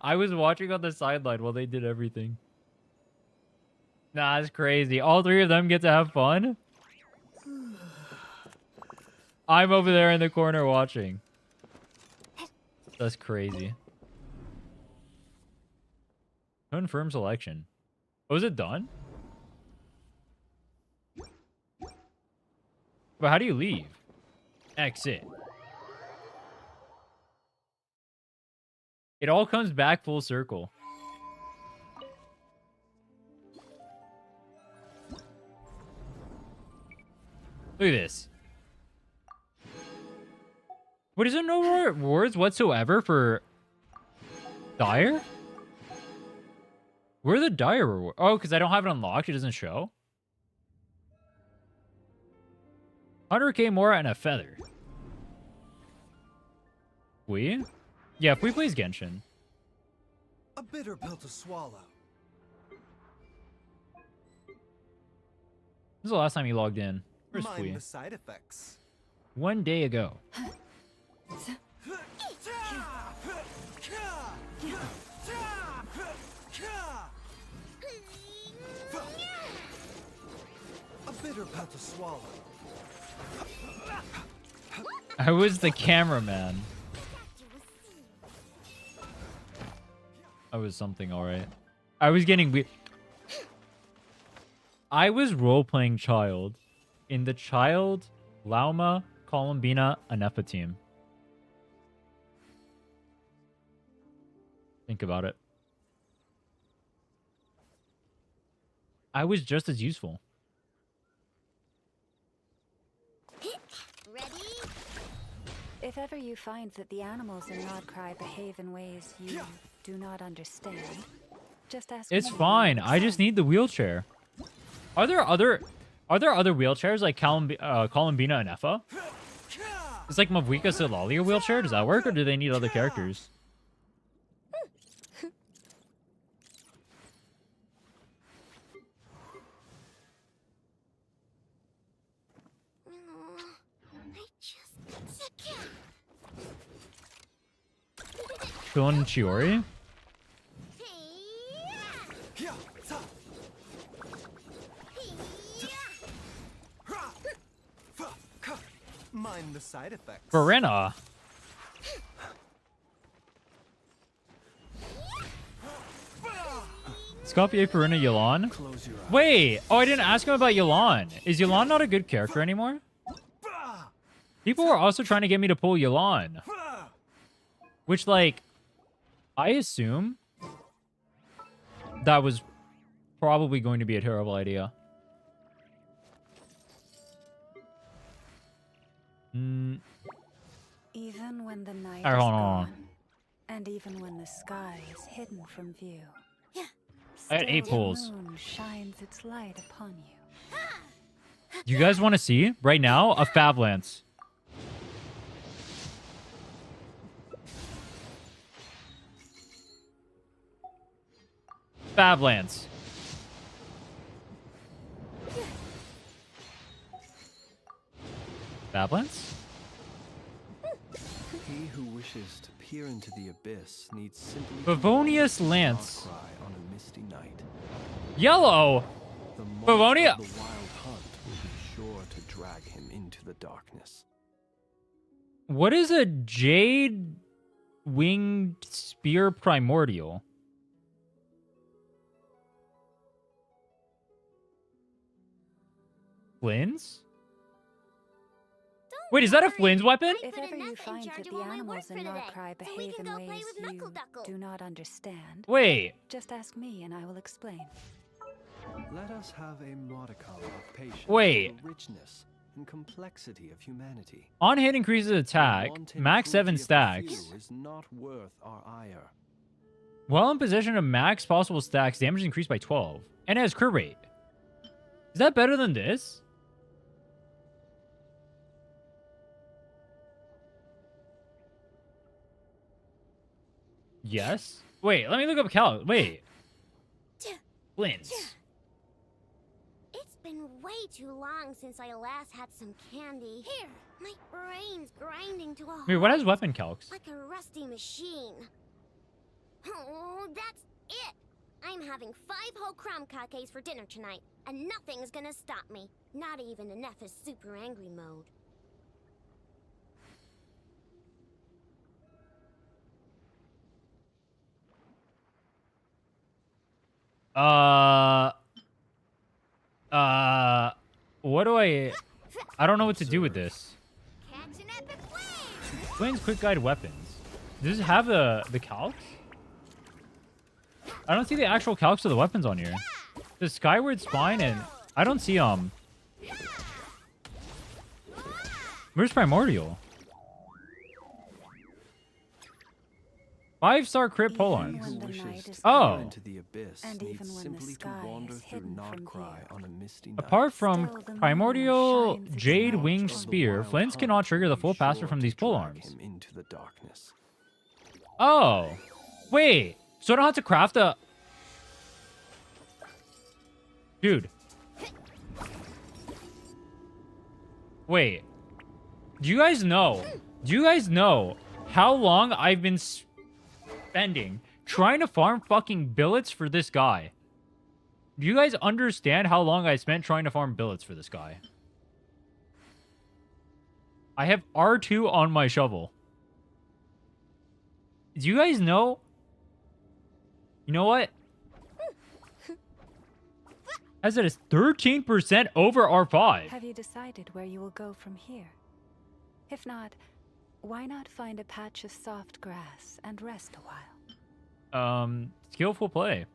I was watching on the sideline while they did everything. Nah, that's crazy. All three of them get to have fun? I'm over there in the corner watching. That's crazy. Confirm selection. Was it done? But how do you leave? Exit. It all comes back full circle. Look at this. What, is there no rewards whatsoever for Dire? Where are the Dire rewards? Oh, because I don't have it unlocked. It doesn't show. 100k more and a feather. We? Yeah, if we plays Genshin. A bitter pill to swallow. This is the last time you logged in. Where's Mind Fui? the side effects. 1 day ago. A bitter pill to swallow. I was the cameraman. I was something, alright. I was getting weird. I was role-playing child in the Child Lauma Columbina Anefa team. Think about it. I was just as useful. Ready? If ever you find that the animals in Nodcry behave in ways you do not understand, just ask It's me. fine. I just need the wheelchair. Are there other wheelchairs like Columbina and Effa? Is like Mavwika Silalia wheelchair? Does that work, or do they need other characters? Shun Chiori? Mind the side effects. Verena. Scopier, Verena, Yelan. Close your eyes. Wait. Oh, I didn't ask him about Yelan. Is Yelan not a good character anymore? People were also trying to get me to pull Yelan. Which, like, I assume that was probably going to be a terrible idea. Even when the night Alright, is hold on. gone, and even when the sky is hidden from view, I had 8 still pulls. the moon shines its light upon you. Do you guys want to see right now a Fab Lance? Fab Lance. Fab Lance? He who wishes to peer into the abyss needs simply Favonius to Lance. cry on a misty night. Yellow. The mark Favonia- of the wild hunt will be sure to drag him into the darkness. What is a jade winged spear primordial? Flynn's? Wait, is that a Flynn's weapon? If Put ever you enough find charge that of the all my animals work in for today, Nodcry so we behave can in go play ways with you Knuckle Duckle. do not understand, Wait. just ask me and I will explain. Let us have a modicum of patience Wait. for the richness and complexity of humanity. On hit increases attack. Wanton Max 7 cruelty of the stacks. few is not worth our ire. While in position of max possible stacks, damage increased by 12. And it has crit rate. Is that better than this? Yes. Wait, let me look up Cal. Wait. Flynn's. It's been way too long since I last had some candy. Here, my brain's grinding to a Wait, what has halt, weapon calcs? like a rusty machine. Oh, that's it. I'm having 5 whole crumb cupcakes for dinner tonight, and nothing's gonna stop me. Not even Anefa's super angry mode. What do I don't know what to do with this. Catch an epic wave! Flynn's quick guide weapons. Does it have the calcs? I don't see the actual calcs of the weapons on here. The Skyward Spine and I don't see where's Primordial? 5-star crit Even Polons. when Who the wishes night to is Oh. peer gone, into the abyss and needs even when the simply to sky wander is through hidden from Nodcry view. on a misty night. Apart from Still the moon Primordial shines its Jade light Winged Of the Spear, wild Flynn's hunt cannot trigger will the be full pass sure from to these pole drag arms. him into the darkness. Oh. Wait. So I don't have to craft a... Dude. Wait. Do you guys know how long I've been spending trying to farm fucking billets for this guy? Do you guys understand how long I spent trying to farm billets for this guy? I have R2 on my shovel. Do you guys know? You know what? As it is 13% over R5. Have you decided where you will go from here? If not, why not find a patch of soft grass and rest a while? Skillful play.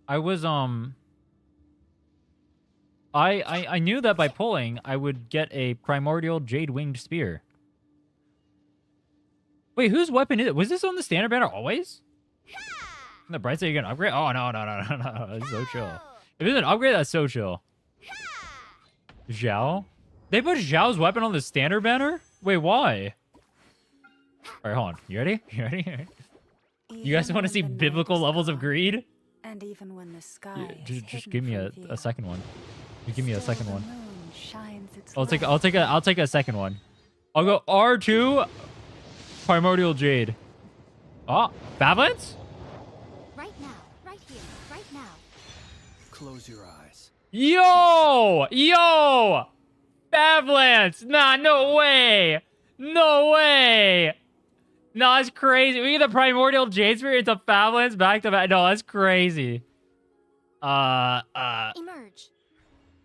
I was, I knew that by pulling, I would get a primordial jade-winged spear. Wait, whose weapon is it? Was this on the standard banner always? The bright side, you can upgrade? Oh, no. That's so chill. If it's an upgrade, that's so chill. Zhao? They put Zhao's weapon on the standard banner? Wait, why? Alright, hold on. You ready? You ready? You guys want to see biblical levels of greed? And even when the sky Yeah, is just hidden give me from view, a second one. You give me a still second the one. moon shines its I'll take light. a second one. I'll go R2 Primordial Jade. Oh, Favlance? Right now, right here, right now. Close your eyes. Yo! Favlance! Nah, no way! No way! No, that's crazy. We get the Primordial Jade Spear into Favlance back to back. No, that's crazy. Emerge.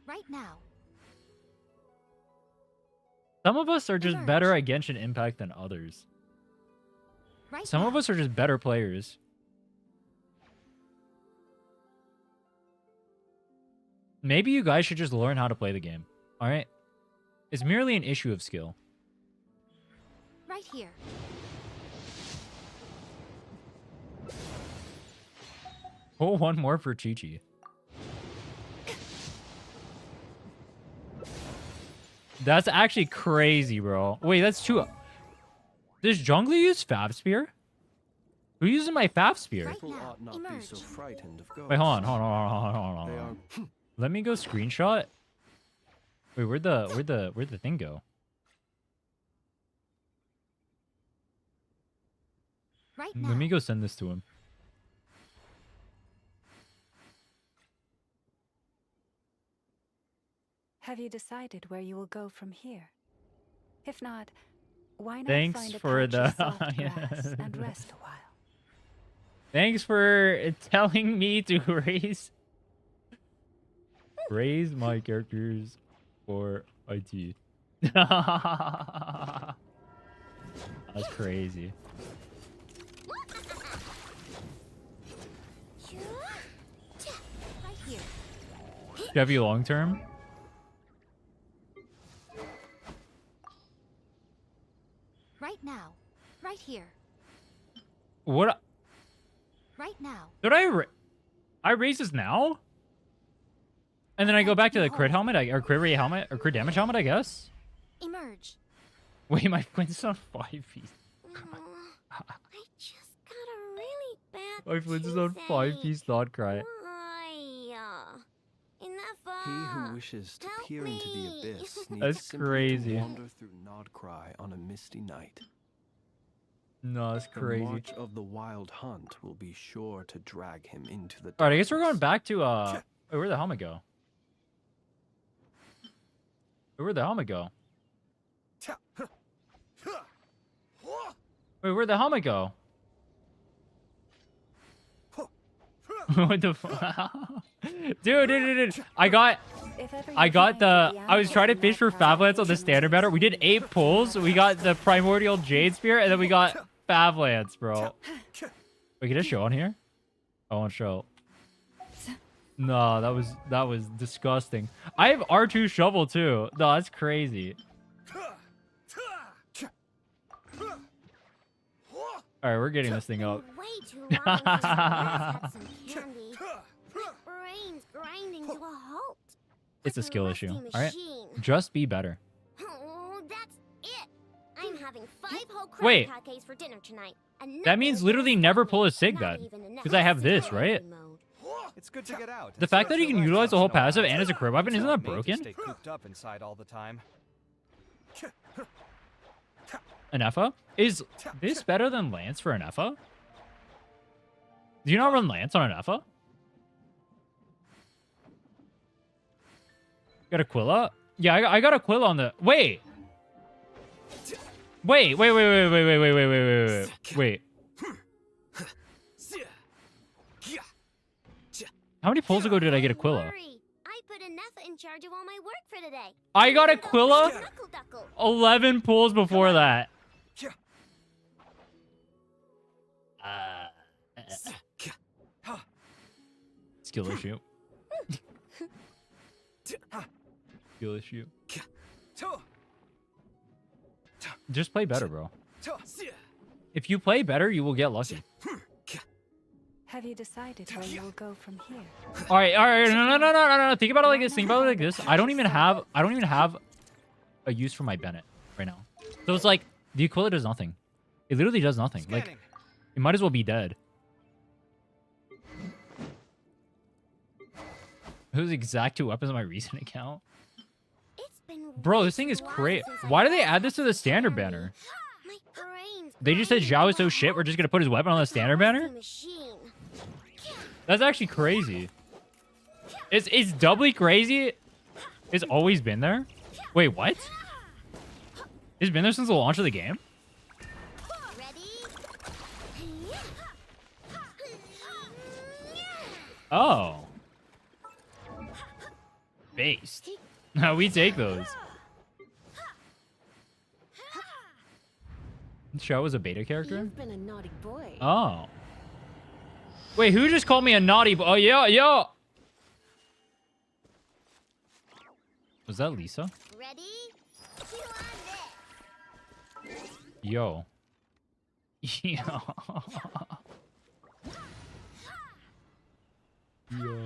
Right now. Some of us are just Emerge. better at Genshin Impact than others. Right Some now. of us are just better players. Maybe you guys should just learn how to play the game. Alright? It's merely an issue of skill. Right here. Pull one more for Chi-Chi. That's actually crazy, bro. Wait, that's two. Does Jungler use Fab Spear? Who uses my Fab Spear? Right People now, ought not be emerge. so frightened of ghosts. Wait, hold on. They are Let me go screenshot. Wait, where'd the thing go? Right now. Let me go send this to him. Have you decided where you will go from here? If not, why not Thanks find a for patch of the- soft grass and rest a while? Thanks for telling me to raise my characters for IT. That's crazy. Right here. Chevy long term? Right now. Right here. What? Right now. Did I raise this now? And then I go back to the crit helmet, or crit rate helmet, or crit damage helmet, I guess? Emerge. Wait, my flints on 5 feet. I just got a really bad My flints is on 5 piece, not cry. Enough. he who wishes to Help peer into the me. abyss needs That's simply crazy. to wander through Nodcry on a misty night. No, that's The crazy. march of the wild hunt will be sure to drag him into the Alright, I guess we're going darkness. back to, wait, where'd the helmet go? Where'd the helmet go? Wait, where'd the helmet go? What the dude. I got If ever you I got find that the the I was trying to animals fish for in Nodcry Favlance on the hidden standard banner. We did 8 pulls. We got the Primordial Jade Spear, and then we got Favlance, bro. Wait, can I show on here? I won't show. No, that was disgusting. I have R2 shovel too. No, that's crazy. Alright, we're getting this thing up. Way too long since I last had some candy. My brain's grinding to a halt. It's a Like skill rusty issue. Alright? machine. Just be better. Oh, that's it. I'm having 5 whole Wait. crackers for dinner tonight. And That means nothing's literally gonna never stop pull me. a sig Not then. even enough 'Cause I have this, super right? angry mode. It's good to get out. The fact that you can utilize the whole passive and as a crit weapon, isn't that broken? Stay cooped up inside all the time. An Effa? Is this better than Lance for an Effa? Do you not run Lance on an Effa? Got Aquila? Yeah, I got a quill on the... Wait. Wait. How many pulls ago did I get Aquila? Worry. I put Anefa in charge of all my work for today. I got Aquila Knuckle duckle. 11 pulls before that. Skill issue. Skill issue. Just play better, bro. If you play better, you will get lucky. Have you decided where you will go from here? All right. No. Think about it like this. Think about it like this. I don't even have a use for my Bennett right now. So it's like the Aquila does nothing. It literally does nothing. Like it might as well be dead. Those exact 2 weapons on my recent account. It's been Bro, way this thing is too long crazy. since I Why do they felt add this to the so standard scary. banner? My brain's They just said going Zhao is so wild. shit, we're just gonna put his weapon on the standard banner? Machine. That's actually crazy. It's doubly crazy. It's always been there. Wait, what? It's been there since the launch of the game? Ready? Oh. Based. No, we take those. Zhao was a beta character? You've been a naughty boy. Oh. Wait, who just called me a naughty boy? Oh, yo. Was that Lisa? Ready? Chew on this. Yo. Yo. Yo.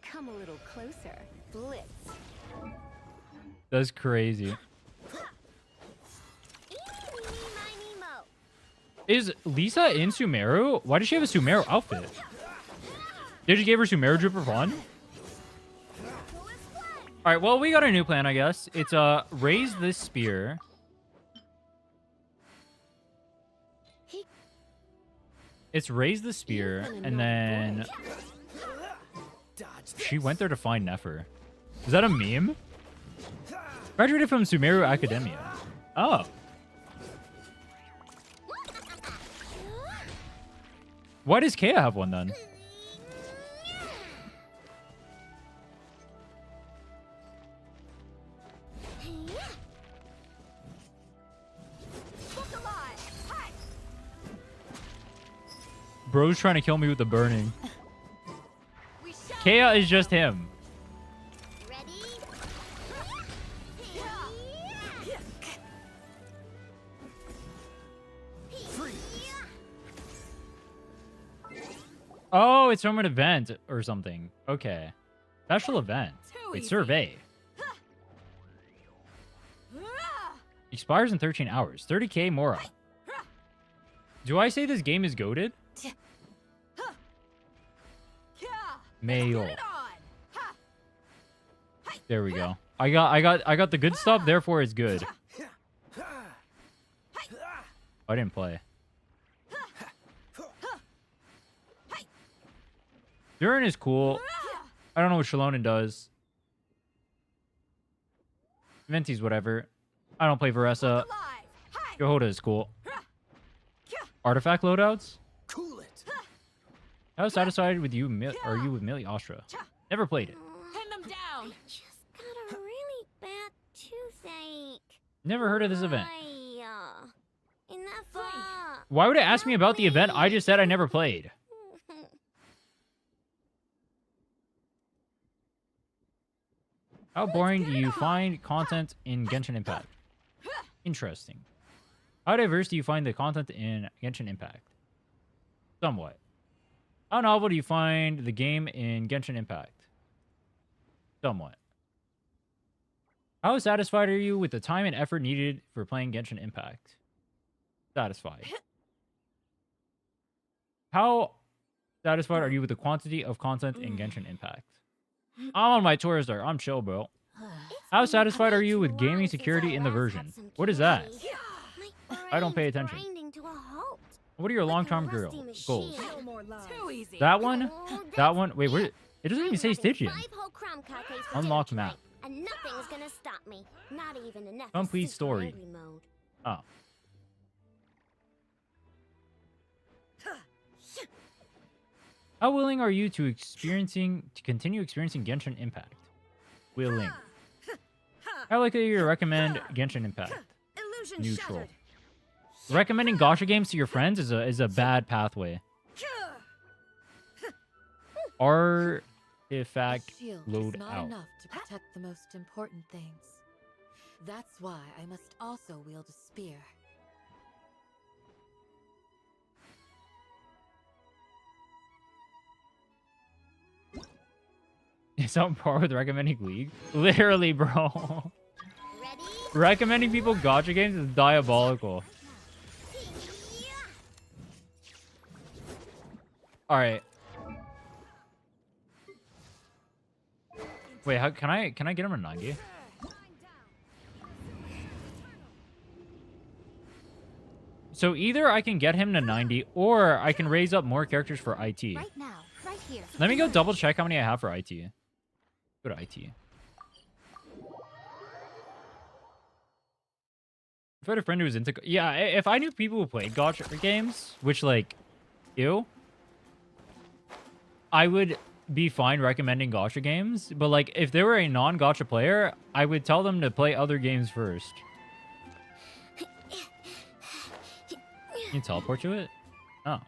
Come a little closer. Blitz. That's crazy. Eeny, meeny, miny, mo. Is Lisa in Sumeru? Why does she have a Sumeru outfit? Did you give her Sumeru drip for fun? Alright, well, we got a new plan, I guess. It's, raise this spear. It's raise the spear, and then... She went there to find Nefer. Is that a meme? Graduated from Sumeru Academia. Oh. Why does Kea have one, then? Bro's trying to kill me with the burning. Kea is just him. Ready? Oh, it's from an event or something. Okay. Special event. Wait, survey. Expires in 13 hours. 30k Mora. Do I say this game is goated? Mayo. There we go. I got the good stuff, therefore it's good. I didn't play. Durin is cool. I don't know what Shalonen does. Venti's whatever. I don't play Varessa. Yohoda is cool. Artifact loadouts? Cool it. How satisfied with you are you with Millie Astra? Never played it. Pin them down. Just got a really bad toothache. Never heard of this event. Enough. Why would it ask me about the event I just said I never played? How boring do you find content in Genshin Impact? Interesting. How diverse do you find the content in Genshin Impact? Somewhat. How novel do you find the game in Genshin Impact? Somewhat. How satisfied are you with the time and effort needed for playing Genshin Impact? Satisfied. How satisfied are you with the quantity of content in Genshin Impact? I'm on my tourist art. I'm chill, bro. How satisfied are you with gaming security in the version? What is that? I don't pay attention. What are your long-term goals? Too easy. That one? That one? Wait, It doesn't even I'm say having Stygian. 5 whole crumb cupcakes for Unlock dinner map. tonight, and nothing's gonna stop me. Not even an F Complete super story. angry mode. Oh. How willing are you to continue experiencing Genshin Impact? Willing. How likely are you to recommend Genshin Impact? Illusion Neutral. shattered. Recommending gacha games to your friends is a bad pathway. Artifact Shield load is not out. enough to protect the most important things. That's why I must also wield a spear. Is that on par with recommending League? Literally, bro. Ready? Recommending people gacha games is diabolical. All right. Wait, how can I get him a 90? So either I can get him to 90 or I can raise up more characters for IT. Right now, right here. Let me go double check how many I have for IT. Go to IT. If I had a friend who was into... Yeah, if I knew people who played gacha games, which, like, ew, I would be fine recommending gacha games. But, like, if they were a non-gacha player, I would tell them to play other games first. Can you teleport to it? Oh.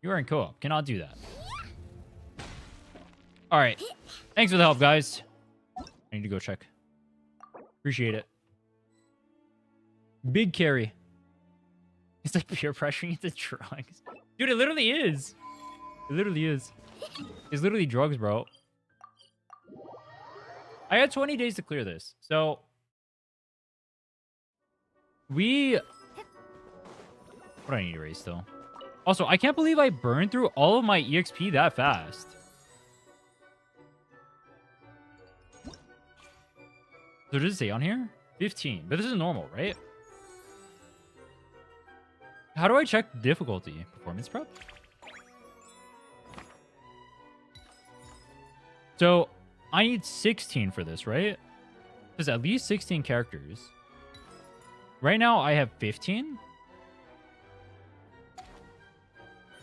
You are in co-op. Cannot do that. Alright. Thanks for the help, guys. I need to go check. Appreciate it. Big carry. It's like peer pressuring into drugs. Dude, it literally is. It literally is. It's literally drugs, bro. I had 20 days to clear this. So... What do I need to raise, though? Also, I can't believe I burned through all of my EXP that fast. So does it say on here? 15. But this is normal, right? How do I check difficulty? Performance prep? So, I need 16 for this, right? There's at least 16 characters. Right now, I have 15.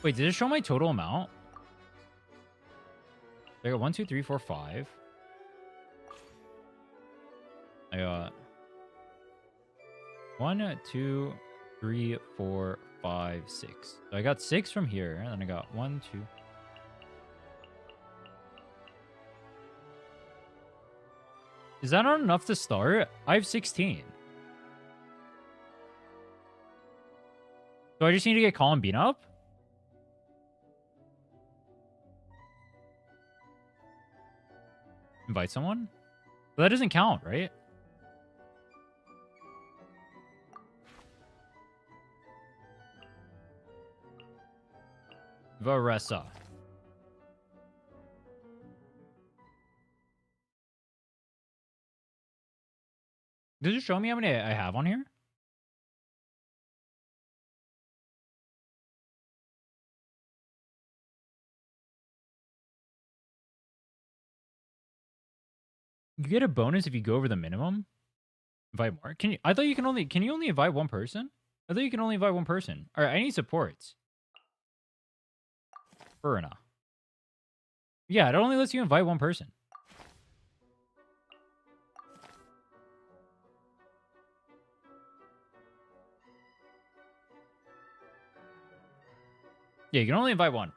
Wait, did it show my total amount? I got 1, 2, 3, 4, 5. I got 1, 2, 3, 4, 5, 6. So I got 6 from here, and then I got 1, 2. Is that not enough to start? I have 16. So I just need to get Columbine up? Invite someone? But that doesn't count, right? Varesa. Does it show me how many I have on here? You get a bonus if you go over the minimum. Invite more. Can you? I thought you can only. Can you only invite one person? I thought you can only invite one person. All right, I need supports. Burna. Yeah, it only lets you invite one person. Yeah, you can only invite one.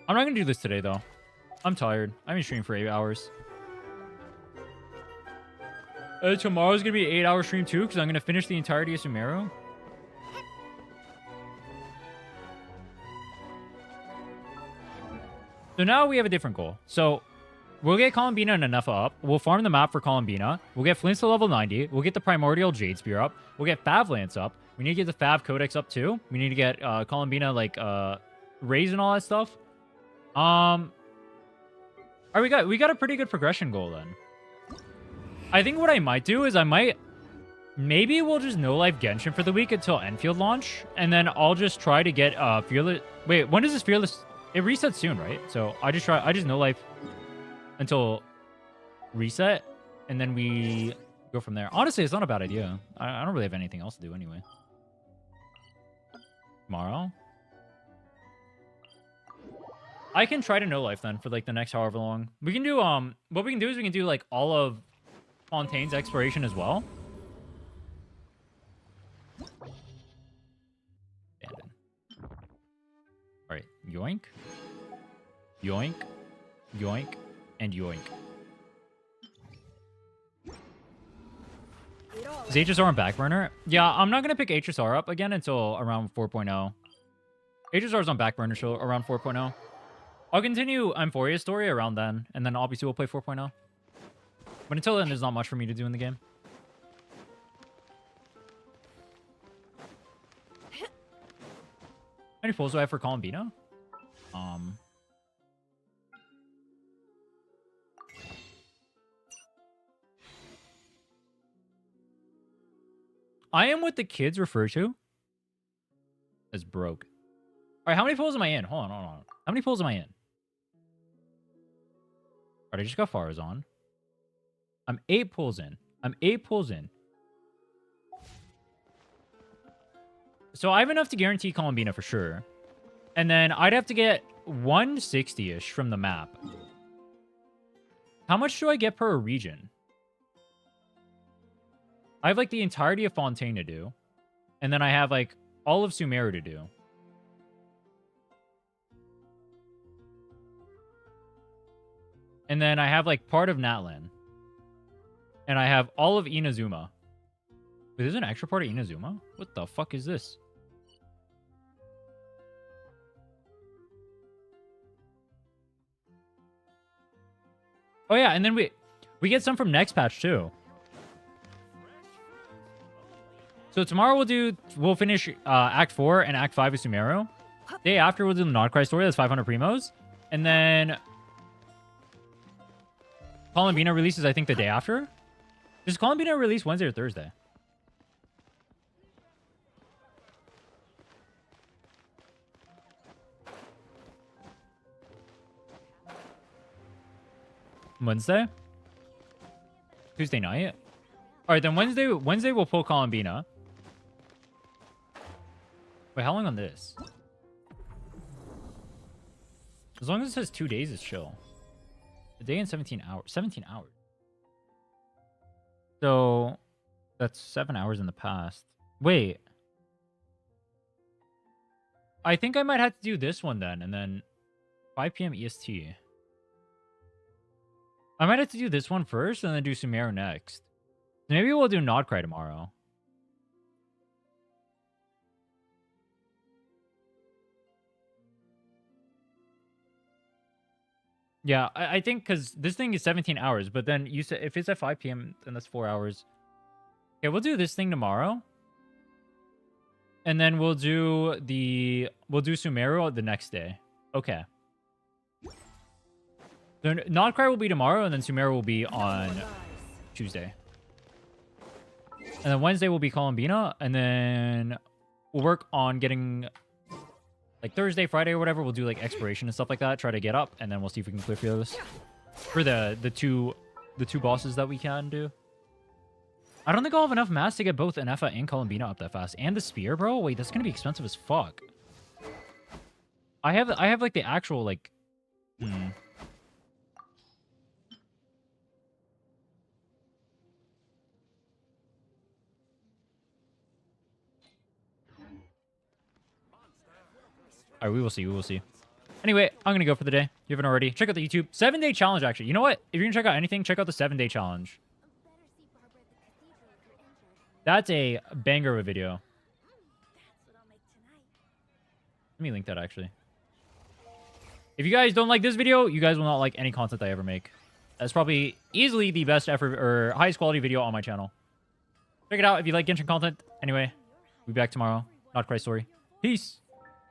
I'm not gonna do this today though. I'm tired. I've been streaming for 8 hours. Tomorrow's gonna be an 8-hour stream too, because I'm gonna finish the entirety of Sumeru. So now we have a different goal. So we'll get Columbina and Anefa up. We'll farm the map for Columbina. We'll get Flint's to level 90. We'll get the Primordial Jade Spear up. We'll get Fav Lance up. We need to get the Fav Codex up too. We need to get Columbina like raise and all that stuff. All right, we got a pretty good progression goal then. I think what I might do is I might Maybe we'll just no life Genshin for the week until Enfield launch, and then I'll just try to get Fearless. Wait, when does this Fearless? It resets soon, right? So I just no life until reset, and then we go from there. Honestly, it's not a bad idea. I don't really have anything else to do anyway. Tomorrow, I can try to no life then for like the next however long. We can do what we can do is we can do like all of Fontaine's exploration as well. Abandon. All right, yoink, yoink, yoink, and yoink. Is HSR on back burner? Yeah, I'm not gonna pick HSR up again until around 4.0. HSR is on back burner so around 4.0. I'll continue Emphoria's story around then, and then obviously we'll play 4.0. But until then, there's not much for me to do in the game. How many pulls do I have for Columbina? I am what the kids refer to as broke. All right, how many pulls am I in? Hold on. How many pulls am I in? All right, I just got Farazan. I'm 8 pulls in. So I have enough to guarantee Columbina for sure. And then I'd have to get 160-ish from the map. How much do I get per region? I have like the entirety of Fontaine to do. And then I have like all of Sumeru to do. And then I have like part of Natlan. And I have all of Inazuma. Wait, there's an extra part of Inazuma? What the fuck is this? Oh yeah, and then we get some from next patch too. So tomorrow we'll finish Act 4 and Act 5 of Sumeru. Day after we'll do the Nodcry story, that's 500 primos. And then Columbina releases, I think, the day after. Does Columbina release Wednesday or Thursday? Wednesday? Tuesday night? Alright, then Wednesday we'll pull Columbina. Wait, how long on this? As long as it says 2 days, it's chill. A day and 17 hours. 17 hours. So, that's 7 hours in the past. Wait. I think I might have to do this one then, and then 5 p.m. EST. I might have to do this one first, and then do Sumeru next. Maybe we'll do Nodcry tomorrow. Yeah, I think because this thing is 17 hours, but then you said if it's at 5 p.m., then that's 4 hours. Okay, we'll do this thing tomorrow. And then we'll do Sumeru the next day. Okay. Then Nodcry will be tomorrow, and then Sumeru will be on Tuesday. And then Wednesday will be Columbina, and then we'll work on getting like Thursday, Friday, or whatever. We'll do like exploration and stuff like that. Try to get up, and then we'll see if we can clear Fearless for the two bosses that we can do. I don't think I'll have enough mass to get both Enefa and Columbina up that fast, and the spear, bro. Wait, that's gonna be expensive as fuck. I have like the actual like. All right, we will see. Anyway, I'm going to go for the day. You haven't already. Check out the YouTube. 7-day challenge, actually. You know what? If you're going to check out anything, check out the 7-day challenge. That's a banger of a video. Let me link that, actually. If you guys don't like this video, you guys will not like any content I ever make. That's probably easily the best effort or highest quality video on my channel. Check it out if you like Genshin content. Anyway, we'll be back tomorrow. Nodcry story. Peace.